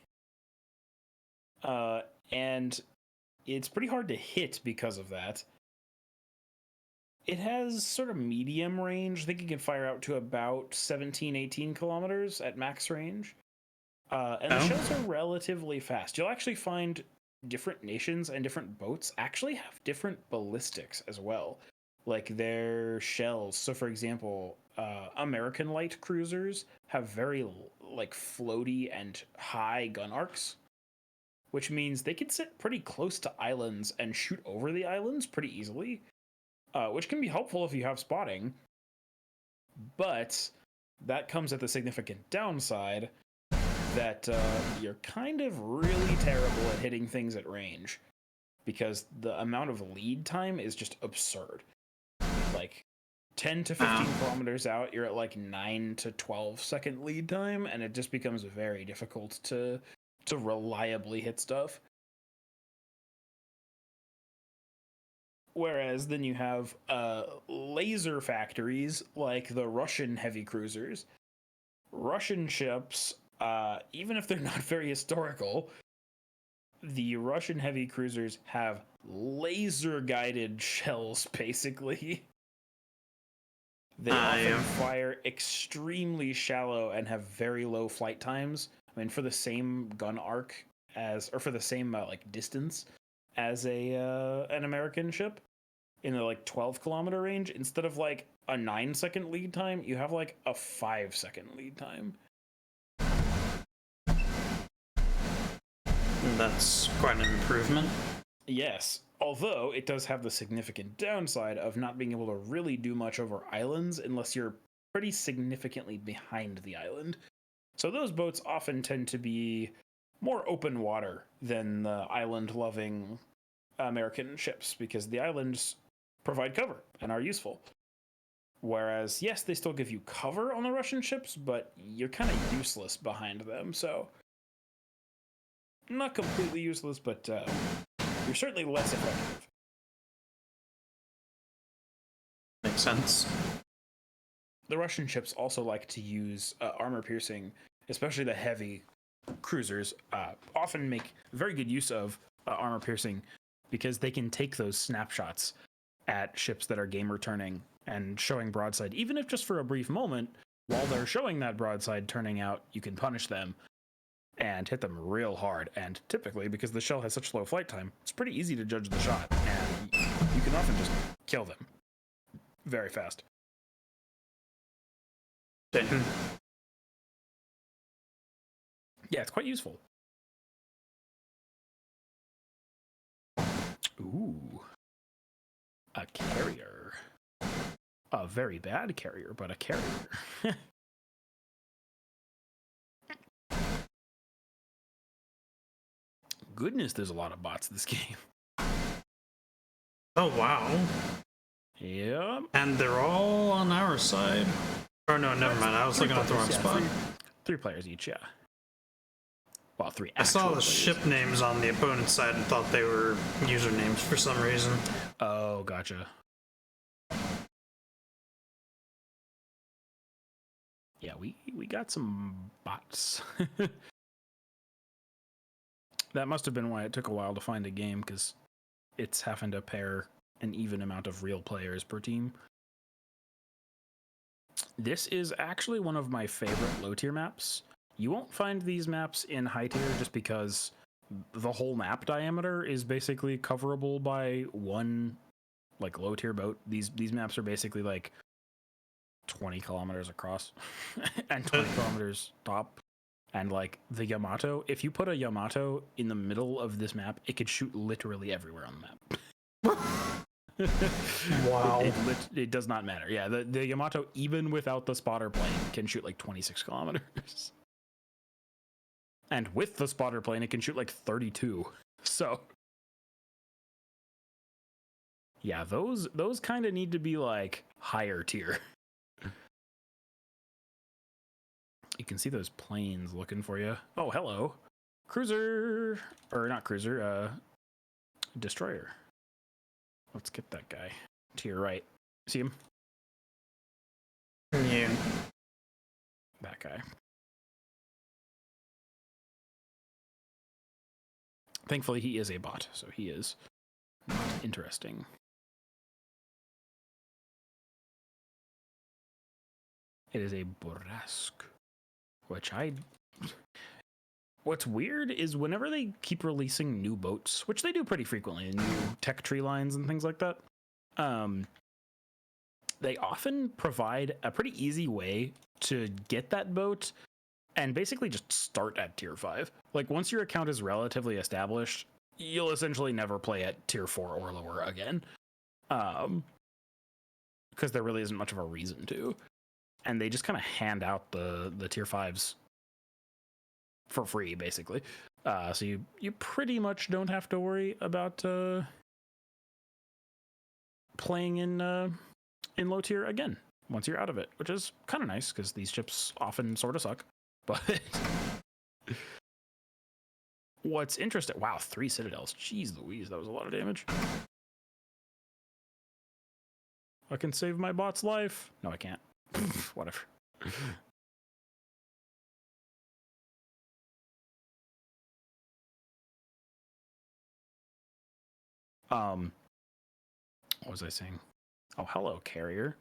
B: And it's pretty hard to hit because of that. It has sort of medium range. I think it can fire out to about 17, 18 kilometers at max range. And the shells are relatively fast. You'll actually find different nations and different boats actually have different ballistics as well. Like their shells. So for example, American light cruisers have very like floaty and high gun arcs, which means they can sit pretty close to islands and shoot over the islands pretty easily. Which can be helpful if you have spotting, but that comes at the significant downside that you're kind of really terrible at hitting things at range, because the amount of lead time is just absurd. Like 10 to 15 kilometers out, you're at like 9 to 12 second lead time, and it just becomes very difficult to reliably hit stuff. Whereas then you have laser factories like the Russian heavy cruisers. Russian ships, even if they're not very historical, the Russian heavy cruisers have laser guided shells, basically. They often fire extremely shallow and have very low flight times. I mean, for the same gun arc as, or for the same like distance as an American ship in the like 12 kilometer range, instead of like a 9-second lead time, you have like a 5-second lead time.
A: That's quite an improvement.
B: Yes, although it does have the significant downside of not being able to really do much over islands unless you're pretty significantly behind the island. So those boats often tend to be more open water than the island-loving American ships, because the islands provide cover and are useful. Whereas, yes, they still give you cover on the Russian ships, but you're kind of useless behind them, so... Not completely useless, but you're certainly less effective.
A: Makes sense.
B: The Russian ships also like to use armor-piercing, especially the heavy cruisers, often make very good use of armor-piercing because they can take those snapshots at ships that are game returning and showing broadside. Even if just for a brief moment, while they're showing that broadside turning out, you can punish them and hit them real hard. And typically, because the shell has such low flight time, it's pretty easy to judge the shot, and you can often just kill them very fast. Yeah, it's quite useful. Ooh. A carrier. A very bad carrier, but a carrier. Goodness, there's a lot of bots in this game.
A: Oh, wow.
B: Yep.
A: And they're all on our side. Oh, no, never mind. I was looking at the wrong spot.
B: Three players each, yeah. Well, three
A: I saw the
B: players.
A: ship names on the opponent's side and thought they were usernames for some reason.
B: Oh, gotcha. Yeah, we got some bots. That must have been why it took a while to find a game, because it's having to pair an even amount of real players per team. This is actually one of my favorite low tier maps. You won't find these maps in high tier just because the whole map diameter is basically coverable by one like low tier boat. These maps are basically like 20 kilometers across and 20 kilometers top. And like the Yamato, if you put a Yamato in the middle of this map, it could shoot literally everywhere on the map.
A: Wow.
B: It does not matter. Yeah, the Yamato, even without the spotter plane, can shoot like 26 kilometers. And with the spotter plane, it can shoot like 32. So yeah, those kind of need to be like higher tier. You can see those planes looking for you. Oh, hello. Cruiser. Or not cruiser, destroyer. Let's get that guy to your right. See him?
A: Yeah.
B: That guy. Thankfully, he is a bot, so he is not interesting. It is a Borrasque, which what's weird is whenever they keep releasing new boats, which they do pretty frequently, new tech tree lines and things like that, they often provide a pretty easy way to get that boat and basically just start at tier 5. Like once your account is relatively established, you'll essentially never play at tier 4 or lower again. Because there really isn't much of a reason to. And they just kind of hand out the tier 5s for free, basically. So you pretty much don't have to worry about playing in low tier again once you're out of it, which is kind of nice because these ships often sort of suck. But what's interesting? Wow, 3 citadels. Jeez Louise, that was a lot of damage. I can save my bot's life. No, I can't. Whatever. What was I saying? Oh, hello, carrier.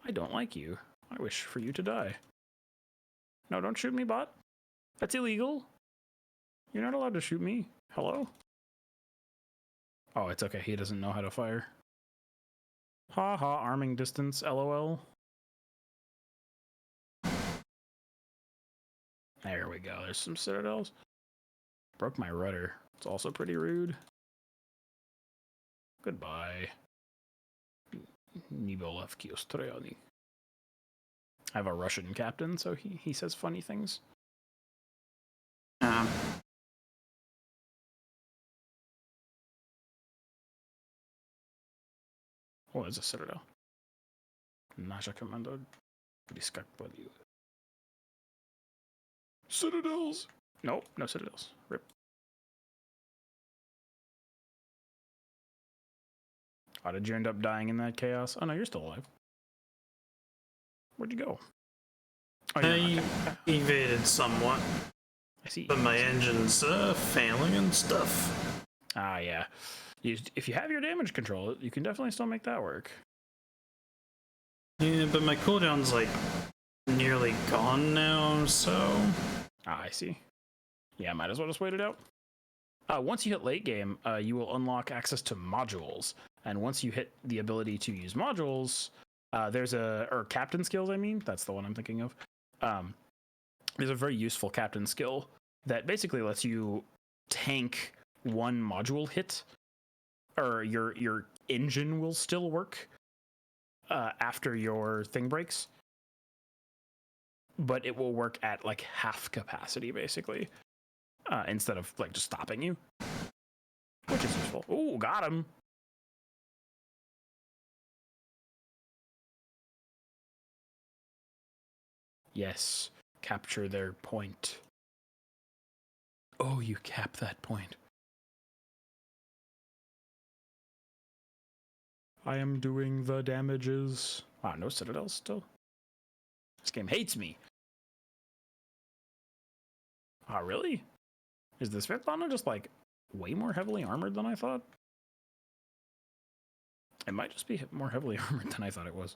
B: I don't like you. I wish for you to die. No, don't shoot me, bot. That's illegal. You're not allowed to shoot me. Hello? Oh, it's okay. He doesn't know how to fire. Ha ha, arming distance, lol. There we go. There's some citadels. Broke my rudder. It's also pretty rude. Goodbye. Nibolev Kiostrelny. I have a Russian captain, so he says funny things.
A: Oh,
B: there's a citadel. Nasza команда близка к победе. Citadels! Nope, no citadels. Rip. How did you end up dying in that chaos? Oh no, you're still alive. Where'd you go? Oh,
A: I evaded somewhat,
B: I see.
A: but my engine's failing and stuff.
B: Ah, yeah. If you have your damage control, you can definitely still make that work.
A: Yeah, but my cooldown's like nearly gone now, so...
B: Ah, I see. Yeah, might as well just wait it out. Once you hit late game, you will unlock access to modules. And once you hit the ability to use modules, or captain skills, I mean, that's the one I'm thinking of. There's a very useful captain skill that basically lets you tank one module hit, or your engine will still work after your thing breaks. But it will work at like half capacity, basically, instead of like just stopping you, which is useful. Ooh, got him. Yes, capture their point. Oh, you cap that point. I am doing the damages. Wow, no citadels still? This game hates me. Oh, really? Is the Svetlana just like way more heavily armored than I thought? It might just be more heavily armored than I thought it was.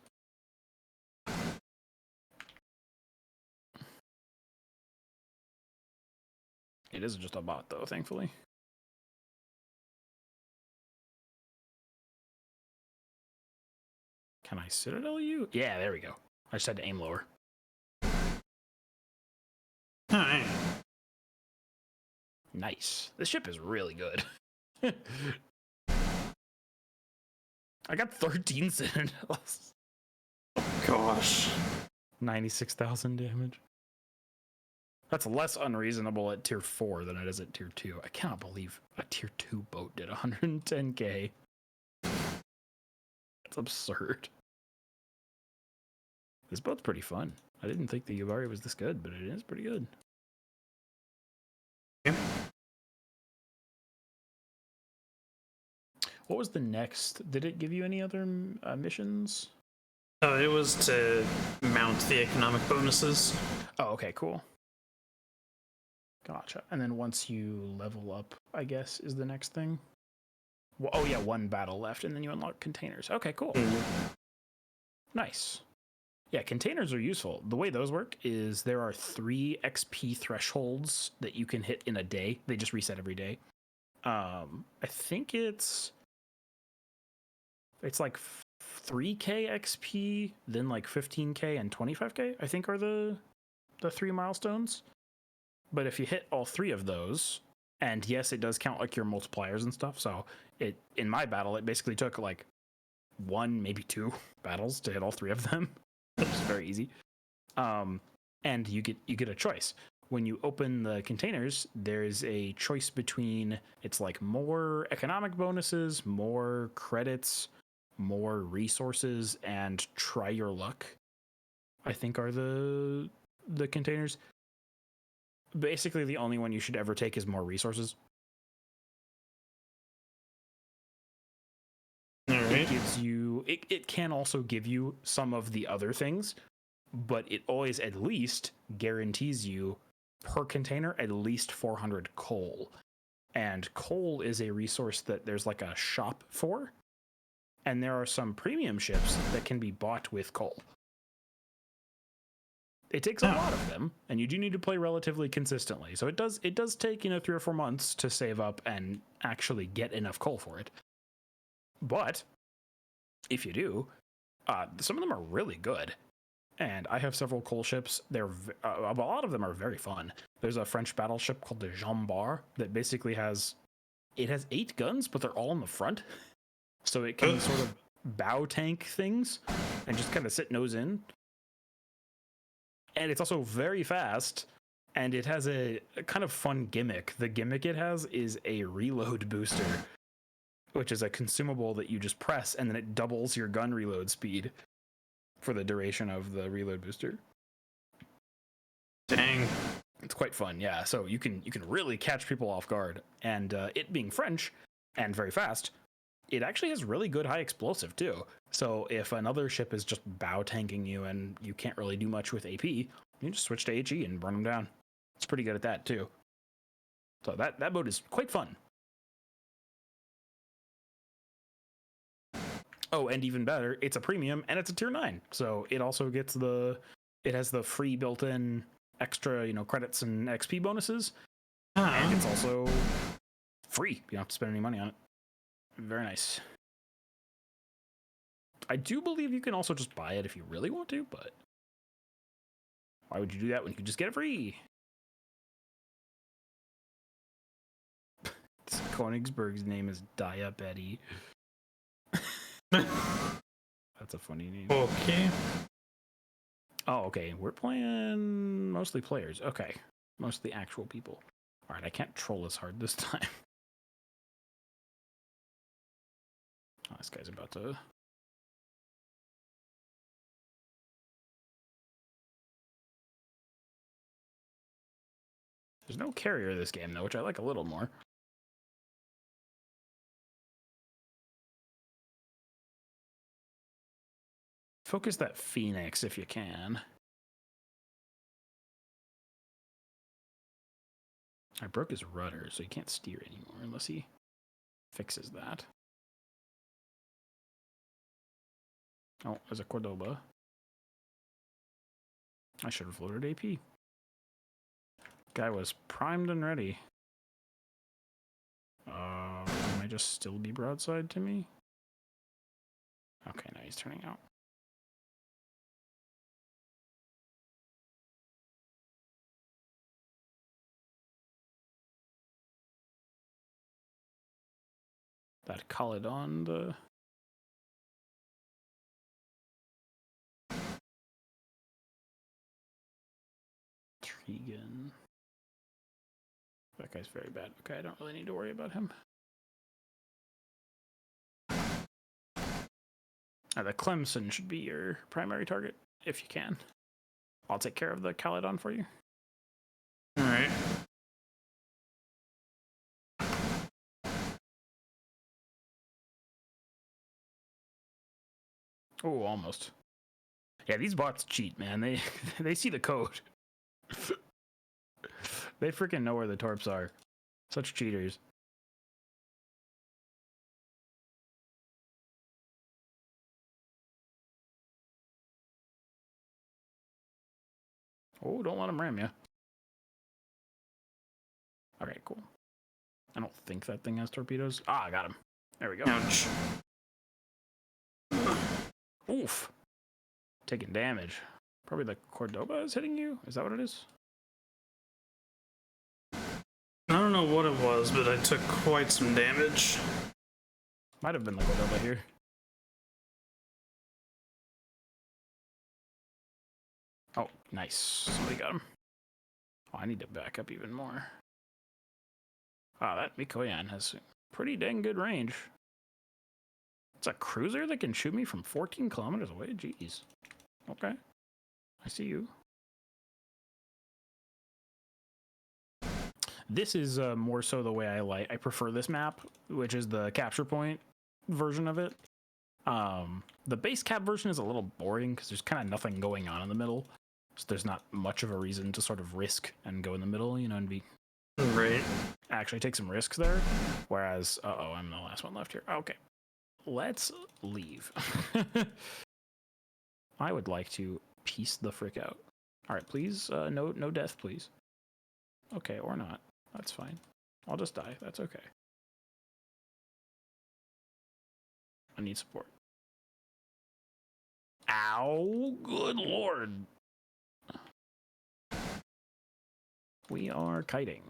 B: It is just a bot, though, thankfully. Can I citadel you? Yeah, there we go. I just had to aim lower.
A: Alright.
B: Nice. This ship is really good. I got 13 citadels.
A: Gosh.
B: 96,000 damage. That's less unreasonable at tier 4 than it is at tier 2. I cannot believe a tier 2 boat did 110k. That's absurd. This boat's pretty fun. I didn't think the Yubari was this good, but it is pretty good.
A: Yeah.
B: What was the next? Did it give you any other missions?
A: It was to mount the economic bonuses.
B: Oh, okay, cool. Gotcha. And then once you level up, I guess, is the next thing. Well, oh yeah, one battle left, and then you unlock containers. Okay, cool. Nice. Yeah, containers are useful. The way those work is there are 3 XP thresholds that you can hit in a day. They just reset every day. I think it's like 3k XP, then like 15k and 25k, I think are the 3 milestones. But if you hit all 3 of those, and yes, it does count like your multipliers and stuff. So it, in my battle, it basically took like 1, maybe 2 battles to hit all 3 of them. It's very easy. And you get a choice. When you open the containers, there's a choice between, it's like more economic bonuses, more credits, more resources, and try your luck, I think are the containers. Basically, the only one you should ever take is more resources. It gives you, it can also give you some of the other things, but it always at least guarantees you per container at least 400 coal. And coal is a resource that there's like a shop for, and there are some premium ships that can be bought with coal. It takes a lot of them, and you do need to play relatively consistently. So it does take, 3 or 4 months to save up and actually get enough coal for it. But if you do, some of them are really good. And I have several coal ships. They're a lot of them are very fun. There's a French battleship called the Jean Bart that basically has 8 guns, but they're all in the front, so it can sort of bow tank things and just kind of sit nose in. And it's also very fast, and it has a kind of fun gimmick. The gimmick it has is a reload booster, which is a consumable that you just press, and then it doubles your gun reload speed for the duration of the reload booster.
A: Dang.
B: It's quite fun, yeah. So you can really catch people off guard. And it being French and very fast, it actually has really good high explosive too. So if another ship is just bow tanking you and you can't really do much with AP, you can just switch to HE and burn them down. It's pretty good at that too. So that boat is quite fun. Oh, and even better, it's a premium and it's a tier 9. So it also gets it has the free built-in extra, credits and XP bonuses. And it's also free. You don't have to spend any money on it. Very nice. I do believe you can also just buy it if you really want to, but why would you do that when you could just get it free? Königsberg's name is Dia Betty. That's a funny name.
A: Okay.
B: Oh, okay. We're playing mostly players. Okay. Mostly actual people. All right, I can't troll as hard this time. Oh, this guy's about to... There's no carrier this game, though, which I like a little more. Focus that Phoenix if you can. I broke his rudder, so he can't steer anymore unless he fixes that. Oh, there's a Cordoba. I should have floated AP. Guy was primed and ready. Might just still be broadside to me. Okay, now he's turning out. That call it on the Trigan. That guy's very bad. Okay, I don't really need to worry about him. The Clemson should be your primary target, if you can. I'll take care of the Caledon for you.
A: Alright.
B: Oh, almost. Yeah, these bots cheat, man. They see the code. They freaking know where the torps are. Such cheaters. Oh, don't let him ram you. Okay, cool. I don't think that thing has torpedoes. Ah, I got him. There we go.
A: Ouch.
B: Oof. Taking damage. Probably the Cordoba is hitting you? Is that what it is?
A: I don't know what it was, but I took quite some damage.
B: Might have been the Cordoba here. Oh, nice. Somebody got him. Oh, I need to back up even more. Wow, that Mikoyan has pretty dang good range. It's a cruiser that can shoot me from 14 kilometers away? Jeez. Okay. I see you. This is more so the way I prefer this map, which is the capture point version of it. The base cap version is a little boring because there's kind of nothing going on in the middle. So there's not much of a reason to sort of risk and go in the middle, you know, and be
A: Right.
B: actually take some risks there. Whereas, uh-oh, I'm the last one left here. Okay. Let's leave. I would like to piece the frick out. All right, please, no death, please. Okay, or not. That's fine. I'll just die. That's okay. I need support. Ow, good lord. We are kiting.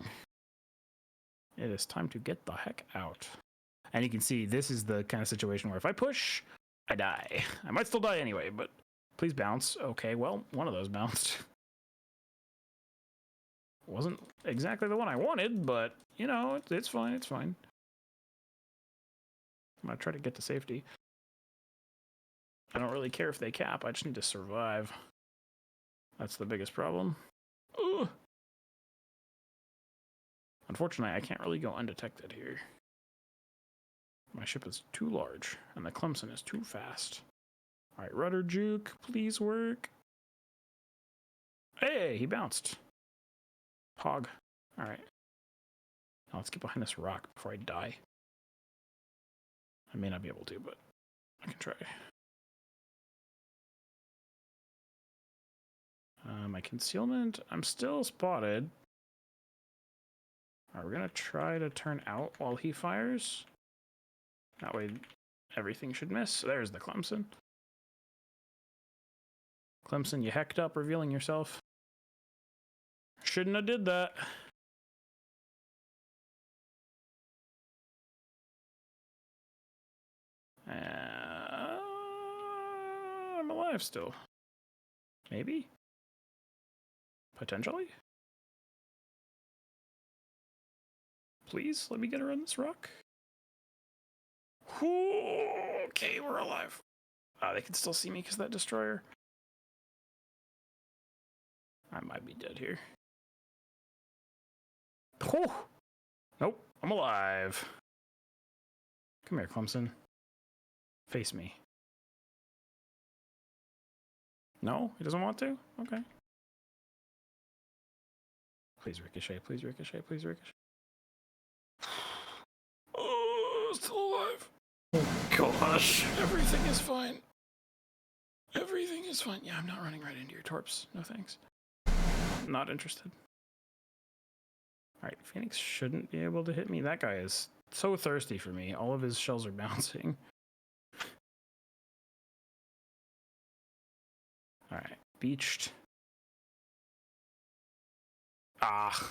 B: It is time to get the heck out. And you can see this is the kind of situation where if I push, I die. I might still die anyway, but please bounce. Okay, well, one of those bounced. Wasn't exactly the one I wanted, but, you know, it's fine, it's fine. I'm gonna try to get to safety. I don't really care if they cap, I just need to survive. That's the biggest problem. Ugh. Unfortunately, I can't really go undetected here. My ship is too large, and the Clemson is too fast. All right, rudder juke, please work. Hey, he bounced. Hog. All right. Now let's get behind this rock before I die. I may not be able to, but I can try. My concealment, I'm still spotted. All right, we're gonna try to turn out while he fires. That way everything should miss. There's the Clemson. Clemson, you hecked up, revealing yourself. Shouldn't have did that. I'm alive still. Maybe? Potentially? Please, let me get around this rock. Okay, we're alive. They can still see me because of that destroyer. I might be dead here. Whew. Nope, I'm alive. Come here, Clemson. Face me. No, he doesn't want to? Okay. Please ricochet, please ricochet, please ricochet. Oh, still alive.
A: Gosh.
B: Everything is fine. Everything is fine. Yeah, I'm not running right into your torps. No thanks. Not interested. Alright, Phoenix shouldn't be able to hit me. That guy is so thirsty for me. All of his shells are bouncing. Alright, beached. Ah,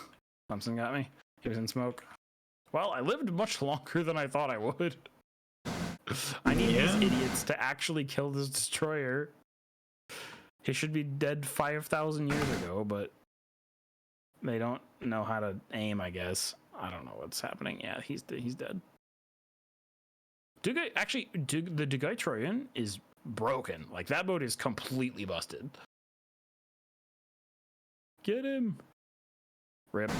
B: Thompson got me. He was in smoke. Well, I lived much longer than I thought I would. I need these idiots to actually kill this destroyer. He should be dead 5,000 years ago, but they don't know how to aim, I guess. I don't know what's happening. Yeah, he's dead. The Dugai Troyan is broken. Like, that boat is completely busted. Get him. Rip.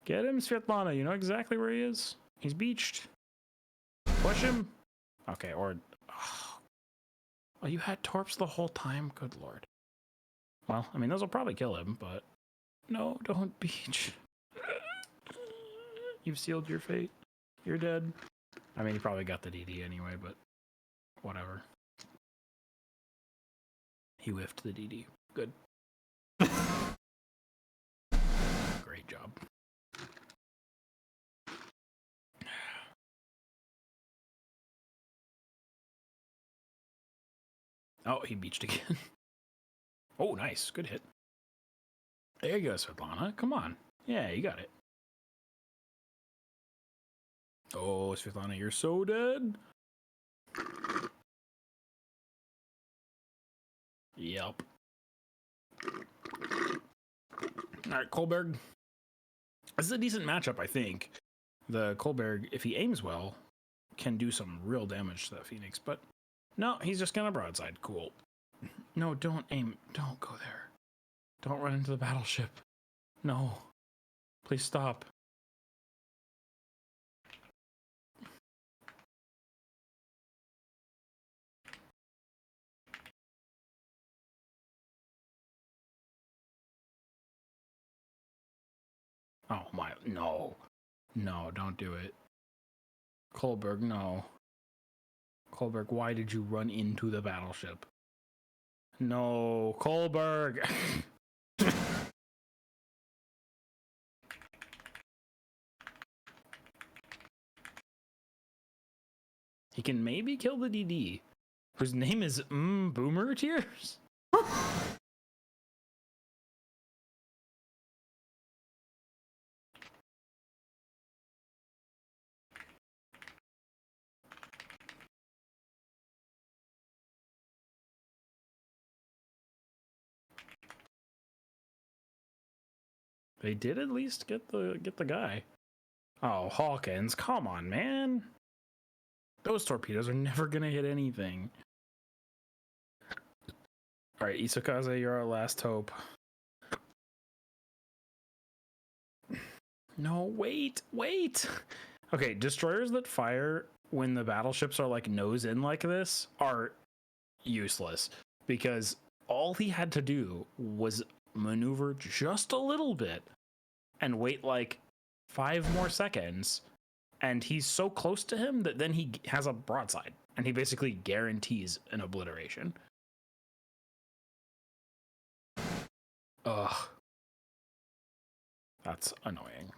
B: Get him, Svetlana. You know exactly where he is. He's beached. Push him. Okay, or... Oh, you had torps the whole time? Good lord. Well, I mean, those will probably kill him, but... No, don't beach. You've sealed your fate. You're dead. I mean, he probably got the DD anyway, but... Whatever. He whiffed the DD. Good. Great job. Oh, he beached again. Oh, nice. Good hit. There you go, Svetlana. Come on. Yeah, you got it. Oh, Svetlana, you're so dead. Yep. All right, Kolberg. This is a decent matchup, I think. The Kolberg, if he aims well, can do some real damage to that Phoenix, but no, he's just gonna broadside. Cool. No, don't aim. Don't go there. Don't run into the battleship. No. Please stop. Oh my, no. No, don't do it. Kolberg, no. Kolberg, why did you run into the battleship? No, Kolberg. He can maybe kill the DD, whose name is Boomer Tears. They did at least get the guy. Oh, Hawkins, come on, man. Those torpedoes are never gonna hit anything. All right, Isokaze, you're our last hope. No, wait. Okay, destroyers that fire when the battleships are like nose in like this are useless because all he had to do was maneuver just a little bit and wait like 5 more seconds, and he's so close to him that then he has a broadside and he basically guarantees an obliteration. Ugh, that's annoying.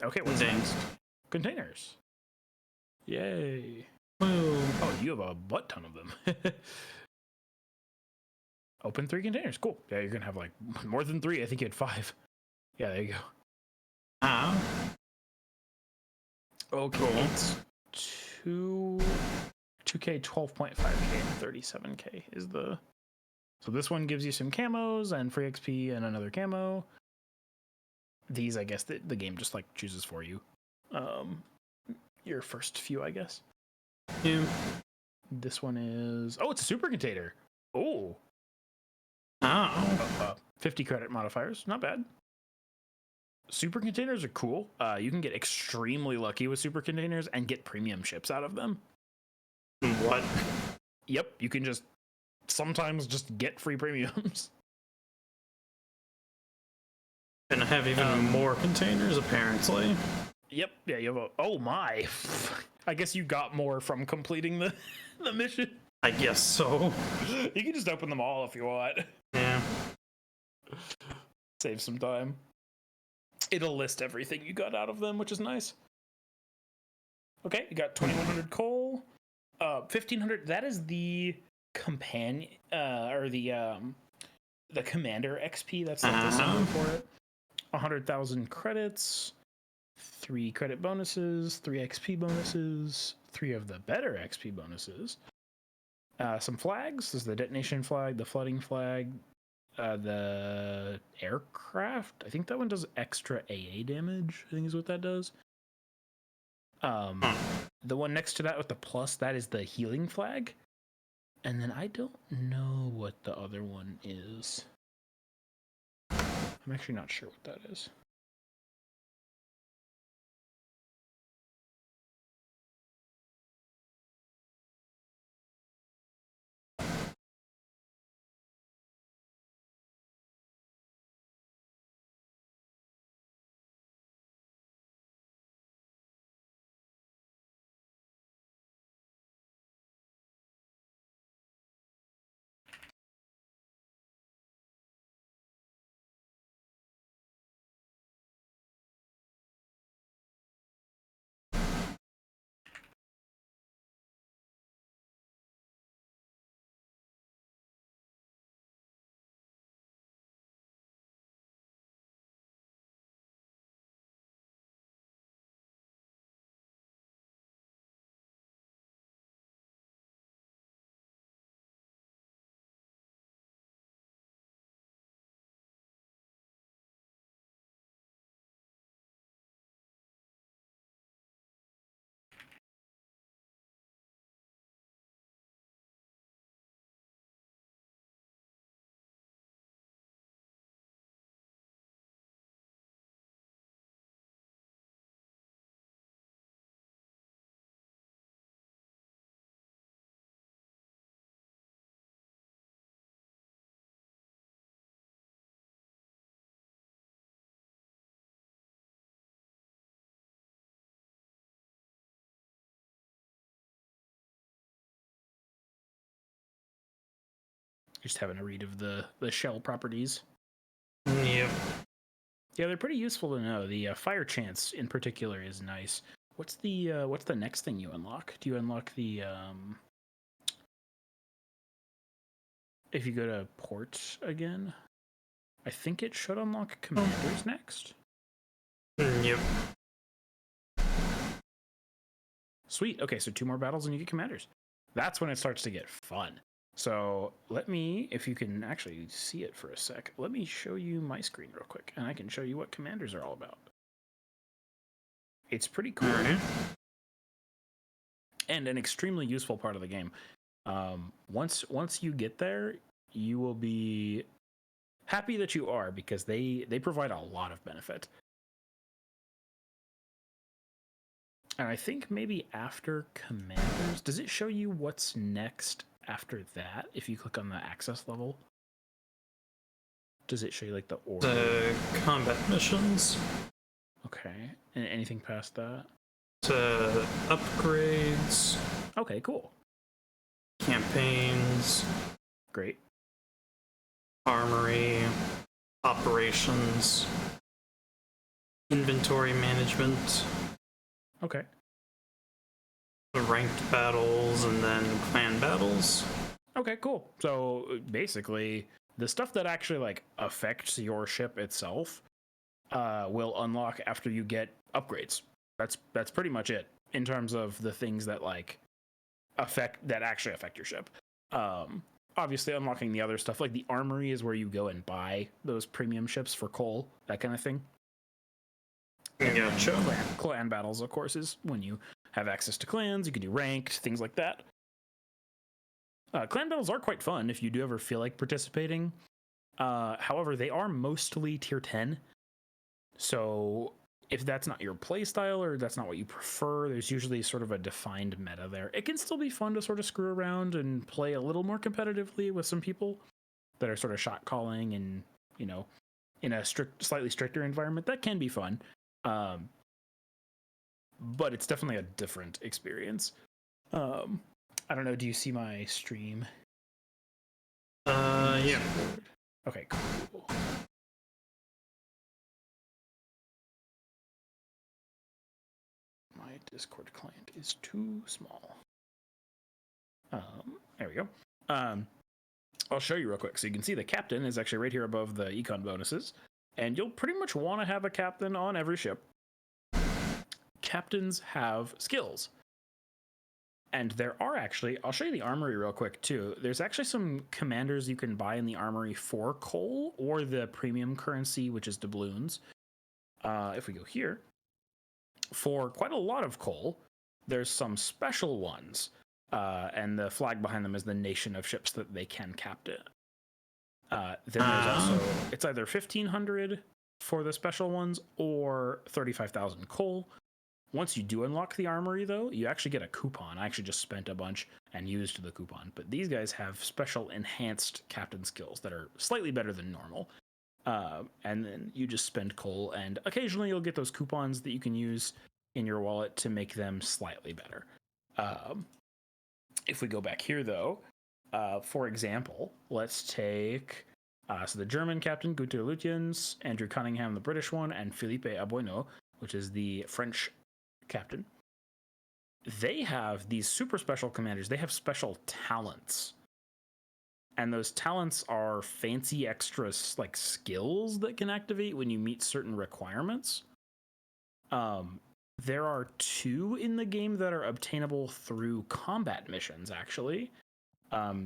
B: Okay, what's next? Containers. Yay. Oh, you have a butt ton of them. Open 3 containers. Cool. Yeah, you're gonna have like more than 3. I think you had 5. Yeah, there you go. Okay. Cool. It's 2K, 12.5K, and 37K is the. So this one gives you some camos and free XP and another camo. These, I guess, the game just like chooses for you. Your first few, I guess. Yeah. This one is. Oh, it's a super container. Oh. 50 credit modifiers. Not bad. Super containers are cool. You can get extremely lucky with super containers and get premium ships out of them.
A: What?
B: Yep, you can just sometimes just get free premiums.
A: Gonna have even more containers, apparently.
B: Yep. Yeah, you have a... Oh, my. I guess you got more from completing the, the mission.
A: I guess so.
B: You can just open them all if you want.
A: Yeah.
B: Save some time. It'll list everything you got out of them, which is nice. Okay, you got 2100 coal. 1500, that is the companion, or the commander XP. That's like the symbol for it. 100,000 credits. 3 credit bonuses, 3 XP bonuses, 3 of the better XP bonuses. Some flags. There's the detonation flag, the flooding flag, the aircraft. I think that one does extra AA damage, I think is what that does. The one next to that with the plus, that is the healing flag. And then I don't know what the other one is. I'm actually not sure what that is. Just having a read of the shell properties.
A: Yep.
B: Yeah, they're pretty useful to know. The fire chance in particular is nice. What's the next thing you unlock? Do you unlock the if you go to port again? I think it should unlock commanders next.
A: Yep.
B: Sweet. Okay, so 2 more battles and you get commanders. That's when it starts to get fun. So let me, if you can actually see it for a sec, let me show you my screen real quick, and I can show you what commanders are all about. It's pretty cool.
A: Alright.
B: And an extremely useful part of the game. Once you get there, you will be happy that you are, because they provide a lot of benefit. And I think maybe after commanders, does it show you what's next after that? If you click on the access level, does it show you like the order?
A: The combat missions.
B: Okay. And anything past that?
A: To upgrades.
B: Okay, cool.
A: Campaigns.
B: Great.
A: Armory. Operations. Inventory management.
B: Okay.
A: The ranked battles, and then clan battles.
B: Okay, cool. So basically, the stuff that actually like affects your ship itself will unlock after you get upgrades. That's pretty much it in terms of the things that like actually affect your ship. Obviously, unlocking the other stuff like the armory is where you go and buy those premium ships for coal, that kind of thing.
A: Gotcha.
B: Clan battles, of course, is when you have access to clans. You can do ranked, things like that. Clan battles are quite fun if you do ever feel like participating. However, they are mostly tier 10. So if that's not your playstyle or that's not what you prefer, there's usually sort of a defined meta there. It can still be fun to sort of screw around and play a little more competitively with some people that are sort of shot calling and, you know, in a slightly stricter environment, that can be fun. But it's definitely a different experience. I don't know. Do you see my stream?
A: Yeah.
B: Okay, cool. My Discord client is too small. There we go. I'll show you real quick. So you can see the captain is actually right here above the econ bonuses. And you'll pretty much want to have a captain on every ship. Captains have skills. And there are actually, I'll show you the armory real quick too. There's actually some commanders you can buy in the armory for coal or the premium currency, which is doubloons. If we go here, for quite a lot of coal, there's some special ones. And the flag behind them is the nation of ships that they can captain. Then there's also, it's either 1,500 for the special ones or 35,000 coal. Once you do unlock the armory, though, you actually get a coupon. I actually just spent a bunch and used the coupon. But these guys have special enhanced captain skills that are slightly better than normal. And then you just spend coal, and occasionally you'll get those coupons that you can use in your wallet to make them slightly better. If we go back here, though, for example, let's take so the German captain, Guter Lutyens, Andrew Cunningham, the British one, and Philippe Abueno, which is the French captain. They have these super special commanders. They have special talents. And those talents are fancy extra like skills that can activate when you meet certain requirements. There are 2 in the game that are obtainable through combat missions, actually.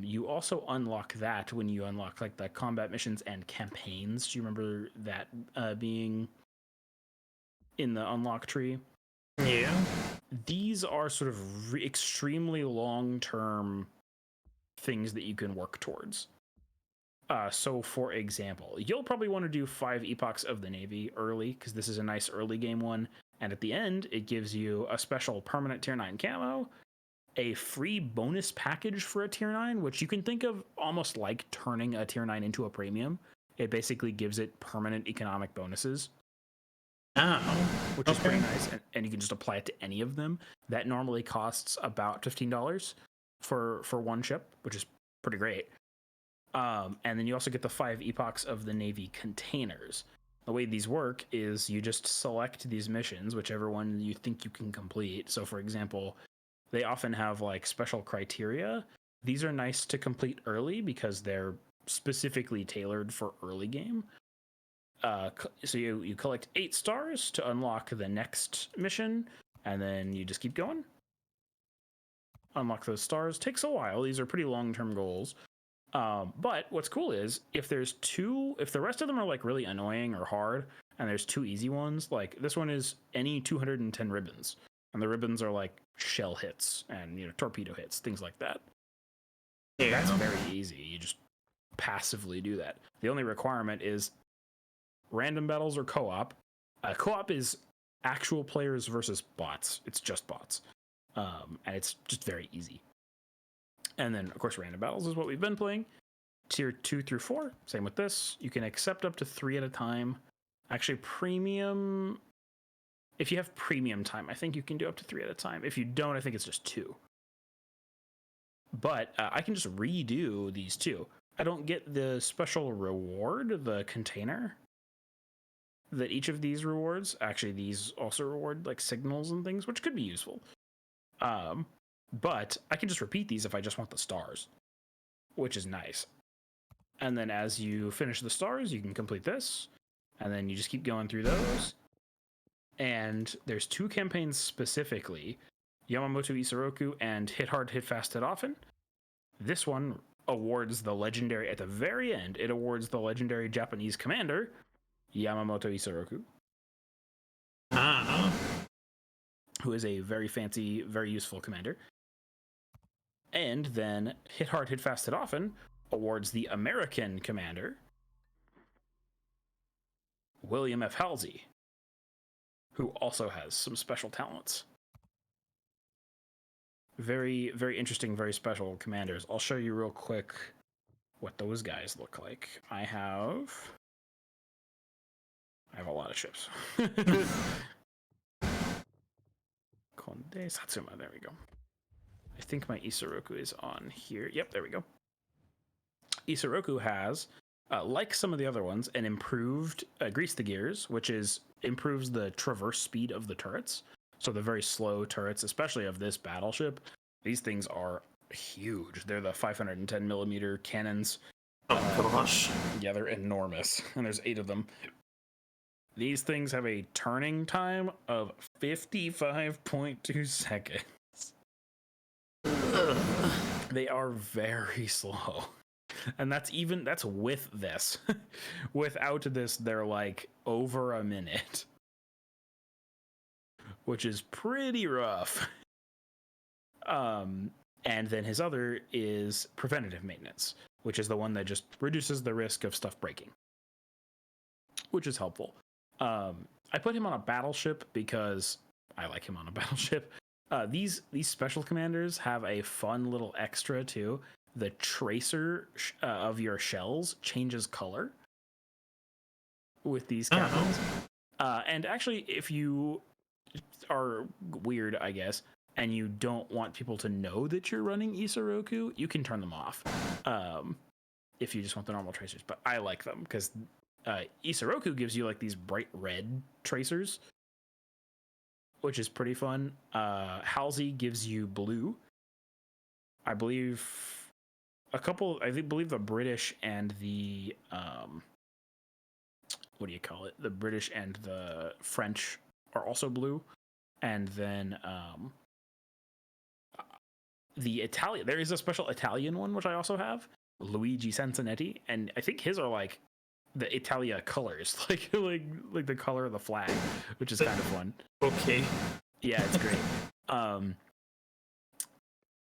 B: You also unlock that when you unlock like the combat missions and campaigns. Do you remember that being in the unlock tree?
A: Yeah.
B: These are sort of extremely long-term things that you can work towards. So, for example, you'll probably want to do 5 Epochs of the Navy early, because this is a nice early game one. And at the end, it gives you a special permanent tier 9 camo, a free bonus package for a tier 9, which you can think of almost like turning a tier 9 into a premium. It basically gives it permanent economic bonuses. Which is pretty nice, and you can just apply it to any of them. That normally costs about $15 for one ship, which is pretty great. And then you also get the 5 Epochs of the Navy containers. The way these work is you just select these missions, whichever one you think you can complete. So, for example, they often have like special criteria. These are nice to complete early because they're specifically tailored for early game. So you collect 8 stars to unlock the next mission, and then you just keep going. Unlock those stars. Takes a while. These are pretty long-term goals. But what's cool is if the rest of them are like really annoying or hard, and there's 2 easy ones, like this one is any 210 ribbons, and the ribbons are like shell hits and torpedo hits, things like that. Yeah. That's very easy. You just passively do that. The only requirement is random battles or co-op. Co-op is actual players versus bots. It's just bots. And it's just very easy. And then, of course, random battles is what we've been playing. Tier 2 through 4, same with this. You can accept up to 3 at a time. Actually, premium... If you have premium time, I think you can do up to 3 at a time. If you don't, I think it's just 2. But I can just redo these 2. I don't get the special reward, the container, that each of these rewards. Actually, these also reward like signals and things, which could be useful. But I can just repeat these if I just want the stars, which is nice. And then as you finish the stars, you can complete this, and then you just keep going through those. And there's 2 campaigns specifically, Yamamoto Isoroku and Hit Hard, Hit Fast, Hit Often. This one awards the legendary, at the very end, it awards the legendary Japanese commander, Yamamoto Isoroku. Who is a very fancy, very useful commander. And then Hit Hard, Hit Fast, Hit Often awards the American commander, William F. Halsey, who also has some special talents. Very, very interesting, very special commanders. I'll show you real quick what those guys look like. I have of ships. Konde Satsuma, there we go. I think my Isoroku is on here. Yep, there we go. Isoroku has, like some of the other ones, an improved grease the gears, which improves the traverse speed of the turrets. So the very slow turrets, especially of this battleship, these things are huge. They're the 510 millimeter cannons.
A: Oh gosh.
B: Yeah, they're enormous, and there's 8 of them. These things have a turning time of 55.2 seconds. They are very slow. And that's with this. Without this, they're like over a minute. Which is pretty rough. And then his other is preventative maintenance, which is the one that just reduces the risk of stuff breaking, which is helpful. I put him on a battleship because I like him on a battleship. These special commanders have a fun little extra too. The tracer of your shells changes color with these captains. And actually, if you are weird, I guess, and you don't want people to know that you're running Isoroku, you can turn them off if you just want the normal tracers. But I like them because Isoroku gives you like these bright red tracers, which is pretty fun. Halsey gives you blue. I believe the British and the what do you call it? The British and the French are also blue. And then the Italian, there is a special Italian one, which I also have, Luigi Sansonetti, and I think his are like the Italia colors, like the color of the flag, which is kind of fun.
A: Okay.
B: Yeah, it's great.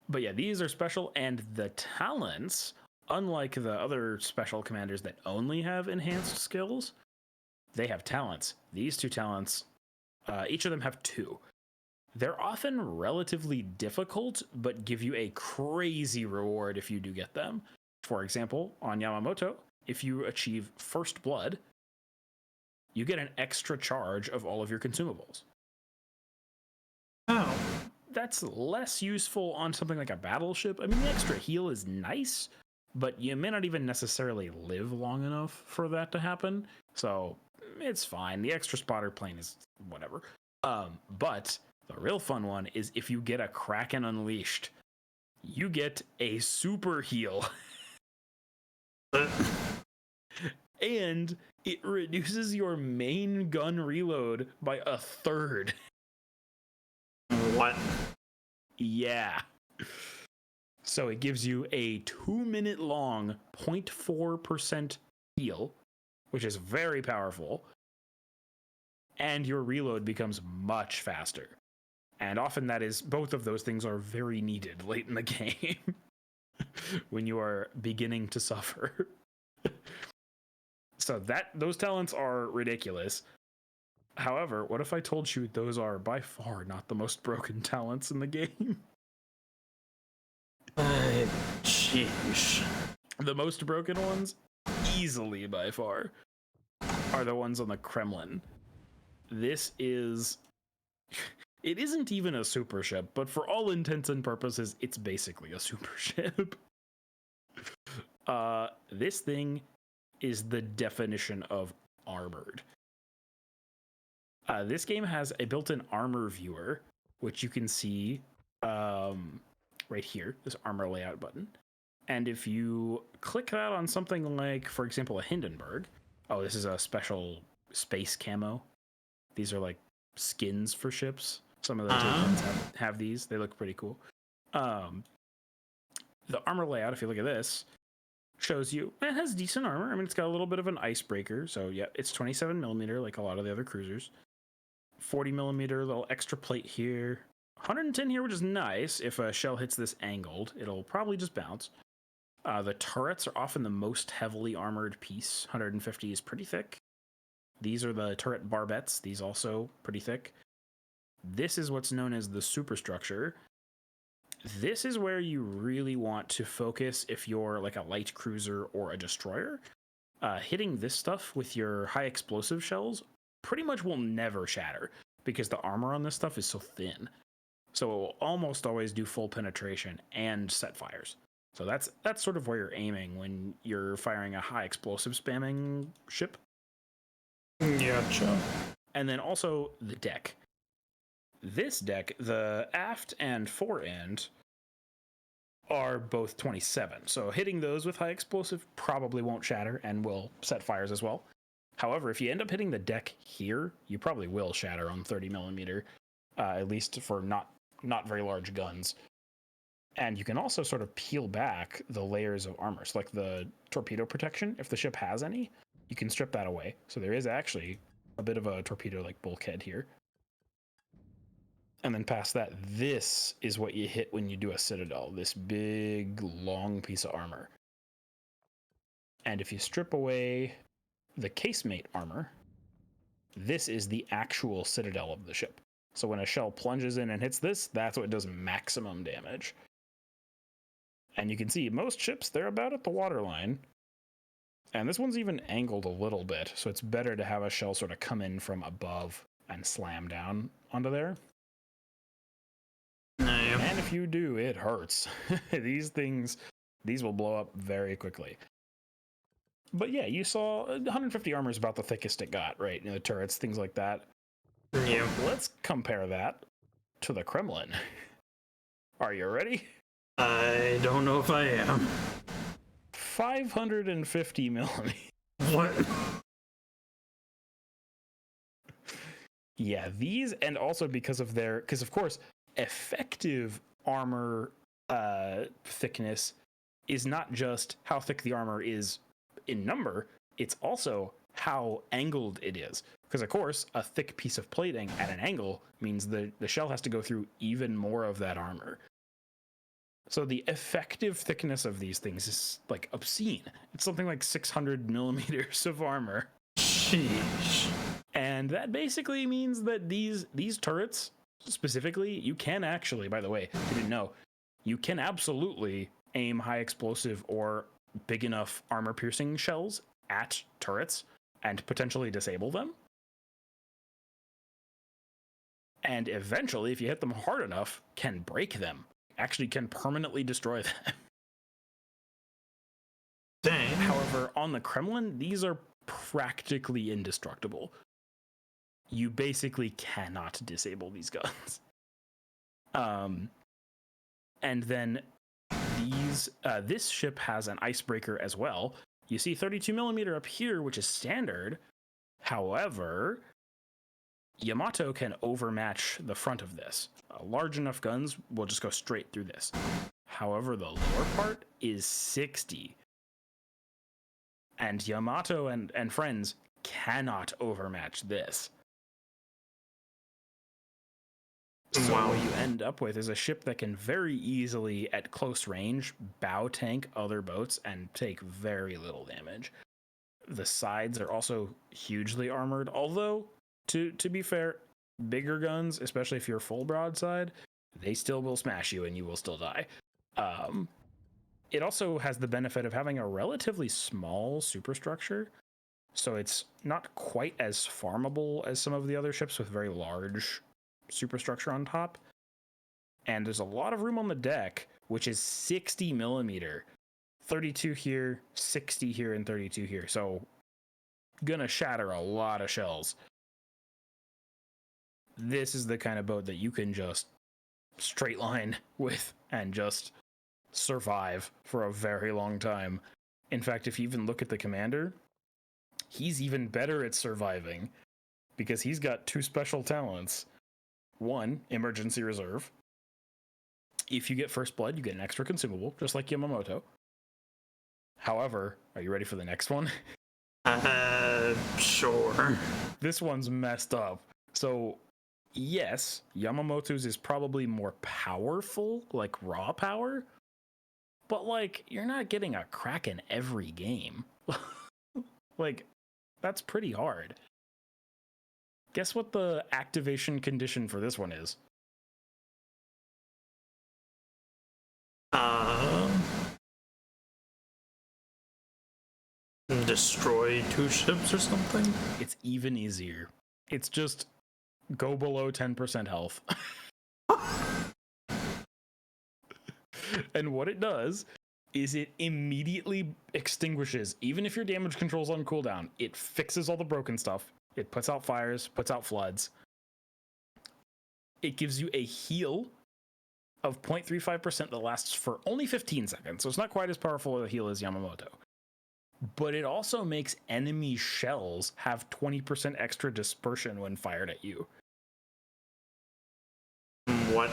B: But yeah, these are special, and the talents, unlike the other special commanders that only have enhanced skills, they have talents. These 2 talents, each of them have 2. They're often relatively difficult, but give you a crazy reward if you do get them. For example, on Yamamoto, if you achieve First Blood, you get an extra charge of all of your consumables.
A: Oh.
B: That's less useful on something like a battleship. I mean, the extra heal is nice, but you may not even necessarily live long enough for that to happen. So it's fine. The extra spotter plane is whatever. But the real fun one is if you get a Kraken Unleashed, you get a super heal. And it reduces your main gun reload by 1/3.
A: What?
B: Yeah. So it gives you a 2-minute long 0.4% heal, which is very powerful. And your reload becomes much faster. And often both of those things are very needed late in the game when you are beginning to suffer. So those talents are ridiculous. However, what if I told you those are by far not the most broken talents in the game?
A: Sheesh.
B: The most broken ones, easily by far, are the ones on the Kremlin. It isn't even a super ship, but for all intents and purposes, it's basically a super ship. This thing is the definition of armored. This game has a built-in armor viewer, which you can see right here, this armor layout button. And if you click that on something like, for example, a Hindenburg, this is a special space camo. These are like skins for ships. Some of the ones have these. They look pretty cool. The armor layout, if you look at this, shows you it has decent armor. I mean, it's got a little bit of an icebreaker. So yeah, it's 27 millimeter like a lot of the other cruisers. 40 millimeter little extra plate here. 110 here, which is nice. If a shell hits this angled, it'll probably just bounce. The turrets are often the most heavily armored piece. 150 is pretty thick. These are the turret barbettes. These also pretty thick. This is what's known as the superstructure. This is where you really want to focus if you're like a light cruiser or a destroyer. Hitting this stuff with your high explosive shells pretty much will never shatter because the armor on this stuff is so thin. So it will almost always do full penetration and set fires. So that's sort of where you're aiming when you're firing a high explosive spamming ship.
A: Gotcha.
B: And then also the deck. This deck, the aft and fore end, are both 27. So hitting those with high explosive probably won't shatter and will set fires as well. However, if you end up hitting the deck here, you probably will shatter on 30 millimeter, at least for not very large guns. And you can also sort of peel back the layers of armor. So like the torpedo protection, if the ship has any, you can strip that away. So there is actually a bit of a torpedo like bulkhead here. And then past that, this is what you hit when you do a citadel, this big long piece of armor. And if you strip away the casemate armor, this is the actual citadel of the ship. So when a shell plunges in and hits this, that's what does maximum damage. And you can see most ships, they're about at the waterline. And this one's even angled a little bit, so it's better to have a shell sort of come in from above and slam down onto there. And if you do, it hurts. These will blow up very quickly. But yeah, you saw 150 armor is about the thickest it got, right? You know, turrets, things like that.
A: Yeah.
B: Let's compare that to the Kremlin. Are you ready?
A: I don't know if I am.
B: 550 millimeters.
A: What?
B: Yeah, these, and also because of course, effective armor thickness is not just how thick the armor is in number, it's also how angled it is. Because of course, a thick piece of plating at an angle means the shell has to go through even more of that armor. So the effective thickness of these things is like obscene. It's something like 600 millimeters of armor.
A: Sheesh.
B: And that basically means that these turrets, specifically, you can actually, by the way, if you didn't know, you can absolutely aim high explosive or big enough armor piercing shells at turrets and potentially disable them. And eventually, if you hit them hard enough, can break them. Actually can permanently destroy them.
A: Dang.
B: However, on the Kremlin, these are practically indestructible. You basically cannot disable these guns. And then this ship has an icebreaker as well. You see 32 millimeter up here, which is standard. However, Yamato can overmatch the front of this. Large enough guns will just go straight through this. However, the lower part is 60. And Yamato and friends cannot overmatch this. So
A: Wow.
B: what you end up with is a ship that can very easily, at close range, bow tank other boats and take very little damage. The sides are also hugely armored, although, to be fair, bigger guns, especially if you're full broadside, they still will smash you and you will still die. It also has the benefit of having a relatively small superstructure, so it's not quite as farmable as some of the other ships with very large superstructure on top. And there's a lot of room on the deck, which is 60 millimeter. 32 here, 60 here, and 32 here. So gonna shatter a lot of shells. This is the kind of boat that you can just straight line with and just survive for a very long time. In fact, if you even look at the commander, he's even better at surviving because he's got two special talents. One, emergency reserve. If you get first blood, you get an extra consumable, just like Yamamoto. However, are you ready for the next one?
A: Sure.
B: This one's messed up. So, yes, Yamamoto's is probably more powerful, like raw power, but like, you're not getting a crack in every game. Like, that's pretty hard. Guess what the activation condition for this one is?
A: Destroy 2 ships or something?
B: It's even easier. It's just go below 10% health. And what it does is it immediately extinguishes, even if your damage control's on cooldown, it fixes all the broken stuff. It puts out fires, puts out floods. It gives you a heal of 0.35% that lasts for only 15 seconds. So it's not quite as powerful a heal as Yamamoto. But it also makes enemy shells have 20% extra dispersion when fired at you.
A: What?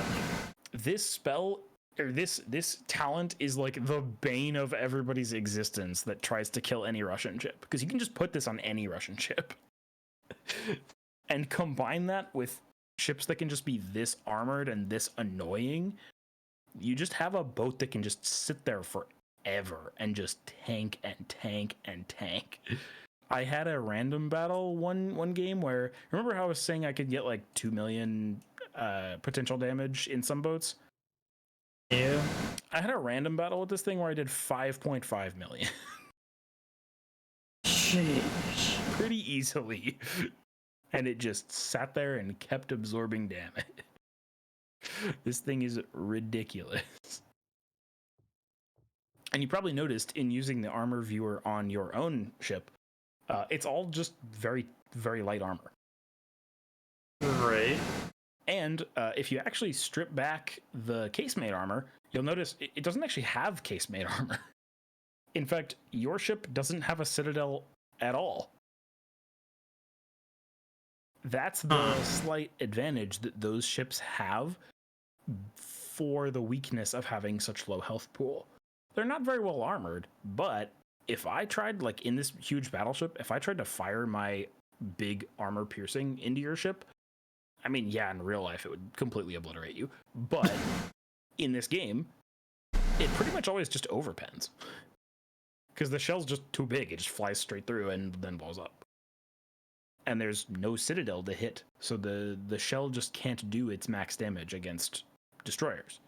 B: This spell, or this talent is like the bane of everybody's existence that tries to kill any Russian ship. Because you can just put this on any Russian ship. And combine that with ships that can just be this armored and this annoying. You just have a boat that can just sit there forever and just tank and tank and tank. I had a random battle one game where, remember how I was saying I could get like 2 million potential damage in some boats?
A: Yeah.
B: I had a random battle with this thing where I did 5.5 million.
A: Sheesh.
B: Pretty easily. And it just sat there and kept absorbing damage. This thing is ridiculous. And you probably noticed in using the armor viewer on your own ship, it's all just very, very light armor.
A: Right.
B: And if you actually strip back the casemate armor, you'll notice it doesn't actually have casemate armor. In fact, your ship doesn't have a citadel at all. That's the slight advantage that those ships have for the weakness of having such low health pool. They're not very well armored, but if I tried, like in this huge battleship, if I tried to fire my big armor piercing into your ship, I mean, yeah, in real life, it would completely obliterate you. But in this game, it pretty much always just overpens. Because the shell's just too big. It just flies straight through and then blows up. And there's no citadel to hit. So the shell just can't do its max damage against destroyers.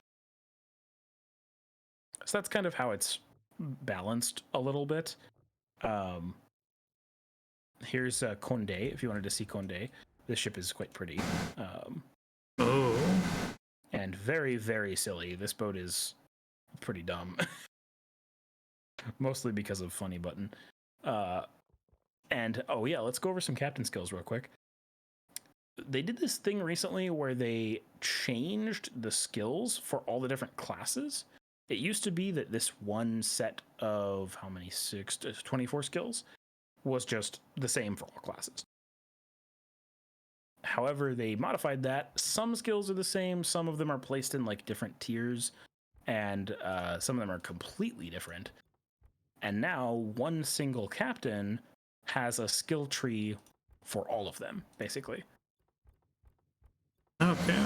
B: So that's kind of how it's balanced a little bit. Here's Condé, if you wanted to see Condé. This ship is quite pretty. And very, very silly. This boat is pretty dumb. Mostly because of funny button. And, oh yeah, let's go over some captain skills real quick. They did this thing recently where they changed the skills for all the different classes. It used to be that this one set of, 24 skills was just the same for all classes. However, they modified that. Some skills are the same. Some of them are placed in like different tiers, and some of them are completely different. And now one single captain has a skill tree for all of them, basically.
A: Okay.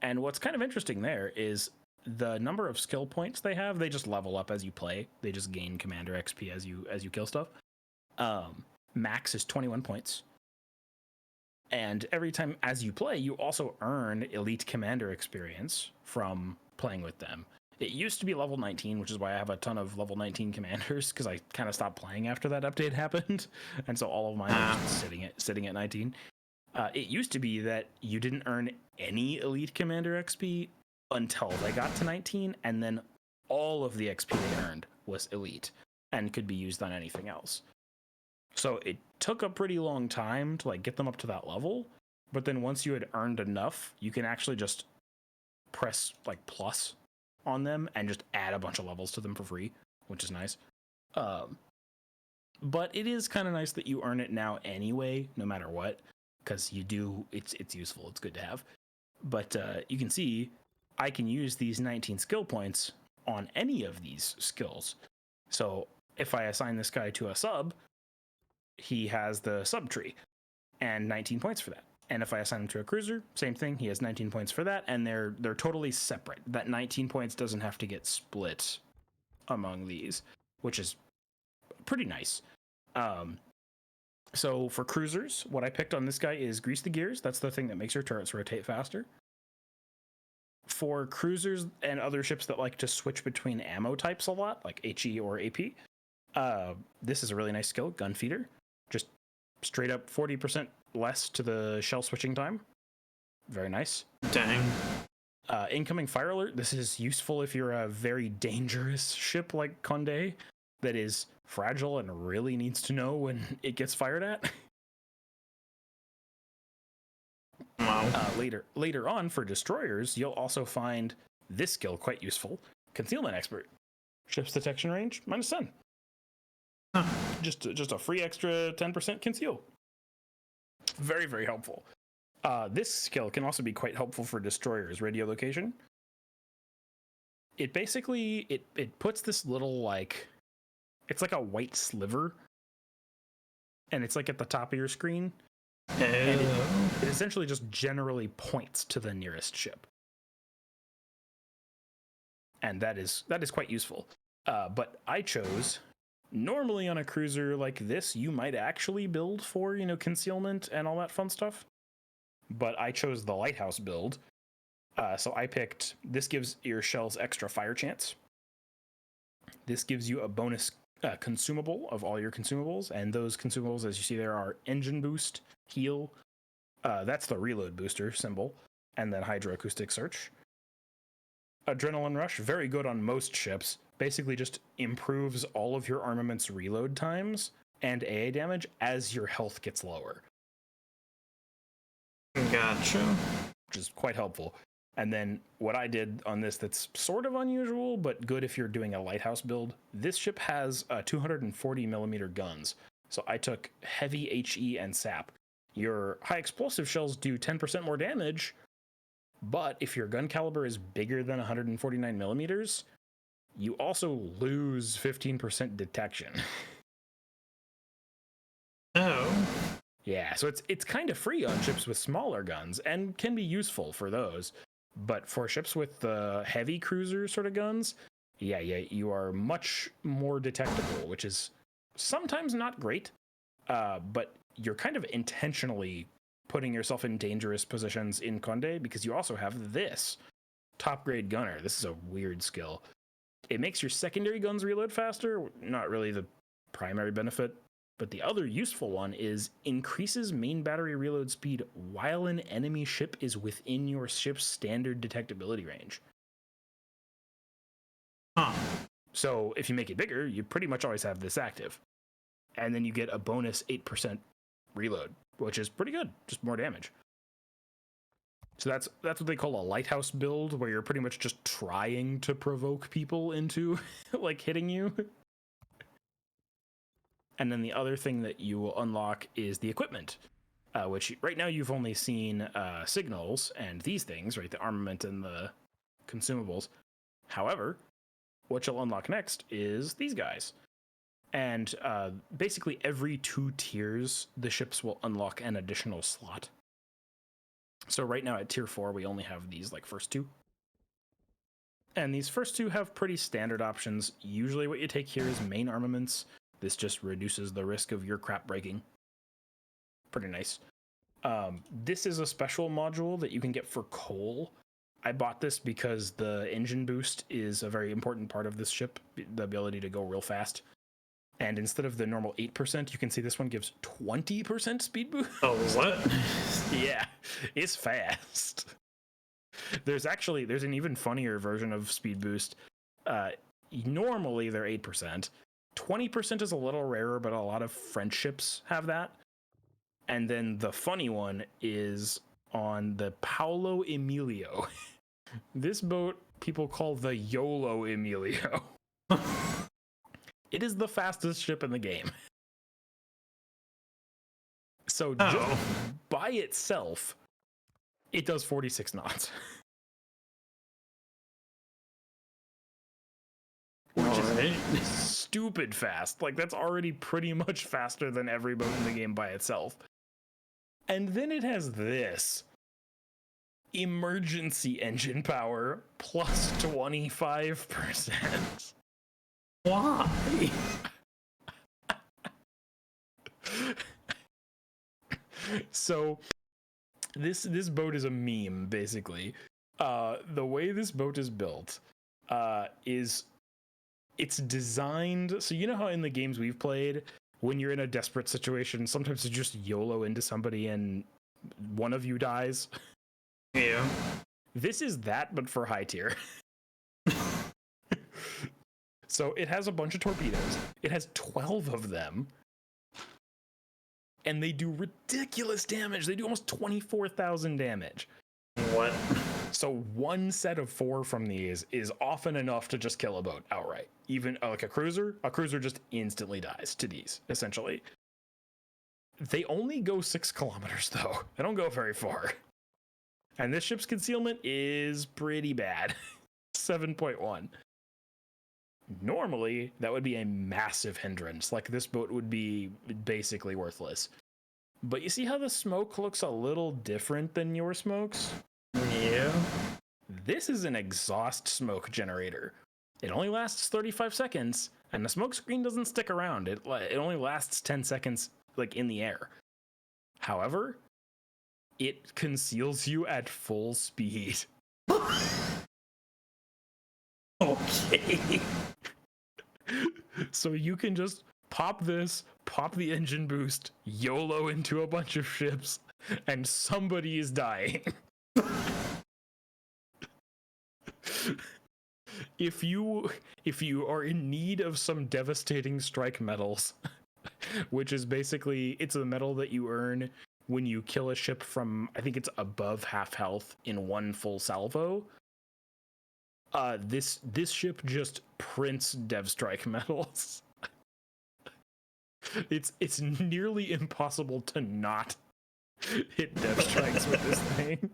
B: And what's kind of interesting there is the number of skill points they have. They just level up as you play. They just gain commander XP as you kill stuff. Max is 21 points. And every time as you play, you also earn elite commander experience from playing with them. It used to be level 19, which is why I have a ton of level 19 commanders, because I kind of stopped playing after that update happened. And so all of mine are just sitting at 19. It used to be that you didn't earn any elite commander XP until they got to 19, and then all of the XP they earned was elite and could be used on anything else. So it took a pretty long time to like get them up to that level, but then once you had earned enough, you can actually just press like plus on them and just add a bunch of levels to them for free, which is nice. But it is kind of nice that you earn it now anyway, no matter what, because you do. It's useful. It's good to have. But you can see I can use these 19 skill points on any of these skills. So if I assign this guy to a sub, he has the sub tree and 19 points for that. And if I assign him to a cruiser, same thing. He has 19 points for that, and they're totally separate. That 19 points doesn't have to get split among these, which is pretty nice. So for cruisers, what I picked on this guy is grease the gears. That's the thing that makes your turrets rotate faster. For cruisers and other ships that like to switch between ammo types a lot, like HE or AP, this is a really nice skill, gun feeder. Just straight up 40% less to the shell switching time. Very nice.
A: Dang.
B: Incoming fire alert. This is useful if you're a very dangerous ship like Condé that is fragile and really needs to know when it gets fired at.
A: Wow.
B: Later on for destroyers, you'll also find this skill quite useful. Concealment expert. Ship's detection range -10.
A: Huh.
B: Just a free extra 10% conceal. Very, very helpful. This skill can also be quite helpful for destroyers. Radio location. It basically it puts this little like, it's like a white sliver, and it's like at the top of your screen. And it essentially just generally points to the nearest ship, and that is quite useful. But I chose, normally on a cruiser like this, you might actually build for, you know, concealment and all that fun stuff. But I chose the lighthouse build. So I picked, this gives your shells extra fire chance. This gives you a bonus consumable of all your consumables. And those consumables, as you see there, are engine boost, heal. That's the reload booster symbol. And then hydroacoustic search. Adrenaline rush, very good on most ships. Basically just improves all of your armament's reload times and AA damage as your health gets lower.
A: Gotcha.
B: Which is quite helpful. And then what I did on this that's sort of unusual, but good if you're doing a lighthouse build, this ship has 240 millimeter guns. So I took heavy HE and SAP. Your high explosive shells do 10% more damage, but if your gun caliber is bigger than 149 millimeters, you also lose 15% detection.
A: Oh.
B: Yeah, so it's kind of free on ships with smaller guns and can be useful for those. But for ships with the heavy cruiser sort of guns, yeah, you are much more detectable, which is sometimes not great, but you're kind of intentionally putting yourself in dangerous positions in Condé because you also have this top grade gunner. This is a weird skill. It makes your secondary guns reload faster, not really the primary benefit. But the other useful one is increases main battery reload speed while an enemy ship is within your ship's standard detectability range.
A: Huh.
B: So if you make it bigger, you pretty much always have this active. And then you get a bonus 8% reload, which is pretty good, just more damage. So that's what they call a lighthouse build, where you're pretty much just trying to provoke people into like hitting you. And then the other thing that you will unlock is the equipment, which right now you've only seen signals and these things, right? The armament and the consumables. However, what you'll unlock next is these guys. And basically every 2 tiers, the ships will unlock an additional slot. So right now at tier 4, we only have these like first 2. And these first 2 have pretty standard options. Usually what you take here is main armaments. This just reduces the risk of your crap breaking. Pretty nice. This is a special module that you can get for coal. I bought this because the engine boost is a very important part of this ship, the ability to go real fast. And instead of the normal 8%, you can see this one gives 20% speed boost.
A: Oh, what?
B: Yeah, it's fast. There's an even funnier version of speed boost. Normally they're 8%. 20% is a little rarer, but a lot of French ships have that. And then the funny one is on the Paolo Emilio. This boat people call the YOLO Emilio. It is the fastest ship in the game. So just by itself, it does 46 knots. Which is stupid fast. Like, that's already pretty much faster than every boat in the game by itself. And then it has this. Emergency engine power plus 25%.
A: Why?
B: So this boat is a meme, basically. The way this boat is built is it's designed, so you know how in the games we've played when you're in a desperate situation, sometimes you just YOLO into somebody and one of you dies.
A: Yeah.
B: This is that, but for high tier. So it has a bunch of torpedoes. It has 12 of them. And they do ridiculous damage. They do almost 24,000 damage.
A: What?
B: So one set of 4 from these is often enough to just kill a boat outright. Even like a cruiser just instantly dies to these, essentially. They only go 6 kilometers, though. They don't go very far. And this ship's concealment is pretty bad. 7.1. Normally, that would be a massive hindrance. Like, this boat would be basically worthless. But you see how the smoke looks a little different than your smokes?
A: Yeah.
B: This is an exhaust smoke generator. It only lasts 35 seconds, and the smoke screen doesn't stick around. It only lasts 10 seconds, like, in the air. However, it conceals you at full speed.
A: Okay.
B: So you can just pop this, pop the engine boost, YOLO into a bunch of ships, and somebody is dying. If you are in need of some devastating strike medals, which is basically, it's a medal that you earn when you kill a ship from, I think it's above half health in one full salvo. This ship just prints dev strike medals. It's nearly impossible to not hit dev strikes with this thing.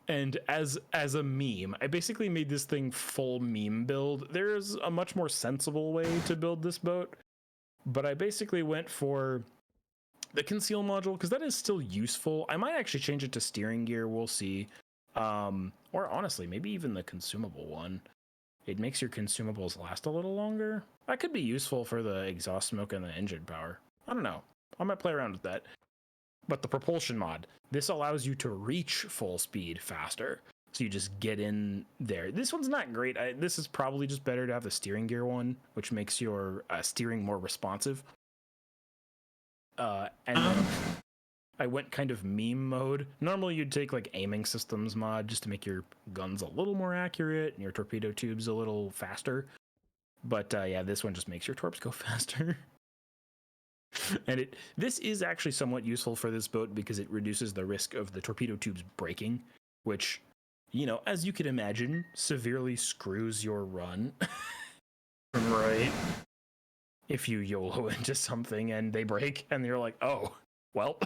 B: And as a meme, I basically made this thing full meme build. There's a much more sensible way to build this boat, but I basically went for the conceal module because that is still useful. I might actually change it to steering gear. We'll see. Or honestly, maybe even the consumable one. It makes your consumables last a little longer. That could be useful for the exhaust smoke and the engine power. I don't know. I might play around with that. But the propulsion mod, this allows you to reach full speed faster. So you just get in there. This one's not great. This is probably just better to have the steering gear one, which makes your steering more responsive. And I went kind of meme mode. Normally you'd take like aiming systems mod just to make your guns a little more accurate and your torpedo tubes a little faster. But yeah, this one just makes your torps go faster. And this is actually somewhat useful for this boat because it reduces the risk of the torpedo tubes breaking, which, you know, as you can imagine, severely screws your run.
A: Right.
B: If you YOLO into something and they break and you're like, oh, well,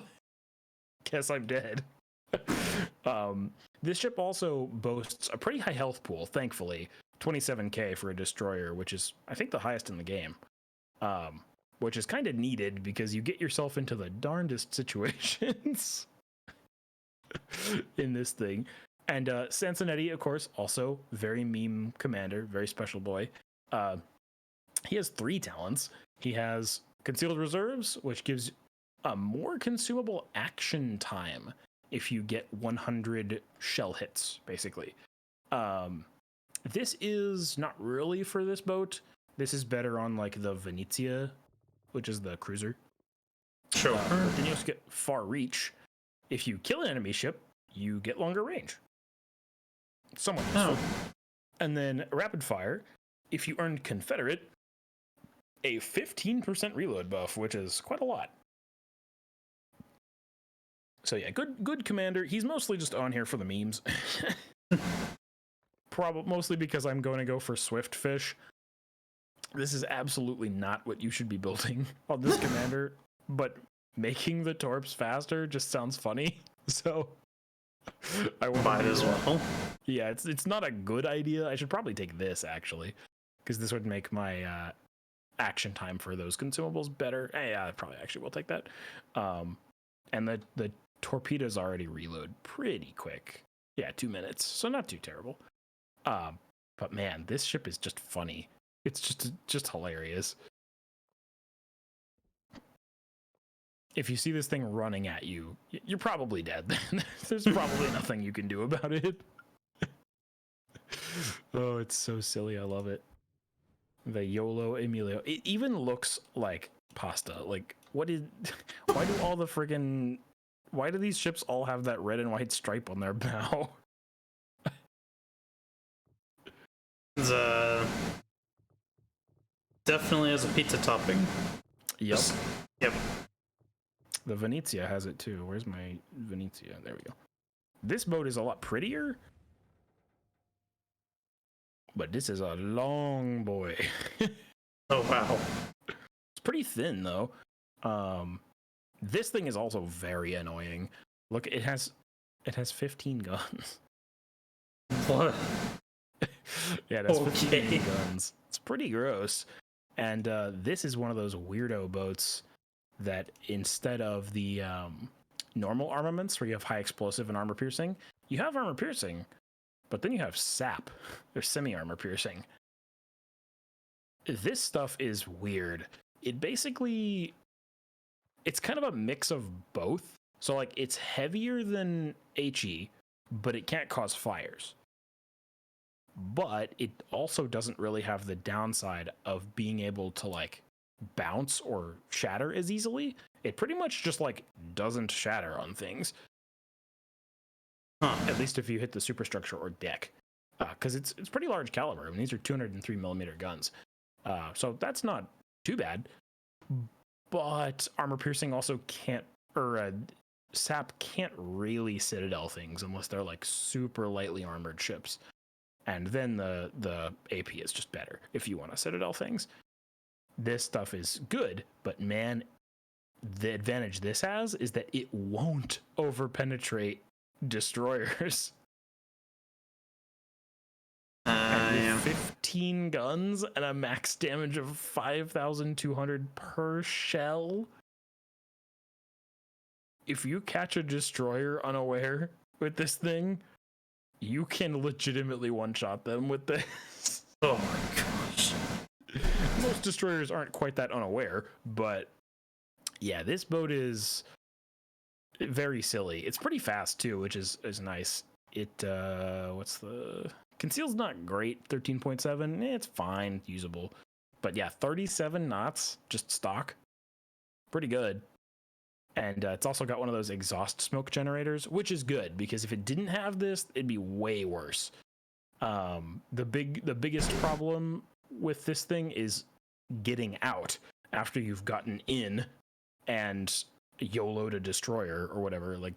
B: guess I'm dead. This ship also boasts a pretty high health pool, thankfully. 27k for a destroyer, which is, I think, the highest in the game. Which is kind of needed because you get yourself into the darndest situations in this thing. And Sansonetti, of course, also very meme commander, very special boy. He has 3 talents. He has Concealed Reserves, which gives a more consumable action time if you get 100 shell hits, basically. This is not really for this boat. This is better on like the Venezia, which is the cruiser.
A: Sure.
B: But then you also get Far Reach. If you kill an enemy ship, you get longer range. Somewhat useful. And then Rapid Fire. If you earned Confederate, a 15% reload buff, which is quite a lot. So yeah, good commander. He's mostly just on here for the memes. Probably mostly because I'm going to go for Swift Fish. This is absolutely not what you should be building on this commander, but making the torps faster just sounds funny. So I
A: might as well.
B: Yeah, it's not a good idea. I should probably take this actually, because this would make my action time for those consumables better. Yeah, I probably actually will take that. And the torpedoes already reload pretty quick. Yeah, 2 minutes, so not too terrible. But man, this ship is just funny. It's just hilarious. If you see this thing running at you, you're probably dead. There's probably nothing you can do about it. Oh, it's so silly. I love it. The YOLO Emilio. It even looks like pasta. Like, what is? Why do all the friggin'? Why do these ships all have that red and white stripe on their bow?
A: It's, definitely has a pizza topping.
B: Yep.
A: Yep.
B: The Venezia has it too. Where's my Venezia? There we go. This boat is a lot prettier, but this is a long boy.
A: Oh wow.
B: It's pretty thin though. This thing is also very annoying. Look, it has 15 guns.
A: What?
B: Yeah, it has 15
A: Okay.
B: guns. It's pretty gross. And this is one of those weirdo boats that instead of the normal armaments where you have high explosive and armor piercing, you have armor piercing, but then you have sap or semi-armor piercing. This stuff is weird. It basically, it's kind of a mix of both. So like it's heavier than HE, but it can't cause fires. But it also doesn't really have the downside of being able to like bounce or shatter as easily. It pretty much just like doesn't shatter on things. At least if you hit the superstructure or deck, because it's pretty large caliber. I mean, these are 203 millimeter guns, so that's not too bad. But armor piercing also can't, or sap can't really citadel things unless they're like super lightly armored ships, and then the AP is just better if you want to citadel things. This stuff is good, but man, the advantage this has is that it won't overpenetrate destroyers.
A: Yeah.
B: 15 guns and a max damage of 5,200 per shell. If you catch a destroyer unaware with this thing, you can legitimately one-shot them with this.
A: Oh my gosh.
B: Most destroyers aren't quite that unaware, but yeah, this boat is very silly. It's pretty fast too, which is nice. It what's the conceal's not great, 13.7. It's fine, usable. But yeah, 37 knots, just stock. Pretty good. And it's also got one of those exhaust smoke generators, which is good because if it didn't have this, it'd be way worse. The biggest problem with this thing is getting out after you've gotten in and YOLO'd a destroyer or whatever, like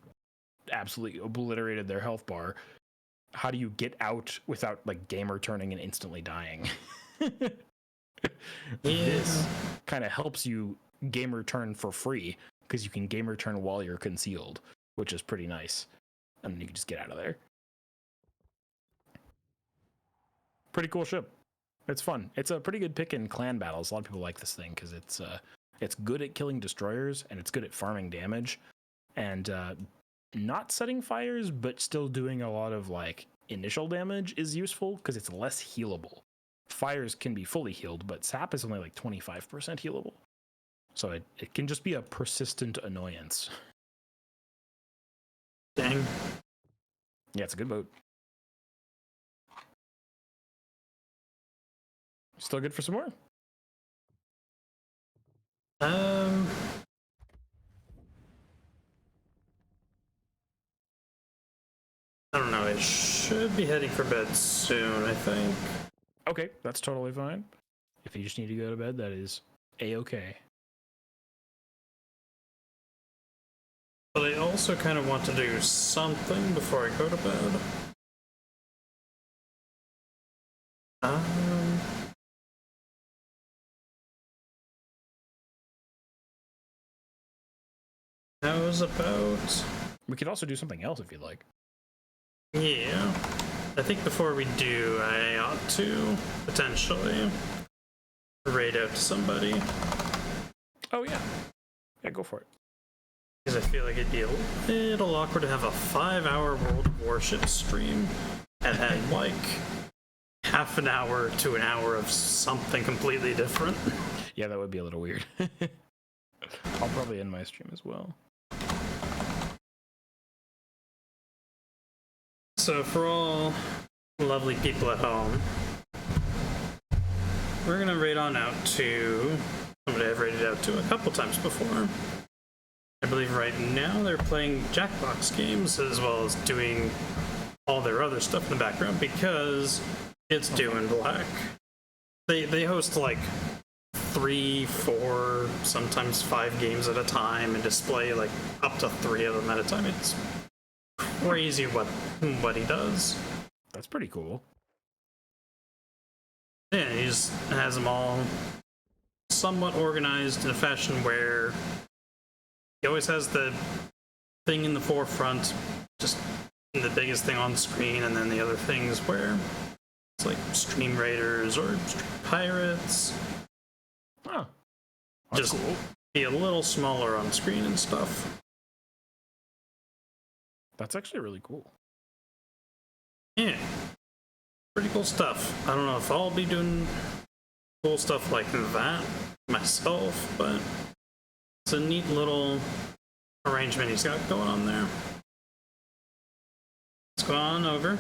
B: absolutely obliterated their health bar. How do you get out without like gamer turning and instantly dying? This kind of helps you gamer turn for free because you can gamer turn while you're concealed, which is pretty nice. And then you can just get out of there. Pretty cool ship. It's fun. It's a pretty good pick in clan battles. A lot of people like this thing because it's good at killing destroyers and it's good at farming damage and not setting fires, but still doing a lot of like initial damage is useful because it's less healable. Fires can be fully healed, but sap is only like 25% healable. So it can just be a persistent annoyance.
A: Dang.
B: Yeah, it's a good boat. Still good for some more?
A: I don't know. I should be heading for bed soon, I think.
B: Okay, that's totally fine. If you just need to go to bed, that is A-okay.
A: But I also kind of want to do something before I go to bed. How's about...
B: We could also do something else if you'd like.
A: Yeah. I think before we do, I ought to, potentially, raid out to somebody.
B: Oh, yeah. Yeah, go for it.
A: Because I feel like it'd be a little awkward to have a 5-hour World of Warships stream and then, like, half an hour to an hour of something completely different.
B: Yeah, that would be a little weird. I'll probably end my stream as well.
A: So for all lovely people at home, we're gonna raid on out to somebody I've raided out to a couple times before. I believe right now they're playing Jackbox games as well as doing all their other stuff in the background because it's due in black. They host like 3, 4, sometimes 5 games at a time and display like up to 3 of them at a time. It's crazy what he does.
B: That's pretty cool.
A: Yeah, he just has them all somewhat organized in a fashion where he always has the thing in the forefront, just the biggest thing on screen, and then the other things where it's like Stream Raiders or Stream Pirates.
B: Oh, that's
A: Just
B: cool.
A: be a little smaller on screen and stuff.
B: That's actually really cool.
A: Yeah. Pretty cool stuff. I don't know if I'll be doing cool stuff like that myself, but it's a neat little arrangement he's got going on there. Let's go on over